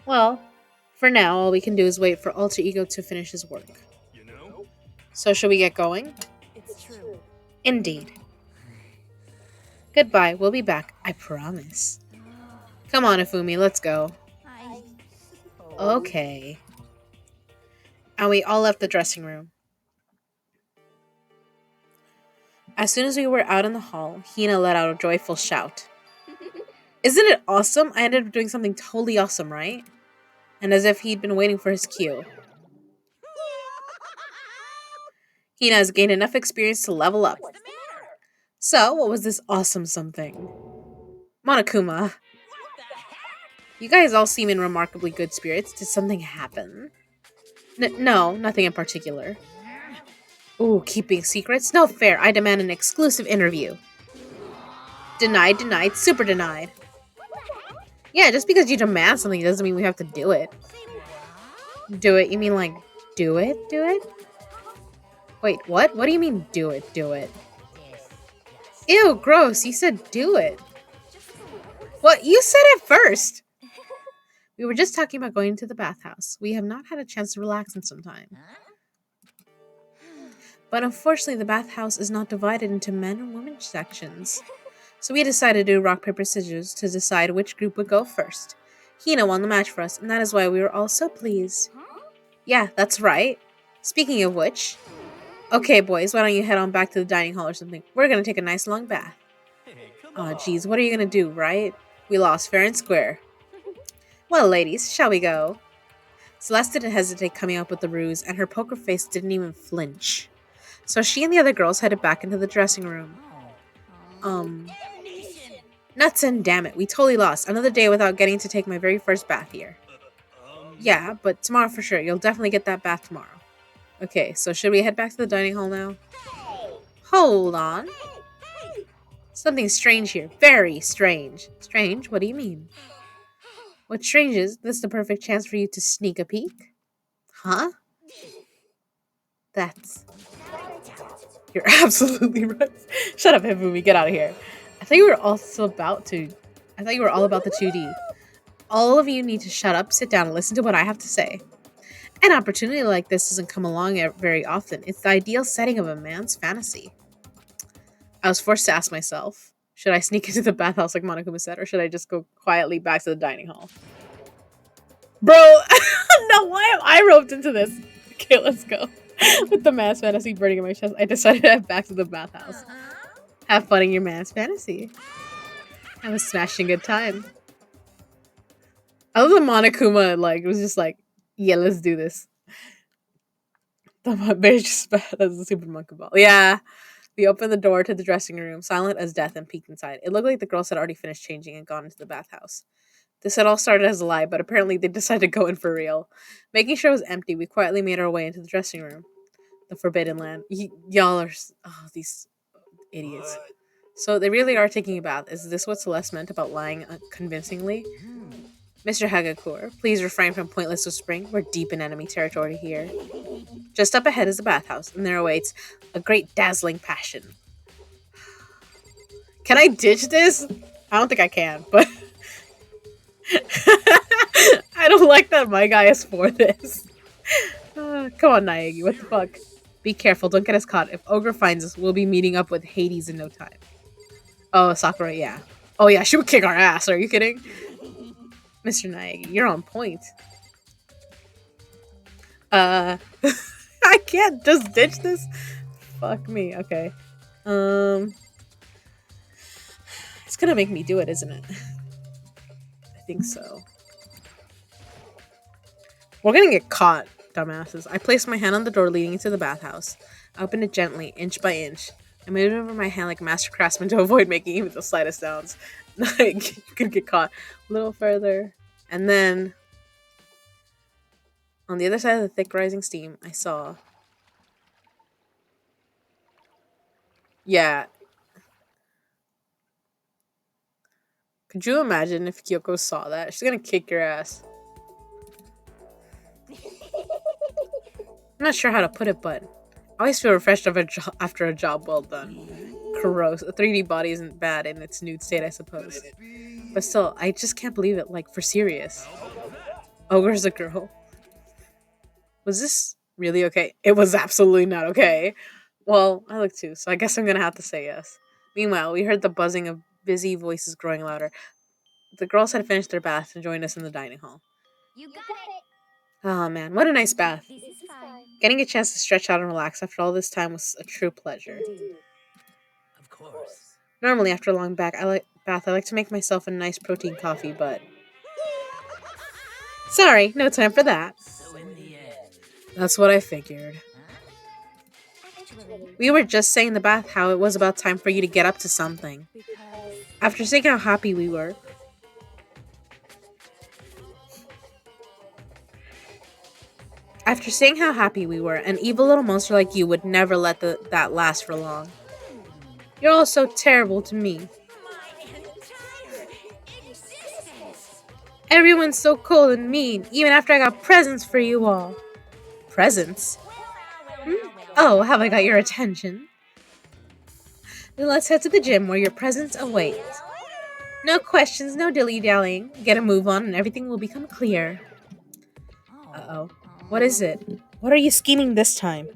Well, for now, all we can do is wait for Alter Ego to finish his work. You know? So, shall we get going? It's true. Indeed. Goodbye, we'll be back, I promise. Come on, Ifumi, let's go. I. Okay. And we all left the dressing room. As soon as we were out in the hall, Hina let out a joyful shout. Isn't it awesome? I ended up doing something totally awesome, right? And as if he'd been waiting for his cue. Hina has gained enough experience to level up. So, what was this awesome something? Monokuma, you guys all seem in remarkably good spirits. Did something happen? No, nothing in particular. Ooh, keeping secrets? No fair. I demand an exclusive interview. Denied, denied, super denied. Yeah, just because you demand something doesn't mean we have to do it. Do it? You mean like, do it? Do it? Wait, what? What do you mean, do it? Do it? Ew, gross. You said do it. What? You said it first. We were just talking about going to the bathhouse. We have not had a chance to relax in some time. But unfortunately, the bathhouse is not divided into men and women sections. So we decided to do rock, paper, scissors to decide which group would go first. Hina won the match for us, and that is why we were all so pleased. Yeah, that's right. Speaking of which, okay, boys, why don't you head on back to the dining hall or something? We're gonna take a nice long bath. Hey, come Aw, on. geez, what are you gonna do, right? We lost fair and square. Well, ladies, shall we go? Celeste didn't hesitate coming up with the ruse, and her poker face didn't even flinch. So she and the other girls headed back into the dressing room. Nuts and damn it, we totally lost. Another day without getting to take my very first bath here. Yeah, but tomorrow for sure. You'll definitely get that bath tomorrow. Okay, so should we head back to the dining hall now? Hold on. Something strange here. Very strange. Strange? What do you mean? What's strange is this is the perfect chance for you to sneak a peek. Huh? That's... You're absolutely right. Shut up, Hifumi. Get out of here. I thought you were also about to... I thought you were all about the 2D. All of you need to shut up, sit down, and listen to what I have to say. An opportunity like this doesn't come along very often. It's the ideal setting of a man's fantasy. I was forced to ask myself, should I sneak into the bathhouse like Monokuma said, or should I just go quietly back to the dining hall? Bro, no, why am I roped into this? Okay, let's go. With the man's fantasy burning in my chest, I decided to head back to the bathhouse. Have fun in your man's fantasy. Have a smashing good time. I love the Monokuma, like, it was just like, yeah, let's do this. The bitch just bad as a super monkey ball. Yeah. We opened the door to the dressing room, silent as death, and peeked inside. It looked like the girls had already finished changing and gone into the bathhouse. This had all started as a lie, but apparently they decided to go in for real. Making sure it was empty, we quietly made our way into the dressing room. The Forbidden Land. Y'all are... Oh, these idiots. So they really are taking a bath. Is this what Celeste meant about lying convincingly? Mr. Hagakur, please refrain from pointless whispering. We're deep in enemy territory here. Just up ahead is the bathhouse, and there awaits a great dazzling passion. Can I ditch this? I don't think I can, but... I don't like that my guy is for this. Come on, Naegi, what the fuck? Be careful, don't get us caught. If Ogre finds us, we'll be meeting up with Hades in no time. Oh, Sakura, yeah. Oh yeah, she would kick our ass, are you kidding? Mr. Naegi, you're on point. I can't just ditch this? Fuck me, okay. It's gonna make me do it, isn't it? I think so. We're gonna get caught, dumbasses. I placed my hand on the door leading into the bathhouse. I opened it gently, inch by inch. I moved over my hand like a master craftsman to avoid making even the slightest sounds. Like, you could get caught. A little further. And then, on the other side of the thick rising steam, I saw... Yeah. Could you imagine if Kyoko saw that? She's gonna kick your ass. I'm not sure how to put it, but I always feel refreshed after a job well done. Gross. A 3D body isn't bad in its nude state, I suppose. But still, I just can't believe it, like, for serious. Ogre's a girl. Was this really okay? It was absolutely not okay. Well, I look too, so I guess I'm gonna have to say yes. Meanwhile, we heard the buzzing of busy voices growing louder. The girls had finished their bath and joined us in the dining hall. You got it. Oh man, what a nice bath. This is fine. Getting a chance to stretch out and relax after all this time was a true pleasure. Indeed. Of course. Normally, after a long bath, I like to make myself a nice protein coffee, but sorry, no time for that. So in the end, That's what I figured. Actually, We were just saying in the bath how it was about time for you to get up to something. because After saying how happy we were, an evil little monster like you would never let that last for long. You're all so terrible to me. My entire existence. Everyone's so cold and mean, even after I got presents for you all. Presents? Oh, have I got your attention? Then let's head to the gym where your presents await. No questions, no dilly-dallying. Get a move on and everything will become clear. Uh-oh. What is it? What are you scheming this time?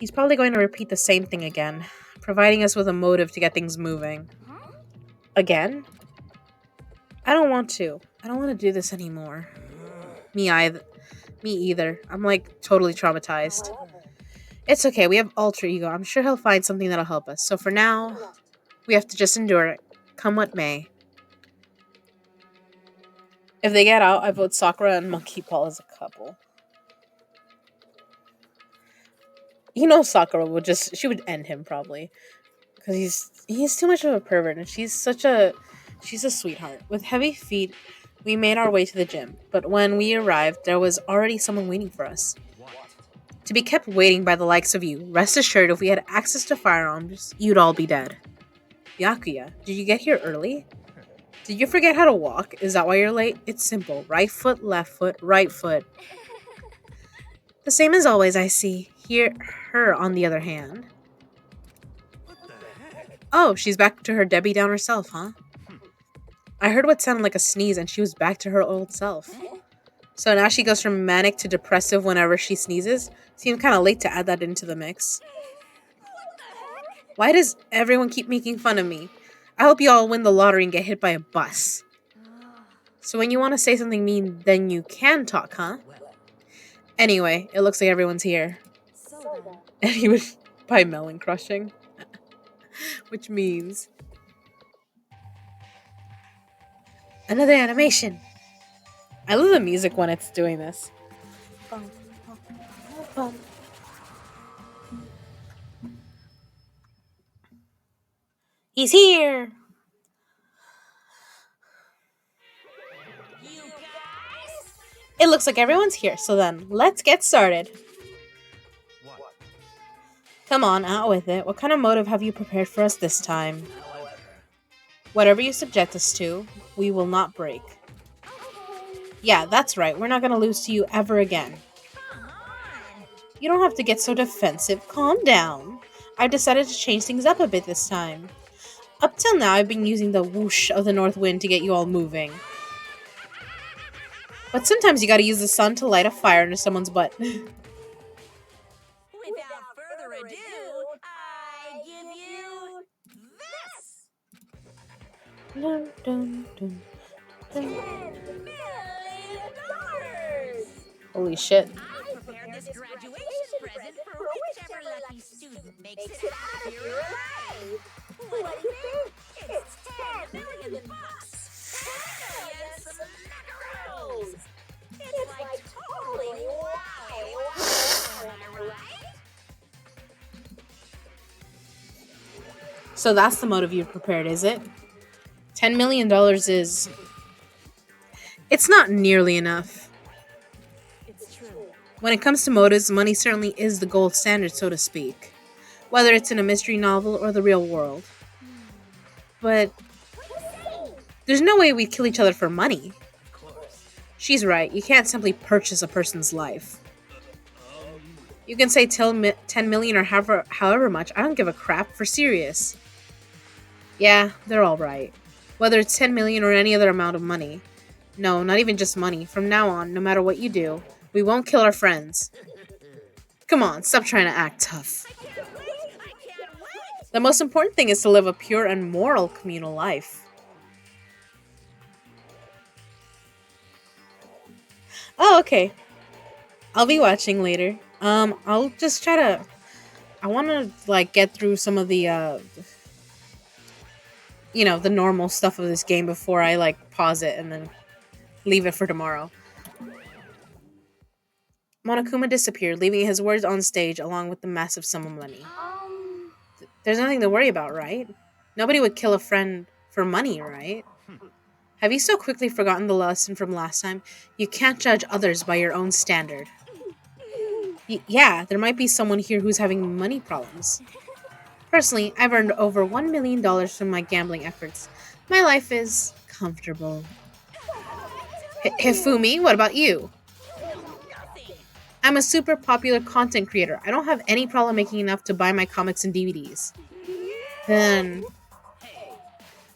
He's probably going to repeat the same thing again, providing us with a motive to get things moving. Again? I don't want to. I don't want to do this anymore. Me either. I'm like totally traumatized. It's okay, we have alter ego. I'm sure he'll find something that'll help us. So for now, we have to just endure it, come what may. If they get out, I vote Sakura and Monkey Paw as a couple. You know Sakura she would end him probably. Because he's too much of a pervert and she's a sweetheart. With heavy feet, we made our way to the gym. But when we arrived, there was already someone waiting for us. To be kept waiting by the likes of you, rest assured if we had access to firearms, you'd all be dead. Byakuya, did you get here early? Did you forget how to walk? Is that why you're late? It's simple. Right foot, left foot, right foot. The same as always, I see. Her, on the other hand. Oh, she's back to her Debbie Downer self, huh? I heard what sounded like a sneeze and she was back to her old self. So now she goes from manic to depressive whenever she sneezes? Seemed kind of late to add that into the mix. Why does everyone keep making fun of me? I hope you all win the lottery and get hit by a bus. So when you want to say something mean, then you can talk, huh? Anyway, it looks like everyone's here. so then. And he was by melon crushing. Which means... another animation. I love the music when it's doing this. He's here! You guys? It looks like everyone's here, so then, let's get started. Come on, out with it. What kind of motive have you prepared for us this time? Whatever you subject us to, we will not break. Yeah, that's right. We're not gonna lose to you ever again. Come on. You don't have to get so defensive. Calm down. I've decided to change things up a bit this time. Up till now, I've been using the whoosh of the north wind to get you all moving. But sometimes you gotta use the sun to light a fire under someone's butt. Without further ado, I give you this. Dun, dun, dun, dun. $10 million. Holy shit. I prepared this graduation present for whichever lucky student makes it out of here alive. What do you think? It's $10 million bucks. $10 million smackaroos. It's like totally wow. Am I right? So that's the motive you've prepared, is it? $10 million is... it's not nearly enough. It's true. When it comes to motives, money certainly is the gold standard, so to speak. Whether it's in a mystery novel or the real world. But There's no way we'd kill each other for money. Of course. She's right. You can't simply purchase a person's life. Um, You can say 10 million or however much. I don't give a crap. For serious. Yeah, they're all right. Whether it's 10 million or any other amount of money. No, not even just money. From now on, no matter what you do, we won't kill our friends. Come on, stop trying to act tough. I can't wait! I can't wait! The most important thing is to live a pure and moral communal life. Oh, okay. I'll be watching later. I'll just try to. I want to like get through some of the, the normal stuff of this game before I like pause it and then leave it for tomorrow. Monokuma disappeared, leaving his words on stage along with the massive sum of money. There's nothing to worry about, right? Nobody would kill a friend for money, right? Have you so quickly forgotten the lesson from last time? You can't judge others by your own standard. Yeah, there might be someone here who's having money problems. Personally, I've earned over $1 million from my gambling efforts. My life is comfortable. Hifumi, what about you? Nothing! I'm a super popular content creator. I don't have any problem making enough to buy my comics and DVDs. Then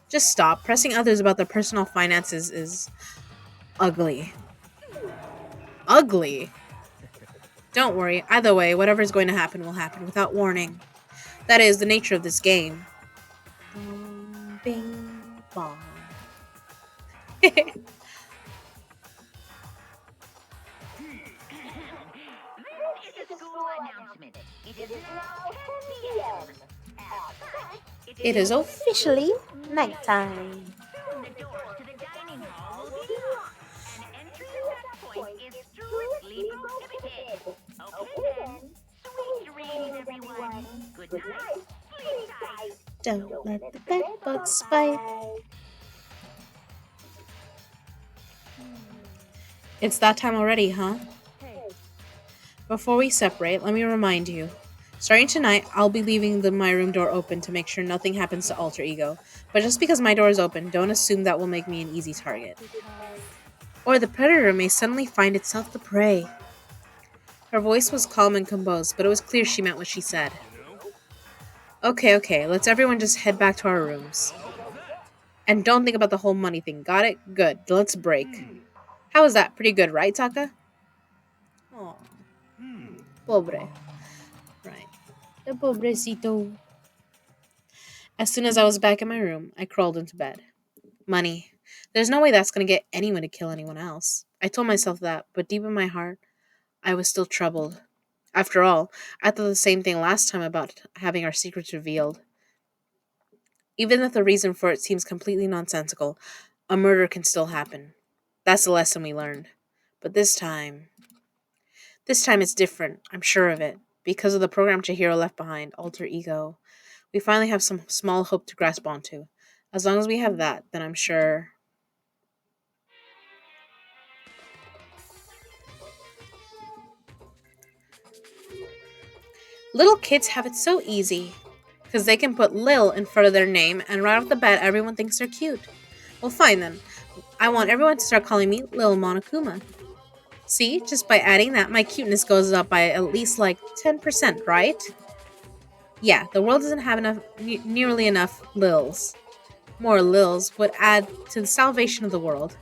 just stop. Pressing others about their personal finances is ugly. Ugly? Don't worry. Either way, whatever's going to happen will happen without warning. That is the nature of this game. Bong, bing, bong. This is a school announcement. It is now 10 p.m. At first, It is officially nighttime. soon the doors to the dining hall will be locked, and entry at that point is strictly prohibited. Okay then. Sweet dreams, everyone. Good night. Sleep tight. Don't let the bed bugs bite. It's that time already, huh? Before we separate, let me remind you. Starting tonight, I'll be leaving my room door open to make sure nothing happens to Alter Ego. But just because my door is open, don't assume that will make me an easy target. Or the predator may suddenly find itself the prey. Her voice was calm and composed, but it was clear she meant what she said. Okay, let's everyone just head back to our rooms. And don't think about the whole money thing, got it? Good, let's break. How was that? Pretty good, right, Taka? Aw. Pobre. Right. The pobrecito. As soon as I was back in my room, I crawled into bed. Money. There's no way that's gonna get anyone to kill anyone else. I told myself that, but deep in my heart, I was still troubled. After all, I thought the same thing last time about having our secrets revealed. Even if the reason for it seems completely nonsensical, a murder can still happen. That's the lesson we learned. But this time it's different. I'm sure of it. Because of the program Chihiro left behind, Alter Ego, we finally have some small hope to grasp onto. As long as we have that, then I'm sure. Little kids have it so easy. Because they can put Lil in front of their name, and right off the bat, everyone thinks they're cute. Well, fine then. I want everyone to start calling me Lil Monokuma. See, just by adding that, my cuteness goes up by at least like 10%, right? Yeah, the world doesn't have nearly enough Lils. More Lils would add to the salvation of the world.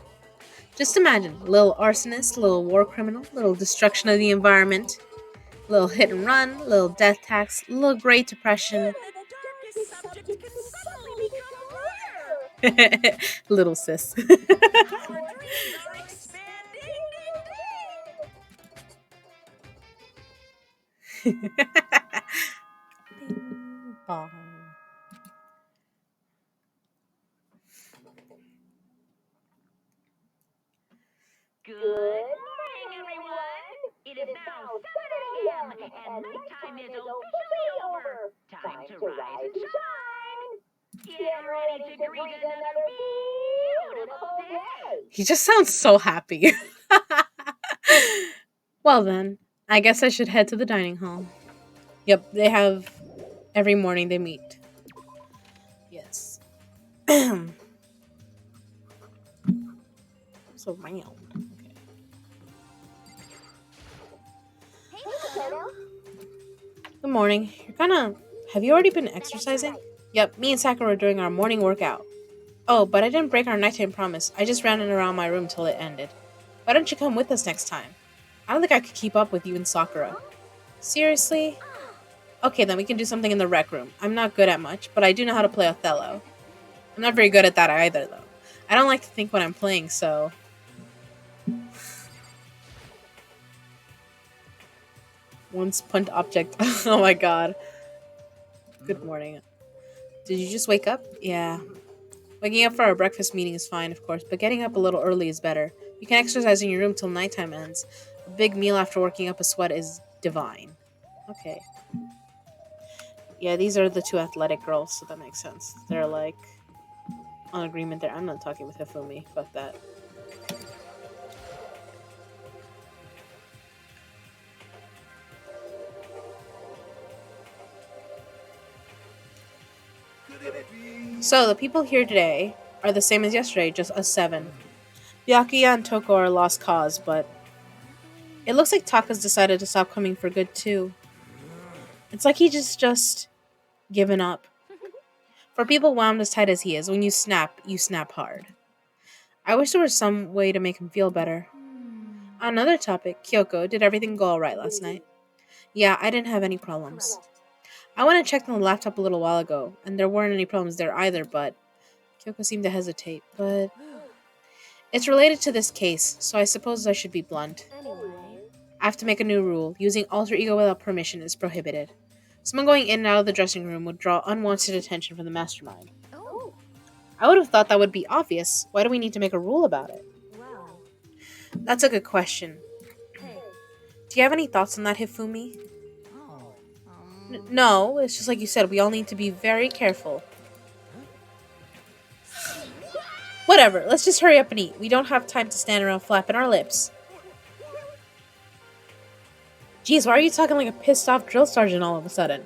Just imagine, little arsonist, little war criminal, little destruction of the environment, little hit and run, little death tax, little Great Depression, The darkest subject can suddenly become rare! little sis. Our dreams are expanding! Bing bong. Good morning, everyone. It is now 7 a.m. and nighttime is officially over. Time to rise and shine. Get ready to greet another beautiful day. He just sounds so happy. Well then, I guess I should head to the dining hall. Yep, they have every morning they meet. Yes. else around? Okay. Hey, Makoto. Good morning. You're kinda. Have you already been exercising? Yep, me and Sakura are doing our morning workout. Oh, but I didn't break our nighttime promise. I just ran around my room till it ended. Why don't you come with us next time? I don't think I could keep up with you and Sakura. Seriously? Okay, then we can do something in the rec room. I'm not good at much, but I do know how to play Othello. I'm not very good at that either, though. I don't like to think when I'm playing, so. Once punt object. Oh my god. Good morning. Did you just wake up? Yeah. Waking up for our breakfast meeting is fine, of course, but getting up a little early is better. You can exercise in your room till nighttime ends. A big meal after working up a sweat is divine. Okay. Yeah, these are the two athletic girls, so that makes sense. They're like on agreement there. I'm not talking with Hifumi. Fuck that. So, the people here today are the same as yesterday, just us seven. Byakuya and Toko are lost cause, but it looks like Taka's decided to stop coming for good too. It's like he just given up. For people wound as tight as he is, when you snap hard. I wish there was some way to make him feel better. On another topic, Kyoko, did everything go alright last night? Yeah, I didn't have any problems. I went and checked on the laptop a little while ago, and there weren't any problems there either, but Kyoko seemed to hesitate. But it's related to this case, so I suppose I should be blunt. Anyway, I have to make a new rule. Using alter ego without permission is prohibited. Someone going in and out of the dressing room would draw unwanted attention from the mastermind. oh, I would have thought that would be obvious. Why do we need to make a rule about it? well, That's a good question. hey, Do you have any thoughts on that, Hifumi? Oh, No, it's just like you said, we all need to be very careful. Whatever, let's just hurry up and eat. We don't have time to stand around flapping our lips. Jeez, why are you talking like a pissed off drill sergeant all of a sudden?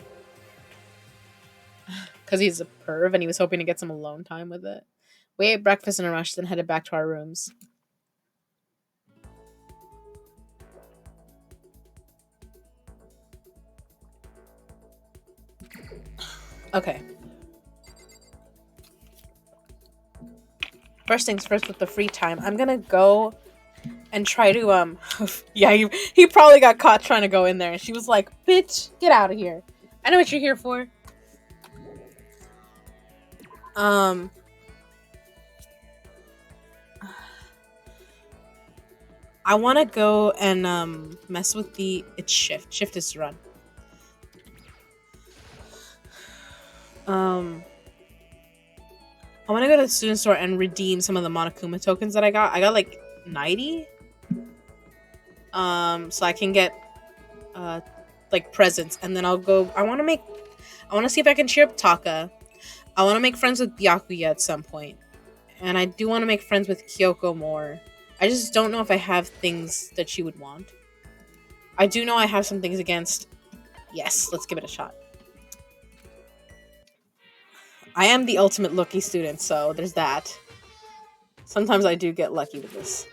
Because he's a perv and he was hoping to get some alone time with it. We ate breakfast in a rush, then headed back to our rooms. Okay. First things first with the free time. I'm gonna go and try to yeah, he probably got caught trying to go in there and she was like, "Bitch, get out of here. I know what you're here for." I want to go and mess with the it's shift. Shift is to run. I want to go to the student store and redeem some of the Monokuma tokens that I got. I got like 90. So I can get like presents, and then I'll go. I want to see if I can cheer up Taka. I want to make friends with Byakuya at some point, and I do want to make friends with Kyoko more. I just don't know if I have things that she would want. I do know I have some things against. Yes, let's give it a shot. I am the ultimate lucky student, so there's that. Sometimes I do get lucky with this.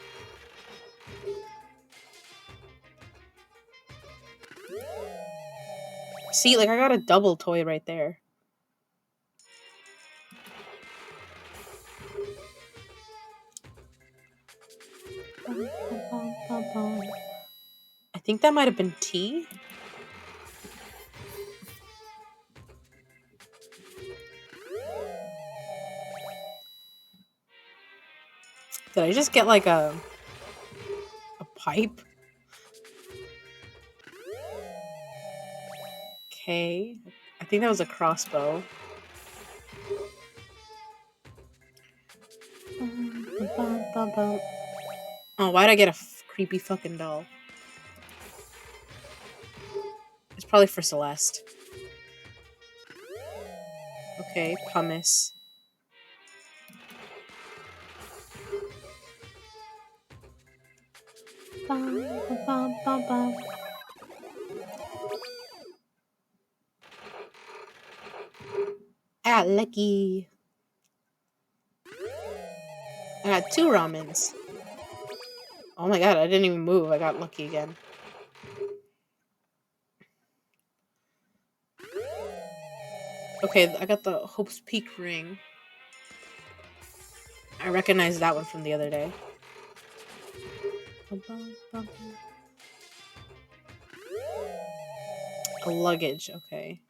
See, like I got a double toy right there. I think that might have been tea. Did I just get like a pipe? Okay. I think that was a crossbow. Oh, why'd I get a creepy fucking doll? It's probably for Celeste. Okay, pumice. Ah, lucky. I got 2 ramens. Oh my god, I didn't even move. I got lucky again. Okay, I got the Hope's Peak ring. I recognize that one from the other day. A luggage, okay.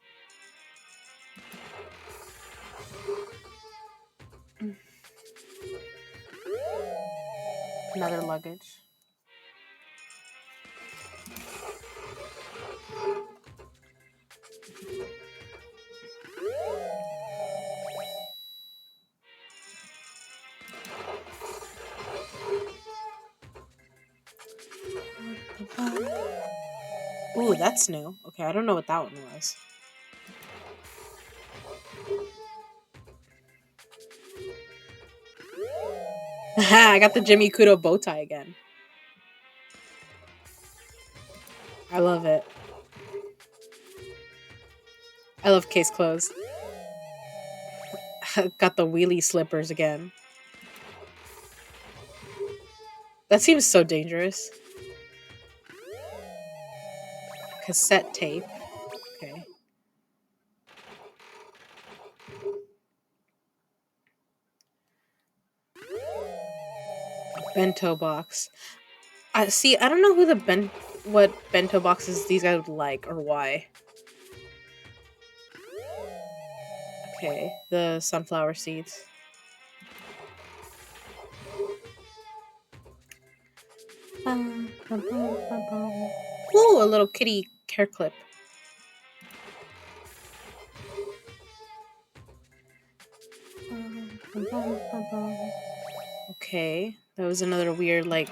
Another luggage. Ooh, that's new. Okay, I don't know what that one was. I got the Jimmy Kudo bow tie again. I love it. I love case closed. Got the wheelie slippers again. That seems so dangerous. Cassette tape. Okay. Bento box. See, I don't know who what bento boxes these guys would like or why. Okay, the sunflower seeds. Ooh, a little kitty hair clip. Okay, that was another weird, like,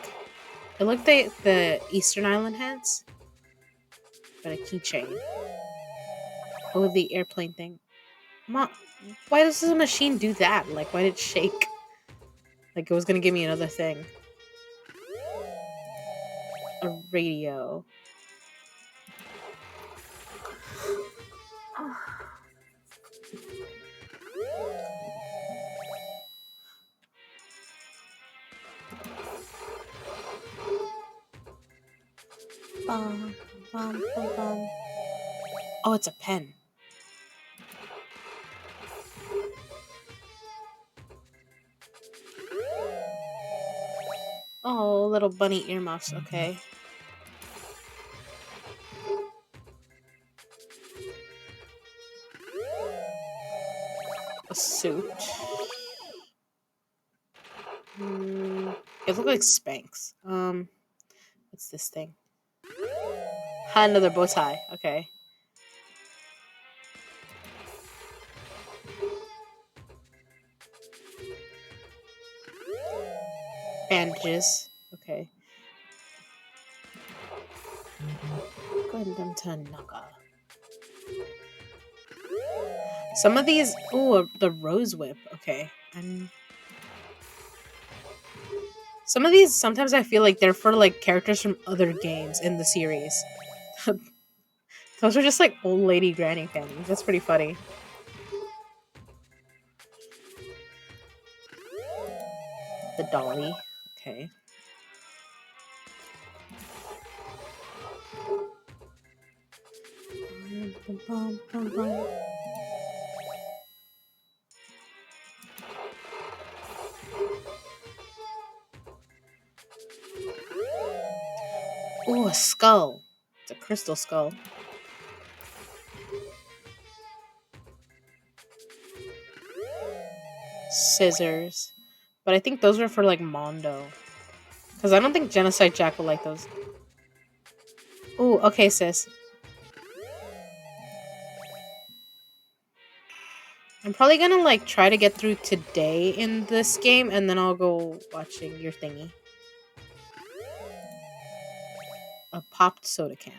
it looked like the Eastern Island heads, but a keychain. Oh, the airplane thing. Mom, why does the machine do that? Like, why did it shake? Like, it was gonna give me another thing. A radio. Bum, bum, bum, bum. Oh, it's a pen. Oh, little bunny earmuffs. Okay. A suit. It looked like Spanx. What's this thing? Another bow tie. Okay. Bandages. Okay. Gundam Tanaka. Some of these. Ooh, the rose whip. Okay. And some of these, sometimes I feel like they're for like characters from other games in the series. Those are just like old lady granny panties. That's pretty funny. The dolly. Okay. Ooh, a skull. It's a crystal skull. Scissors. But I think those are for like Mondo. Because I don't think Genocide Jack will like those. Ooh, okay, sis. I'm probably gonna like try to get through today in this game and then I'll go watching your thingy. A popped soda can.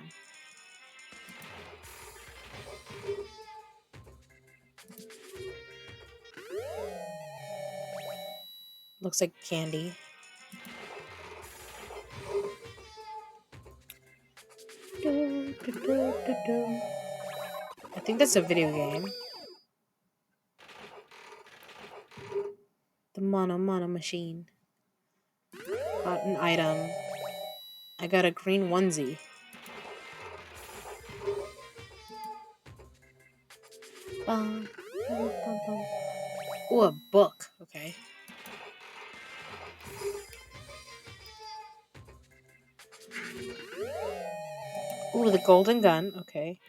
Looks like candy. I think that's a video game. The Mono Mono machine. Got an item. I got a green onesie. Bum, bum, bum, bum. Ooh, a book. Okay. Ooh, the golden gun. Okay.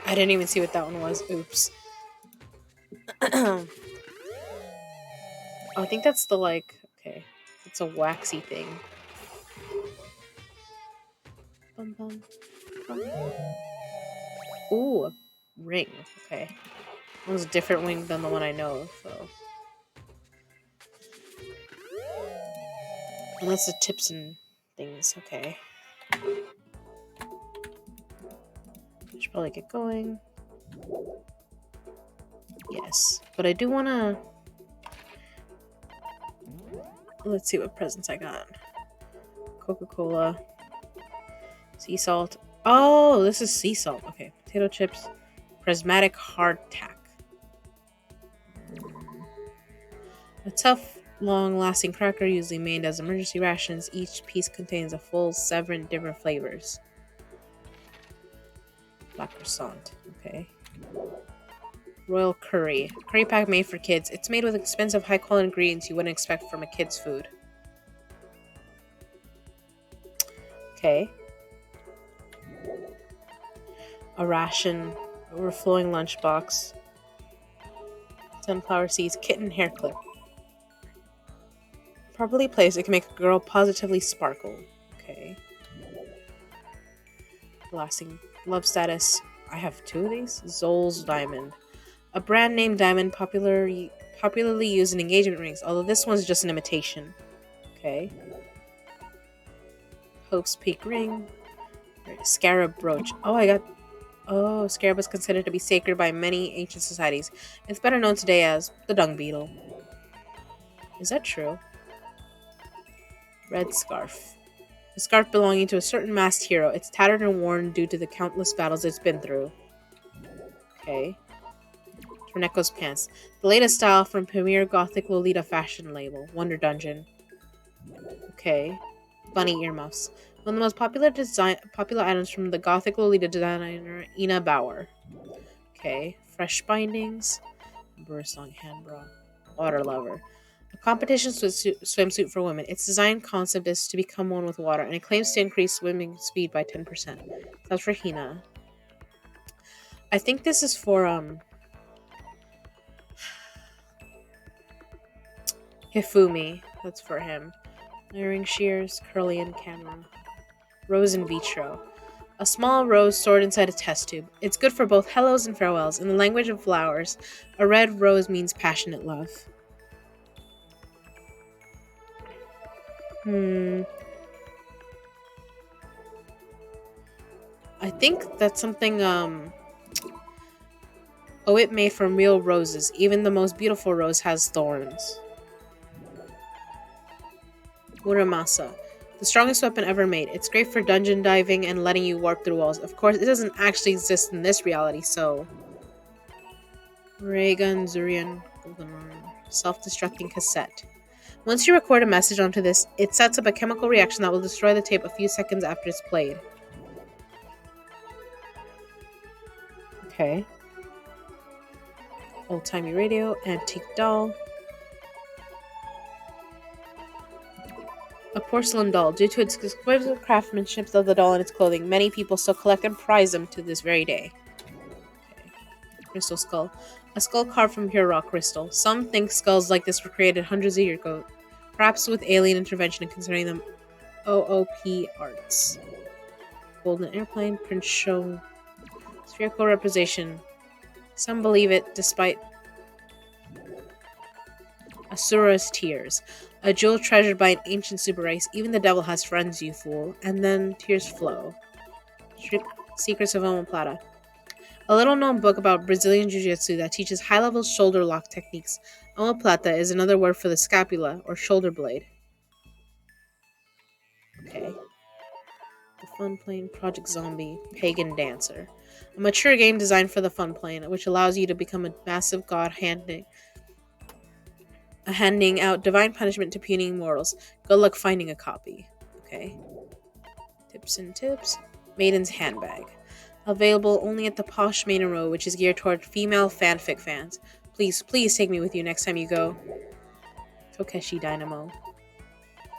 I didn't even see what that one was. Oops. Oh, I think that's the like. Okay, it's a waxy thing. Bum, bum, bum. Ooh, a ring. Okay, that was a different ring than the one I know. So, and that's the tips and things. Okay, should probably get going. Yes, but I do wanna. Let's see what presents I got. Coca-Cola, sea salt. Oh, this is sea salt. Okay, potato chips, prismatic hardtack. A tough, long-lasting cracker usually made as emergency rations. Each piece contains a full 7 different flavors. Black croissant. Okay. Royal curry. Curry pack made for kids. It's made with expensive, high-quality ingredients you wouldn't expect from a kid's food. Okay. A ration. Overflowing lunchbox. Sunflower seeds. Kitten hair clip. Properly placed, it can make a girl positively sparkle. Okay. Lasting love status. I have 2 of these. Zoll's diamond. A brand name diamond popularly used in engagement rings, although this one's just an imitation. Okay. Hope's Peak ring. Scarab brooch. Oh, scarab was considered to be sacred by many ancient societies. It's better known today as the dung beetle. Is that true? Red scarf. A scarf belonging to a certain masked hero. It's tattered and worn due to the countless battles it's been through. Okay. Torneco's pants. The latest style from premier gothic Lolita fashion label. Wonder Dungeon. Okay. Bunny earmuffs. One of the most popular items from the gothic Lolita designer Ina Bauer. Okay. Fresh bindings. Bursong hand bra. Water lover. A competition swimsuit for women. Its design concept is to become one with water, and it claims to increase swimming speed by 10%. That's for Hina. I think this is for Hifumi. That's for him. Layering shears, curly and camera. Rose in vitro. A small rose stored inside a test tube. It's good for both hellos and farewells. In the language of flowers, a red rose means passionate love. I think that's something, Oh, it made from real roses. Even the most beautiful rose has thorns. Muramasa. The strongest weapon ever made. It's great for dungeon diving and letting you warp through walls. Of course, it doesn't actually exist in this reality, so... Ray gun, Zurian, golden arm. Self-destructing cassette. Once you record a message onto this, it sets up a chemical reaction that will destroy the tape a few seconds after it's played. Okay. Old-timey radio, antique doll. A porcelain doll. Due to its exquisite craftsmanship of the doll and its clothing, many people still collect and prize them to this very day. Okay. Crystal skull. A skull carved from pure rock crystal. Some think skulls like this were created hundreds of years ago, perhaps with alien intervention and considering them OOP arts. Golden airplane, Prince Show. Spherical representation. Some believe it despite Asura's tears. A jewel treasured by an ancient super race. Even the devil has friends, you fool. And then tears flow. Secrets of Omoplata. A little-known book about Brazilian Jiu-Jitsu that teaches high-level shoulder lock techniques. Omoplata is another word for the scapula, or shoulder blade. Okay. The Fun Plane Project Zombie Pagan Dancer. A mature game designed for the Fun Plane, which allows you to become a massive god handing out divine punishment to puny mortals. Good luck finding a copy. Okay. Tips and tips. Maiden's Handbag. Available only at the Posh Maiden Row, which is geared toward female fanfic fans. Please, please take me with you next time you go. Tokeshi Dynamo.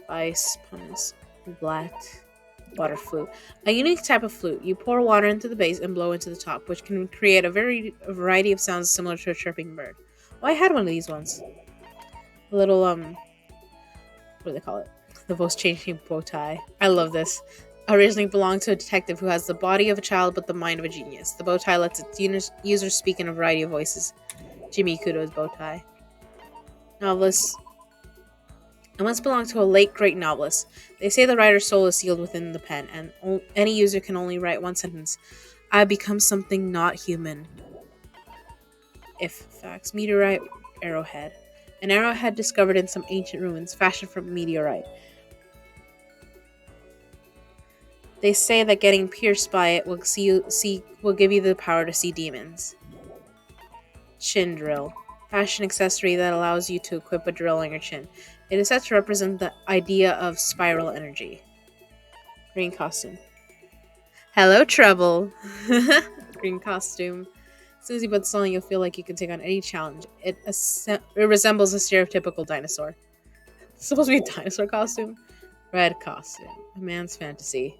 Ice, pumice, black, water flute. A unique type of flute. You pour water into the base and blow into the top, which can create a variety of sounds similar to a chirping bird. Oh, I had one of these once. A little, what do they call it? The voice changing bow tie. I love this. Originally belonged to a detective who has the body of a child but the mind of a genius. The bow tie lets its users speak in a variety of voices. Jimmy Kudo's bow tie. Novelist. It once belonged to a late great novelist. They say the writer's soul is sealed within the pen, and any user can only write one sentence. I become something not human. If facts. Meteorite arrowhead. An arrowhead discovered in some ancient ruins, fashioned from meteorite. They say that getting pierced by it will give you the power to see demons. Chin drill. Fashion accessory that allows you to equip a drill on your chin. It is said to represent the idea of spiral energy. Green costume. Hello, Trouble! Green costume. As soon as you put this on, you'll feel like you can take on any challenge. It resembles a stereotypical dinosaur. It's supposed to be a dinosaur costume? Red costume. A man's fantasy.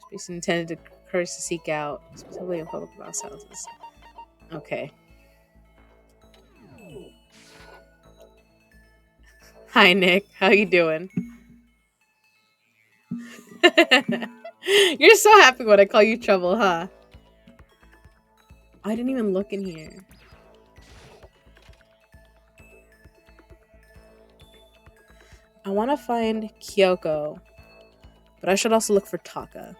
Space intended to curse to seek out, specifically in public mouse houses. Okay. Hi, Nick. How you doing? You're so happy when I call you Trouble, huh? I didn't even look in here. I want to find Kyoko, but I should also look for Taka.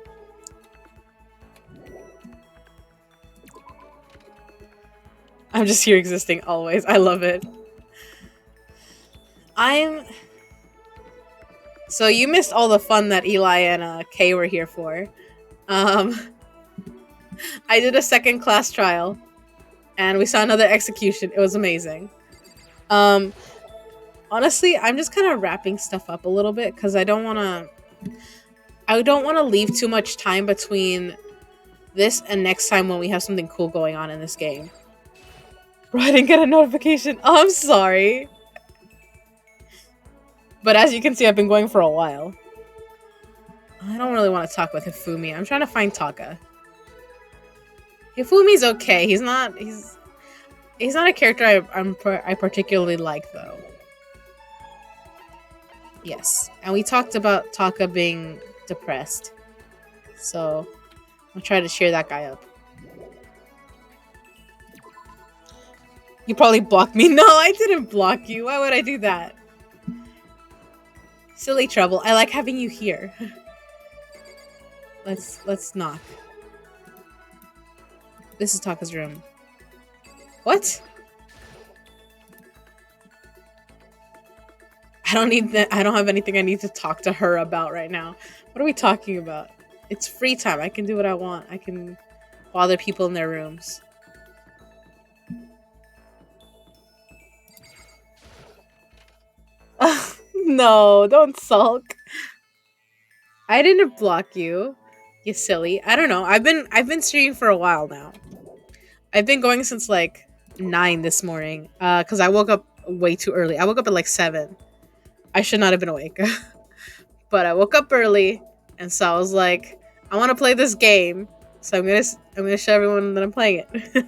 I'm just here existing always. I love it. So you missed all the fun that Eli and Kay were here for. I did a second class trial, and we saw another execution. It was amazing. Honestly, I'm just kind of wrapping stuff up a little bit because I don't want to leave too much time between this and next time when we have something cool going on in this game. Bro, I didn't get a notification. Oh, I'm sorry. But as you can see, I've been going for a while. I don't really want to talk with Hifumi. I'm trying to find Taka. Hifumi's okay. He's not a character I particularly like, though. Yes. And we talked about Taka being depressed. So, I'll try to cheer that guy up. You probably blocked me. No, I didn't block you. Why would I do that? Silly Trouble. I like having you here. Let's knock. This is Taka's room. What? I don't need that. I don't have anything I need to talk to her about right now. What are we talking about? It's free time. I can do what I want. I can bother people in their rooms. No, don't sulk. I didn't block you. You silly. I don't know. I've been streaming for a while now. I've been going since like 9 this morning. Cause I woke up way too early. I woke up at like 7. I should not have been awake. But I woke up early, and so I was like, I want to play this game. So I'm gonna show everyone that I'm playing it.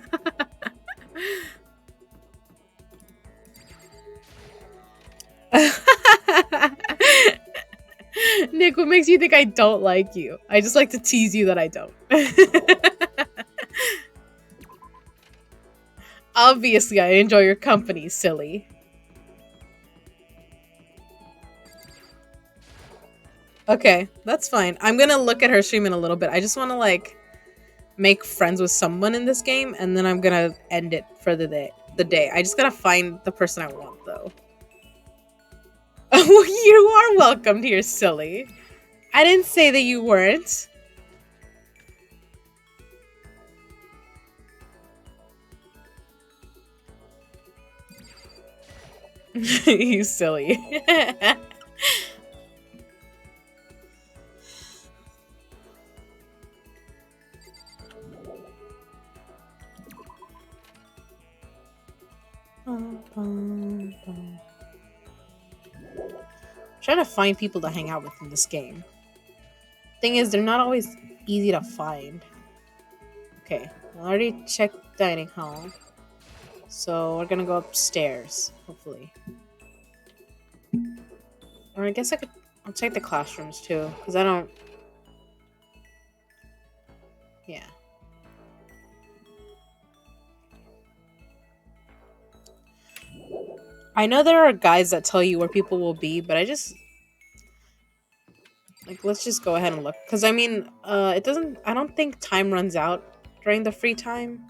Nick, what makes you think I don't like you? I just like to tease you that I don't. Obviously, I enjoy your company, silly. Okay, that's fine. I'm gonna look at her stream in a little bit. I just want to like make friends with someone in this game, and then I'm gonna end it for the day. I just gotta find the person I want, though. You are welcomed here, silly. I didn't say that you weren't. You silly. Trying to find people to hang out with in this game. Thing is, they're not always easy to find. Okay, I already checked dining hall. So we're gonna go upstairs, hopefully. Or I guess I'll check the classrooms too, because I don't... Yeah. I know there are guides that tell you where people will be, but I just... Like, let's just go ahead and look. Because, I mean, it doesn't... I don't think time runs out during the free time.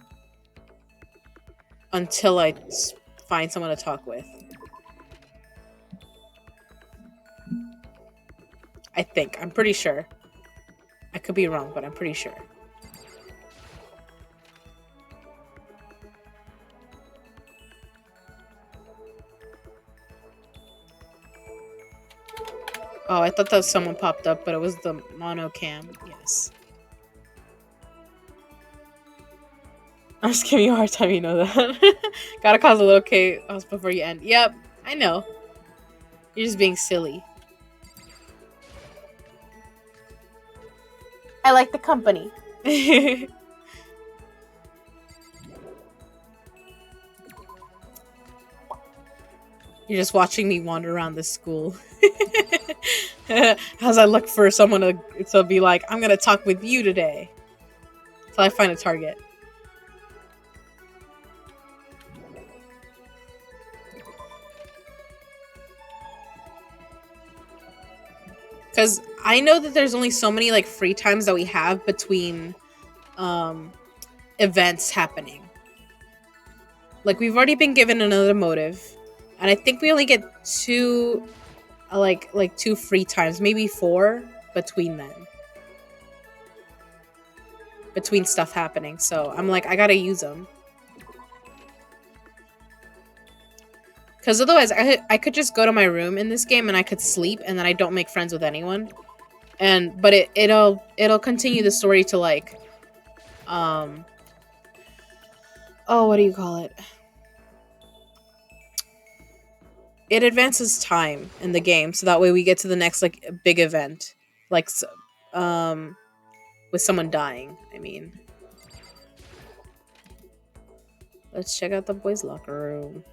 Until I find someone to talk with. I think. I'm pretty sure. I could be wrong, but I'm pretty sure. Oh, I thought that someone popped up, but it was the mono cam. Yes. I'm just giving you a hard time, you know that. Gotta cause a little chaos before you end. Yep, I know. You're just being silly. I like the company. You're just watching me wander around this school. As I look for someone to be like, I'm gonna talk with you today. Till I find a target. Because I know that there's only so many like free times that we have between events happening. Like, we've already been given another motive. And I think we only get two, like 2 free times. Maybe 4 between then. Between stuff happening. So, I'm like, I gotta use them. Because otherwise, I could just go to my room in this game and I could sleep and then I don't make friends with anyone. But it'll continue the story to like, oh, what do you call it? It advances time in the game, so that way we get to the next like big event, like with someone dying. I mean, let's check out the boys' locker room.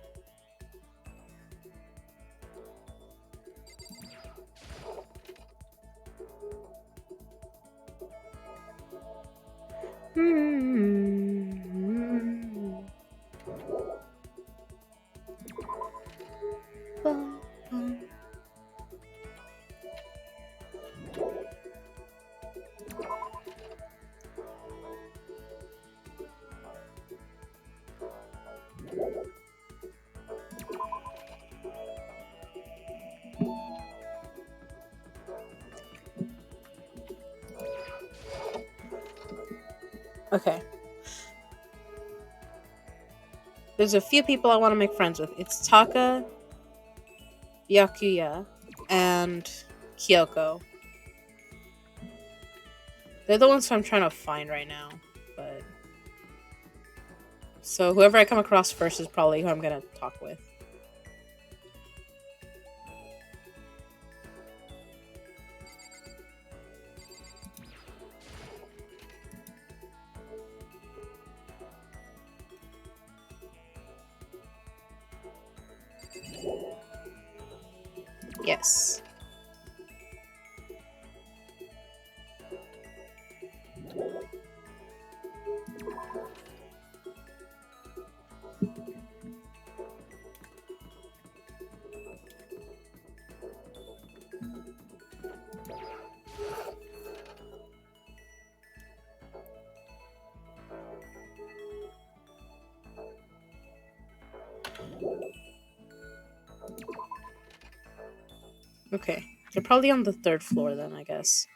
Okay. There's a few people I want to make friends with. It's Taka, Byakuya, and Kyoko. They're the ones who I'm trying to find right now. But so whoever I come across first is probably who I'm gonna talk with. Yes. Okay. They're probably on the 3rd floor then, I guess.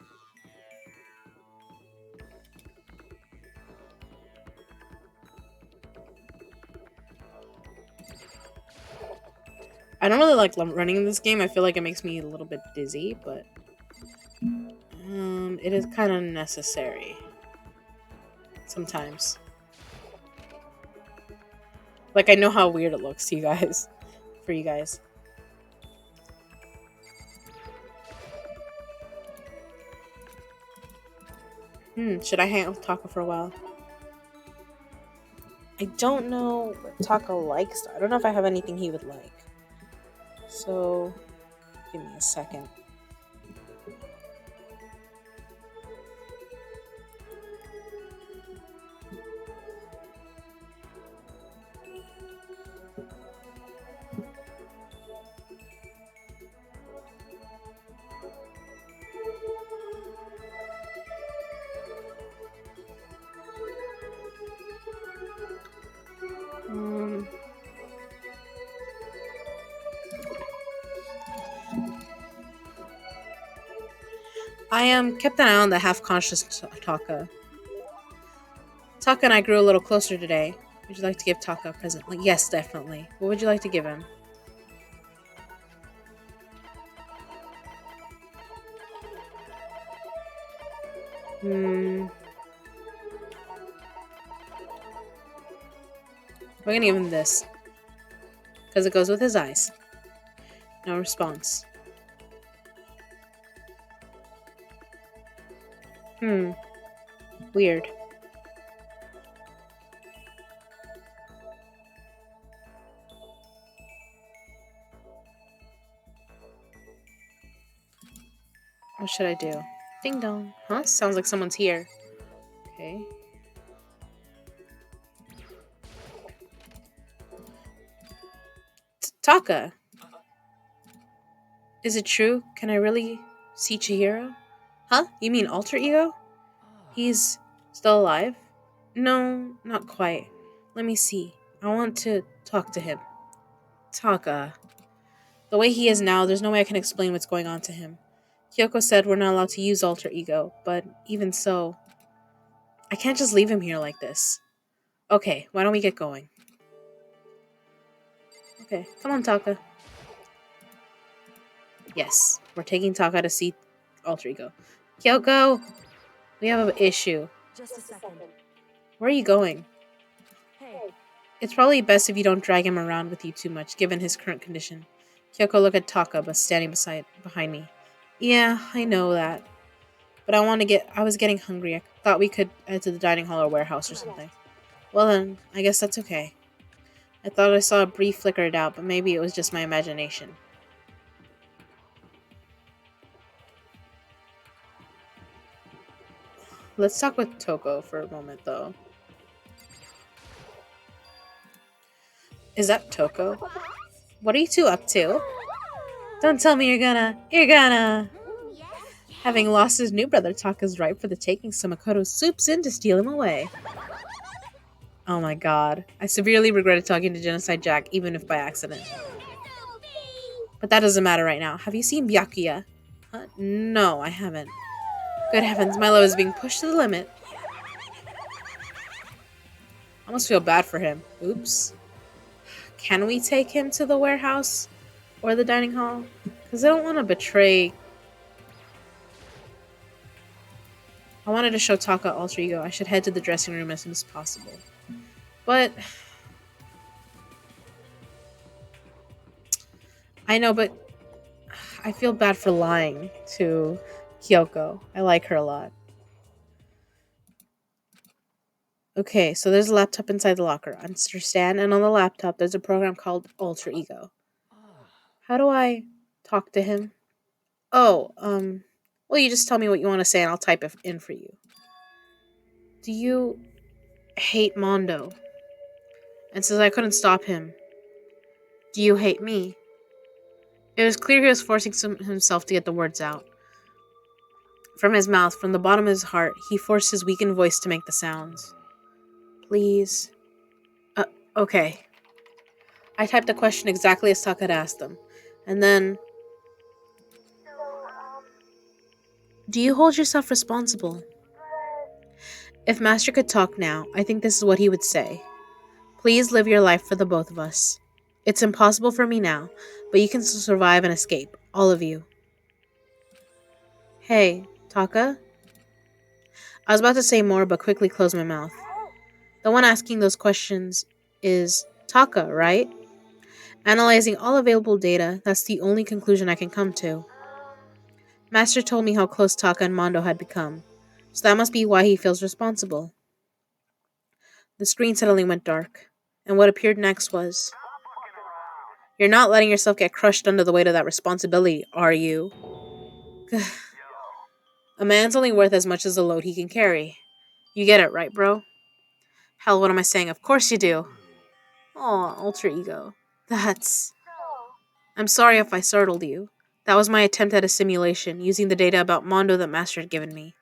I don't really like running in this game. I feel like it makes me a little bit dizzy, but it is kind of necessary sometimes. Like, I know how weird it looks to you guys, for you guys. Should I hang out with Taka for a while? I don't know what Taka likes. I don't know if I have anything he would like. So, give me a second. I kept an eye on the half-conscious Taka. Taka and I grew a little closer today. Would you like to give Taka a present? Like, yes, definitely. What would you like to give him? We're gonna give him this. Because it goes with his eyes. No response. Weird. What should I do? Ding dong. Huh? Sounds like someone's here. Okay. Taka! Is it true? Can I really see Chihiro? Huh? You mean alter ego? He's still alive? No, not quite. Let me see. I want to talk to him. Taka. The way he is now, there's no way I can explain what's going on to him. Kyoko said we're not allowed to use alter ego, but even so, I can't just leave him here like this. Okay, why don't we get going? Okay, come on, Taka. Yes, we're taking Taka to see alter ego. Kyoko, we have an issue. Just a second. Where are you going? Hey, It's probably best if you don't drag him around with you too much, given his current condition. Kyoko looked at Taka, but standing behind me. Yeah, I know that. But I was getting hungry. I thought we could head to the dining hall or warehouse or something. Well then, I guess that's okay. I thought I saw a brief flicker of doubt, but maybe it was just my imagination. Let's talk with Toko for a moment, though. Is that Toko? What are you two up to? Don't tell me you're gonna. Having lost his new brother, Taka's ripe for the taking, so Makoto swoops in to steal him away. Oh my god. I severely regretted talking to Genocide Jack, even if by accident. But that doesn't matter right now. Have you seen Byakuya? No, I haven't. Good heavens, my love is being pushed to the limit. I almost feel bad for him. Oops. Can we take him to the warehouse? Or the dining hall? Because I don't want to betray... I wanted to show Taka alter ego. I should head to the dressing room as soon as possible. But... I know, but... I feel bad for lying to Kyoko. I like her a lot. Okay, so there's a laptop inside the locker. Understand? And on the laptop, there's a program called Alter Ego. How do I talk to him? Oh, well, you just tell me what you want to say and I'll type it in for you. Do you hate Mondo? And since I couldn't stop him, do you hate me? It was clear he was forcing himself to get the words out. From his mouth, from the bottom of his heart, he forced his weakened voice to make the sounds. Please. Okay. I typed the question exactly as Taka had asked them. And then Do you hold yourself responsible? If Master could talk now, I think this is what he would say. Please live your life for the both of us. It's impossible for me now, but you can still survive and escape. All of you. Hey, Taka? I was about to say more, but quickly closed my mouth. The one asking those questions is Taka, right? Analyzing all available data, that's the only conclusion I can come to. Master told me how close Taka and Mondo had become, so that must be why he feels responsible. The screen suddenly went dark, and what appeared next was You're not letting yourself get crushed under the weight of that responsibility, are you? A man's only worth as much as the load he can carry. You get it, right, bro? Hell, what am I saying? Of course you do. Aw, alter ego. That's. I'm sorry if I startled you. That was my attempt at a simulation, using the data about Mondo that Master had given me.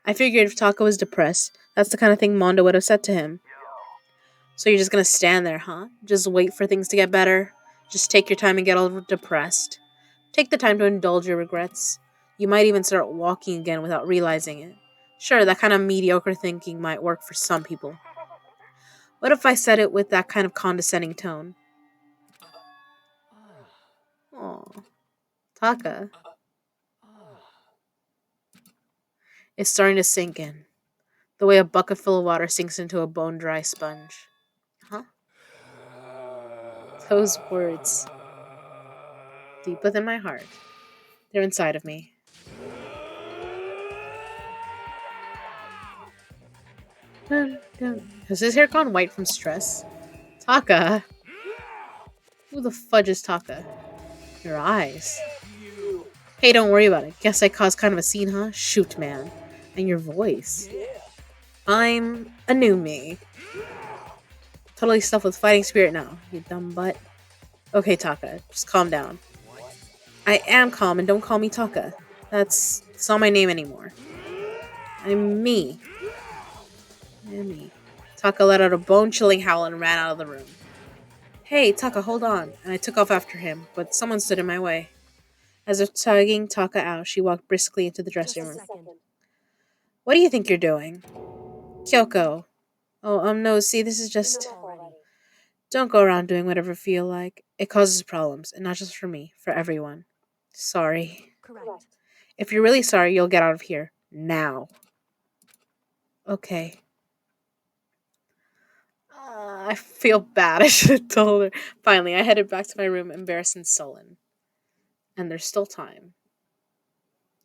I figured if Taka was depressed, that's the kind of thing Mondo would have said to him. So you're just gonna stand there, huh? Just wait for things to get better? Just take your time and get all depressed? Take the time to indulge your regrets. You might even start walking again without realizing it. Sure, that kind of mediocre thinking might work for some people. What if I said it with that kind of condescending tone? Aw, Taka. It's starting to sink in. The way a bucket full of water sinks into a bone dry sponge. Huh? Those words, deep within my heart, they're inside of me. Dun, dun. Has his hair gone white from stress? Taka? Who the fudge is Taka? Your eyes. Hey, don't worry about it. Guess I caused kind of a scene, huh? Shoot, man. And your voice. I'm a new me. Totally stuffed with fighting spirit now, you dumb butt. Okay, Taka, just calm down. I am calm, and don't call me Taka. That's not my name anymore. I'm me. I'm me. Taka let out a bone-chilling howl and ran out of the room. Hey, Taka, hold on. And I took off after him, but someone stood in my way. As if tugging Taka out, she walked briskly into the Just dressing a room. second. What do you think you're doing? Kyoko. Oh, no, see, this is just. Enough already. Don't go around doing whatever you feel like. It causes problems, and not just for me, for everyone. Sorry. Correct. If you're really sorry, you'll get out of here. Now. Okay. I feel bad. I should have told her. Finally, I headed back to my room, embarrassed and sullen. And there's still time.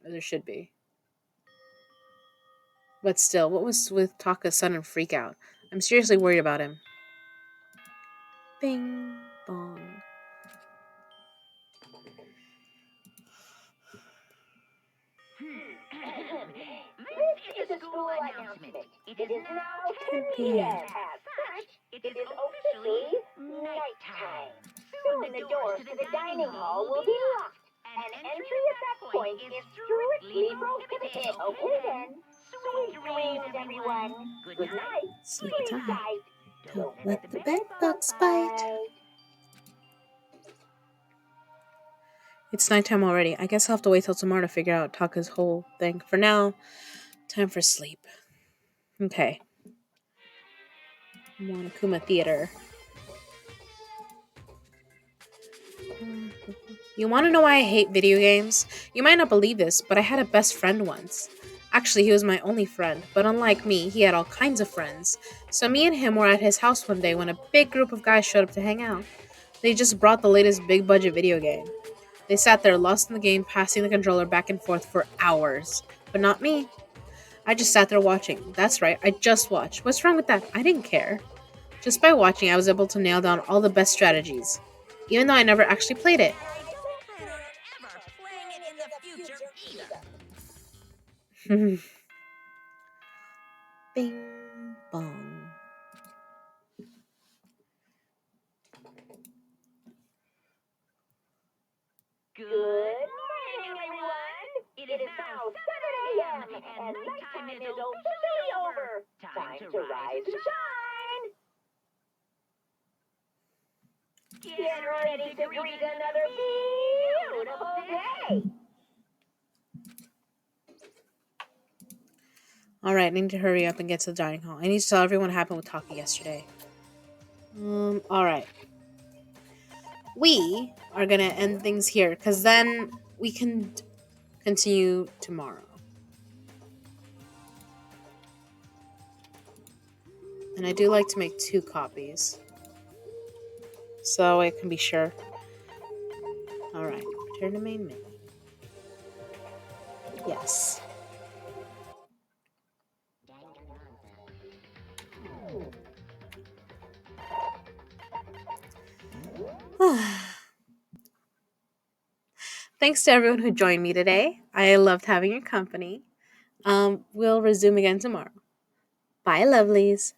Or there should be. But still, what was with Taka's sudden freak out? I'm seriously worried about him. Bing bong. This is a school announcement. It is now 10 p.m. As such, it is officially nighttime. Soon the doors to the dining hall will be locked, and entry at that point is strictly prohibited. Okay then. Sweet dreams, everyone. Good night. Sleep Sleep tight. tight. Don't let the bed bugs bite. It's nighttime already. I guess I'll have to wait till tomorrow to figure out Taka's whole thing. For now, time for sleep. Okay. Monokuma Theater. You want to know why I hate video games? You might not believe this, but I had a best friend once. Actually, he was my only friend, but unlike me, he had all kinds of friends. So me and him were at his house one day when a big group of guys showed up to hang out. They just brought the latest big budget video game. They sat there lost in the game, passing the controller back and forth for hours. But not me. I just sat there watching. That's right, I just watched. What's wrong with that? I didn't care. Just by watching, I was able to nail down all the best strategies, even though I never actually played it. And I don't plan on ever playing it in the future either. Bing bong. Good morning, everyone. It is now 7 a.m. and nighttime is officially over. Time to rise and shine. Get ready to greet another beautiful day. Alright, I need to hurry up and get to the dining hall. I need to tell everyone what happened with Taki yesterday. Alright. We are gonna end things here, because then we can continue tomorrow. And I do like to make 2 copies. So I can be sure. Alright, return to main menu. Yes. Thanks to everyone who joined me today. I loved having your company. We'll resume again tomorrow. Bye, lovelies.